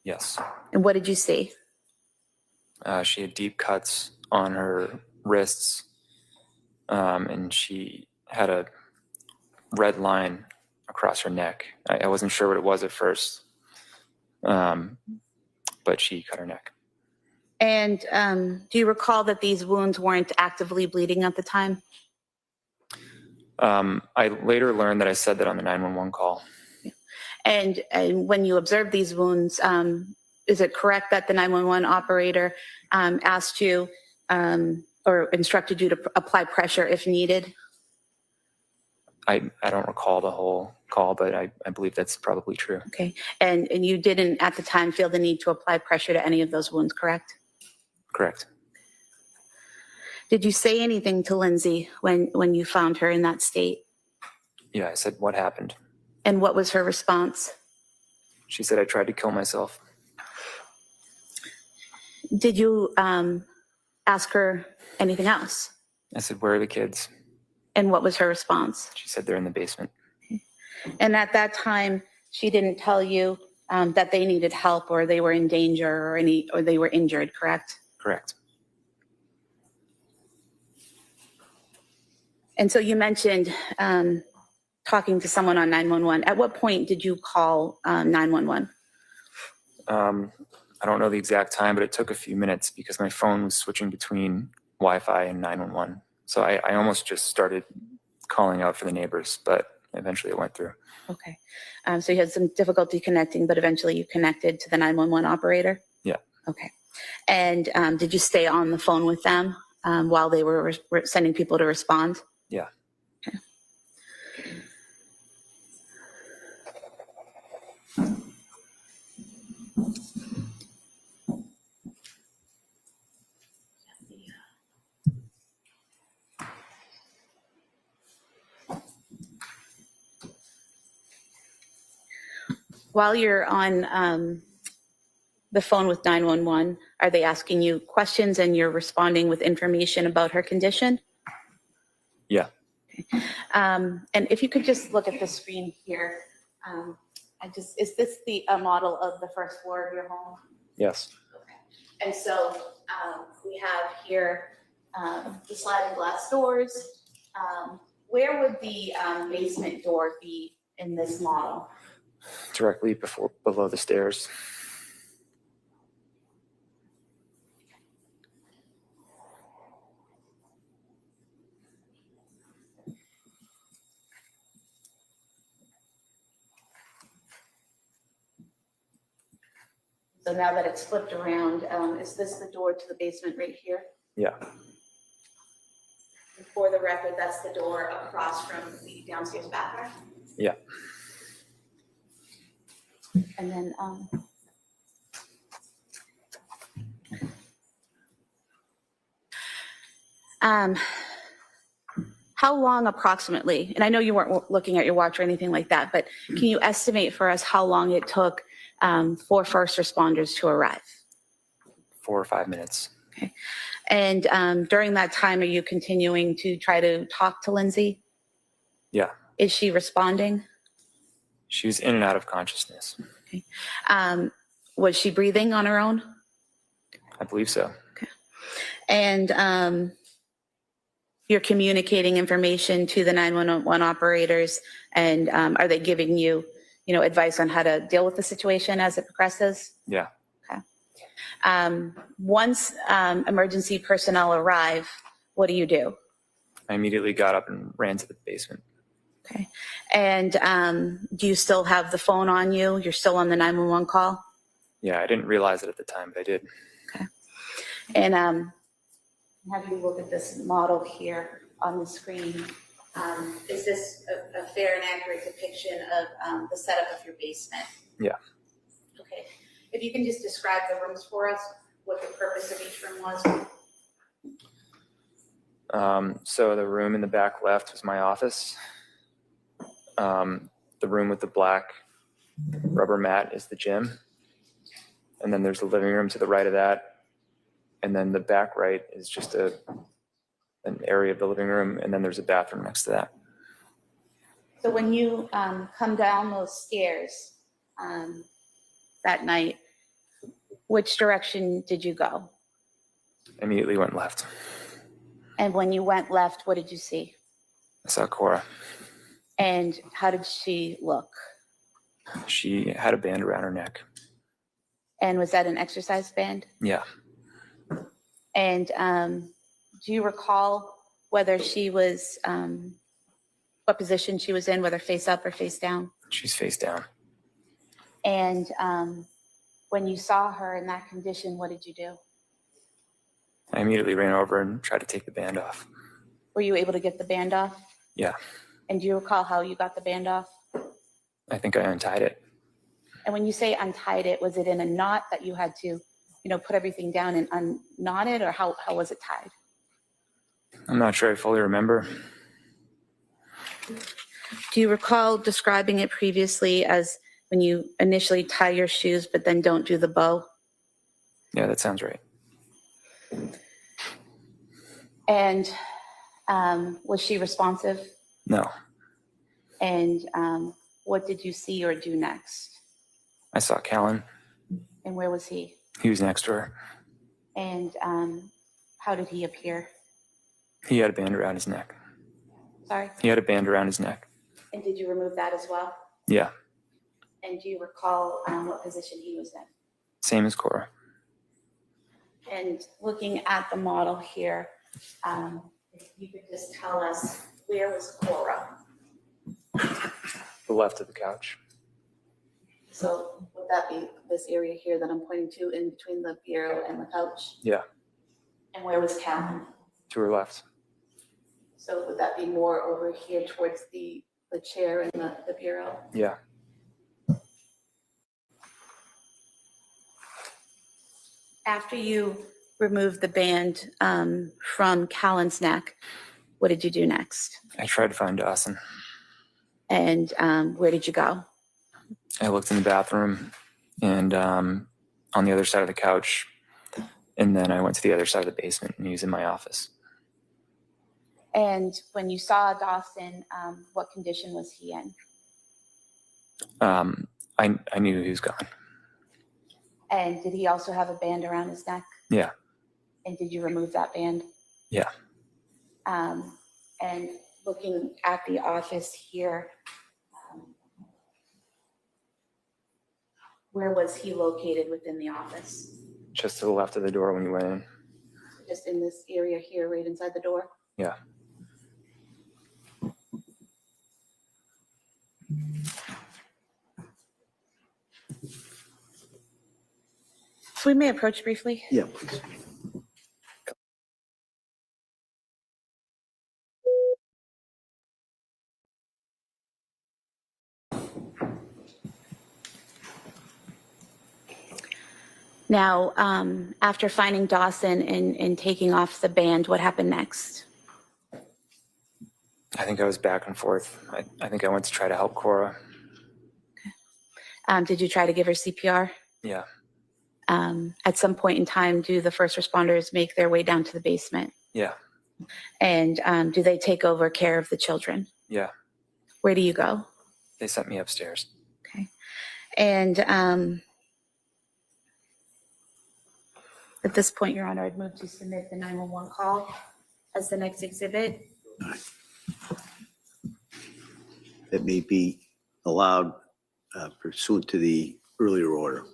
Yes. And what did you see? She had deep cuts on her wrists, and she had a red line across her neck. I wasn't sure what it was at first, but she cut her neck. And do you recall that these wounds weren't actively bleeding at the time? I later learned that I said that on the 911 call. And when you observed these wounds, is it correct that the 911 operator asked you or instructed you to apply pressure if needed? I don't recall the whole call, but I believe that's probably true. Okay. And you didn't at the time feel the need to apply pressure to any of those wounds, correct? Correct. Did you say anything to Lindsay when you found her in that state? Yeah, I said, what happened? And what was her response? She said, I tried to kill myself. Did you ask her anything else? I said, where are the kids? And what was her response? She said, they're in the basement. And at that time, she didn't tell you that they needed help or they were in danger or they were injured, correct? Correct. And so you mentioned talking to someone on 911. At what point did you call 911? I don't know the exact time, but it took a few minutes because my phone was switching between Wi-Fi and 911. So I almost just started calling out for the neighbors, but eventually it went through. Okay. So you had some difficulty connecting, but eventually you connected to the 911 operator? Yeah. Okay. And did you stay on the phone with them while they were sending people to respond? Yeah. Okay. While you're on the phone with 911, are they asking you questions and you're responding with information about her condition? Yeah. Okay. And if you could just look at the screen here, is this the model of the first floor of your home? Yes. Okay. And so we have here the sliding glass doors. Where would the basement door be in this model? Directly below the stairs. So now that it's flipped around, is this the door to the basement right here? Yeah. And for the record, that's the door across from the downstairs bathroom? Yeah. And then how long approximately, and I know you weren't looking at your watch or anything like that, but can you estimate for us how long it took for first responders to arrive? 4 or 5 minutes. Okay. And during that time, are you continuing to try to talk to Lindsay? Yeah. Is she responding? She was in and out of consciousness. Okay. Was she breathing on her own? I believe so. And you're communicating information to the 911 operators, and are they giving you, advice on how to deal with the situation as it progresses? Yeah. Once emergency personnel arrive, what do you do? I immediately got up and ran to the basement. Okay. And do you still have the phone on you? You're still on the 911 call? Yeah, I didn't realize it at the time, but I did. Okay. And have you look at this model here on the screen? Is this a fair and accurate depiction of the setup of your basement? Yeah. Okay. If you can just describe the rooms for us, what the purpose of each room was. So the room in the back left was my office. The room with the black rubber mat is the gym. And then there's the living room to the right of that. And then the back right is just an area of the living room. And then there's a bathroom next to that. So when you come down those stairs that night, which direction did you go? I immediately went left. And when you went left, what did you see? I saw Cora. And how did she look? She had a band around her neck. And was that an exercise band? Yeah. And do you recall whether she was, what position she was in, whether face up or face down? She's face down. And when you saw her in that condition, what did you do? I immediately ran over and tried to take the band off. Were you able to get the band off? Yeah. And do you recall how you got the band off? I think I untied it. And when you say untied it, was it in a knot that you had to, put everything down and unknot it, or how was it tied? I'm not sure I fully remember. Do you recall describing it previously as when you initially tie your shoes but then don't do the bow? Yeah, that sounds right. And was she responsive? No. And what did you see or do next? I saw Callan. And where was he? He was next to her. And how did he appear? He had a band around his neck. Sorry? He had a band around his neck. And did you remove that as well? Yeah. And do you recall what position he was in? Same as Cora. And looking at the model here, if you could just tell us, where was Cora? The left of the couch. So would that be this area here that I'm pointing to in between the bureau and the couch? Yeah. And where was Callan? To her left. So would that be more over here towards the chair and the bureau? Yeah. After you removed the band from Callan's neck, what did you do next? I tried to find Dawson. And where did you go? I looked in the bathroom and on the other side of the couch. And then I went to the other side of the basement and he was in my office. And when you saw Dawson, what condition was he in? I knew he was gone. And did he also have a band around his neck? Yeah. And did you remove that band? Yeah. And looking at the office here, where was he located within the office? Just to the left of the door when you went in. Just in this area here, right inside the door? Yeah. So we may approach briefly. Yeah, please. Now, after finding Dawson and taking off the band, what happened next? I think I was back and forth. I think I went to try to help Cora. Did you try to give her CPR? Yeah. At some point in time, do the first responders make their way down to the basement? Yeah. And do they take over care of the children? Yeah. Where do you go? They sent me upstairs. Okay. And At this point, Your Honor, I'd move to submit the 911 call as the next exhibit. That may be allowed pursuant to the earlier order.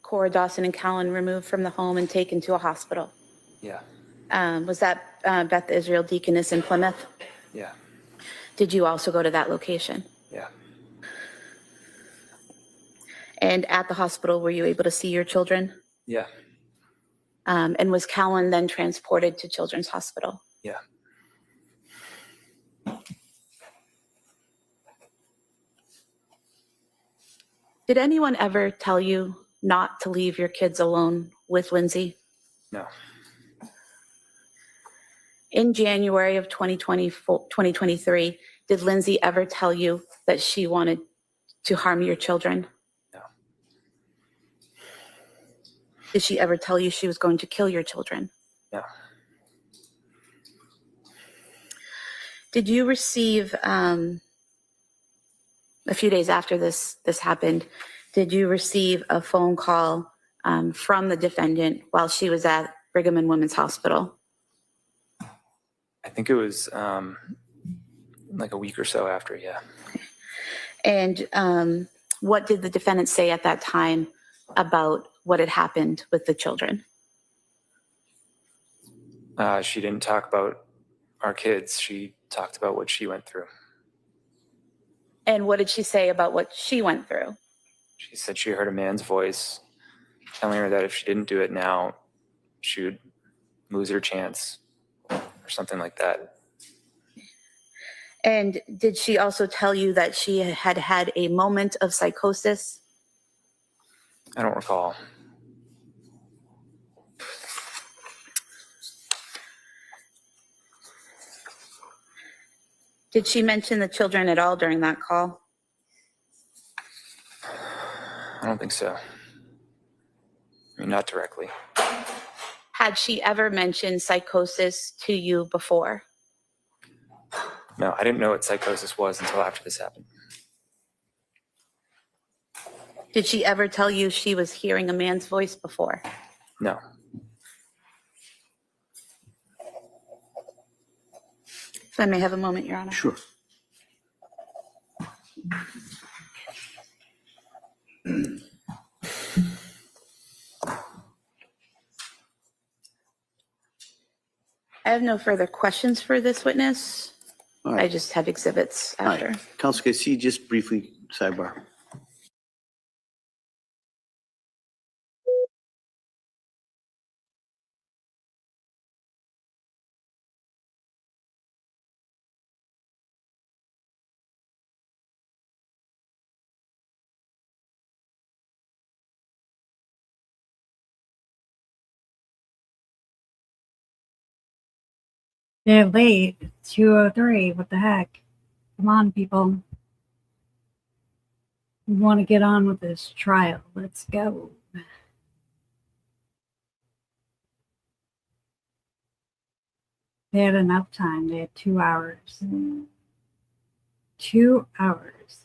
Cora, Dawson, and Callan removed from the home and taken to a hospital. Yeah. Was that Beth Israel Deaconess in Plymouth? Yeah. Did you also go to that location? Yeah. And at the hospital, were you able to see your children? Yeah. And was Callan then transported to Children's Hospital? Yeah. Did anyone ever tell you not to leave your kids alone with Lindsay? No. In January of 2023, did Lindsay ever tell you that she wanted to harm your children? No. Did she ever tell you she was going to kill your children? No. Did you receive, a few days after this happened, did you receive a phone call from the defendant while she was at Brigham and Women's Hospital? I think it was like a week or so after, yeah. And what did the defendant say at that time about what had happened with the children? She didn't talk about our kids. She talked about what she went through. And what did she say about what she went through? She said she heard a man's voice telling her that if she didn't do it now, she would lose her chance or something like that. And did she also tell you that she had had a moment of psychosis? I don't recall. Did she mention the children at all during that call? I don't think so. I mean, not directly. Had she ever mentioned psychosis to you before? No, I didn't know what psychosis was until after this happened. Did she ever tell you she was hearing a man's voice before? No. If I may have a moment, Your Honor. Sure. I have no further questions for this witness. All right. I just have exhibits All after. right. Counsel, can I see just briefly, sidebar? They're late. It's 2:03. What the heck? Come on, people. We want to get on with this trial. Let's go. They had enough time. They had 2 hours. 2 hours.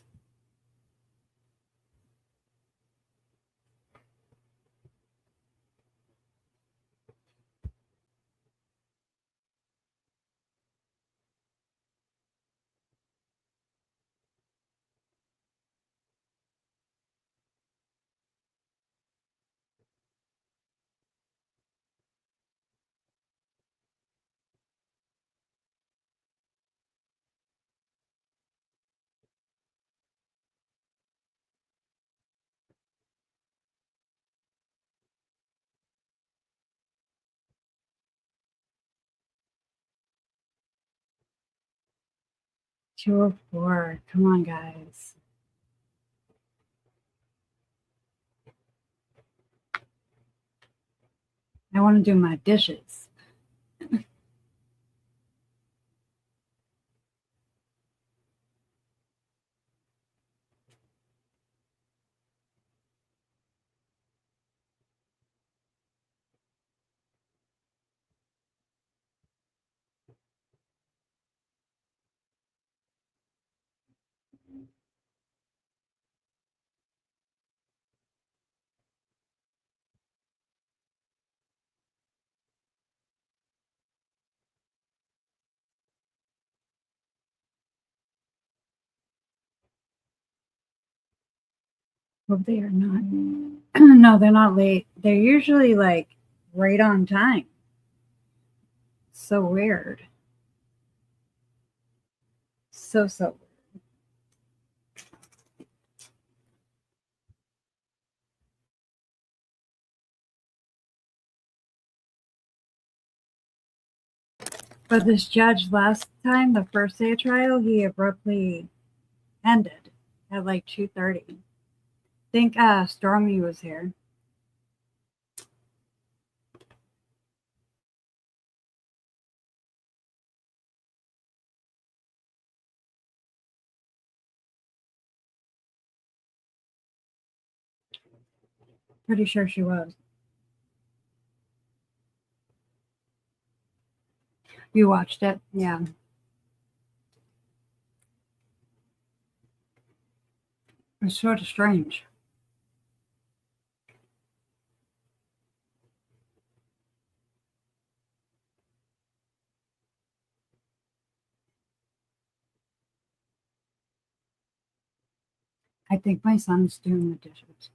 2:04. Come on, guys. I want to do my dishes. Hope they are not. No, they're not late. They're usually like right on time. So weird. So weird. But this judge last time, the first day of trial, he abruptly ended at like 2:30. I think Stormy was here. Pretty sure she was. You watched it? Yeah. It's sort of strange. I think my son's doing the dishes.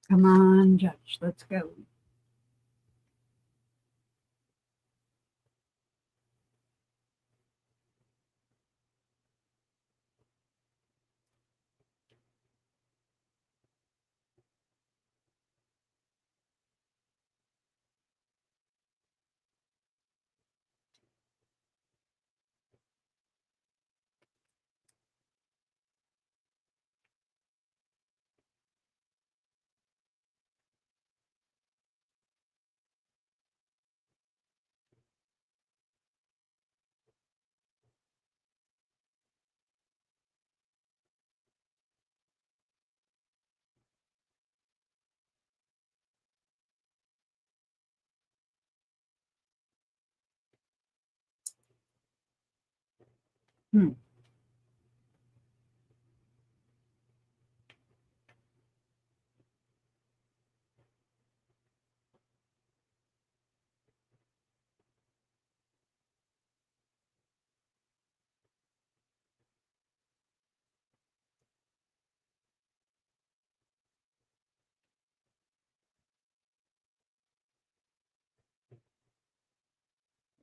Come on, Judge, let's go.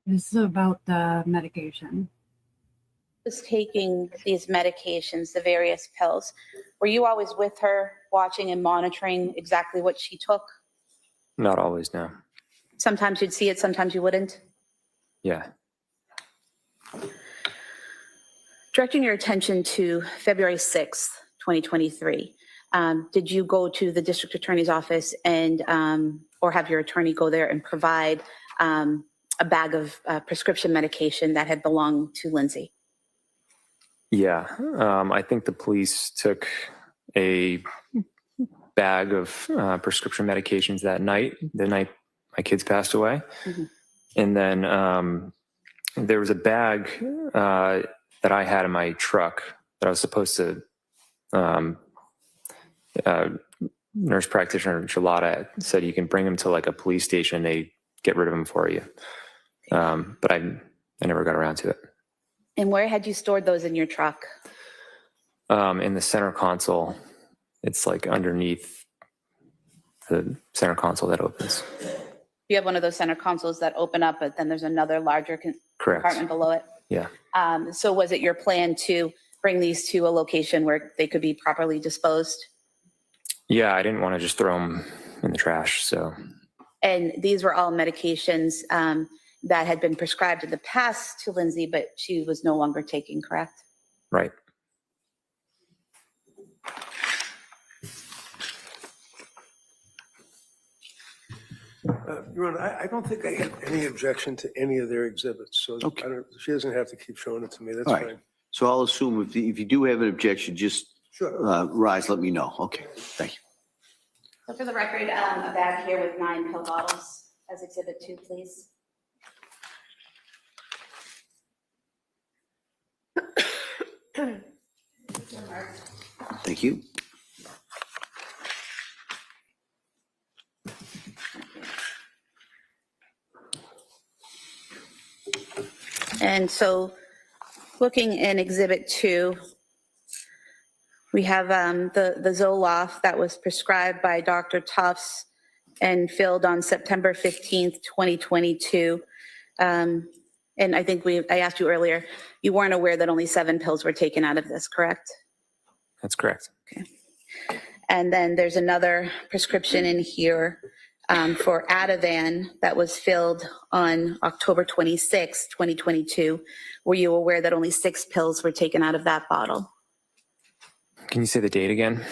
This is about the medication. Was taking these medications, the various pills. Were you always with her, watching and monitoring exactly what she took? Not always, no. Sometimes you'd see it, sometimes you wouldn't. Yeah. Directing your attention to February 6th, 2023, did you go to the district attorney's office and, or have your attorney go there and provide a bag of prescription medication that had belonged to Lindsay? Yeah. I think the police took a bag of prescription medications that night, the night my kids passed away. Mm-hmm. And then there was a bag that I had in my truck that I was supposed to, nurse practitioner Charlotta said you can bring them to like a police station. They get rid of them for you. But I never got around to it. And where had you stored those in your truck? In the center console. It's like underneath the center console that opens. You have one of those center consoles that open up, but then there's another larger Correct. compartment below it. Yeah. So was it your plan to bring these to a location where they could be properly disposed? Yeah, I didn't want to just throw them in the trash. So. And these were all medications that had been prescribed in the past to Lindsay, but she was no longer taking, correct? Right. Your Honor, I don't think I have any objection to any of their exhibits, so Okay. she doesn't have to keep showing it to me. That's All right. fine. So I'll assume if you do have an objection, just Sure. rise, let me know. Okay, thank you. So for the record, a bag here with 9 pill bottles as exhibit 2, please. Thank you. And so looking in exhibit 2, we have the Zoloft that was prescribed by Dr. Tufts and filled on September 15th, 2022. And I think I asked you earlier, you weren't aware that only 7 pills were taken out of this, correct? That's correct. Okay. And then there's another prescription in here for Ativan that was filled on October 26, 2022. Were you aware that only 6 pills were taken out of that bottle? Can you say the date again?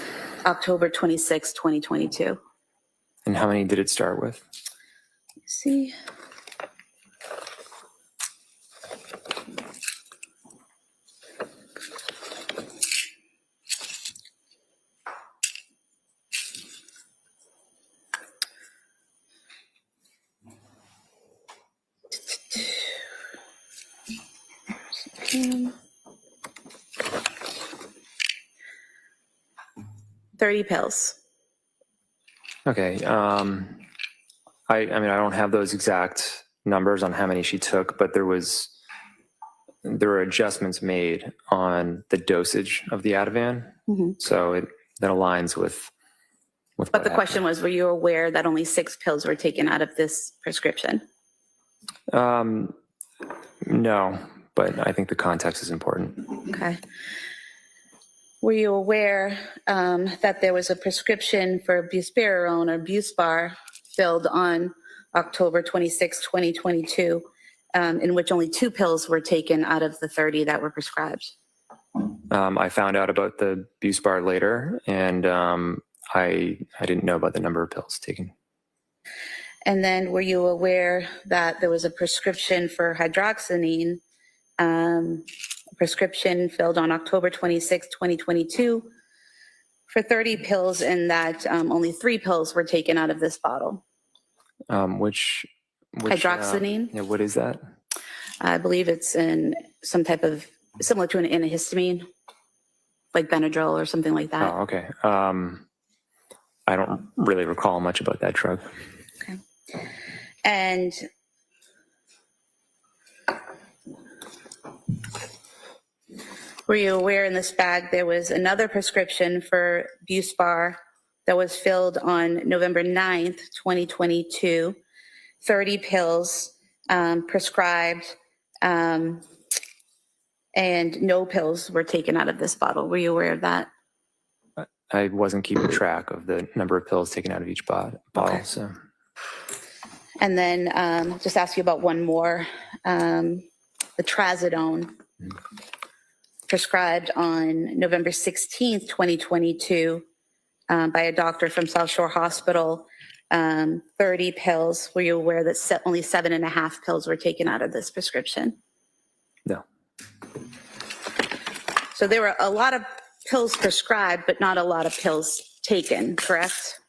October 26, 2022. And how many did it start with? Let's see. Hmm. 30 pills. Okay. I mean, I don't have those exact numbers on how many she took, but there were adjustments made on the dosage of the Ativan. Mm-hmm. So that aligns with But the question was, were you aware that only 6 pills were taken out of this prescription? No, but I think the context is important. Okay. Were you aware that there was a prescription for buspirone or Buspar filled on October 26, 2022, in which only 2 pills were taken out of the 30 that were prescribed? I found out about the Buspar later, and I didn't know about the number of pills taken. And then were you aware that there was a prescription for hydroxyzine, prescription filled on October 26, 2022 for 30 pills, and that only 3 pills were taken out of this bottle? Which Hydroxyzine? Yeah, what is that? I believe it's in some type of, similar to an antihistamine, like Benadryl or something like that. Oh, okay. I don't really recall much about that drug. Okay. And were you aware in this bag there was another prescription for Buspar that was filled on November 9th, 2022, 30 pills prescribed, and no pills were taken out of this bottle? Were you aware of that? I wasn't keeping track of the number of pills taken out of each bottle. Okay. So, And then just ask you about one more, the trazodone prescribed on November 16th, 2022 by a doctor from South Shore Hospital, 30 pills. Were you aware that only 7.5 pills were taken out of this prescription? No. So there were a lot of pills prescribed, but not a lot of pills taken, correct?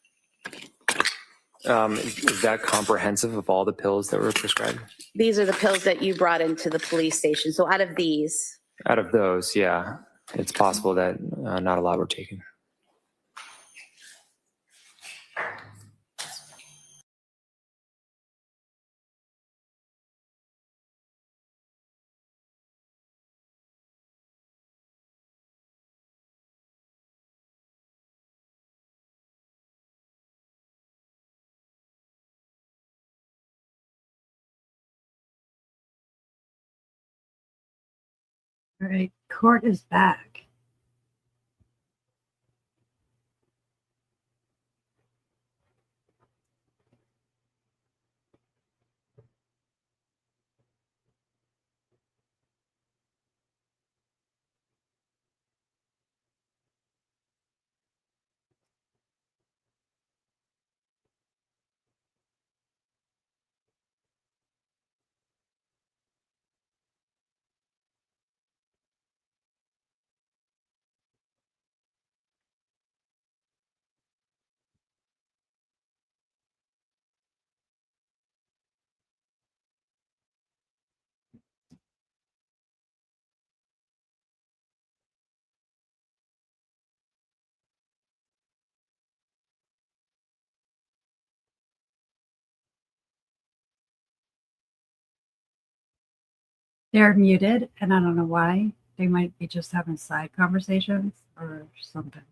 Is that comprehensive of all the pills that were prescribed? These are the pills that you brought into the police station. So out of these, Out of those, yeah, it's possible that not a lot were taken. All right, court is back. They're muted, and I don't know why. They might be just having side conversations or something.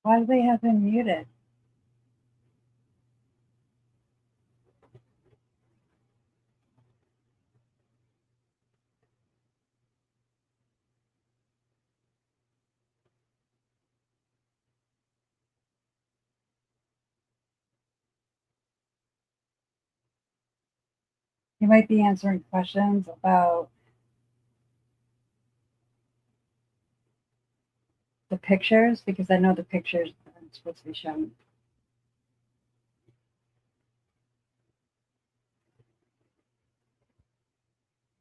Why do they have him muted? He might be answering questions about the pictures, because I know the pictures aren't supposed to be shown.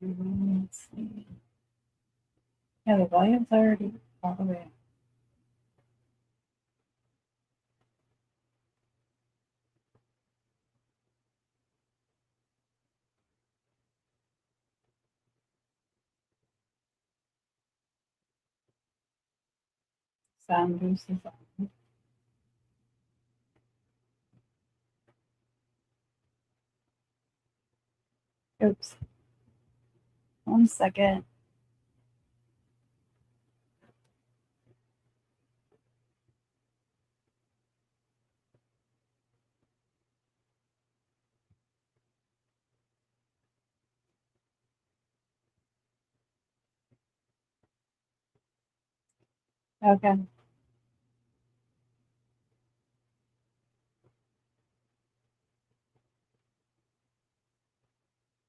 Let's see. Yeah, the volume's already all the way up. Sound boost is on. Oops. 1 second. Okay.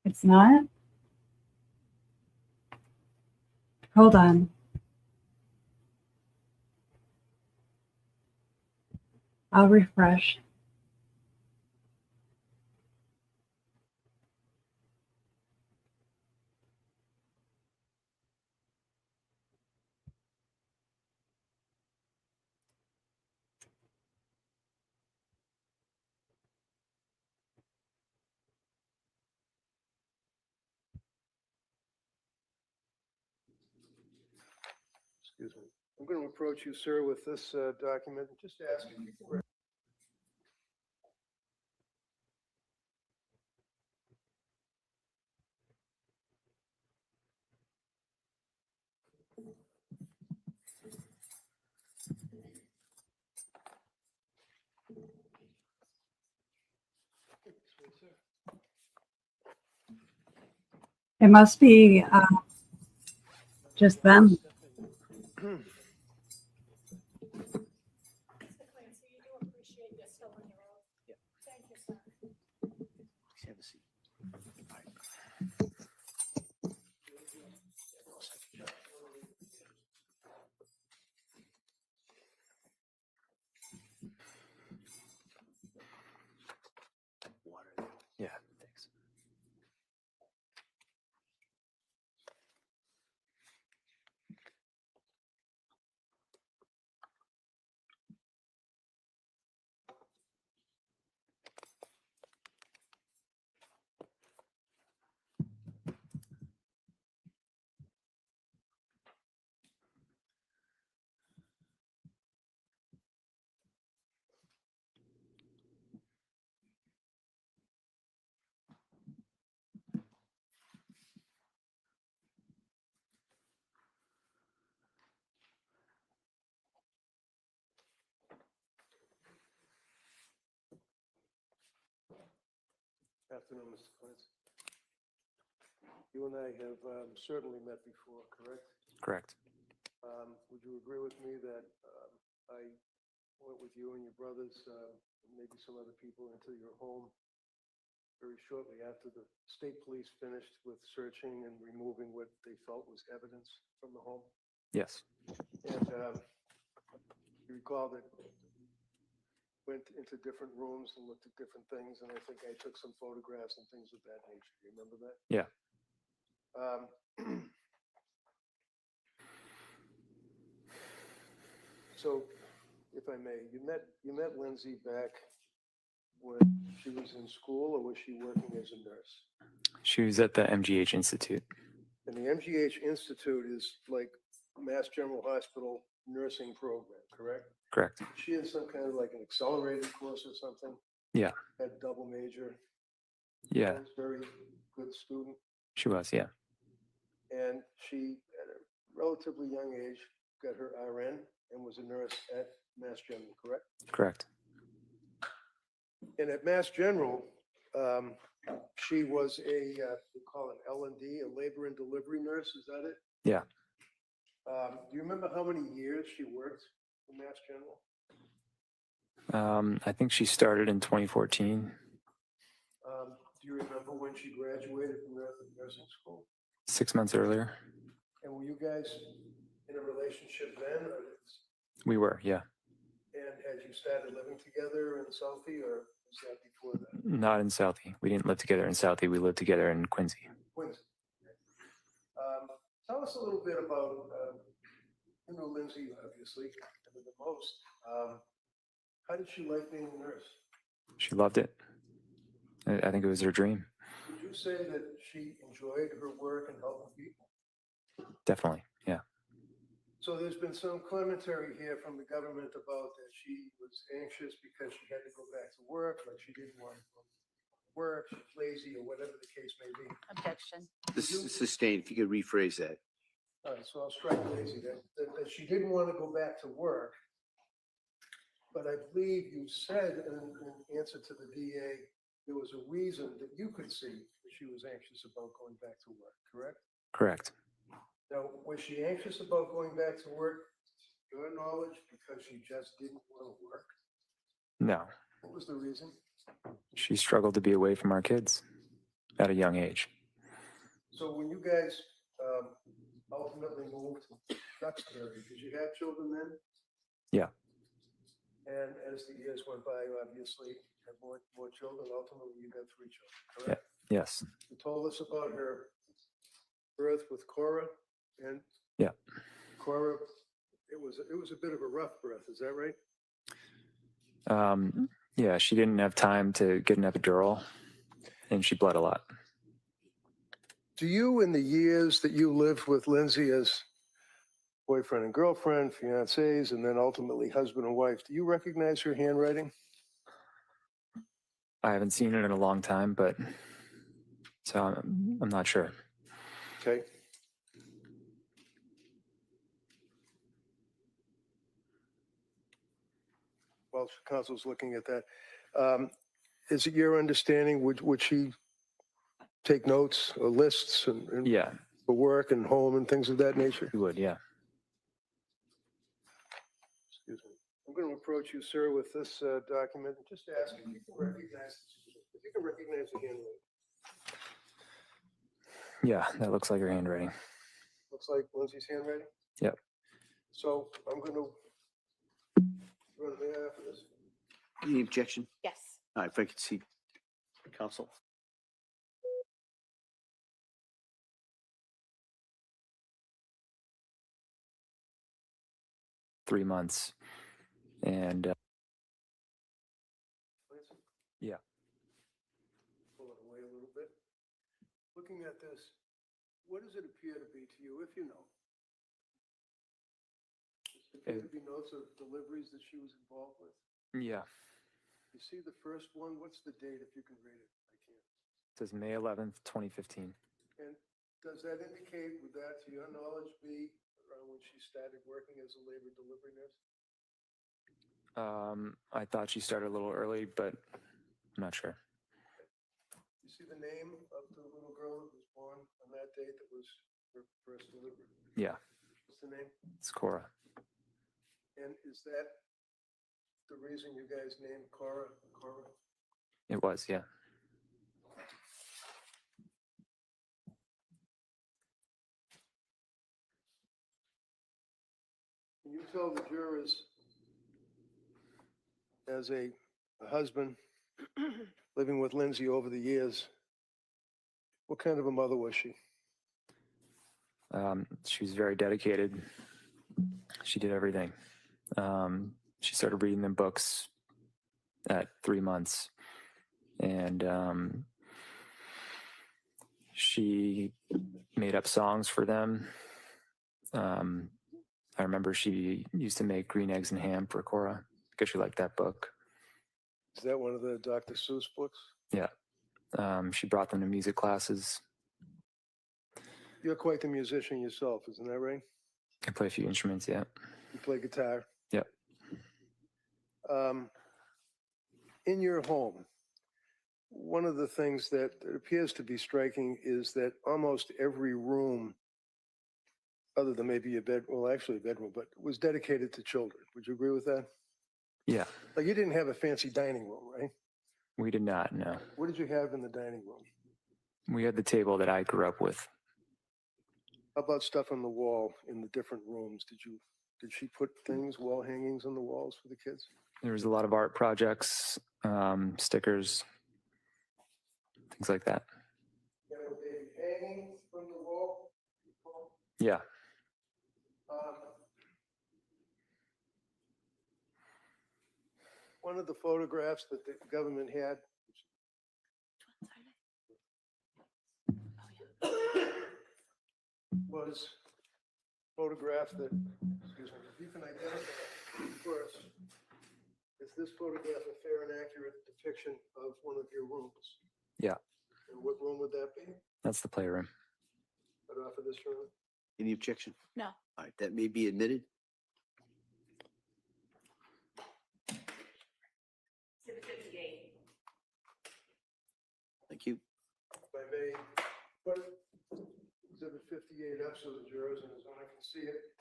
It's not? Hold on. I'll refresh. Excuse me. I'm going to approach you, sir, with this document and just ask if you can. It must be just them. Have a seat. Water. Yeah, thanks. Afternoon, Mr. Clancy. You and I have certainly met before, correct? Correct. Would you agree with me that I went with you and your brothers, maybe some other people, into your home very shortly after the state police finished with searching and removing what they felt was evidence from the home? Yes. And you recall that went into different rooms and looked at different things, and I think I took some photographs and things of that nature. You remember that? Yeah. So, if I may, you met Lindsay back when she was in school, or was she working as a nurse? She was at the MGH Institute. And the MGH Institute is like Mass General Hospital nursing program, correct? Correct. She had some kind of like an accelerated course or something? Yeah. Had double major? Yeah. Was very good student. She was, yeah. And she, at a relatively young age, got her RN and was a nurse at Mass General, correct? Correct. And at Mass General, she was we call it L&D, a labor and delivery nurse, is that it? Yeah. Do you remember how many years she worked for Mass General? I think she started in 2014. Do you remember when she graduated from nursing school? 6 months earlier. And were you guys in a relationship then? We were, yeah. And had you started living together in Southie, or was that before that? Not in Southie. We didn't live together in Southie. We lived together in Quincy. Quincy. Tell us a little bit about, you know, Lindsay, obviously, better than most. How did she like being a nurse? She loved it. I think it was her dream. Would you say that she enjoyed her work and helping people? Definitely, yeah. So there's been some commentary here from the government about that she was anxious because she had to go back to work, like she didn't want to go to work, she's lazy, or whatever the case may be. Objection. This is sustained. If you could rephrase that. All right, so I'll strike lazy, that she didn't want to go back to work. But I believe you said in answer to the DA, there was a reason that you could see that she was anxious about going back to work, correct? Correct. Now, was she anxious about going back to work, to your knowledge, because she just didn't want to work? No, What was the reason? she struggled to be away from our kids at a young age. So when you guys ultimately moved to Duxbury, did you have children then? Yeah. And as the years went by, you obviously had more children. Ultimately, you got 3 children, correct? Yeah. Yes. You told us about her birth with Cora, and Yeah. Cora, it was a bit of a rough birth. Is that right? Yeah, she didn't have time to get an epidural, and she bled a lot. Do you, in the years that you lived with Lindsay as boyfriend and girlfriend, fiancés, and then ultimately husband and wife, do you recognize her handwriting? I haven't seen it in a long time, but so I'm not sure. Okay. While counsel's looking at that, is it your understanding, would she take notes or lists and Yeah, for work and home and things of that nature? she would. Yeah. Excuse me. I'm going to approach you, sir, with this document and just ask if you can recognize the handwriting. Yeah, that looks like her handwriting. Looks like Lindsay's handwriting. Yep. So I'm going to run the after this. Any objection? Yes. All right, if I could see counsel. Three months, and yeah. Pull it away a little bit. Looking at this, what does it appear to be to you, if you know? Does it appear to be notes of deliveries that she was involved with? Yeah. You see the first one, what's the date if you can read it? I can't. It says May 11th, 2015. And does that indicate, would that, to your knowledge, be around when she started working as a labor delivery nurse? I thought she started a little early, but I'm not sure. You see the name of the little girl that was born on that date that was her first delivery? Yeah. What's the name? It's Cora. And is that the reason you guys named Cora? It was, yeah. Can you tell the jurors, as a husband living with Lindsay over the years, what kind of a mother was she? She was very dedicated. She did everything. She started reading them books at 3 months, and she made up songs for them. I remember she used to make green eggs and ham for Cora because she liked that book. Is that one of the Dr. Seuss books? Yeah. She brought them to music classes. You're quite the musician yourself, isn't that right? I play a few instruments, yeah. You play guitar? Yep. In your home, one of the things that appears to be striking is that almost every room, other than maybe a bed, well, actually a bedroom, but was dedicated to children. Would you agree with that? Yeah. Like you didn't have a fancy dining room, right? We did not, no. What did you have in the dining room? We had the table that I grew up with. How about stuff on the wall in the different rooms? Did she put things, wall hangings on the walls for the kids? There was a lot of art projects, stickers, things like that. Yeah, were they hanging from the wall? Yeah. One of the photographs that the government had was a photograph that if you can identify first, is this photograph a fair and accurate depiction of one of your rooms? Yeah, And what room would that be? that's the playroom. Right off of this room? Any objection? No. All right, that may be admitted. Exhibit 58. Thank you. If I may put exhibit 58 up so the jurors and the zone can see it.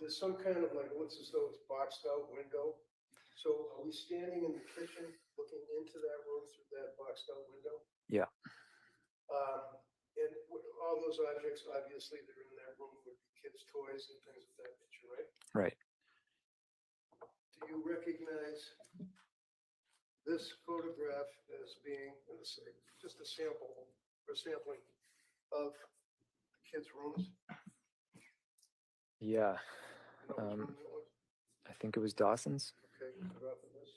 There's some kind of like, it looks as though it's boxed out window. So are we standing in the kitchen looking into that room through that boxed out window? Yeah. And all those objects, obviously, they're in that room with kids' toys and things of that nature, right? Right. Do you recognize this photograph as being just a sample or sampling of the kids' rooms? Yeah. You know which room that was? I think it was Dawson's. Okay, right off of this.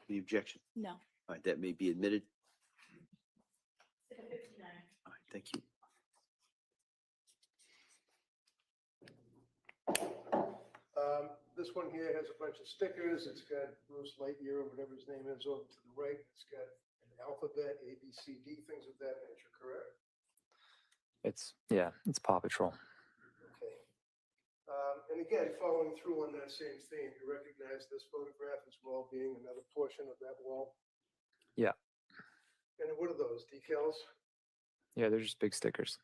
Any objection? No. All right, that may be admitted. Exhibit 59. All right, thank you. This one here has a bunch of stickers. It's got Bruce Lightyear or whatever his name is over to the right. It's got an alphabet, A, B, C, D, things of that nature, correct? It's Paw Patrol. Okay. And again, following through on that same theme, you recognize this photograph as well being another portion of that wall? Yeah. And what are those, decals? Yeah, they're just big stickers.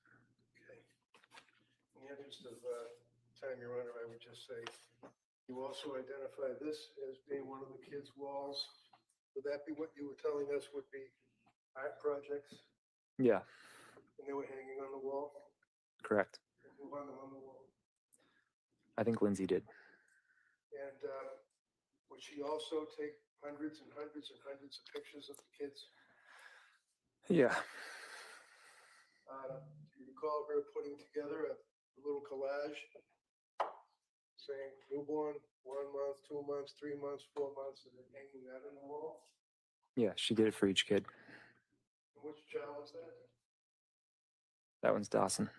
Okay. In the interest of time, Your Honor, I would just say, you also identify this as being one of the kids' walls. Would that be what you were telling us would be art projects? Yeah, And they were hanging on the wall? correct. And who hung them on the wall? I think Lindsay did. And would she also take hundreds and hundreds and hundreds of pictures of the kids? Yeah. Do you recall her putting together a little collage saying newborn, 1 month, 2 months, 3 months, 4 months, and then hanging that on the wall? Yeah, she did it for each kid. And which child was that? That one's Dawson.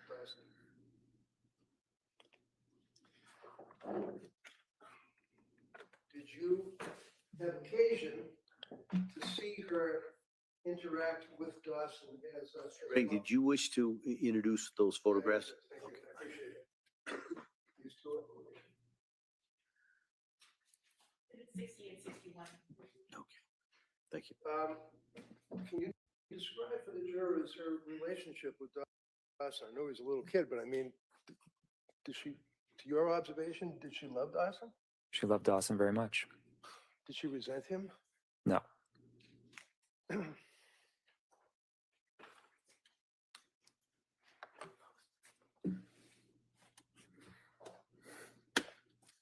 Did you have occasion to see her interact with Dawson as a... Ray, did you wish to introduce those photographs? Thank you, I appreciate it. These two are... Exhibit 60 and 61. Thank you. Can you describe for the jurors her relationship with Dawson? I know he's a little kid, but I mean, did she, to your observation, did she love Dawson? She loved Dawson very much. Did she resent him? No.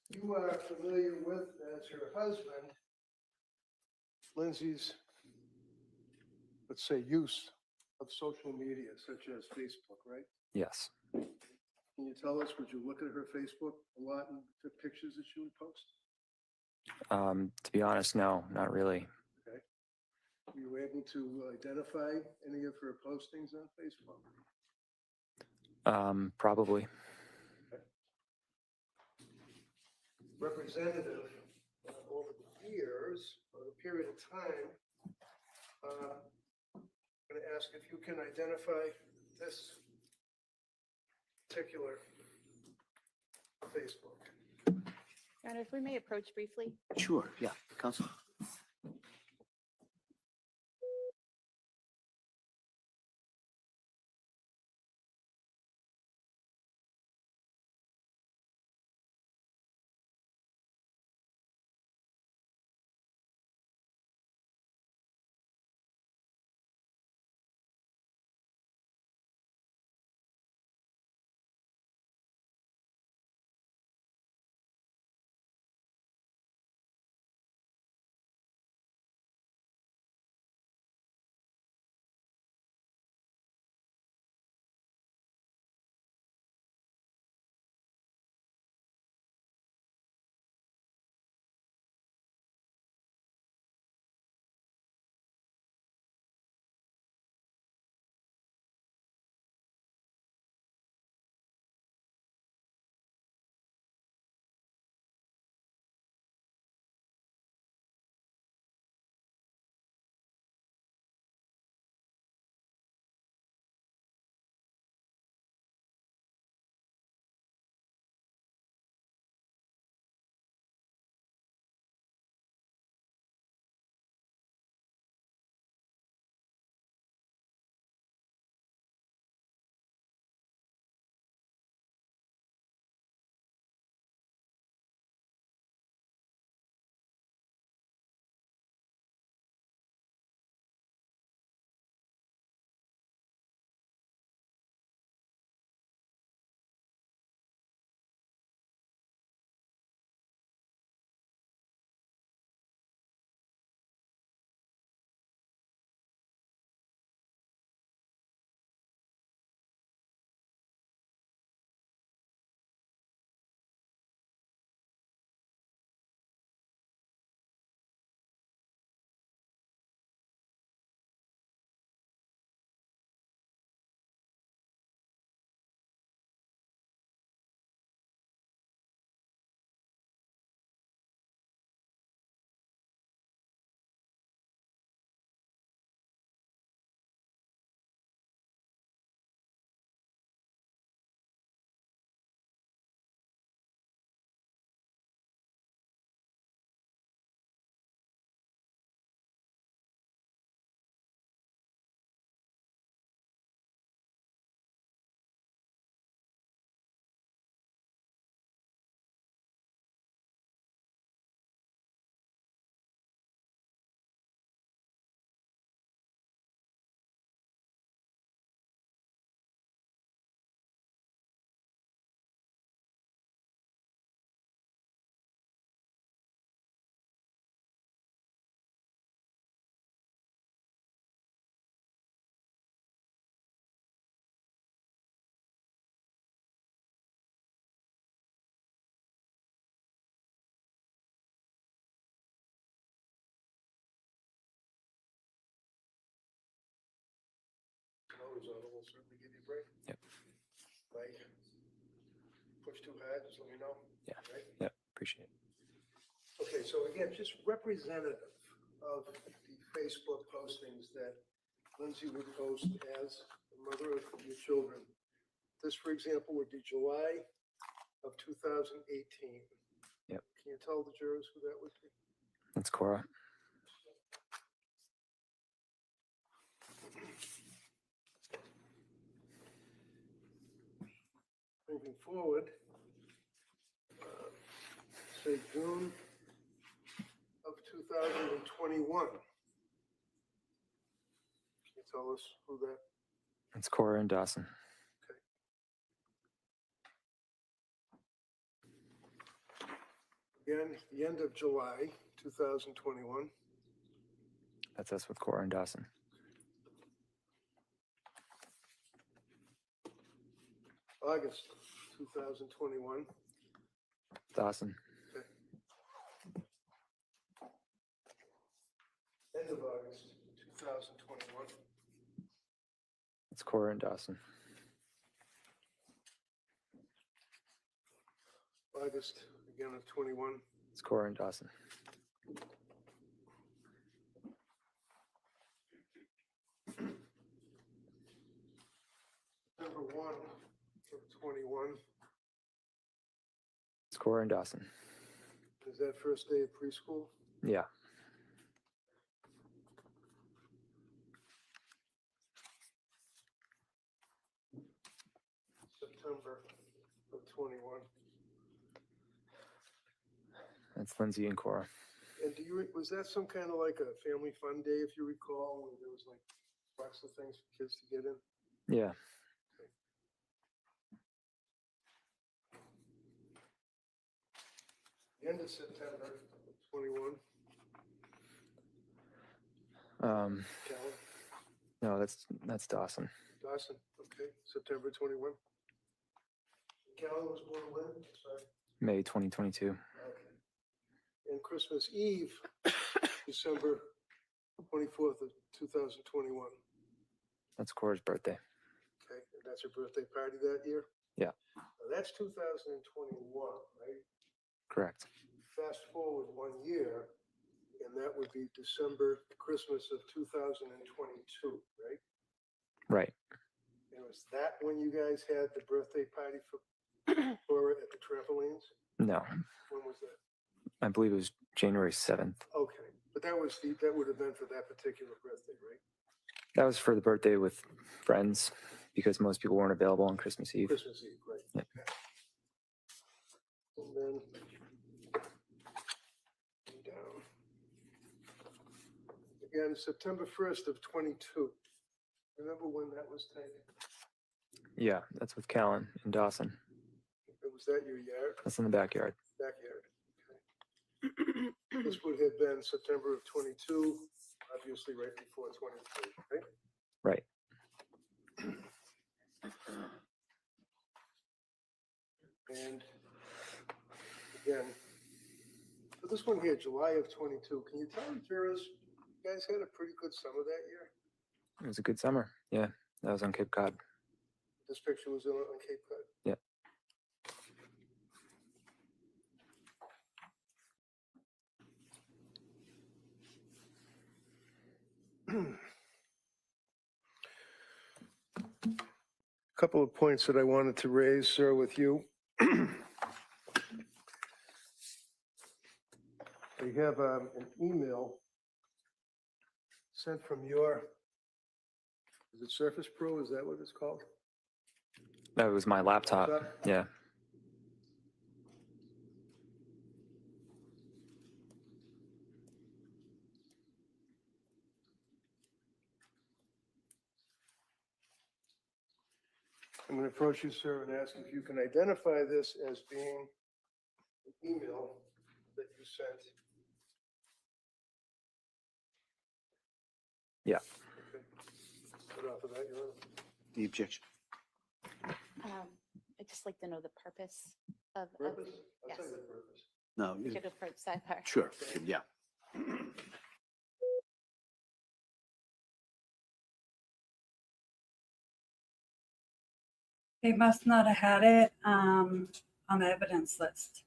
You are familiar with, as her husband, Lindsay's, let's say, use of social media such as Facebook, right? Yes. Can you tell us, would you look at her Facebook a lot and the pictures that she would post? To be honest, no, not really. Okay. Were you able to identify any of her postings on Facebook? Probably. Representative, over the years, or the period of time, I'm going to ask if you can identify this particular Facebook. Your Honor, if we may approach briefly. Sure, yeah, Counsel. comes on, we'll certainly give you a break. Yep. Like, push too hard, just let me know. Yeah. Right? Yep. Appreciate it. Okay, so again, just representative of the Facebook postings that Lindsay would post as the mother of your children. This, for example, would be July of 2018. Yep. Can you tell the jurors who that would be? That's Cora. Moving forward, say June of 2021. Can you tell us who that? That's Cora and Dawson. Again, the end of July 2021. That's us with Cora and Dawson. August 2021. Dawson. Okay. End of August 2021. It's Cora and Dawson. August again of 21. It's Cora and Dawson. Number 1 of 21. It's Cora and Dawson. Is that first day of preschool? Yeah. September of 21. That's Lindsay and Cora. And was that some kind of like a family fun day, if you recall, when there was like lots of things for kids to get in? Yeah. The end of September 21. Um, Callan, no, that's Dawson. Dawson, okay, September 21. Callan was born when? Sorry. May 2022. Okay. And Christmas Eve, December 24th of 2021. That's Cora's birthday. Okay, and that's her birthday party that year? Yeah. Now, that's 2021, right? Correct. Fast forward 1 year, and that would be December, Christmas of 2022, right? Right. And was that when you guys had the birthday party for Cora at the trampolines? No, When was that? I believe it was January 7th. Okay, but that would have been for that particular birthday, right? That was for the birthday with friends because most people weren't available on Christmas Eve. Christmas Eve, right? Yep. Okay. And then down. Again, September 1st of 22. Remember when that was taken? Yeah, that's with Callan and Dawson. Was that your yard? That's in the backyard. Backyard. Okay. This would have been September of 22, obviously right before 23, right? Right. And again, for this one here, July of 22, can you tell the jurors, you guys had a pretty good summer that year? It was a good summer. Yeah, that was on Cape Cod. This picture was on Cape Cod. Yeah. Couple of points that I wanted to raise, sir, with you. We have an email sent from your, is it Surface Pro? Is that what it's called? That was my laptop. Laptop? Yeah. I'm going to approach you, sir, and ask if you can identify this as being an email that you sent. Yeah. Okay. Right off of that, Your Honor. The objection. I'd just like to know the purpose of. Purpose? I'll Yes. tell you the purpose. No. We could approach sidebar. Sure. Yeah. They must not have had it on the evidence list.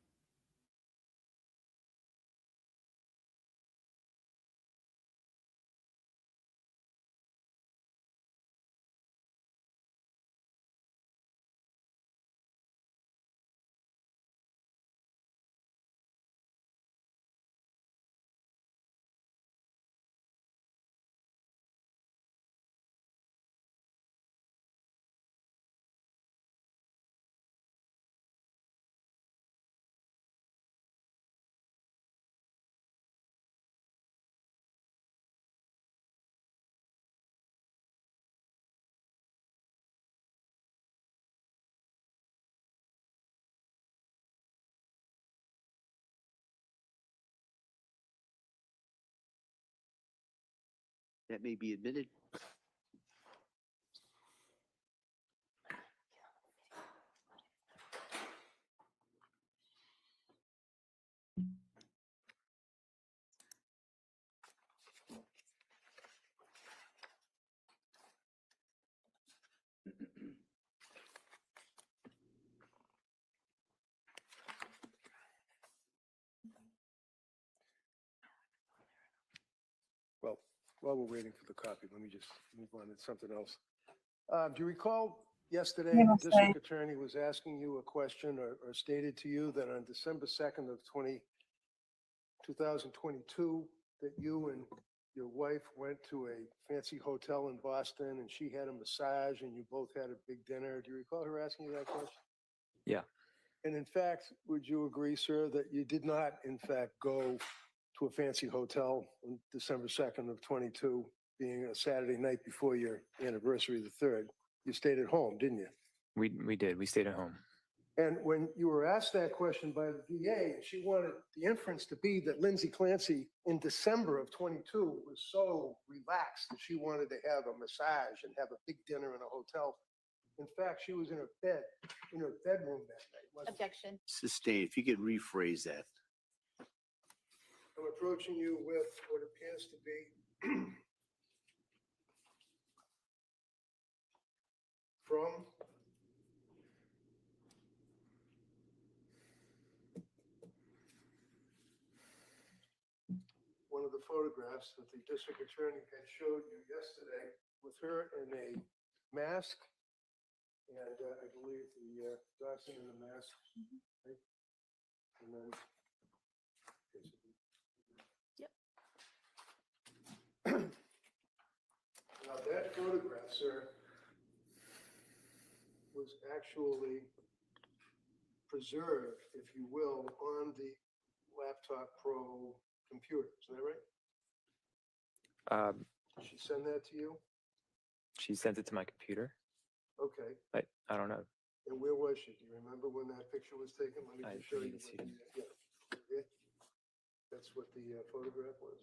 That may be admitted. Well, while we're waiting for the copy, let me just move on to something else. Do you recall yesterday, Yeah, the district attorney was asking you a question or stated to you that on December 2nd of 2022, that you and your wife went to a fancy hotel in Boston and she had a massage and you both had a big dinner. Do you recall her asking you that question? Yeah. And in fact, would you agree, sir, that you did not, in fact, go to a fancy hotel on December 2nd of 22, being a Saturday night before your anniversary, the 3rd? You stayed at home, didn't you? We did. We stayed at home. And when you were asked that question by the DA, she wanted the inference to be that Lindsay Clancy in December of 22 was so relaxed that she wanted to have a massage and have a big dinner in a hotel. In fact, she was in her bedroom that night, wasn't she? Objection. Sustained. If you could rephrase that. I'm approaching you with what appears to be from one of the photographs that the district attorney had showed you yesterday with her in a mask. And I believe the Dachshund in the mask. Right? And then. Yep. Now that photograph, sir, was actually preserved, if you will, on the Laptop Pro computer. Is that right? Did she send that to you? She sent it to my computer. Okay. I don't know. And where was she? Do you remember when that picture was taken? Let me I just show you. believe it's Yeah. That's what the photograph was.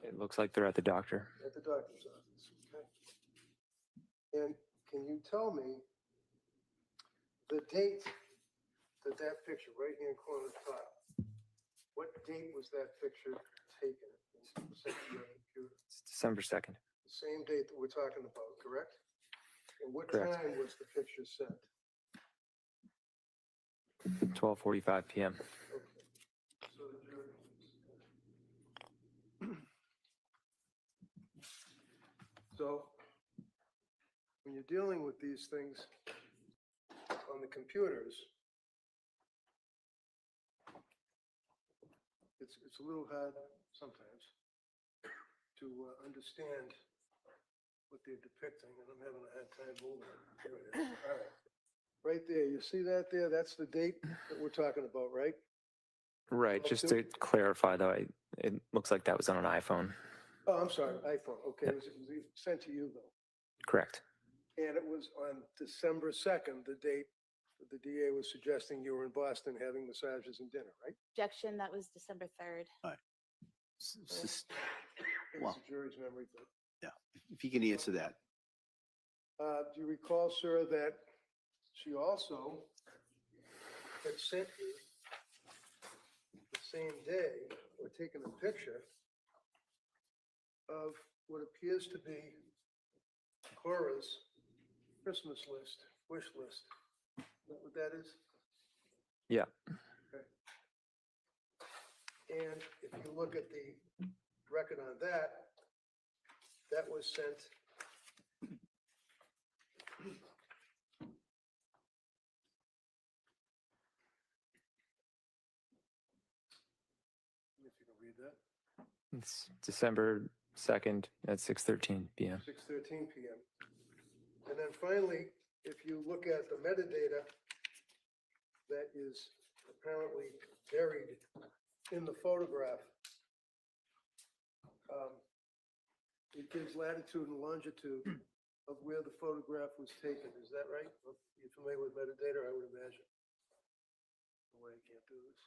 It looks like they're at the doctor. At the doctor's office. Okay. And can you tell me the date that that picture, right hand corner top, what date was that picture taken? Sent to your computer? It's December 2nd. The same date that we're talking about, correct? And what Correct. time was the picture sent? 12:45 p.m. Okay. So the jury. So when you're dealing with these things on the computers, it's a little hard sometimes to understand what they're depicting, and I'm having a hard time moving it. Here it is. All right. Right there, you see that there? That's the date that we're talking about, right? Right. Just to clarify, though, it looks like that was on an iPhone. Oh, I'm sorry, iPhone. Okay, it was sent to you, though. Correct. And it was on December 2nd, the date that the DA was suggesting you were in Boston having massages and dinner, right? Objection. That was December 3rd. All right. It's Well, a jury's memory, but. yeah, if you can answer that. Do you recall, sir, that she also had sent you the same day or taken a picture of what appears to be Cora's Christmas list, wish list Know what that is? Yeah. Okay. And if you look at the record on that, that was sent. If you can read that. It's December 2nd at 6:13 p.m. 6:13 p.m. And then finally, if you look at the metadata that is apparently buried in the photograph, it gives latitude and longitude of where the photograph was taken. Is that right? You're familiar with metadata, I would imagine. No way I can't do this.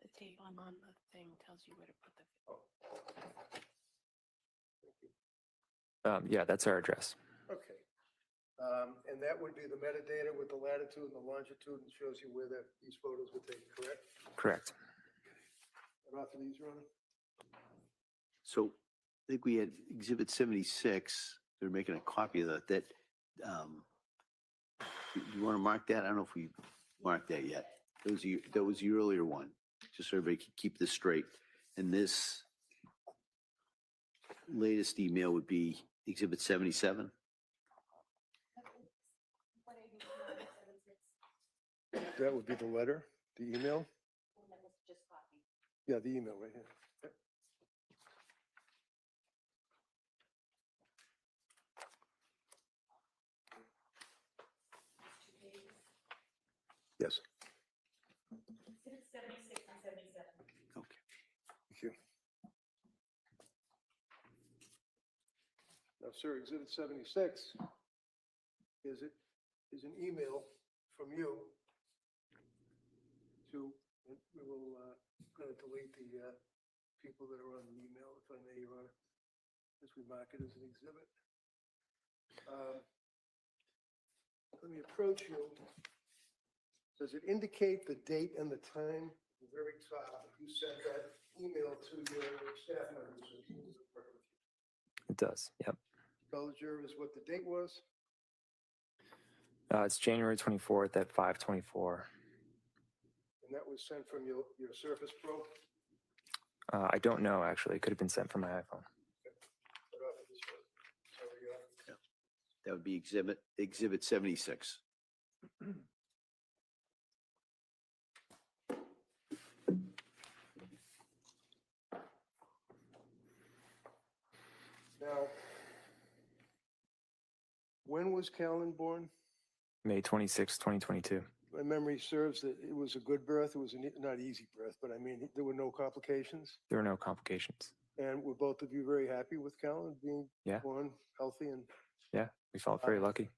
The tape on the thing tells you where to put the. Yeah, that's our address. Okay. And that would be the metadata with the latitude and the longitude, and shows you where these photos were taken, correct? Correct. And off of these, Ron? So I think we had Exhibit 76. They're making a copy of that. You want to mark that? I don't know if we marked that yet. That was the earlier one, just so everybody can keep this straight. And this latest email would be Exhibit 77. That would be the letter, the email? Yeah, the email right here. Yep. Yes. 76 and 77. Okay. Thank you. Now, sir, Exhibit 76 is an email from you to, and we will going to delete the people that are on the email, if I may, Your Honor, as we mark it as an exhibit. Let me approach you. Does it indicate the date and the time at the very top? You sent that email to your staff members. It does. Yep. Tell the jurors what the date was. It's January 24th at 5:24. And that was sent from your Surface Pro? I don't know, actually. It could have been sent from my iPhone. Yeah. That would be Exhibit 76. Now, when was Callan born? May 26, 2022. My memory serves that it was a good birth. It was not easy birth, but I mean, there were no complications. There were no complications. And were both of you very happy with Callan being born healthy? And Yeah, we felt very lucky.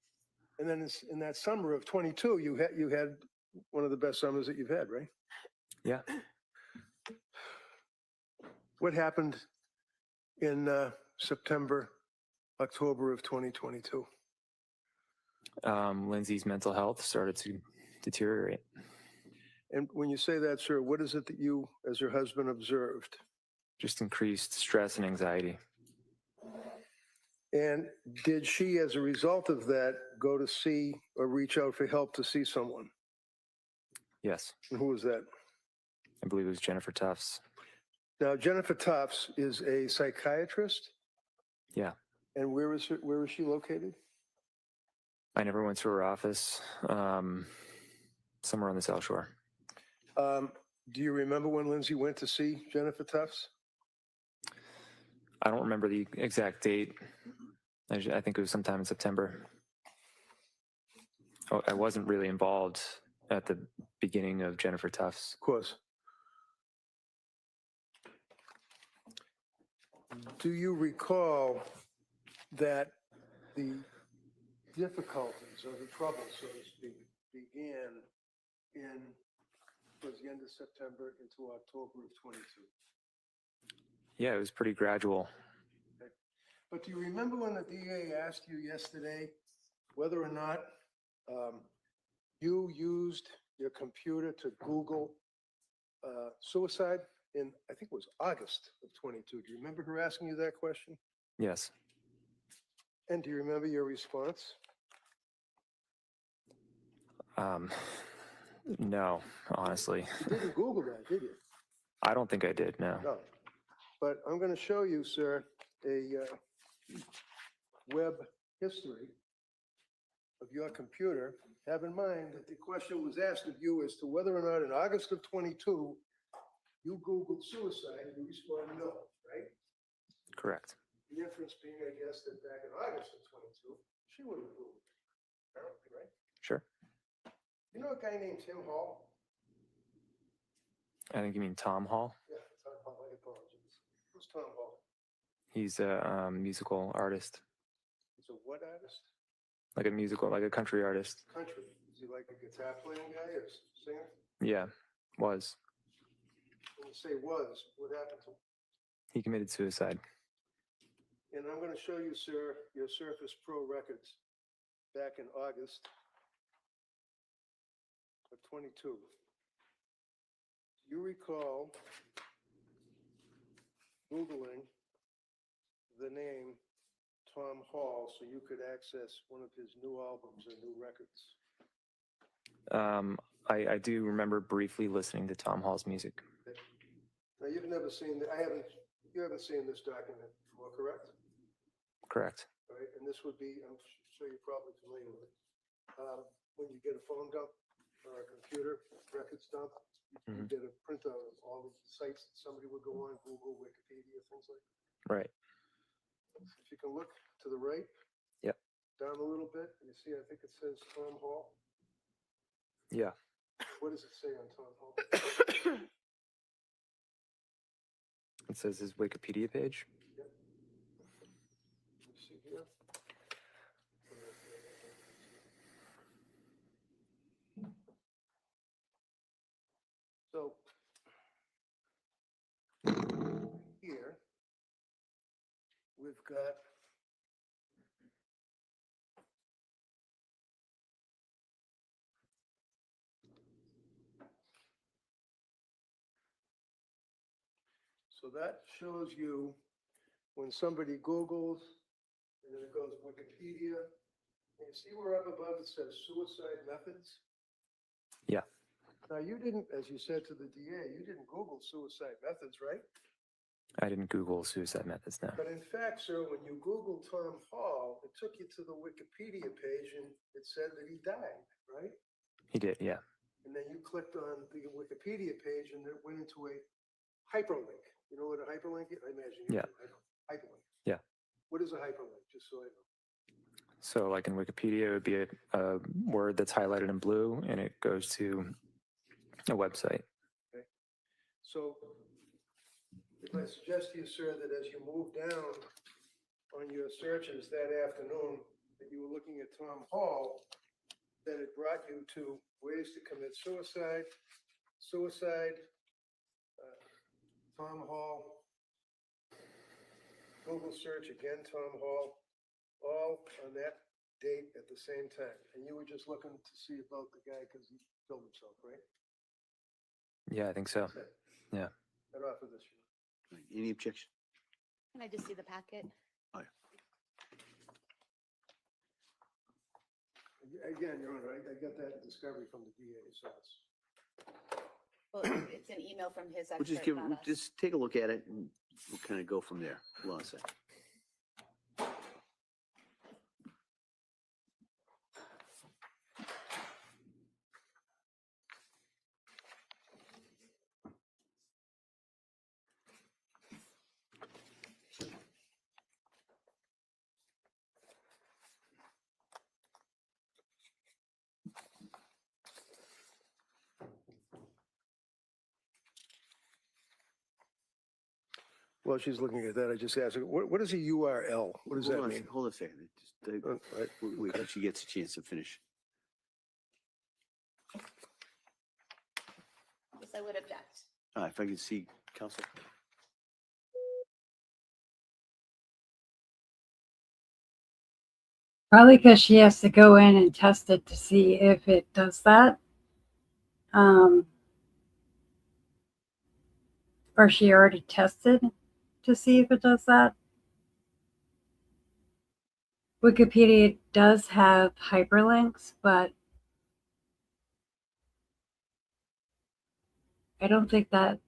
And then in that summer of 22, you had one of the best summers that you've had, right? Yeah. What happened in September, October of 2022? Lindsay's mental health started to deteriorate. And when you say that, sir, what is it that you, as her husband, observed? Just increased stress and anxiety. And did she, as a result of that, go to see or reach out for help to see someone? Yes. And who was that? I believe it was Jennifer Tufts. Now, Jennifer Tufts is a psychiatrist. Yeah. And where is she located? I never went to her office. Somewhere on the South Shore. Do you remember when Lindsay went to see Jennifer Tufts? I don't remember the exact date. I think it was sometime in September. Oh, I wasn't really involved at the beginning of Jennifer Tufts. Of course. Do you recall that the difficulties or the trouble, so to speak, began towards the end of September into October of 22? Yeah, it was pretty gradual. Okay. But do you remember when the DA asked you yesterday whether or not you used your computer to Google suicide in, I think it was August of 22? Do you remember her asking you that question? Yes. And do you remember your response? No, honestly. You didn't Google that, did you? I don't think I did, no. No. But I'm going to show you, sir, a web history of your computer. Have in mind that the question was asked of you as to whether or not in August of 22, you Googled suicide, and you responded no, right? Correct. The inference being, I guess, that back in August of 22, she would have Googled it, apparently, right? Sure. You know a guy named Tim Hall? I think you mean Tom Hall. Yeah, Tom Hall, I apologize. Who's Tom Hall? He's a musical artist, He's a what artist? like a country artist. Country. Is he like a guitar playing guy or singer? Yeah, was. When you say was, what happened to him? He committed suicide. And I'm going to show you, sir, your Surface Pro records back in August of 22. Do you recall Googling the name Tom Hall so you could access one of his new albums or new records? I do remember briefly listening to Tom Hall's music. Now, you've never seen, you haven't seen this document before, correct? Correct. All right, and this would be, I'm sure you're probably familiar with it. When you get a phone dump or a computer records dump, you get a printout of all the sites that somebody would go on, Google, Wikipedia, things like that. Right. If you can look to the right. Yep. Down a little bit, you see, I think it says Tom Hall. Yeah. What does it say on Tom Hall? It says his Wikipedia page. Yep. You see here? So here we've got so that shows you when somebody Googles and then it goes Wikipedia. And you see where up above it says suicide methods? Yeah. Now you didn't, as you said to the DA, you didn't Google suicide methods, right? I didn't Google suicide methods, no. But in fact, sir, when you Googled Tom Hall, it took you to the Wikipedia page and it said that he died, right? He did, yeah. And then you clicked on the Wikipedia page and it went into a hyperlink. You know what a hyperlink is? I imagine you Yeah. do. Hyperlink. Yeah. What is a hyperlink? Just so I know. So like in Wikipedia, it would be a word that's highlighted in blue and it goes to a website. Okay. So if I suggest to you, sir, that as you move down on your searches that afternoon, that you were looking at Tom Hall, that it brought you to ways to commit suicide, Tom Hall, Google search again, Tom Hall, all on that date at the same time. And you were just looking to see about the guy because he killed himself, right? Yeah, I think so. Yeah. Right off of this. Any objection? Can I just see the packet? Oh, yeah. Again, Your Honor, I got that discovery from the DA, so it's. Well, it's an email from his We'll just expert, not us. just take a look at it and we'll kind of go from there. Hold on a second. While she's looking at that, I just asked her, what is a URL? What does that mean? Hold on a second. Just, wait till she gets a chance to finish. Yes, I would object. If I can see, Counsel. Probably because she has to go in and test it to see if it does that. Or she already tested to see if it does that. Wikipedia does have hyperlinks, but I don't think that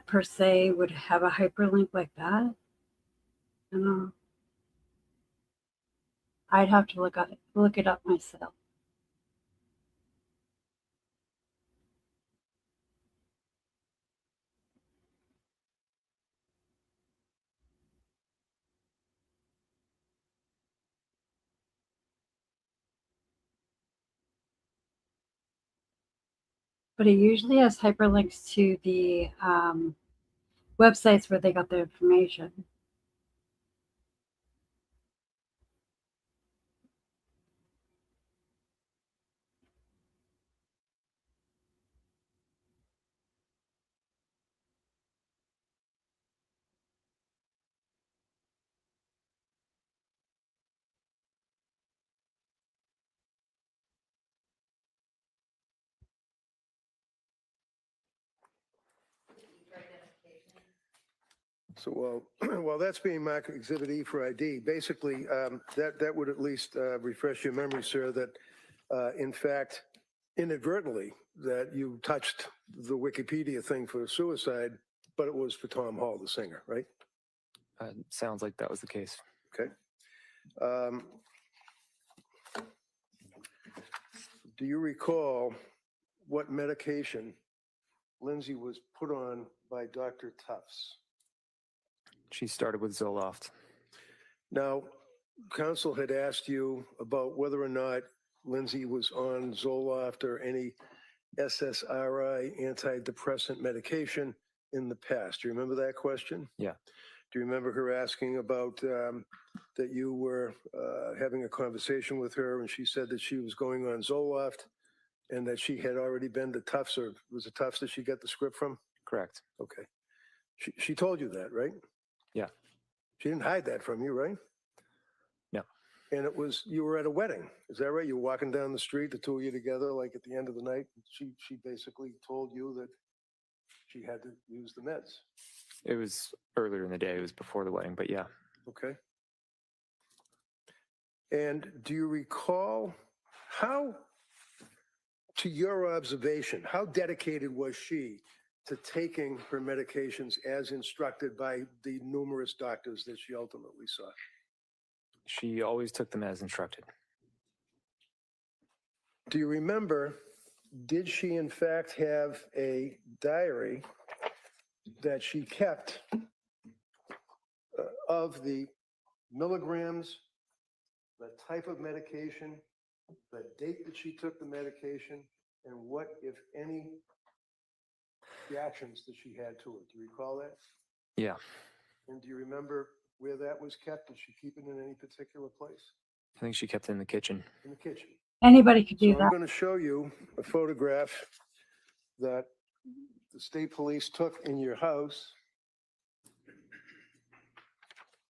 per se would have a hyperlink like that. I don't know. I'd have to look it up myself. But it usually has hyperlinks to the websites where they got the information. So while that's being marked Exhibit E for ID, basically that would at least refresh your memory, sir, that in fact, inadvertently, that you touched the Wikipedia thing for suicide, but it was for Tom Hall, the singer, right? Sounds like that was the case. Okay. Do you recall what medication Lindsay was put on by Dr. Tufts? She started with Zoloft. Now, counsel had asked you about whether or not Lindsay was on Zoloft or any SSRI antidepressant medication in the past. Do you remember that question? Yeah. Do you remember her asking about that you were having a conversation with her and she said that she was going on Zoloft and that she had already been to Tufts, or was it Tufts that she got the script from? Correct. Okay. She told you that, right? Yeah. She didn't hide that from you, right? No. And it was, you were at a wedding. Is that right? You were walking down the street, the two of you together, like at the end of the night. She basically told you that she had to use the meds. It was earlier in the day. It was before the wedding, but yeah. Okay. And do you recall how, to your observation, how dedicated was she to taking her medications as instructed by the numerous doctors that she ultimately saw? She always took them as instructed. Do you remember, did she in fact have a diary that she kept of the milligrams, the type of medication, the date that she took the medication, and what, if any, reactions that she had to it? Do you recall that? Yeah. And do you remember where that was kept? Did she keep it in any particular place? I think she kept it in the kitchen. In the kitchen. Anybody could do So that. I'm going to show you a photograph that the state police took in your house.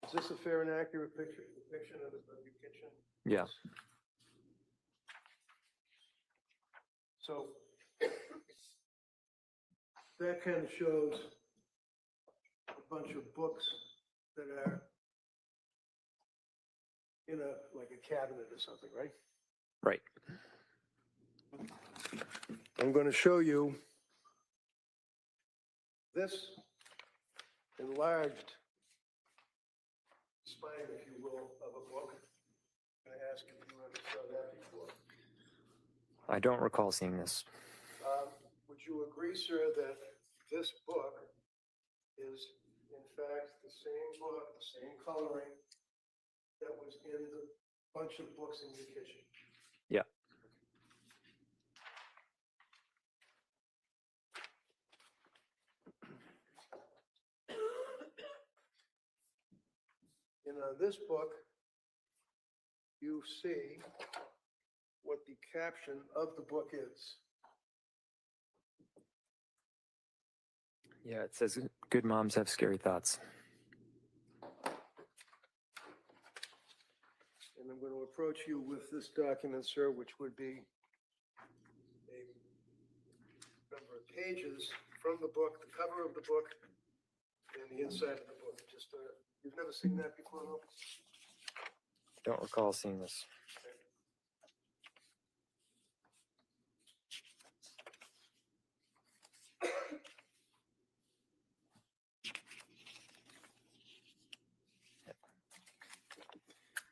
Is this a fair and accurate depiction of your kitchen? Yeah. So that kind of shows a bunch of books that are in like a cabinet or something, right? Right. I'm going to show you this enlarged spine, if you will, of a book. I'm going to ask if you ever saw that before. I don't recall seeing this. Would you agree, sir, that this book is, in fact, the same book, the same coloring that was in the bunch of books in your kitchen? Yeah. In this book, you see what the caption of the book is. Yeah, it says good moms have scary thoughts. And I'm going to approach you with this document, sir, which would be a number of pages from the book, the cover of the book, and the inside of the book. Just You've never seen that before, though? Don't recall seeing this.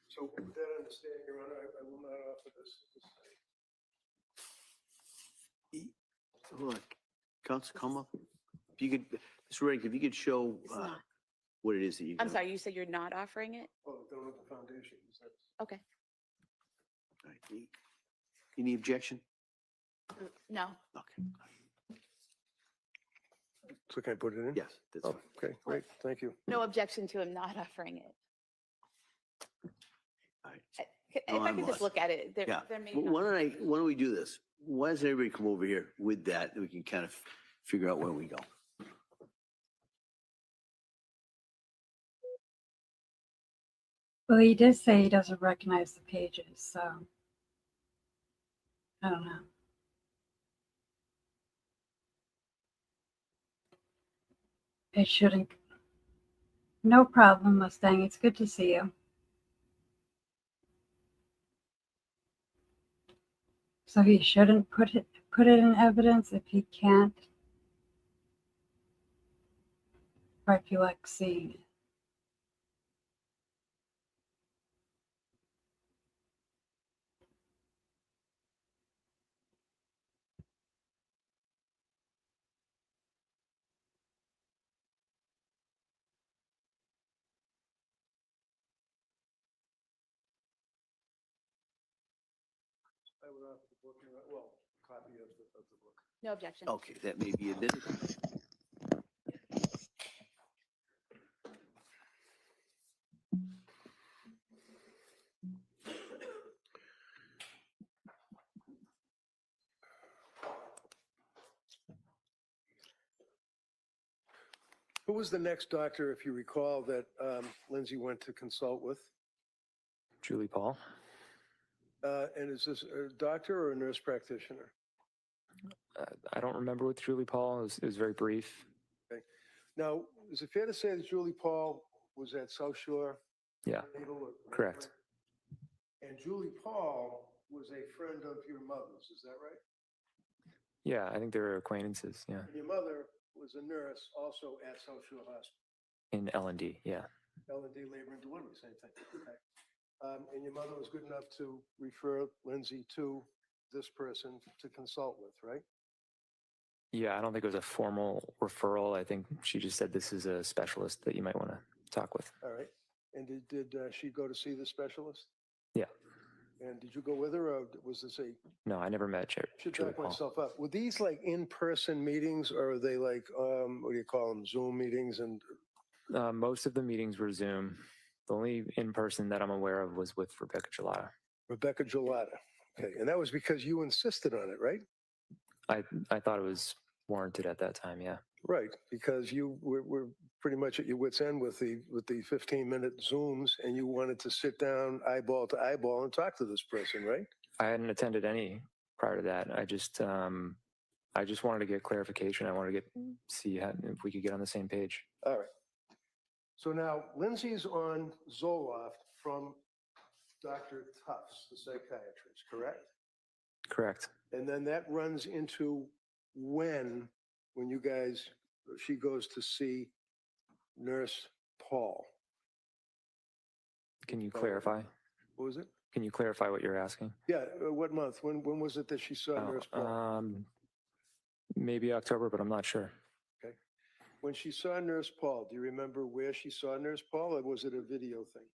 So with that understanding, Your Honor, I will not offer this at this time. Hold on. Counsel, come up. If you could, Mr. Reddick, if you could show not. what it is that you. I'm sorry, you said you're not offering it? Oh, don't have the foundation. Is that? Okay. All right. Any objection? No. Okay. So can I put it in? Yes, that's fine. Okay, great. Thank you. No objection to him not offering it. All right. If No, I I'm could just lost. look at it, there, Yeah. there may Well, not. why don't we do this? Why doesn't everybody come over here with that? We can kind of figure out where we go. Well, he did say he doesn't recognize the pages, so I don't know. It shouldn't. No problem, Mustang. It's good to see you. So he shouldn't put it in evidence if he can't recollect seeing it. I would offer the book, well, copy of the book. No objection. Okay, that may be admitted. Who was the next doctor, if you recall, that Lindsay went to consult with? Julie Paul. And is this a doctor or a nurse practitioner? I don't remember with Julie Paul. It was very brief. Okay. Now, is it fair to say that Julie Paul was at South Shore? Yeah, correct. And Julie Paul was a friend of your mother's, is that right? Yeah, I think they were acquaintances. Yeah, And your mother was a nurse also at South Shore Hospital. in L&D. Yeah, L&D Labor and Delivery, same thing. Okay. And your mother was good enough to refer Lindsay to this person to consult with, right? yeah. I don't think it was a formal referral. I think she just said this is a specialist that you might want to talk with. All right. And did she go to see the specialist? Yeah. And did you go with her, or was this a? No, I never met I should Julie back Paul. myself up. Were these like in-person meetings, or are they like what do you call them, Zoom meetings? And Most of the meetings were Zoom. The only in-person that I'm aware of was with Rebecca Gelata. Rebecca Gelata. Okay, and that was because you insisted on it, right? I thought it was warranted at that time. Yeah. Right, because you were pretty much at your wit's end with the 15-minute Zooms, and you wanted to sit down eyeball to eyeball and talk to this person, right? I hadn't attended any prior to that. I just wanted to get clarification. I wanted to see if we could get on the same page. All right. So now Lindsay's on Zoloft from Dr. Tufts, the psychiatrist, correct? Correct. And then that runs into when you guys, she goes to see Nurse Paul. Can you clarify? What was it? Can you clarify what you're asking? Yeah, what month? When was it that she saw Nurse Paul? Maybe October, but I'm not sure. Okay. When she saw Nurse Paul, do you remember where she saw Nurse Paul, or was it a video thing?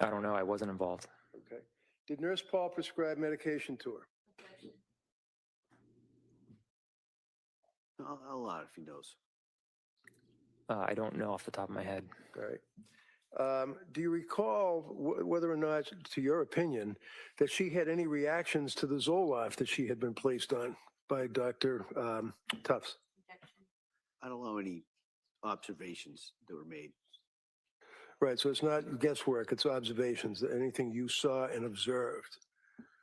I don't know. I wasn't involved. Okay. Did Nurse Paul prescribe medication to her? A lot, if he knows. I don't know off the top of my head. All right. Do you recall whether or not, to your opinion, that she had any reactions to the Zoloft that she had been placed on by Dr. Tufts? I don't know any observations that were made. Right, so it's not guesswork, it's observations, anything you saw and observed.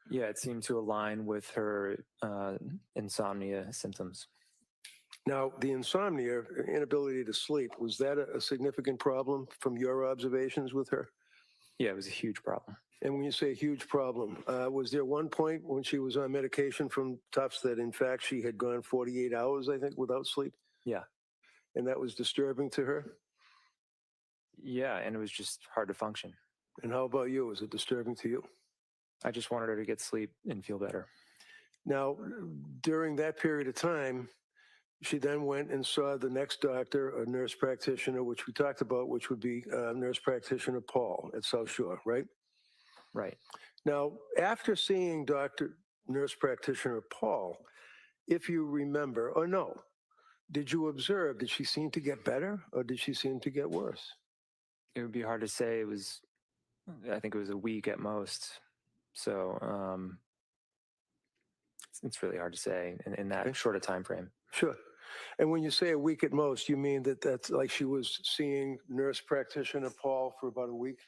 Yeah, it seemed to align with her insomnia symptoms. Now, the insomnia, inability to sleep, was that a significant problem from your observations with her? Yeah, it was a huge problem. And when you say huge problem, was there one point when she was on medication from Tufts that in fact she had gone 48 hours, I think, without sleep? Yeah. And that was disturbing to her? Yeah, and it was just hard to function. And how about you? Was it disturbing to you? I just wanted her to get sleep and feel better. Now, during that period of time, she then went and saw the next doctor, a nurse practitioner, which we talked about, which would be nurse practitioner Paul at South Shore, right? Right. Now, after seeing nurse practitioner Paul, if you remember, or no, did you observe, did she seem to get better or did she seem to get worse? It would be hard to say. I think it was a week at most. So it's really hard to say in that short a time frame. Sure. And when you say a week at most, you mean that's like she was seeing nurse practitioner Paul for about a week?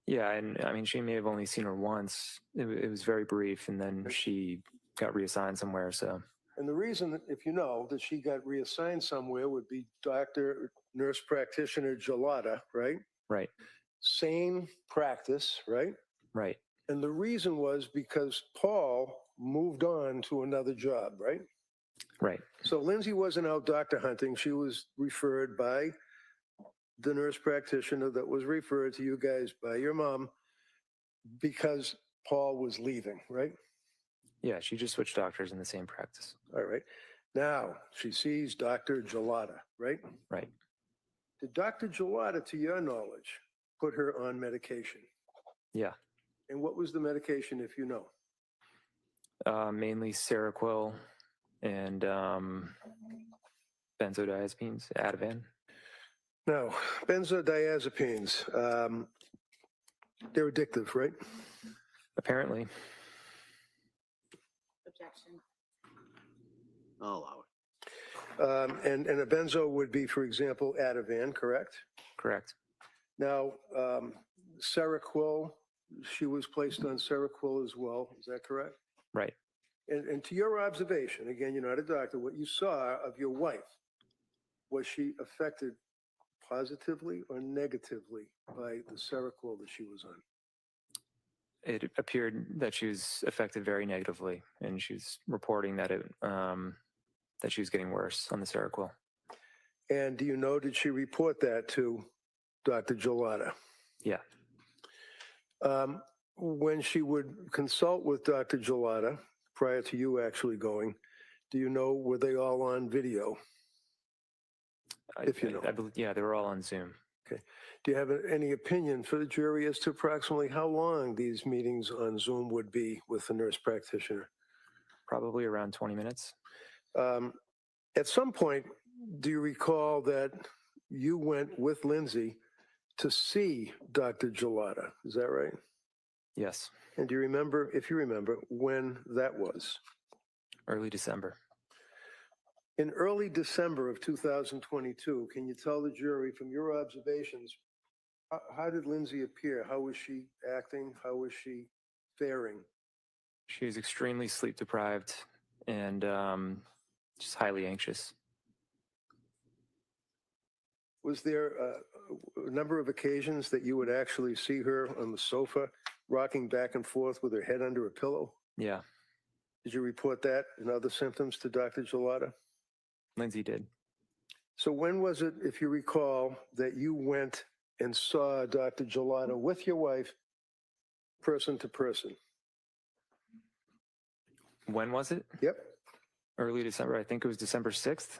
Yeah, and I mean, she may have only seen her once. It was very brief, and then she got reassigned somewhere, so. And the reason, if you know, that she got reassigned somewhere would be nurse practitioner Gelada, right? Right. Same practice, right? Right. And the reason was because Paul moved on to another job, right? Right. So Lindsay wasn't out doctor hunting. She was referred by the nurse practitioner that was referred to you guys by your mom because Paul was leaving, right? Yeah, she just switched doctors in the same practice. All right. Now she sees Dr. Gelada, right? Right. Did Dr. Gelada, to your knowledge, put her on medication? Yeah. And what was the medication, if you know? Mainly Seroquel and benzodiazepines, Ativan. Now, benzodiazepines, they're addictive, right? Apparently. Objection. I'll allow it. And a benzo would be, for example, Ativan, correct? Correct. Now, Seroquel, she was placed on Seroquel as well. Is that correct? Right. And to your observation, again, you're not a doctor, what you saw of your wife, was she affected positively or negatively by the Seroquel that she was on? It appeared that she was affected very negatively, and she was reporting that that she was getting worse on the Seroquel. And do you know, did she report that to Dr. Gelada? Yeah. When she would consult with Dr. Gelada, prior to you actually going, do you know, were they all on video? If you know. I believe, yeah, they were all on Zoom. Okay. Do you have any opinion for the jury as to approximately how long these meetings on Zoom would be with the nurse practitioner? Probably around 20 minutes. At some point, do you recall that you went with Lindsay to see Dr. Gelada? Is that right? Yes. And do you remember, if you remember, when that was? Early December. In early December of 2022, can you tell the jury from your observations, how did Lindsay appear? How was she acting? How was she faring? She was extremely sleep deprived and just highly anxious. Was there a number of occasions that you would actually see her on the sofa, rocking back and forth with her head under a pillow? Yeah. Did you report that and other symptoms to Dr. Gelada? Lindsay did. So when was it, if you recall, that you went and saw Dr. Gelada with your wife, person to person? When was it? Yep. Early December. I think it was December 6th.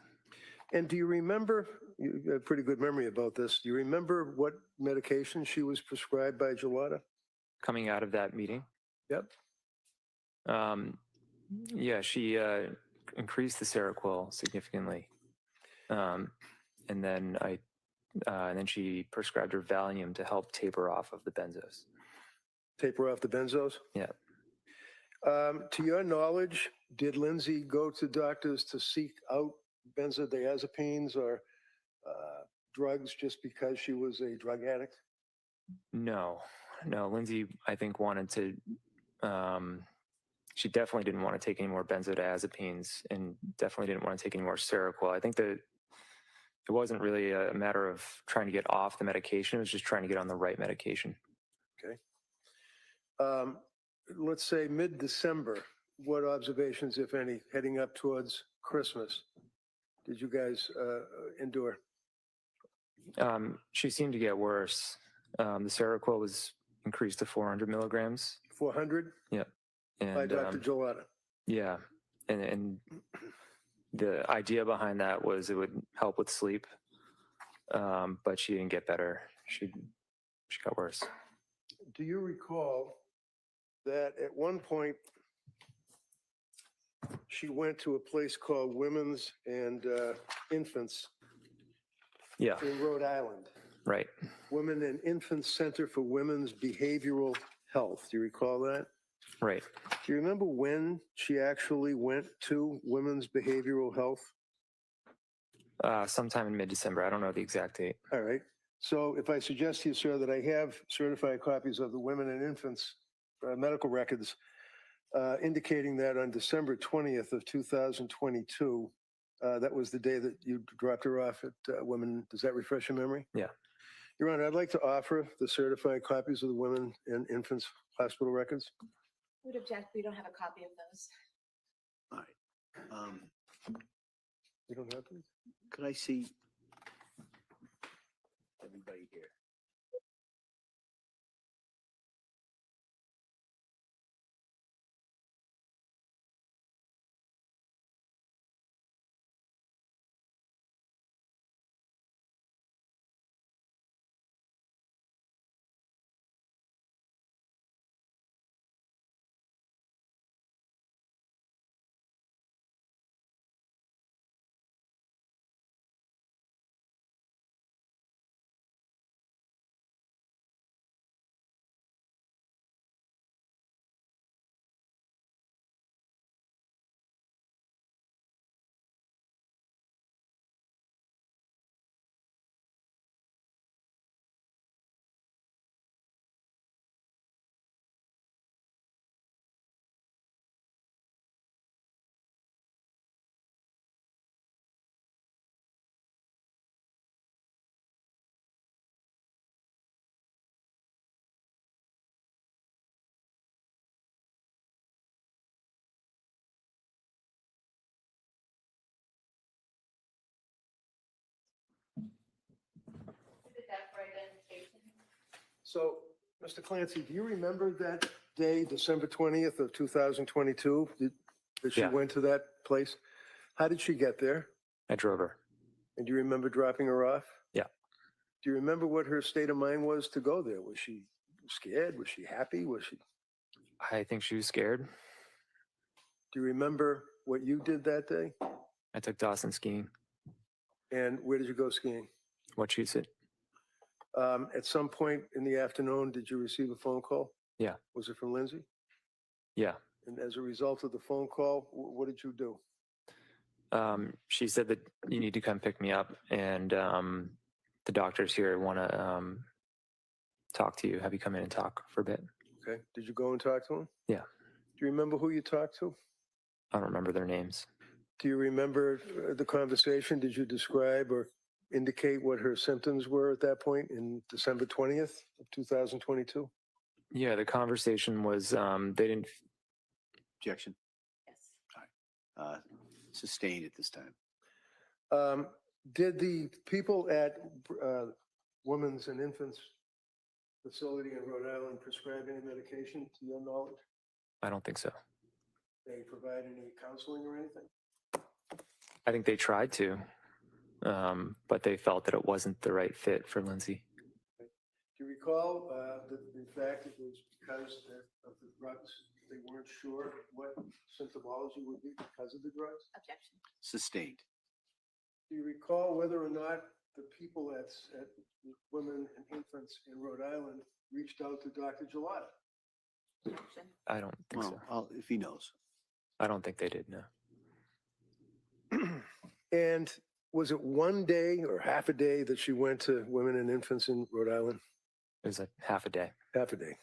And do you remember, you have a pretty good memory about this, do you remember what medication she was prescribed by Gelada? Coming out of that meeting. Yep. Yeah, she increased the Seroquel significantly. And then she prescribed her Valium to help taper off of the benzos. Taper off the benzos? Yeah. To your knowledge, did Lindsay go to doctors to seek out benzodiazepines or drugs just because she was a drug addict? No. Lindsay, I think, wanted to she definitely didn't want to take any more benzodiazepines and definitely didn't want to take any more Seroquel. I think that it wasn't really a matter of trying to get off the medication. It was just trying to get on the right medication. Okay. Let's say mid-December, what observations, if any, heading up towards Christmas, did you guys endure? She seemed to get worse. The Seroquel was increased to 400 milligrams. 400? Yeah. And, By Dr. Gelada? Yeah. And the idea behind that was it would help with sleep, but she didn't get better. She got worse. Do you recall that at one point she went to a place called Women's and Infants Yeah. in Rhode Island? Right. Women and Infants Center for Women's Behavioral Health. Do you recall that? Right. Do you remember when she actually went to Women's Behavioral Health? Sometime in mid-December. I don't know the exact date. All right. So if I suggest to you, sir, that I have certified copies of the Women and Infants medical records indicating that on December 20th of 2022, that was the day that you dropped her off at Women. Does that refresh your memory? Yeah. Your Honor, I'd like to offer the certified copies of the Women and Infants hospital records. Would object, we don't have a copy of those. All right. You don't have them? Could I see everybody here? So, Mr. Clancy, do you remember that day, December 20th of 2022, that she Yeah. went to that place? How did she get there? I drove her. And do you remember dropping her off? Yeah. Do you remember what her state of mind was to go there? Was she scared? Was she happy? Was she? I think she was scared. Do you remember what you did that day? I took Dawson skiing. And where did you go skiing? Wachusett. At some point in the afternoon, did you receive a phone call? Yeah. Was it from Lindsay? Yeah. And as a result of the phone call, what did you do? She said that you need to come pick me up, and the doctors here want to talk to you, have you come in and talk for a bit. Okay. Did you go and talk to him? Yeah. Do you remember who you talked to? I don't remember their names. Do you remember the conversation? Did you describe or indicate what her symptoms were at that point in December 20th of 2022? Yeah, the conversation was they didn't. Objection? Yes. All right. Sustained at this time. Did the people at Women's and Infants Facility in Rhode Island prescribe any medication to your knowledge? I don't think so. They provide any counseling or anything? I think they tried to, but they felt that it wasn't the right fit for Lindsay. Do you recall that in fact it was because of the drugs? They weren't sure what symptomology would be because of the drugs? Objection. Sustained. Do you recall whether or not the people at Women and Infants in Rhode Island reached out to Dr. Gelada? Objection. I don't think so. If he knows. I don't think they did, no. And was it one day or half a day that she went to Women and Infants in Rhode Island? It was like half a day. Half a day.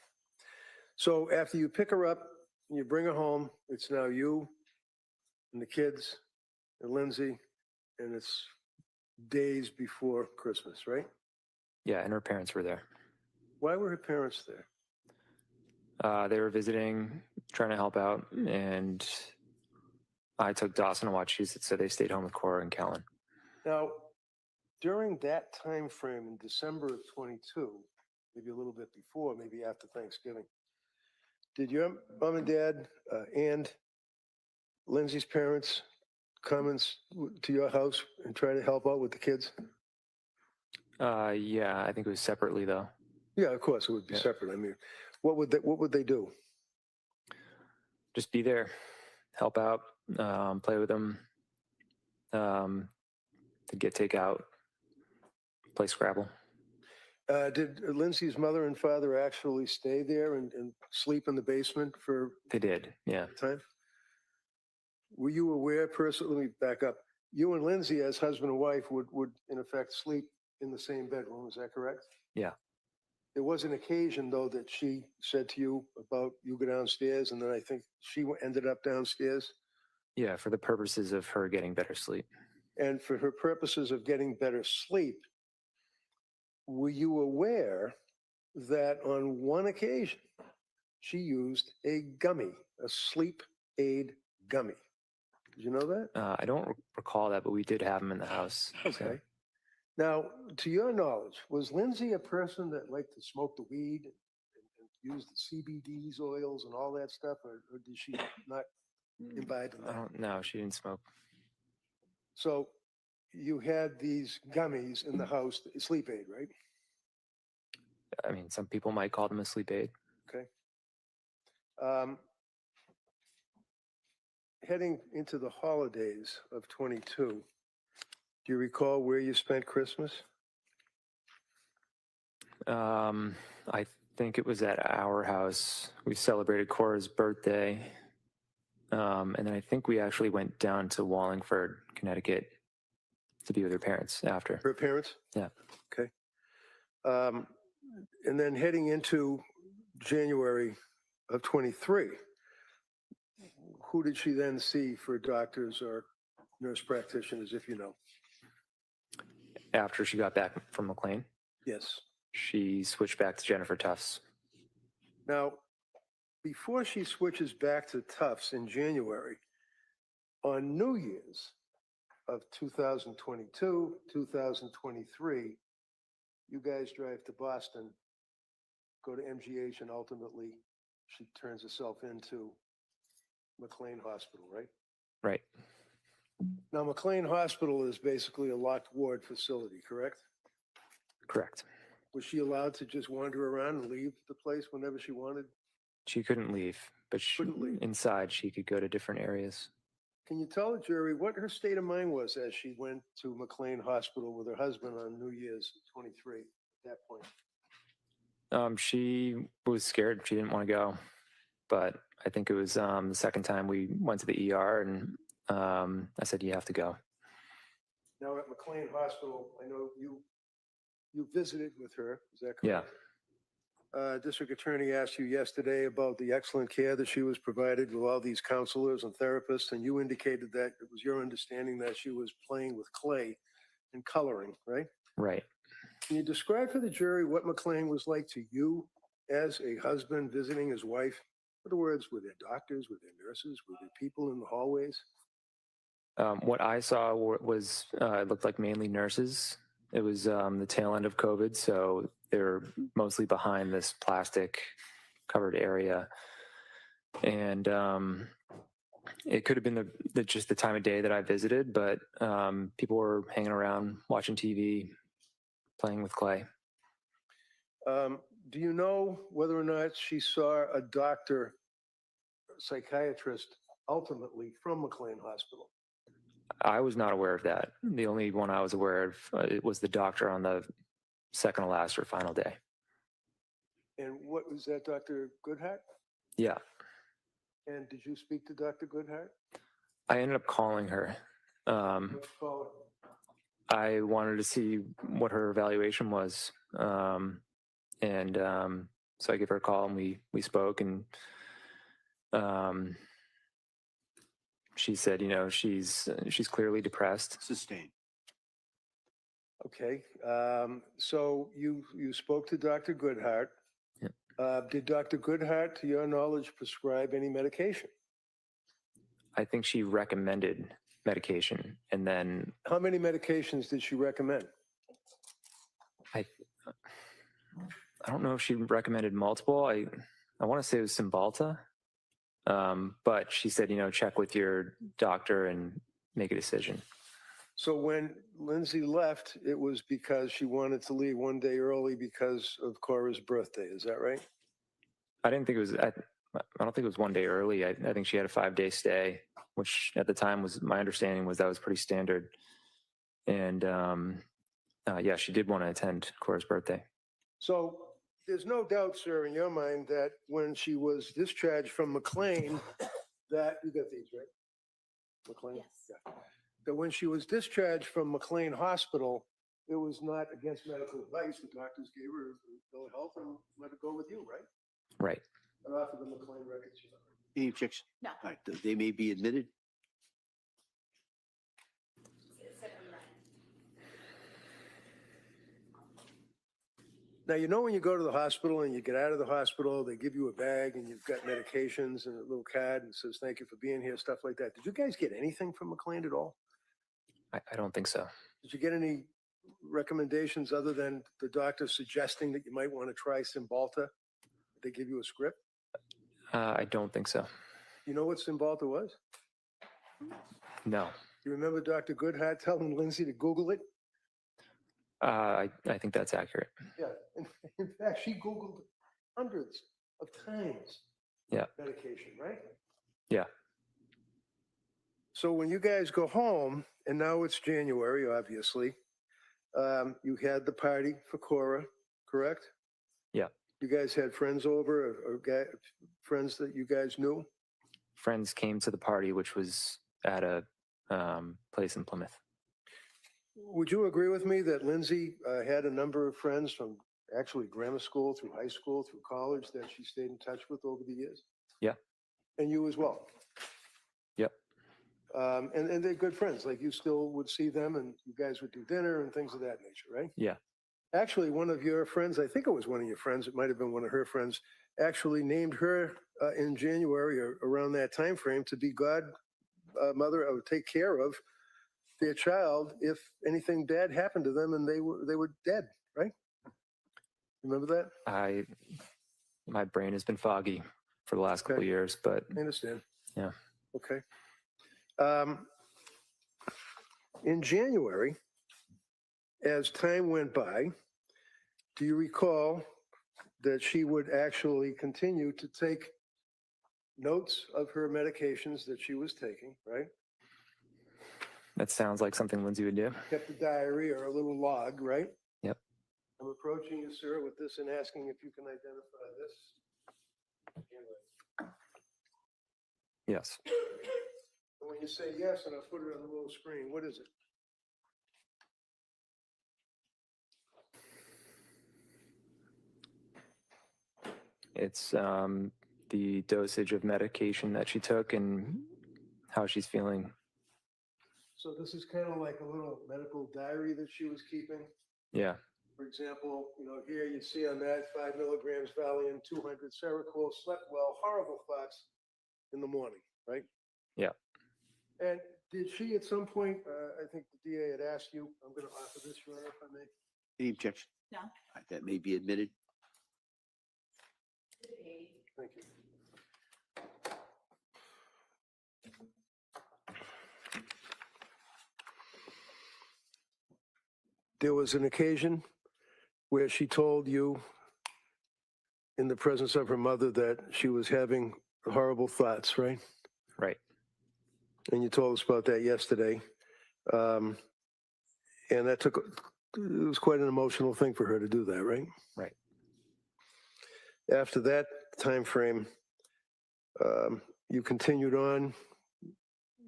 So after you pick her up, You bring her home, it's now you and the kids and Lindsay, and it's days before Christmas, right? Yeah, and her parents were there. Why were her parents there? They were visiting, trying to help out, and I took Dawson to watch Cheez-It, so they stayed home with Cora and Kellen. Now, during that time frame in December of 22, maybe a little bit before, maybe after Thanksgiving, did your mom and dad and Lindsay's parents come to your house and try to help out with the kids? Yeah, I think it was separately though. Yeah, of course it would be separate. I mean, what would they do? Just be there, help out, play with them, to get takeout, play Scrabble. Did Lindsay's mother and father actually stay there and sleep in the basement for? They did, yeah. Time? Were you aware personally? Let me back up. You and Lindsay, as husband and wife, would in effect sleep in the same bedroom. Is that correct? Yeah. There was an occasion, though, that she said to you about you go downstairs, and then I think she ended up downstairs. Yeah, for the purposes of her getting better sleep. And for her purposes of getting better sleep, were you aware that on one occasion she used a gummy, a sleep aid gummy? Did you know that? I don't recall that, but we did have them in the house. Okay. So. Now, to your knowledge, was Lindsay a person that liked to smoke the weed and use the CBDs oils and all that stuff, or did she not imbibe in that? I don't know. She didn't smoke. So you had these gummies in the house, sleep aid, right? I mean, some people might call them a sleep aid. Okay. Heading into the holidays of 22, do you recall where you spent Christmas? I think it was at our house. We celebrated Cora's birthday. And then I think we actually went down to Wallingford, Connecticut to be with her parents after. Her parents? Yeah. Okay. And then heading into January of 23, who did she then see for doctors or nurse practitioners, if you know? After she got back from McLean? Yes. She switched back to Jennifer Tufts. Now, before she switches back to Tufts in January, on New Year's of 2022, 2023, you guys drive to Boston, go to MGH, and ultimately she turns herself into McLean Hospital, right? Right. Now, McLean Hospital is basically a locked ward facility, correct? Correct. Was she allowed to just wander around and leave the place whenever she wanted? She couldn't leave, but inside she could go to different areas. Can you tell the jury what her state of mind was as she went to McLean Hospital with her husband on New Year's 23 at that point? She was scared. She didn't want to go. But I think it was the second time we went to the ER, and I said, you have to go. Now at McLean Hospital, I know you visited with her, is that correct? Yeah. District Attorney asked you yesterday about the excellent care that she was provided with all these counselors and therapists, and you indicated that it was your understanding that she was playing with clay and coloring, right? Right. Can you describe for the jury what McLean was like to you as a husband visiting his wife? In other words, were there doctors, were there nurses, were there people in the hallways? What I saw was it looked like mainly nurses. It was the tail end of COVID, so they were mostly behind this plastic covered area. And it could have been just the time of day that I visited, but people were hanging around, watching TV, playing with clay. Do you know whether or not she saw a doctor, psychiatrist, ultimately from McLean Hospital? I was not aware of that. The only one I was aware of it was the doctor on the second to last or final day. And what was that, Dr. Goodhart? Yeah. And did you speak to Dr. Goodhart? I ended up calling her. I wanted to see what her evaluation was. So I gave her a call and we spoke, and She said, you know, she's clearly depressed. Sustained. Okay, so you spoke to Dr. Goodhart. Did Dr. Goodhart, to your knowledge, prescribe any medication? I think she recommended medication, and then How many medications did she recommend? I don't know if she recommended multiple. I want to say it was Cymbalta, but she said, you know, check with your doctor and make a decision. So when Lindsay left, it was because she wanted to leave one day early because of Cora's birthday. Is that right? I didn't think it was. I don't think it was one day early. I think she had a 5-day stay, which at the time was my understanding was that was pretty standard. And yeah, she did want to attend Cora's birthday. So there's no doubt, sir, in your mind that when she was discharged from McLean, that you got these, right? McLean? Yes. Yeah. That when she was discharged from McLean Hospital, it was not against medical advice. The doctors gave her ill health and let her go with you, right? Right. And off of the McLean records. Any objection? No. All right, they may be admitted. Now, you know when you go to the hospital and you get out of the hospital, they give you a bag and you've got medications and a little card and it says, thank you for being here, stuff like that. Did you guys get anything from McLean at all? I don't think so. Did you get any recommendations other than the doctor suggesting that you might want to try Cymbalta? Did they give you a script? I don't think so. You know what Cymbalta was? No. You remember Dr. Goodhart telling Lindsay to Google it? I think that's accurate. Yeah. In fact, she Googled hundreds of times. Yeah. Medication, right? Yeah. So when you guys go home, and now it's January, obviously, you had the party for Cora, correct? Yeah. You guys had friends over or friends that you guys knew? Friends came to the party, which was at a place in Plymouth. Would you agree with me that Lindsay had a number of friends from actually grammar school through high school through college that she stayed in touch with over the years? Yeah. And you as well? Yep. And they're good friends. Like you still would see them and you guys would do dinner and things of that nature, right? Yeah. Actually, one of your friends, I think it was one of your friends, it might have been one of her friends, actually named her in January or around that time frame to be godmother or take care of their child if anything bad happened to them and they were dead, right? Remember that? My brain has been foggy for the last couple of years, but I understand. yeah. Okay. In January, as time went by, do you recall that she would actually continue to take notes of her medications that she was taking, right? That sounds like something Lindsay would do. Kept a diary or a little log, right? Yep. I'm approaching you, sir, with this and asking if you can identify this. Yes. And when you say yes, and I'll put it on the little screen, what is it? It's the dosage of medication that she took and how she's feeling. So this is kind of like a little medical diary that she was keeping. Yeah. For example, here you see on that 5 milligrams Valium, 200 Seroquel, slept well, horrible thoughts in the morning, right? Yeah. And did she at some point, I think the DA had asked you, I'm going to offer this, Your Honor, if I may. Any objection? No. All right, that may be admitted. Thank you. There was an occasion where she told you in the presence of her mother that she was having horrible thoughts, right? Right. And you told us about that yesterday. And that it was quite an emotional thing for her to do that, right? Right. After that time frame, you continued on.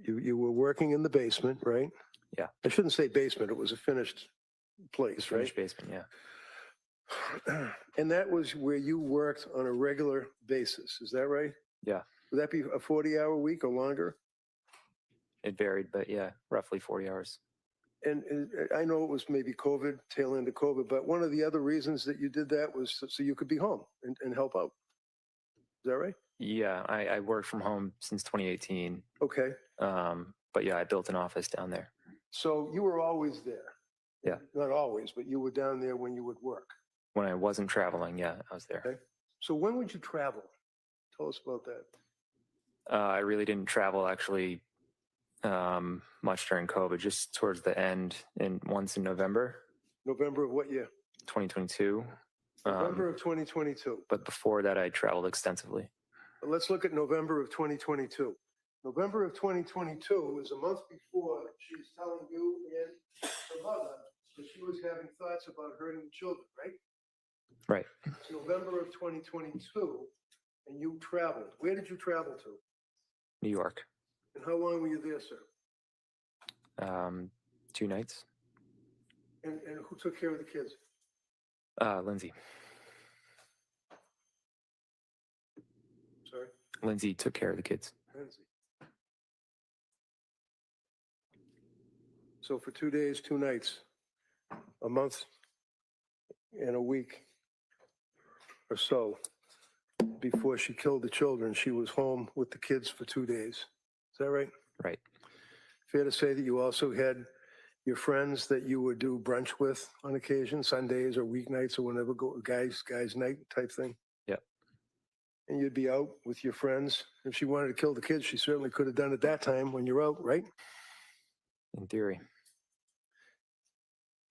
You were working in the basement, right? Yeah. I shouldn't say basement. It was a finished place, right? Finished basement, yeah. And that was where you worked on a regular basis. Is that right? Yeah. Would that be a 40-hour week or longer? It varied, but yeah, roughly 40 hours. And I know it was maybe COVID, tail end of COVID, but one of the other reasons that you did that was so you could be home and help out. Is that right? Yeah, I worked from home since 2018. Okay. But yeah, I built an office down there. So you were always there. Yeah. Not always, but you were down there when you would work. When I wasn't traveling, yeah, I was there. Okay. So when would you travel? Tell us about that. I really didn't travel actually much during COVID, just towards the end and once in November. November of what year? 2022. November of 2022. But before that, I traveled extensively. Let's look at November of 2022. November of 2022 is a month before she's telling you and her mother that she was having thoughts about hurting the children, right? Right. It's November of 2022, and you traveled. Where did you travel to? New York. And how long were you there, sir? 2 nights. And who took care of the kids? Lindsay. Sorry? Lindsay took care of the kids. Lindsay. So for 2 days, 2 nights, a month and a week or so before she killed the children, she was home with the kids for 2 days. Is that right? Right. Fair to say that you also had your friends that you would do brunch with on occasion, Sundays or weeknights or whenever, guys night type thing? Yeah. And you'd be out with your friends. If she wanted to kill the kids, she certainly could have done it that time when you're out, right? In theory.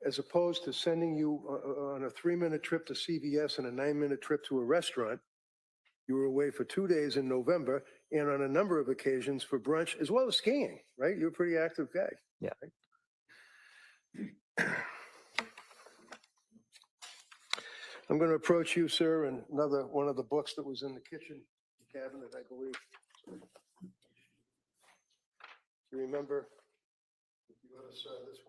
As opposed to sending you on a 3-minute trip to CVS and a 9-minute trip to a restaurant, you were away for 2 days in November and on a number of occasions for brunch as well as skiing, right? You're a pretty active guy. Yeah. Right? I'm going to approach you, sir, and another one of the books that was in the kitchen cabinet, I believe. You remember? If you ever saw this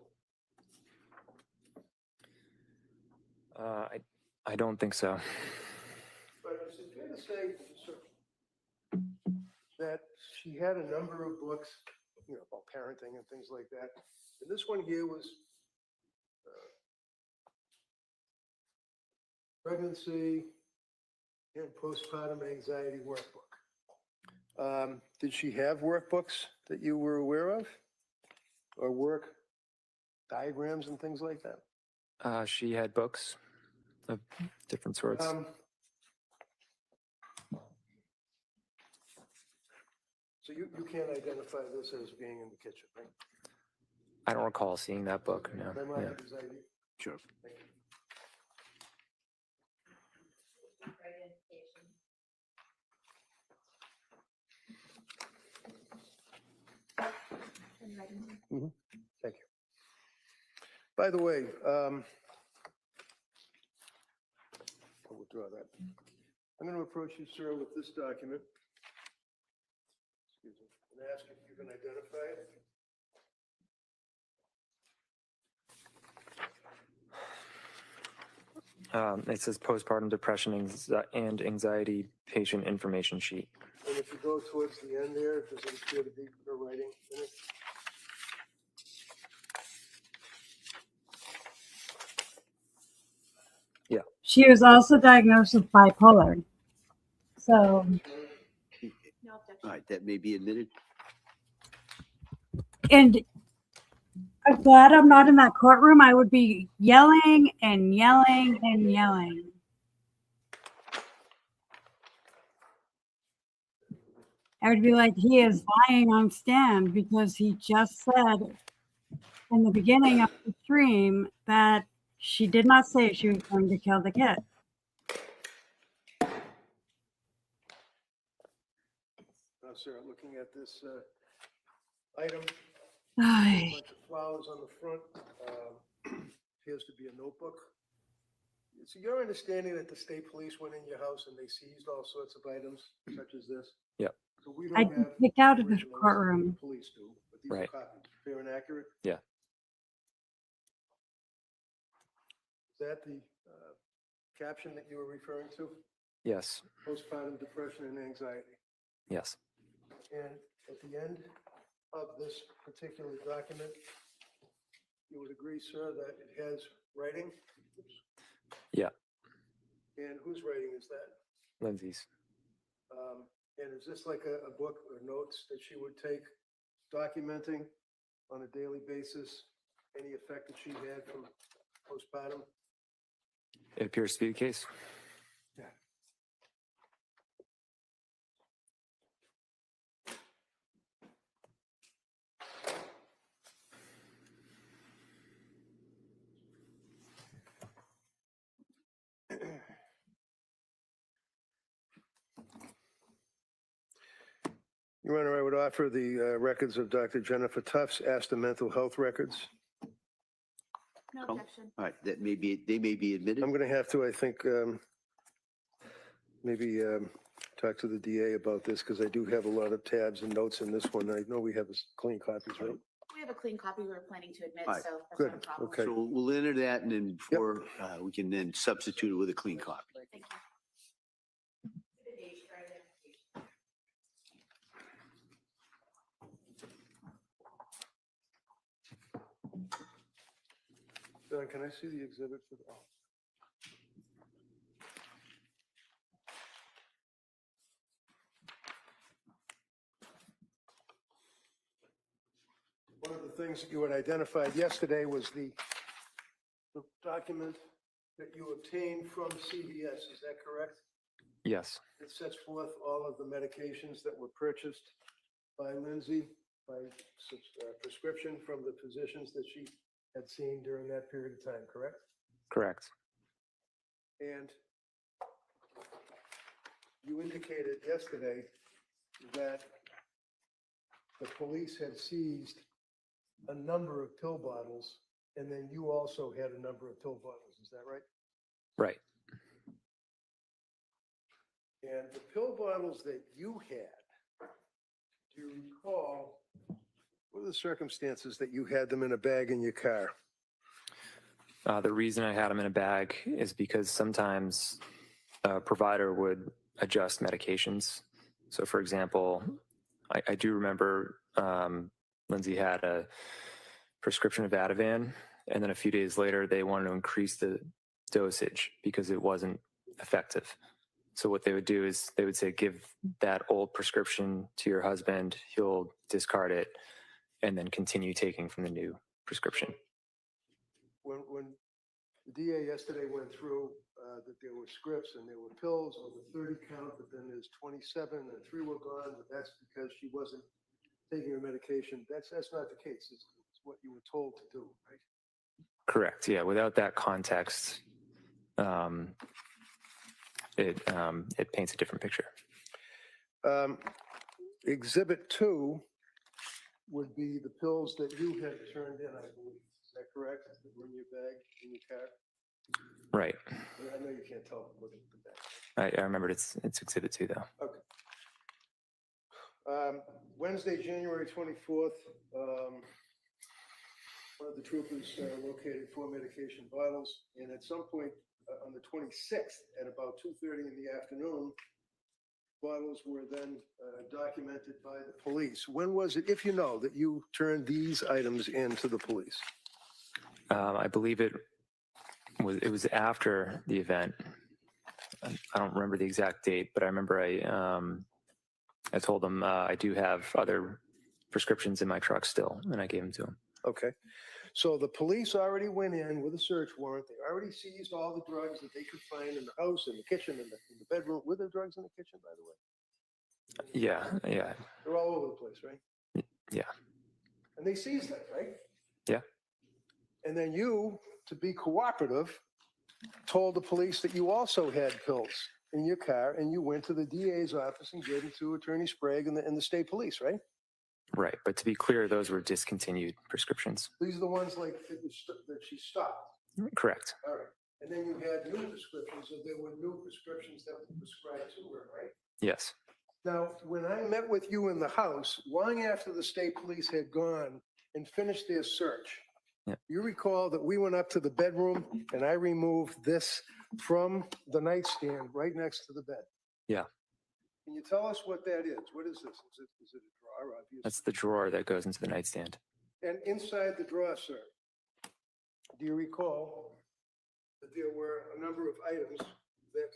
one. I don't think so. But is it fair to say, sir, that she had a number of books, about parenting and things like that? And this one here was pregnancy and postpartum anxiety workbook. Did she have workbooks that you were aware of? Or work diagrams and things like that? She had books of different sorts. So you can't identify this as being in the kitchen, right? I don't recall seeing that book. No. Yeah. Sure. Mm-hmm. Thank you. By the way, I'll withdraw that. I'm going to approach you, sir, with this document. Excuse me. And ask if you can identify it. It says postpartum depression and anxiety patient information sheet. And if you go towards the end there, does it appear to be her writing in it? Yeah. She was also diagnosed with bipolar. So, All right, that may be admitted. and I'm glad I'm not in that courtroom. I would be yelling and yelling and yelling. I would be like, he is lying on stand because he just said in the beginning of the stream that she did not say she was going to kill the kid. Sir, I'm looking at this item. Ay. A bunch of flowers on the front. Appears to be a notebook. So your understanding that the state police went in your house and they seized all sorts of items such as this? Yeah. So we don't I have kick out of the originals, courtroom. the police do, but these Right. are copies. Fair and accurate? Yeah. Is that the caption that you were referring to? Yes. Postpartum depression and anxiety. Yes. And at the end of this particular document, you would agree, sir, that it has writing? Yeah. And whose writing is that? Lindsay's. And is this like a book or notes that she would take documenting on a daily basis any effect that she had from postpartum? It appears to be the case. Yeah. Your Honor, I would offer the records of Dr. Jennifer Tufts, Astor Mental Health Records. No Oh, objection. All right, they may be admitted. I'm going to have to, I think, maybe talk to the DA about this because I do have a lot of tabs and notes in this one. I know we have clean copies, right? We have a clean copy we were planning to admit, All right, so that's good, not a problem. okay. So we'll enter that, and then before we can then substitute it with a clean copy. Thank you. Don, can I see the exhibit for the? Oh. One of the things that you had identified yesterday was the document that you obtained from CVS, is that correct? Yes. It sets forth all of the medications that were purchased by Lindsay, by prescription from the physicians that she had seen during that period of time, correct? Correct. And you indicated yesterday that the police had seized a number of pill bottles, and then you also had a number of pill bottles, is that right? Right. And the pill bottles that you had, do you recall, what are the circumstances that you had them in a bag in your car? The reason I had them in a bag is because sometimes a provider would adjust medications. So, for example, I do remember Lindsay had a prescription of Ativan, and then a few days later, they wanted to increase the dosage because it wasn't effective. So what they would do is they would say, give that old prescription to your husband, he'll discard it, and then continue taking from the new prescription. When the DA yesterday went through that there were scripts and there were pills on the 30 count, but then there's 27 and 3 were gone, but that's because she wasn't taking her medication. That's not the case. It's what you were told to do, right? Correct. Yeah. Without that context, it paints a different picture. Exhibit 2 would be the pills that you had turned in, I believe. Is that correct? That were in your bag, in your car? Right. I know you can't tell from looking at the bag. I remembered it's exhibit 2 though. Okay. Wednesday, January 24th, one of the troopers located 4 medication bottles, and at some point on the 26th at about 2:30 in the afternoon, bottles were then documented by the police. When was it, if you know, that you turned these items in to the police? I believe it was after the event. I don't remember the exact date, but I remember I told them I do have other prescriptions in my truck still, and I gave them to him. Okay. So the police already went in with a search warrant. They already seized all the drugs that they could find in the house, in the kitchen, in the bedroom. Were there drugs in the kitchen, by the way? Yeah. They're all over the place, right? Yeah. And they seized them, right? Yeah. And then you, to be cooperative, told the police that you also had pills in your car, and you went to the DA's office and gave them to Attorney Sprague and the state police, right? Right. But to be clear, those were discontinued prescriptions. These are the ones like that she stopped. Correct. All right. And then you had new prescriptions, so there were new prescriptions that were prescribed to her, right? Yes. Now, when I met with you in the house, long after the state police had gone and finished their search, you recall that we went up to the bedroom and I removed this from the nightstand right next to the bed. Yeah. Can you tell us what that is? What is this? Is it a drawer, obviously? That's the drawer that goes into the nightstand. And inside the drawer, sir, do you recall that there were a number of items that,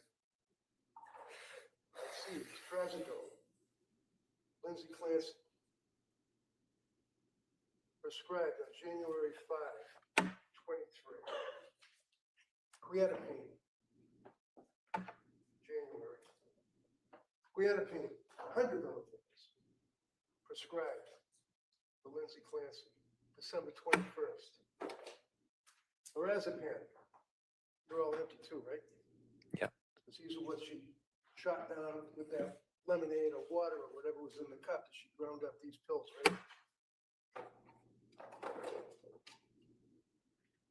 let's see, Trazodone, Lindsay Clancy, prescribed on January 5, 23. Creatinine, January. Creatinine, 100 milligrams, prescribed for Lindsay Clancy, December 21st. Lorazepam, they're all empty too, right? Yeah. Because these are what she shot down with that lemonade or water or whatever was in the cup that she ground up these pills, right?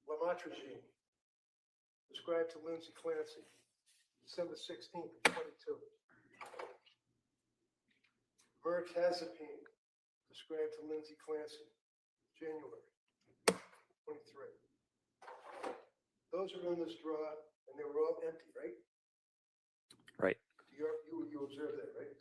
Lamotrigine, prescribed to Lindsay Clancy, December 16th, 22. Mirtazapine, prescribed to Lindsay Clancy, January 23. Those are in this drawer, and they were all empty, right? Right. You observed that, right?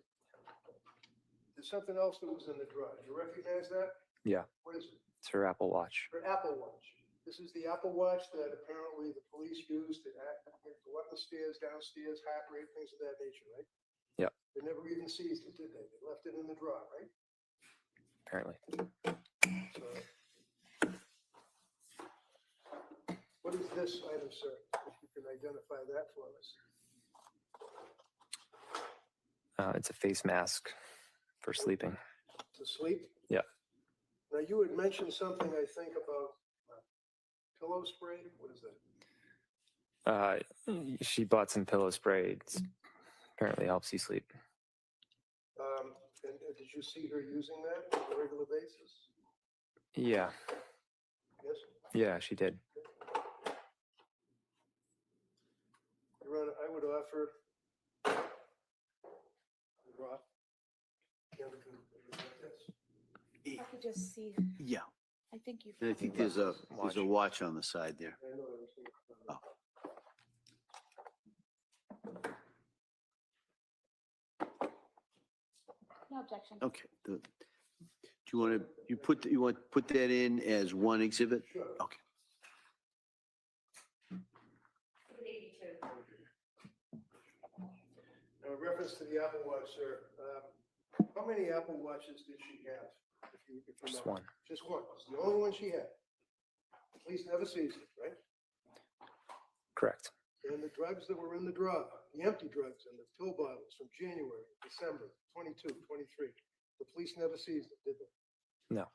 There's something else that was in the drawer. Do you recognize that? Yeah. What is it? It's her Apple Watch. Her Apple Watch. This is the Apple Watch that apparently the police used to go up the stairs, downstairs, heart rate, things of that nature, right? Yep. They never even seized it, did they? They left it in the drawer, right? Apparently. So, what is this item, sir? If you can identify that for us. It's a face mask for sleeping. To sleep? Yeah. Now, you had mentioned something, I think, about pillow spray. What is that? She bought some pillow spray. It's apparently helps you sleep. And did you see her using that on a regular basis? Yeah. Yes? Yeah, she did. Your Honor, I would offer Roth. I could just see. Yeah. I think you. I think there's a watch on the side there. Oh. No objection. Okay. Do you want to put that in as one exhibit? Sure. Okay. Now, in reference to the Apple Watch, sir, how many Apple Watches did she have? If you Just know? one. Just one. It's the only one she had. Police never seized it, right? Correct. And the drugs that were in the drawer, the empty drugs and the pill bottles from January, December, 22, 23, the police never seized it, did they? No.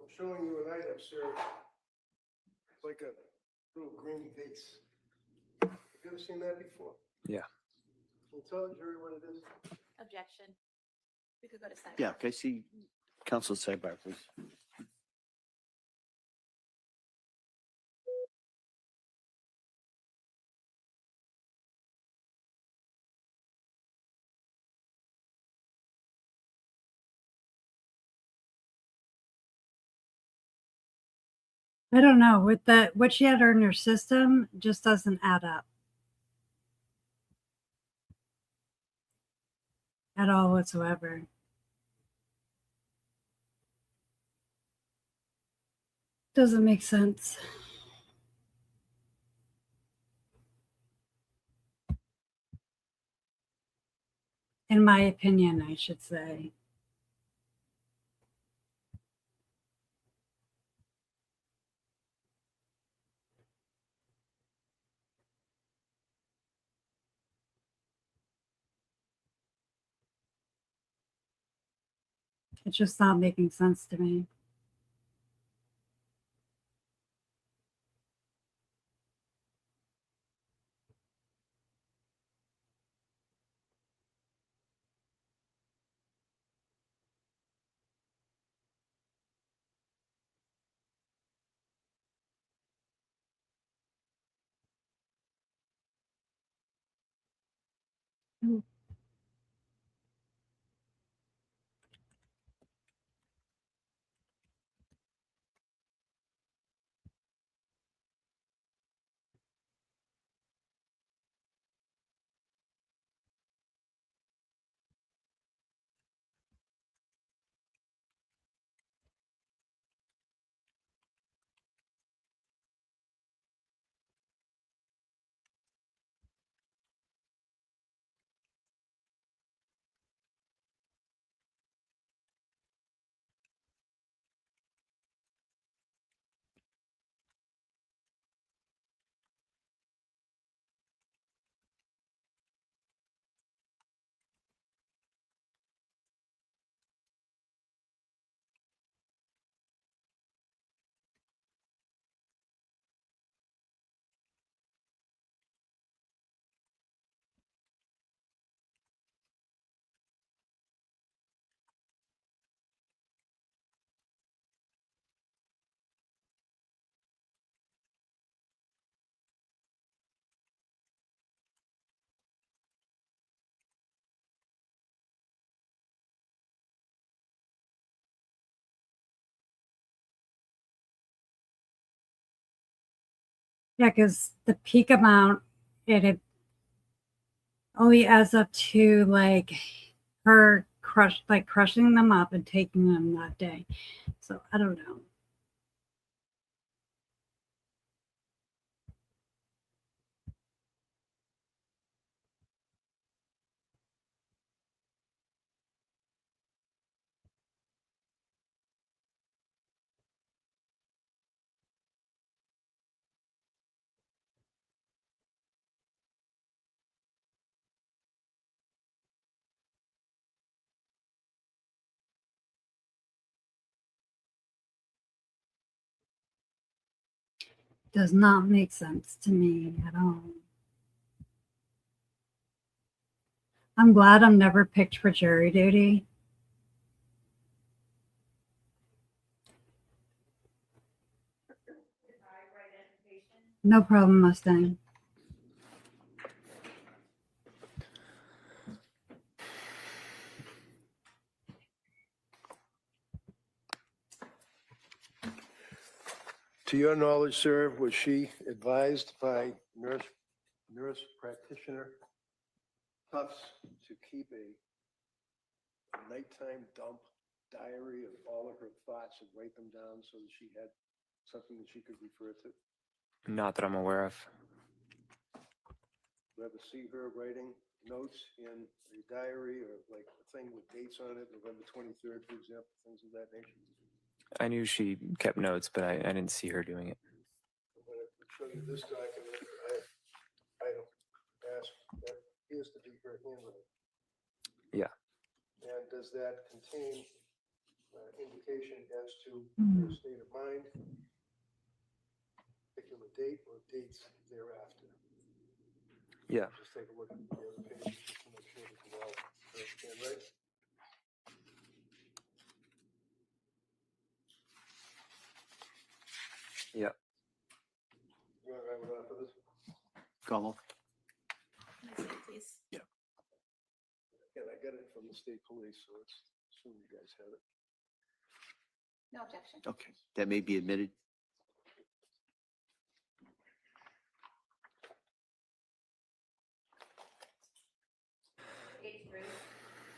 I'm showing you an item, sir. It's like a little green vase. Have you ever seen that before? Yeah. Can you tell the jury what it is? Objection. We could go to sidebar. Yeah. Can I see counsel sidebar, please? I don't know. With what she had in her system just doesn't add up at all whatsoever. Doesn't make sense. In my opinion, I should say. It's just not making sense to me. Yeah, because the peak amount, it had only adds up to like her crushing them up and taking them that day. So I don't know. Does not make sense to me at all. I'm glad I'm never picked for jury duty. No problem, Mustang. To your knowledge, sir, was she advised by nurse practitioner Tufts to keep a nighttime dump diary of all of her thoughts and write them down so that she had something that she could refer to? Not that I'm aware of. You ever see her writing notes in a diary or like a thing with dates on it, November 23rd, for example, things of that nature? I knew she kept notes, but I didn't see her doing it. I'm going to show you this document. I ask, that appears to be her handwriting. Yeah. And does that contain indication as to her state of mind, particular date or dates thereafter? Yeah. Just take a look at the other pages just to make sure that you all understand, right? Yeah. You want to write it off of this? Call. Please. Yeah. Again, I got it from the state police, so let's assume you guys have it. No objection. Okay, that may be admitted.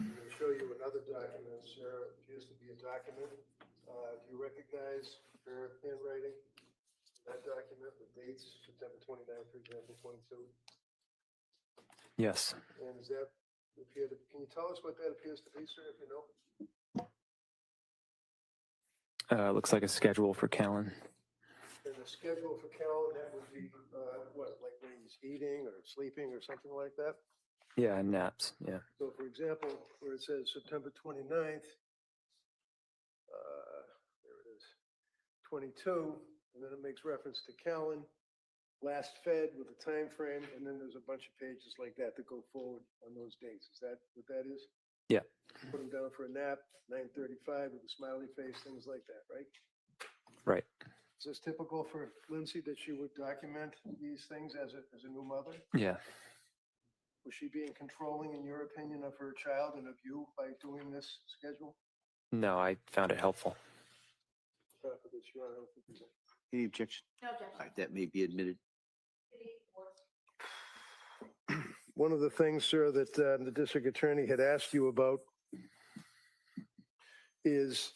I'm going to show you another document, Sarah. It appears to be a document. Do you recognize her handwriting? That document, the dates, September 29th, for example, 22. Yes. And does that appear to, can you tell us what that appears to be, sir, if you know? Looks like a schedule for Callan. And the schedule for Callan, that would be, what, like when he's eating or sleeping or something like that? Yeah, naps. Yeah. So for example, where it says September 29th, there it is, 22, and then it makes reference to Callan, last fed with a time frame, and then there's a bunch of pages like that that go forward on those dates. Is that what that is? Yeah. Put him down for a nap, 9:35 with a smiley face, things like that, right? Right. Is this typical for Lindsay that she would document these things as a new mother? Yeah. Was she being controlling, in your opinion, of her child and of you by doing this schedule? No, I found it helpful. Any objection? No objection. All right, that may be admitted. One of the things, sir, that the district attorney had asked you about is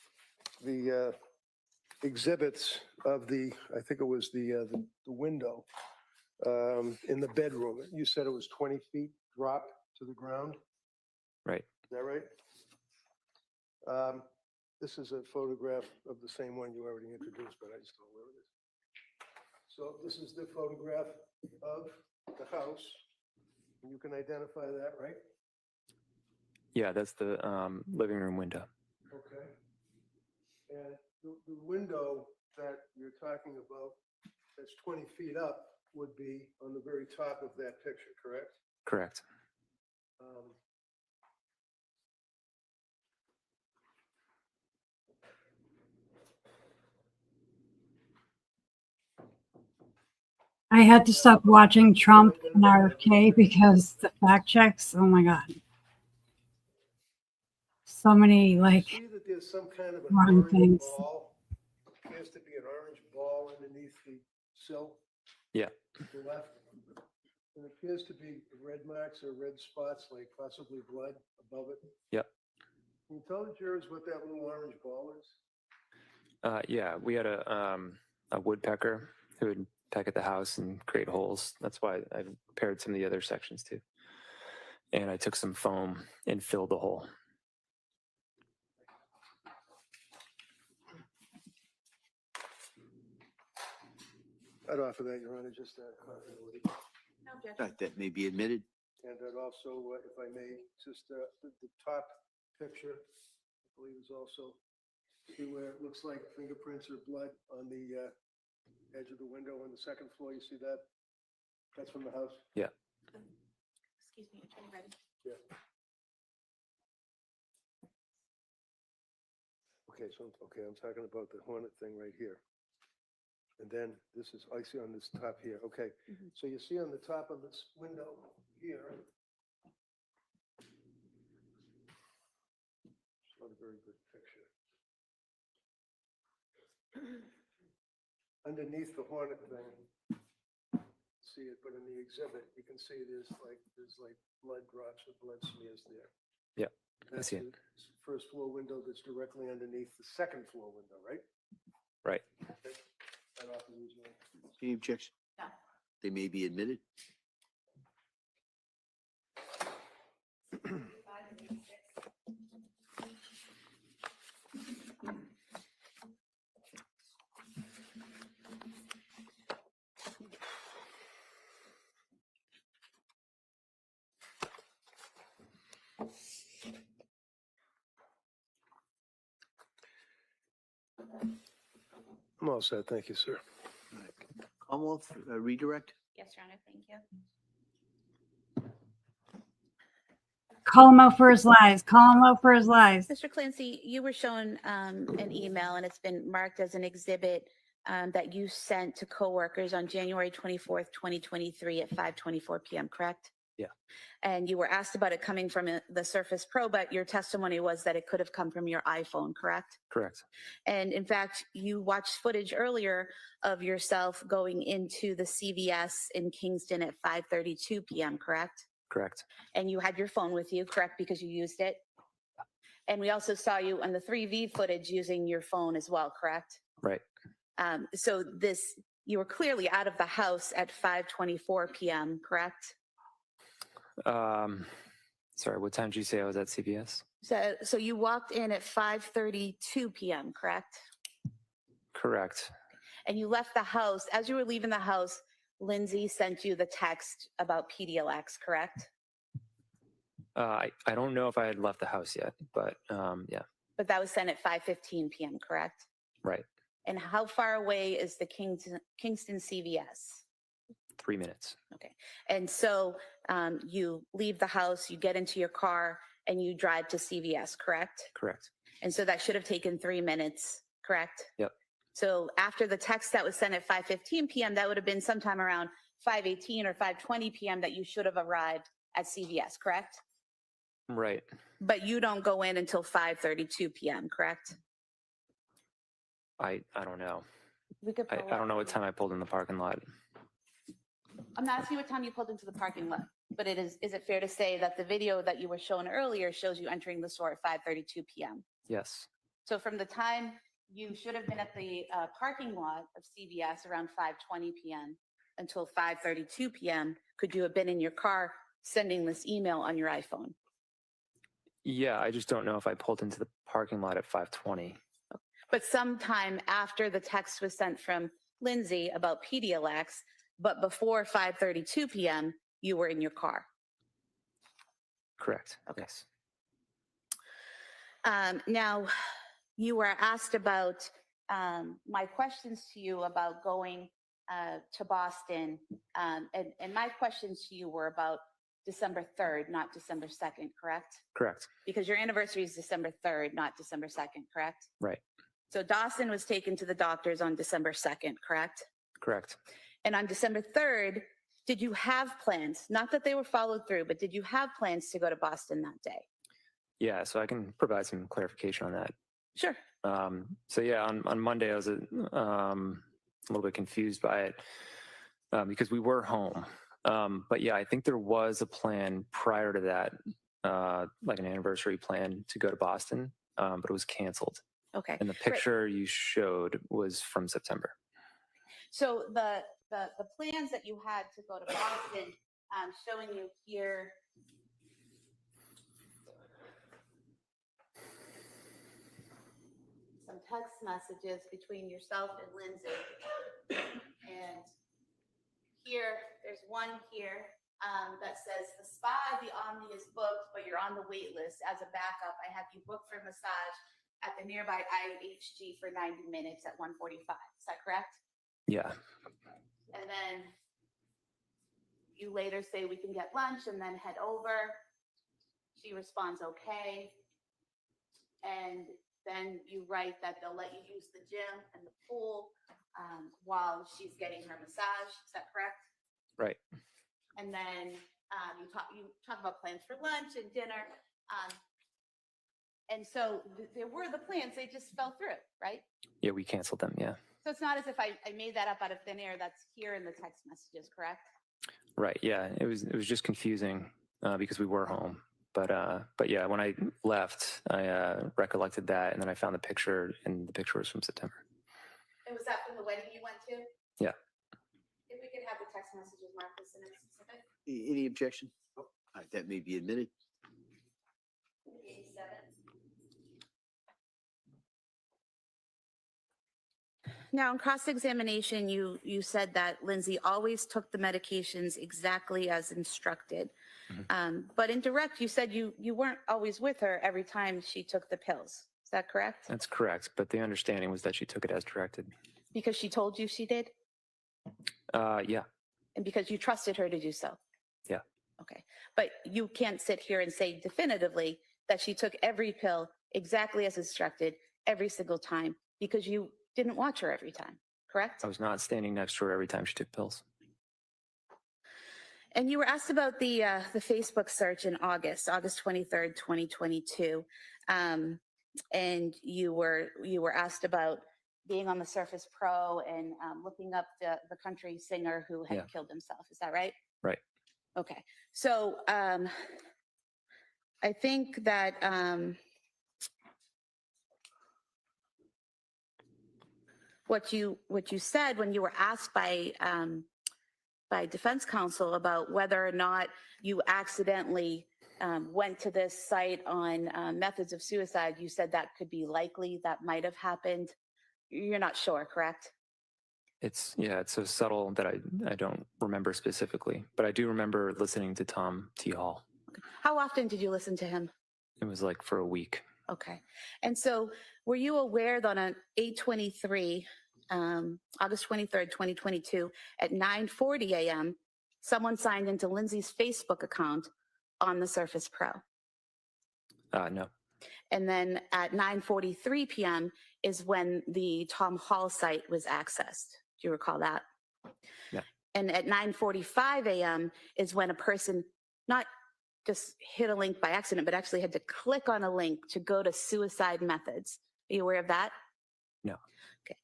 the exhibits of the, I think it was the window in the bedroom. You said it was 20 feet drop to the ground. Right. Is that right? This is a photograph of the same one you already introduced, but I just don't know where it is. So this is the photograph of the house. You can identify that, right? Yeah, that's the living room window. Okay. And the window that you're talking about that's 20 feet up would be on the very top of that picture, correct? Correct. I had to stop watching Trump and RFK because the fact checks, oh my God. So many like See that there's some kind of an modern orange things. ball. Appears to be an orange ball underneath the sill. Yeah. The left. It appears to be red marks or red spots, like possibly blood above it. Yep. Can you tell the jurors what that little orange ball is? Yeah, we had a woodpecker who would peck at the house and create holes. That's why I repaired some of the other sections too. And I took some foam and filled the hole. I'd offer that, Your Honor, just that. That may be admitted. And I'd also, if I may, just the top picture, I believe is also, see where it looks like fingerprints or blood on the edge of the window on the second floor. You see that? That's from the house? Yeah. Excuse me, Attorney Reddy. Yeah. Okay, so, I'm talking about the hornet thing right here. And then this is, I see on this top here. Okay, so you see on the top of this window here. It's not a very good picture. Underneath the hornet thing, see it, but in the exhibit, you can see there's like blood drops or blood smears there. Yeah, I That's see it. the first floor window that's directly underneath the second floor window, right? Right. Okay. That offers you, Your Honor. Any objection? No. They may be admitted. I'm all set. Thank you, sir. Commonwealth, redirect. Yes, Your Honor, thank you. Call him out for his lies. Call him out for his lies. Mr. Clancy, you were shown an email, and it's been marked as an exhibit that you sent to coworkers on January 24th, 2023 at 5:24 p.m., correct? Yeah. And you were asked about it coming from the Surface Pro, but your testimony was that it could have come from your iPhone, correct? Correct. And in fact, you watched footage earlier of yourself going into the CVS in Kingston at 5:32 p.m., correct? Correct. And you had your phone with you, correct, because you used it? And we also saw you on the 3V footage using your phone as well, correct? Right. So you were clearly out of the house at 5:24 p.m., correct? Sorry, what time did you say I was at CVS? So you walked in at 5:32 p.m., correct? Correct. And you left the house. As you were leaving the house, Lindsay sent you the text about PDLX, correct? I don't know if I had left the house yet, but yeah. But that was sent at 5:15 p.m., correct? Right. And how far away is the Kingston CVS? 3 minutes. Okay. And so you leave the house, you get into your car, and you drive to CVS, correct? Correct. And so that should have taken 3 minutes, correct? Yep. So after the text that was sent at 5:15 p.m., that would have been sometime around 5:18 or 5:20 p.m. that you should have arrived at CVS, correct? Right. But you don't go in until 5:32 p.m., correct? I don't know. We could I pull don't up- know what time I pulled in the parking lot. I'm not asking what time you pulled into the parking lot, but is it fair to say that the video that you were shown earlier shows you entering the store at 5:32 p.m.? Yes. So from the time you should have been at the parking lot of CVS around 5:20 p.m. until 5:32 p.m., could you have been in your car sending this email on your iPhone? Yeah, I just don't know if I pulled into the parking lot at 5:20. But sometime after the text was sent from Lindsay about PDLX, but before 5:32 p.m., you were in your car. Correct. Okay. Yes. Now, you were asked about my questions to you about going to Boston, and my questions to you were about December 3rd, not December 2nd, correct? Correct. Because your anniversary is December 3rd, not December 2nd, correct? Right. So Dawson was taken to the doctors on December 2nd, correct? Correct. And on December 3rd, did you have plans? Not that they were followed through, but did you have plans to go to Boston that day? Yeah, so I can provide some clarification on that. Sure. So yeah, on Monday I was a little bit confused by it. because we were home. But yeah, I think there was a plan prior to that, like an anniversary plan to go to Boston, but it was canceled. Okay. And the picture you showed was from September. So the plans that you had to go to Boston, showing you here. Some text messages between yourself and Lindsay. And here, there's one here that says, the spa, the Omni is booked, but you're on the wait list. As a backup, I have you booked for massage at the nearby IHG for 90 minutes at 1:45. Is that correct? Yeah. And then you later say we can get lunch and then head over. She responds, okay. And then you write that they'll let you use the gym and the pool while she's getting her massage. Is that correct? Right. And then you talk about plans for lunch and dinner. And so there were the plans, they just fell through, right? Yeah, we canceled them. Yeah. So it's not as if I made that up out of thin air. That's here in the text messages, correct? Right. Yeah. It was just confusing because we were home. But yeah, when I left, I recollected that, and then I found the picture, and the picture was from September. And was that from the wedding you went to? Yeah. If we could have the text messages, Marcus, and it's specific. Any objection? All right, that may be admitted. 87. Now, in cross-examination, you said that Lindsay always took the medications exactly as instructed. But in direct, you said you weren't always with her every time she took the pills. Is that correct? That's correct. But the understanding was that she took it as directed. Because she told you she did? Yeah. And because you trusted her to do so? Yeah. Okay. But you can't sit here and say definitively that she took every pill exactly as instructed every single time, because you didn't watch her every time, correct? I was not standing next to her every time she took pills. And you were asked about the Facebook search in August 23rd, 2022. And you were asked about being on the Surface Pro and looking up the country singer who had killed himself. Is that right? Right. Okay. So I think that what you said when you were asked by defense counsel about whether or not you accidentally went to this site on methods of suicide, you said that could be likely, that might have happened. You're not sure, correct? It's so subtle that I don't remember specifically, but I do remember listening to Tom T. Hall. Okay. How often did you listen to him? It was like for a week. Okay. And so were you aware that on 8/23, August 23rd, 2022, at 9:40 a.m., someone signed into Lindsay's Facebook account on the Surface Pro? No. And then at 9:43 p.m. is when the Tom Hall site was accessed. Do you recall that? Yeah. And at 9:45 a.m. is when a person not just hit a link by accident, but actually had to click on a link to go to suicide methods. Are you aware of that? No. Okay.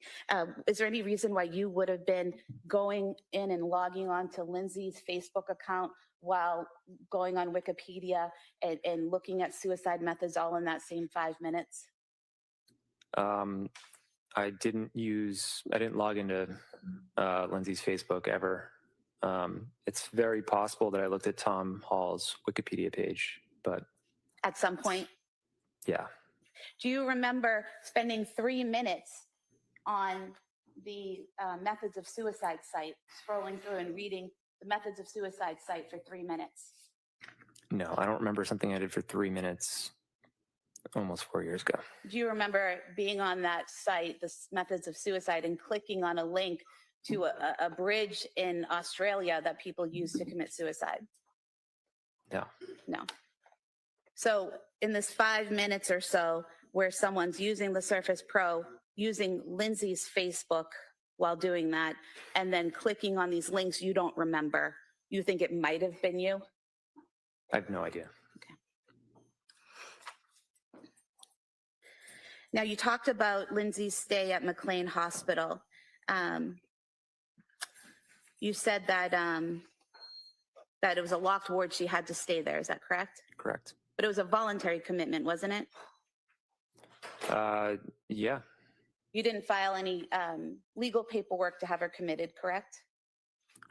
Is there any reason why you would have been going in and logging on to Lindsay's Facebook account while going on Wikipedia and looking at suicide methods all in that same 5 minutes? I didn't log into Lindsay's Facebook ever. It's very possible that I looked at Tom Hall's Wikipedia page, but At some point? yeah. Do you remember spending 3 minutes on the methods of suicide site, scrolling through and reading the methods of suicide site for 3 minutes? No, I don't remember something I did for 3 minutes almost 4 years ago. Do you remember being on that site, the methods of suicide, and clicking on a link to a bridge in Australia that people use to commit suicide? No. No. So in this 5 minutes or so where someone's using the Surface Pro, using Lindsay's Facebook while doing that, and then clicking on these links you don't remember, you think it might have been you? I have no idea. Now, you talked about Lindsay's stay at McLean Hospital. You said that that it was a locked ward. She had to stay there. Is that correct? Correct. But it was a voluntary commitment, wasn't it? Yeah, You didn't file any legal paperwork to have her committed, correct?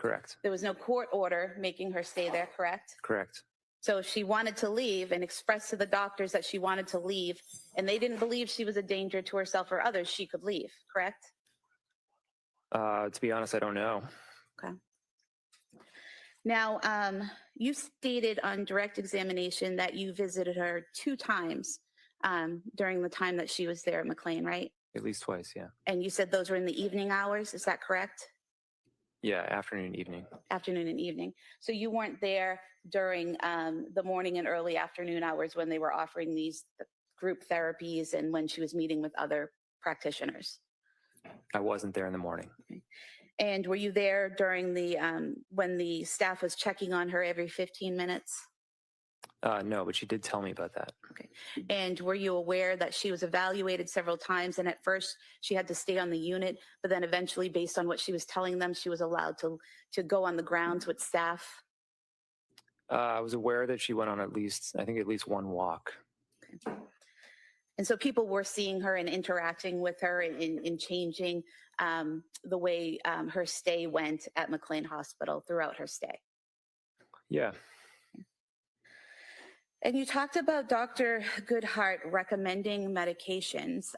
correct. There was no court order making her stay there, correct? Correct. So if she wanted to leave and expressed to the doctors that she wanted to leave, and they didn't believe she was a danger to herself or others, she could leave, correct? To be honest, I don't know. Okay. Now, you stated on direct examination that you visited her 2 times during the time that she was there at McLean, right? At least twice, yeah. And you said those were in the evening hours, is that correct? Yeah, afternoon, evening. Afternoon and evening. So you weren't there during the morning and early afternoon hours when they were offering these group therapies and when she was meeting with other practitioners? I wasn't there in the morning. And were you there during the when the staff was checking on her every 15 minutes? No, but she did tell me about that. Okay. And were you aware that she was evaluated several times and at first she had to stay on the unit, but then eventually based on what she was telling them, she was allowed to go on the grounds with staff? I was aware that she went on at least one walk. Okay. And so people were seeing her and interacting with her and changing the way her stay went at McLean Hospital throughout her stay. Yeah. And you talked about Dr. Goodhart recommending medications.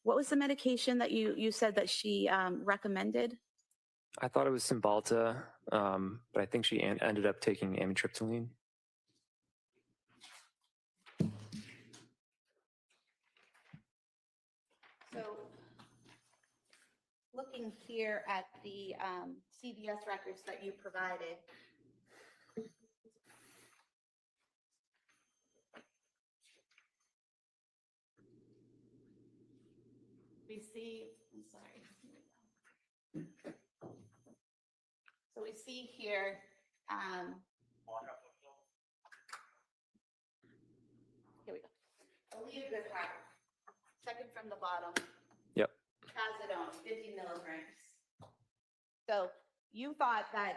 What was the medication that you said that she recommended? I thought it was Cymbalta, but I think she ended up taking amitriptyline. So looking here at the CVS records that you provided, we see, I'm sorry, here we go. So we see here, here we go. Aaliyah Goodhart, second from the bottom. Yep. Trazodone, 50 milligrams. So you thought that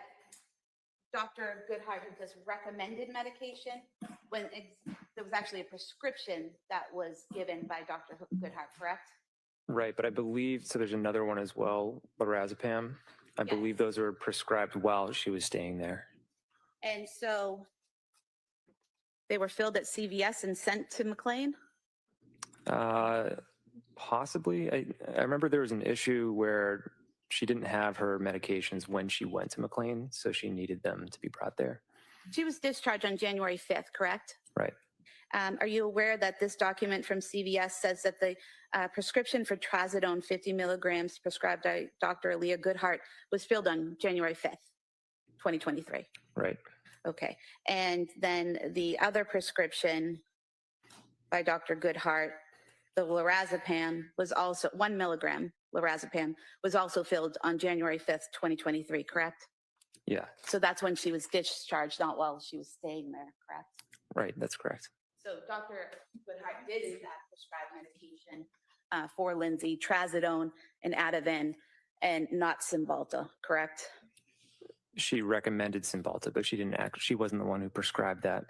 Dr. Goodhart had just recommended medication when there was actually a prescription that was given by Dr. Goodhart, correct? Right, but I believe, so there's another one as well, lorazepam. I believe those were prescribed while she was staying there. And so they were filled at CVS and sent to McLean? Possibly. I remember there was an issue where she didn't have her medications when she went to McLean, so she needed them to be brought there. She was discharged on January 5th, correct? Right. Are you aware that this document from CVS says that the prescription for Trazodone 50 milligrams prescribed by Dr. Aaliyah Goodhart was filled on January 5th, 2023? Right. Okay. And then the other prescription by Dr. Goodhart, the lorazepam, was also 1 milligram lorazepam was also filled on January 5th, 2023, correct? Yeah. So that's when she was discharged, not while she was staying there, correct? Right, that's correct. So Dr. Goodhart did in fact prescribe medication for Lindsay, Trazodone and Ativan, and not Cymbalta, correct? She recommended Cymbalta, but she wasn't the one who prescribed that.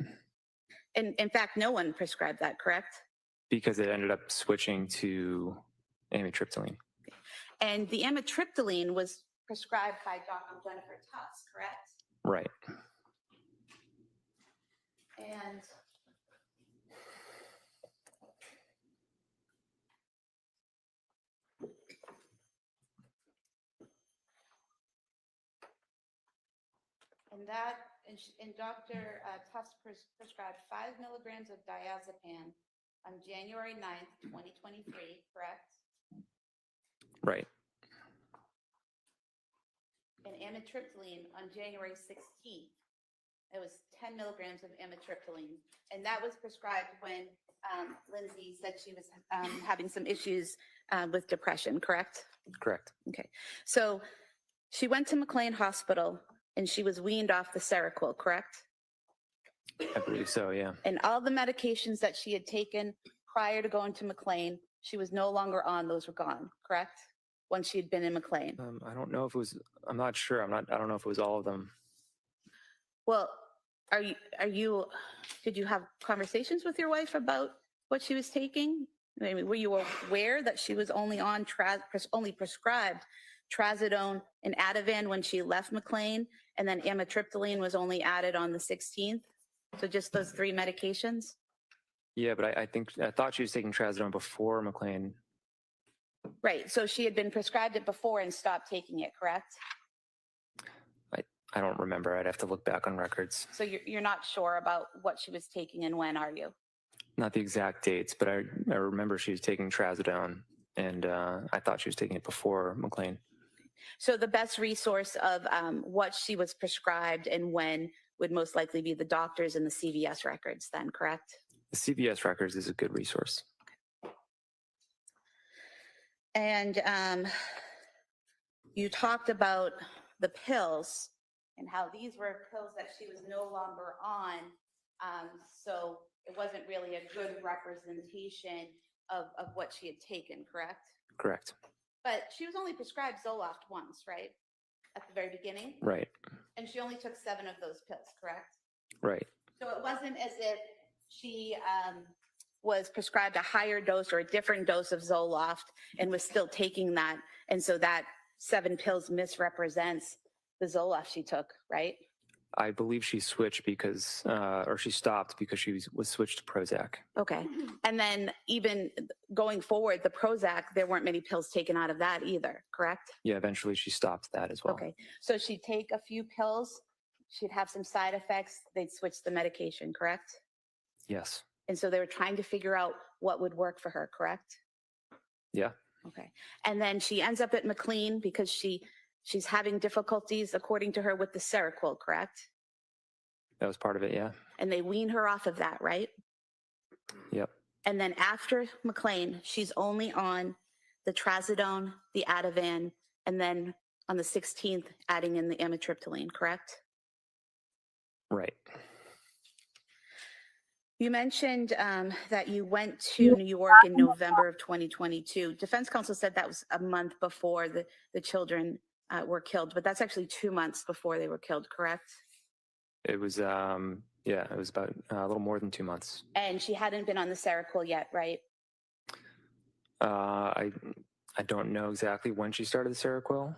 And in fact, no one prescribed that, correct? Because it ended up switching to amitriptyline. And the amitriptyline was prescribed by Dr. Jennifer Tufts, correct? Right. And Dr. Tufts prescribed 5 milligrams of diazepam on January 9th, 2023, correct? Right. And amitriptyline on January 16th. It was 10 milligrams of amitriptyline. And that was prescribed when Lindsay said she was having some issues with depression, correct? Correct. Okay. So she went to McLean Hospital and she was weaned off the Seroquel, correct? I believe so, yeah. And all the medications that she had taken prior to going to McLean, she was no longer on, those were gone, correct? once she'd been in McLean? I don't know if it was, I'm not sure. I don't know if it was all of them. Well, did you have conversations with your wife about what she was taking? I mean, were you aware that she was only on only prescribed trazodone and Ativan when she left McLean, and then amitriptyline was only added on the 16th? So just those 3 medications? Yeah, but I thought she was taking trazodone before McLean. Right. So she had been prescribed it before and stopped taking it, correct? I don't remember. I'd have to look back on records. So you're not sure about what she was taking and when, are you? Not the exact dates, but I remember she was taking trazodone, and I thought she was taking it before McLean. So the best resource of what she was prescribed and when would most likely be the doctors and the CVS records then, correct? The CVS records is a good resource. And you talked about the pills and how these were pills that she was no longer on. So it wasn't really a good representation of what she had taken, correct? Correct. But she was only prescribed Zoloft once, right? At the very beginning? Right. And she only took 7 of those pills, correct? Right. So it wasn't as if she was prescribed a higher dose or a different dose of Zoloft and was still taking that. And so that 7 pills misrepresents the Zoloft she took, right? I believe she switched because, or she stopped because she was switched to Prozac. Okay. And then even going forward, the Prozac, there weren't many pills taken out of that either, correct? Yeah, eventually she stopped that as well. Okay. So she'd take a few pills, she'd have some side effects, they'd switch the medication, correct? Yes. And so they were trying to figure out what would work for her, correct? Yeah. Okay. And then she ends up at McLean because she's having difficulties, according to her, with the Seroquel, correct? That was part of it, yeah. And they wean her off of that, right? Yep. And then after McLean, she's only on the trazodone, the Ativan, and then on the 16th, adding in the amitriptyline, correct? Right. You mentioned that you went to New York in November of 2022. Defense counsel said that was a month before the children were killed, but that's actually 2 months before they were killed, correct? It was, yeah, it was about a little more than 2 months. And she hadn't been on the Seroquel yet, right? I don't know exactly when she started the Seroquel.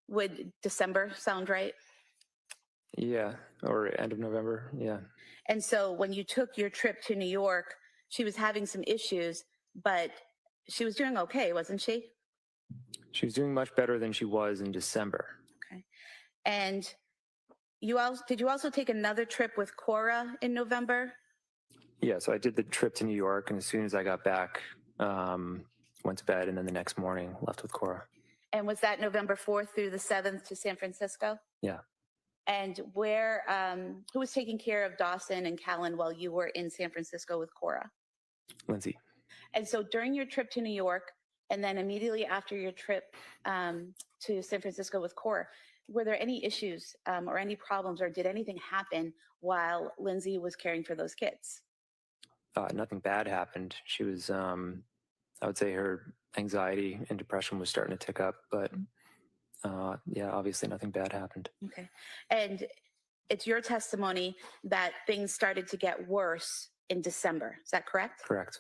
Would December sound right? Yeah, or end of November, yeah. And so when you took your trip to New York, she was having some issues, but she was doing okay, wasn't she? She was doing much better than she was in December. Okay. And did you also take another trip with Cora in November? Yeah, so I did the trip to New York, and as soon as I got back, went to bed, and then the next morning left with Cora. And was that November 4th through the 7th to San Francisco? Yeah. And who was taking care of Dawson and Callan while you were in San Francisco with Cora? Lindsay. And so during your trip to New York, and then immediately after your trip to San Francisco with Cora, were there any issues or any problems, or did anything happen while Lindsay was caring for those kids? Nothing bad happened. She was, I would say her anxiety and depression was starting to tick up, but yeah, obviously nothing bad happened. Okay. And it's your testimony that things started to get worse in December. Is that correct? Correct.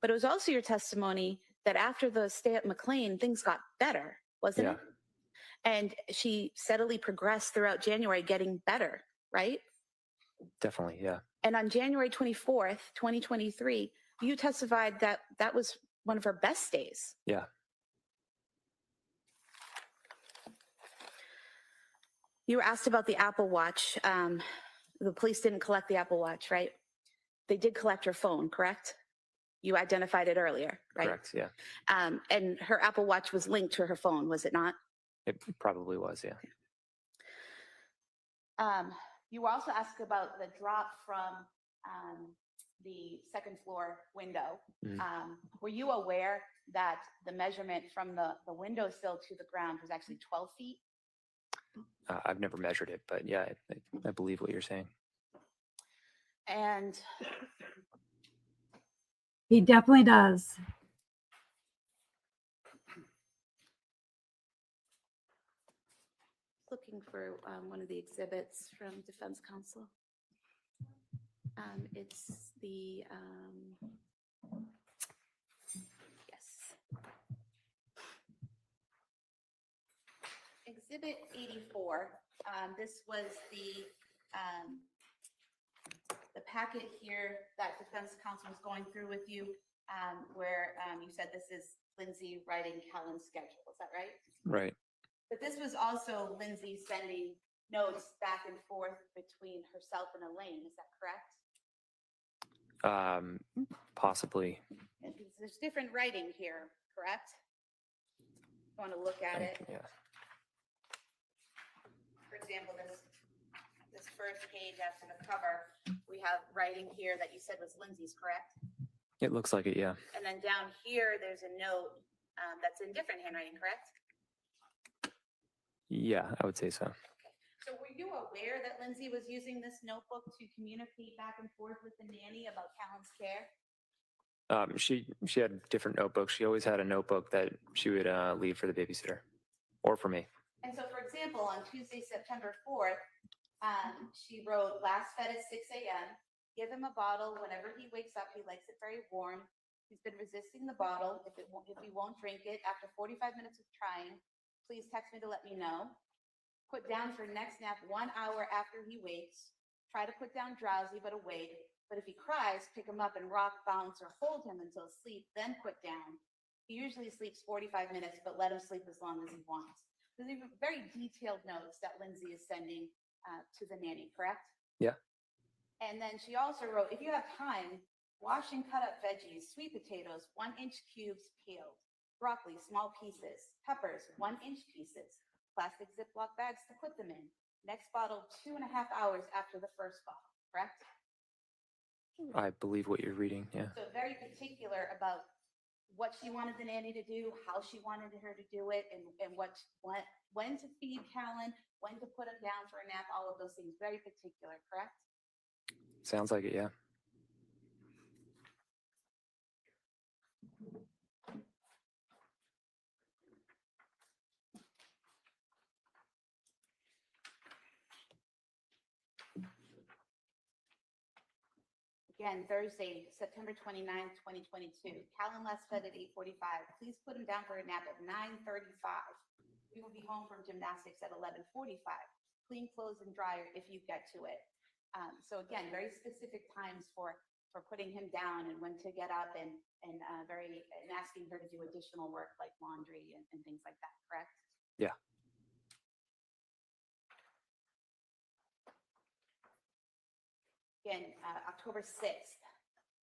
But it was also your testimony that after the stay at McLean, things got better, wasn't it? And she steadily progressed throughout January, getting better, right? Definitely, yeah. And on January 24th, 2023, you testified that that was one of her best days. Yeah. You were asked about the Apple Watch. The police didn't collect the Apple Watch, right? They did collect her phone, correct? You identified it earlier, right? Correct, yeah. And her Apple Watch was linked to her phone, was it not? It probably was, yeah. You were also asked about the drop from the second floor window. Were you aware that the measurement from the windowsill to the ground was actually 12 feet? I've never measured it, but yeah, I believe what you're saying. And He definitely does. looking for one of the exhibits from defense counsel. It's the, yes. Exhibit 84, this was the packet here that defense counsel was going through with you, where you said this is Lindsay writing Callan's schedule, is that right? Right. But this was also Lindsay sending notes back and forth between herself and Elaine, is that correct? Possibly. And there's different writing here, correct? Want to look at it? Yeah. For example, this first page after the cover, we have writing here that you said was Lindsay's, correct? It looks like it, yeah. And then down here, there's a note that's in different handwriting, correct? Yeah, I would say so. So were you aware that Lindsay was using this notebook to communicate back and forth with the nanny about Callan's care? She had different notebooks. She always had a notebook that she would leave for the babysitter or for me. And so, for example, on Tuesday, September 4th, she wrote, last fed at 6 a.m. Give him a bottle whenever he wakes up. He likes it very warm. He's been resisting the bottle. If he won't drink it after 45 minutes of trying, please text me to let me know. Put down for next nap 1 hour after he wakes. Try to put down drowsy but awake. But if he cries, pick him up and rock, bounce, or hold him until sleep, then put down. He usually sleeps 45 minutes, but let him sleep as long as he wants. These are very detailed notes that Lindsay is sending to the nanny, correct? Yeah. And then she also wrote, if you have time, wash and cut up veggies, sweet potatoes, 1-inch cubes peeled, broccoli, small pieces, peppers, 1-inch pieces, plastic Ziploc bags to put them in. Next bottle, 2.5 hours after the first bottle, correct? I believe what you're reading, yeah. So very particular about what she wanted the nanny to do, how she wanted her to do it, and when to feed Callan, when to put him down for a nap, all of those things. Very particular, correct? Sounds like it, yeah. Again, Thursday, September 29th, 2022. Callan last fed at 8:45. Please put him down for a nap at 9:35. We will be home from gymnastics at 11:45. Clean clothes and dryer if you get to it. So again, very specific times for putting him down and when to get up and asking her to do additional work like laundry and things like that, correct? Yeah. Again, October 6th,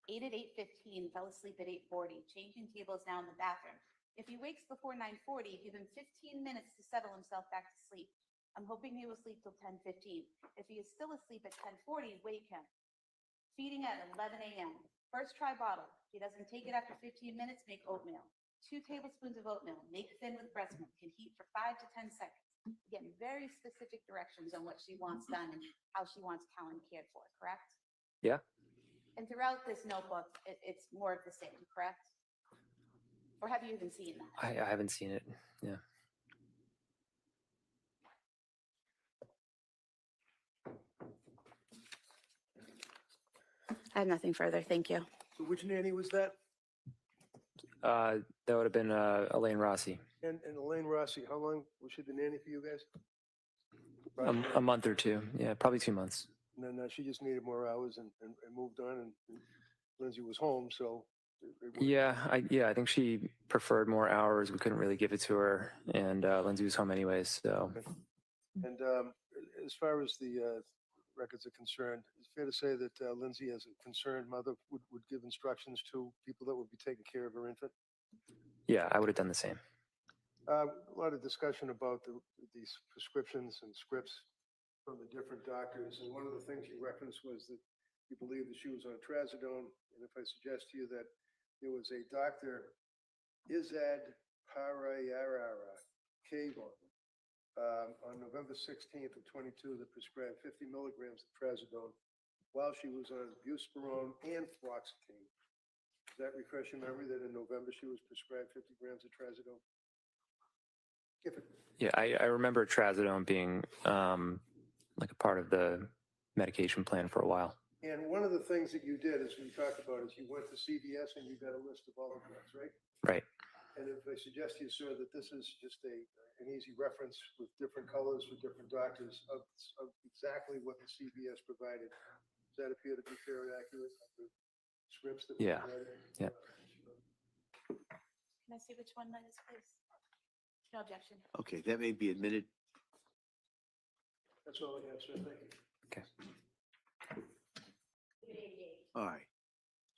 8 at 8:15, fell asleep at 8:40. Changing tables now in the bathroom. If he wakes before 9:40, give him 15 minutes to settle himself back to sleep. I'm hoping he will sleep till 10:15. If he is still asleep at 10:40, wake him. Feeding at 11 a.m. First try bottle. If he doesn't take it after 15 minutes, make oatmeal. 2 tablespoons of oatmeal. Make thin with breast milk. Can heat for 5 to 10 seconds. Again, very specific directions on what she wants done and how she wants Callan cared for, correct? Yeah. And throughout this notebook, it's more of the same, correct? Or have you even seen that? I haven't seen it, yeah. I have nothing further, thank you. So which nanny was that? That would have been Elaine Rossi. And Elaine Rossi, how long was she the nanny for you guys? A month or two, yeah, probably 2 months. And then she just needed more hours and moved on, and Lindsay was home, so. Yeah, I think she preferred more hours. We couldn't really give it to her, and Lindsay was home anyways, so. Okay. And as far as the records are concerned, it's fair to say that Lindsay, as a concerned mother, would give instructions to people that would be taking care of her infant? Yeah, I would have done the same. A lot of discussion about these prescriptions and scripts from the different doctors, and one of the things you referenced was that you believe that she was on trazodone, and if I suggest to you that there was a Dr. Izad Parayarara Kavon on November 16th of 22 that prescribed 50 milligrams of trazodone while she was on buspirone and fluoxetine. Does that refresh your memory that in November she was prescribed 50 grams of trazodone? Yeah, I remember trazodone being like a part of the medication plan for a while. And one of the things that you did, as we talked about, is you went to CVS and you got a list of all the drugs, right? Right. And if I suggest to you, sir, that this is just an easy reference with different colors for different doctors of exactly what the CVS provided. Does that appear to be fairly accurate? The scripts that were Yeah. provided? Yeah. Can I see which one that is, please? No objection. Okay, that may be admitted. That's all I have, sir. Thank you. Okay. All right.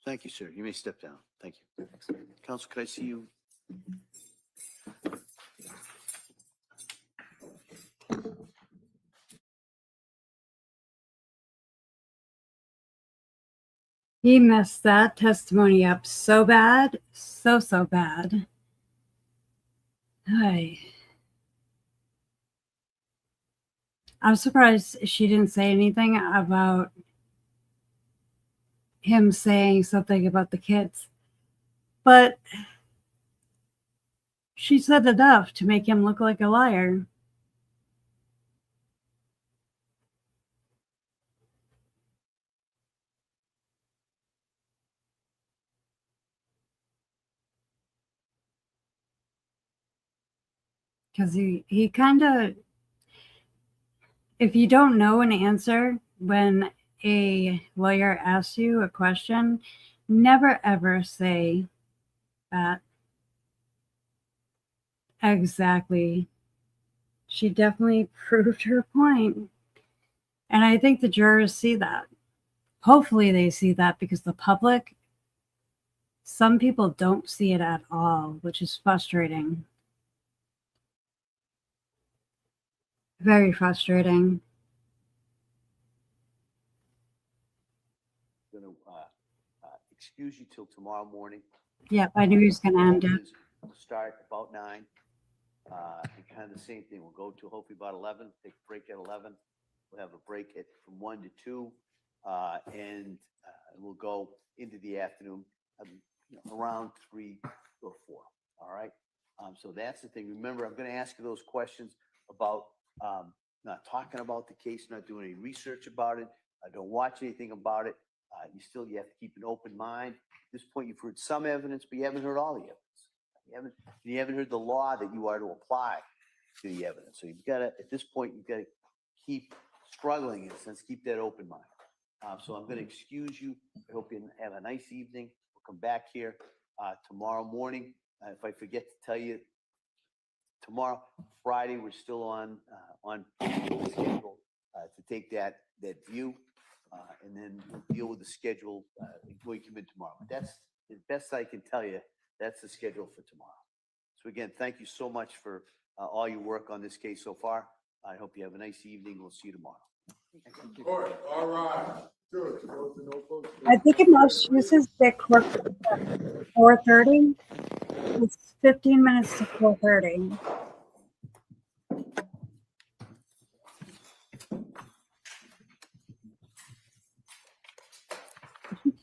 Thank you, sir. You may step down. Thank you. Counsel, could I see you? He messed that testimony up so bad, so bad. Hi. I'm surprised she didn't say anything about him saying something about the kids. But she said enough to make him look like a liar. Because he kind of, if you don't know an answer when a lawyer asks you a question, never ever say that. Exactly. She definitely proved her point. And I think the jurors see that. Hopefully they see that, because the public, some people don't see it at all, which is frustrating. Very frustrating. I'm going to excuse you till tomorrow morning. Yep, I knew he was going to end it. We'll start about 9. And kind of the same thing. We'll go to hopefully about 11, take a break at 11. We'll have a break from 1 to 2. And we'll go into the afternoon around 3 or 4. All right. So that's the thing. Remember, I'm going to ask you those questions about not talking about the case, not doing any research about it. Don't watch anything about it. You have to keep an open mind. At this point, you've heard some evidence, but you haven't heard all the evidence. You haven't heard the law that you are to apply to the evidence. So you've got to, at this point, you've got to keep struggling in a sense, keep that open mind. So I'm going to excuse you. I hope you have a nice evening. We'll come back here tomorrow morning. If I forget to tell you, tomorrow, Friday, we're still on schedule to take that view, and then we'll deal with the schedule when we come in tomorrow. But that's the best I can tell you. That's the schedule for tomorrow. So again, thank you so much for all your work on this case so far. I hope you have a nice evening. We'll see you tomorrow. All right. Good. I think in Massachusetts, they court at 4:30. It's 15 minutes to 4:30.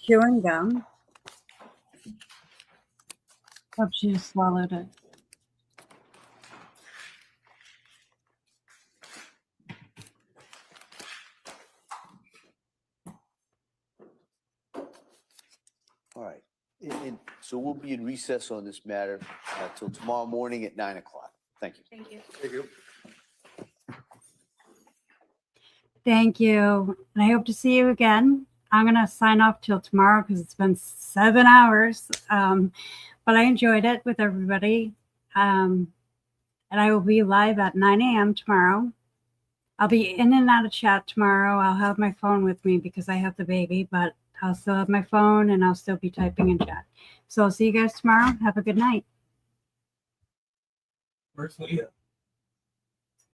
Chewing gum. Hope she just swallowed it. All right. And so we'll be in recess on this matter till tomorrow morning at 9 o'clock. Thank you. Thank you. Thank you. Thank you. And I hope to see you again. I'm going to sign off till tomorrow because it's been 7 hours. But I enjoyed it with everybody. And I will be live at 9 a.m. tomorrow. I'll be in and out of chat tomorrow. I'll have my phone with me because I have the baby, but I'll still have my phone and I'll still be typing in chat. So I'll see you guys tomorrow. Have a good night. Where's Leah?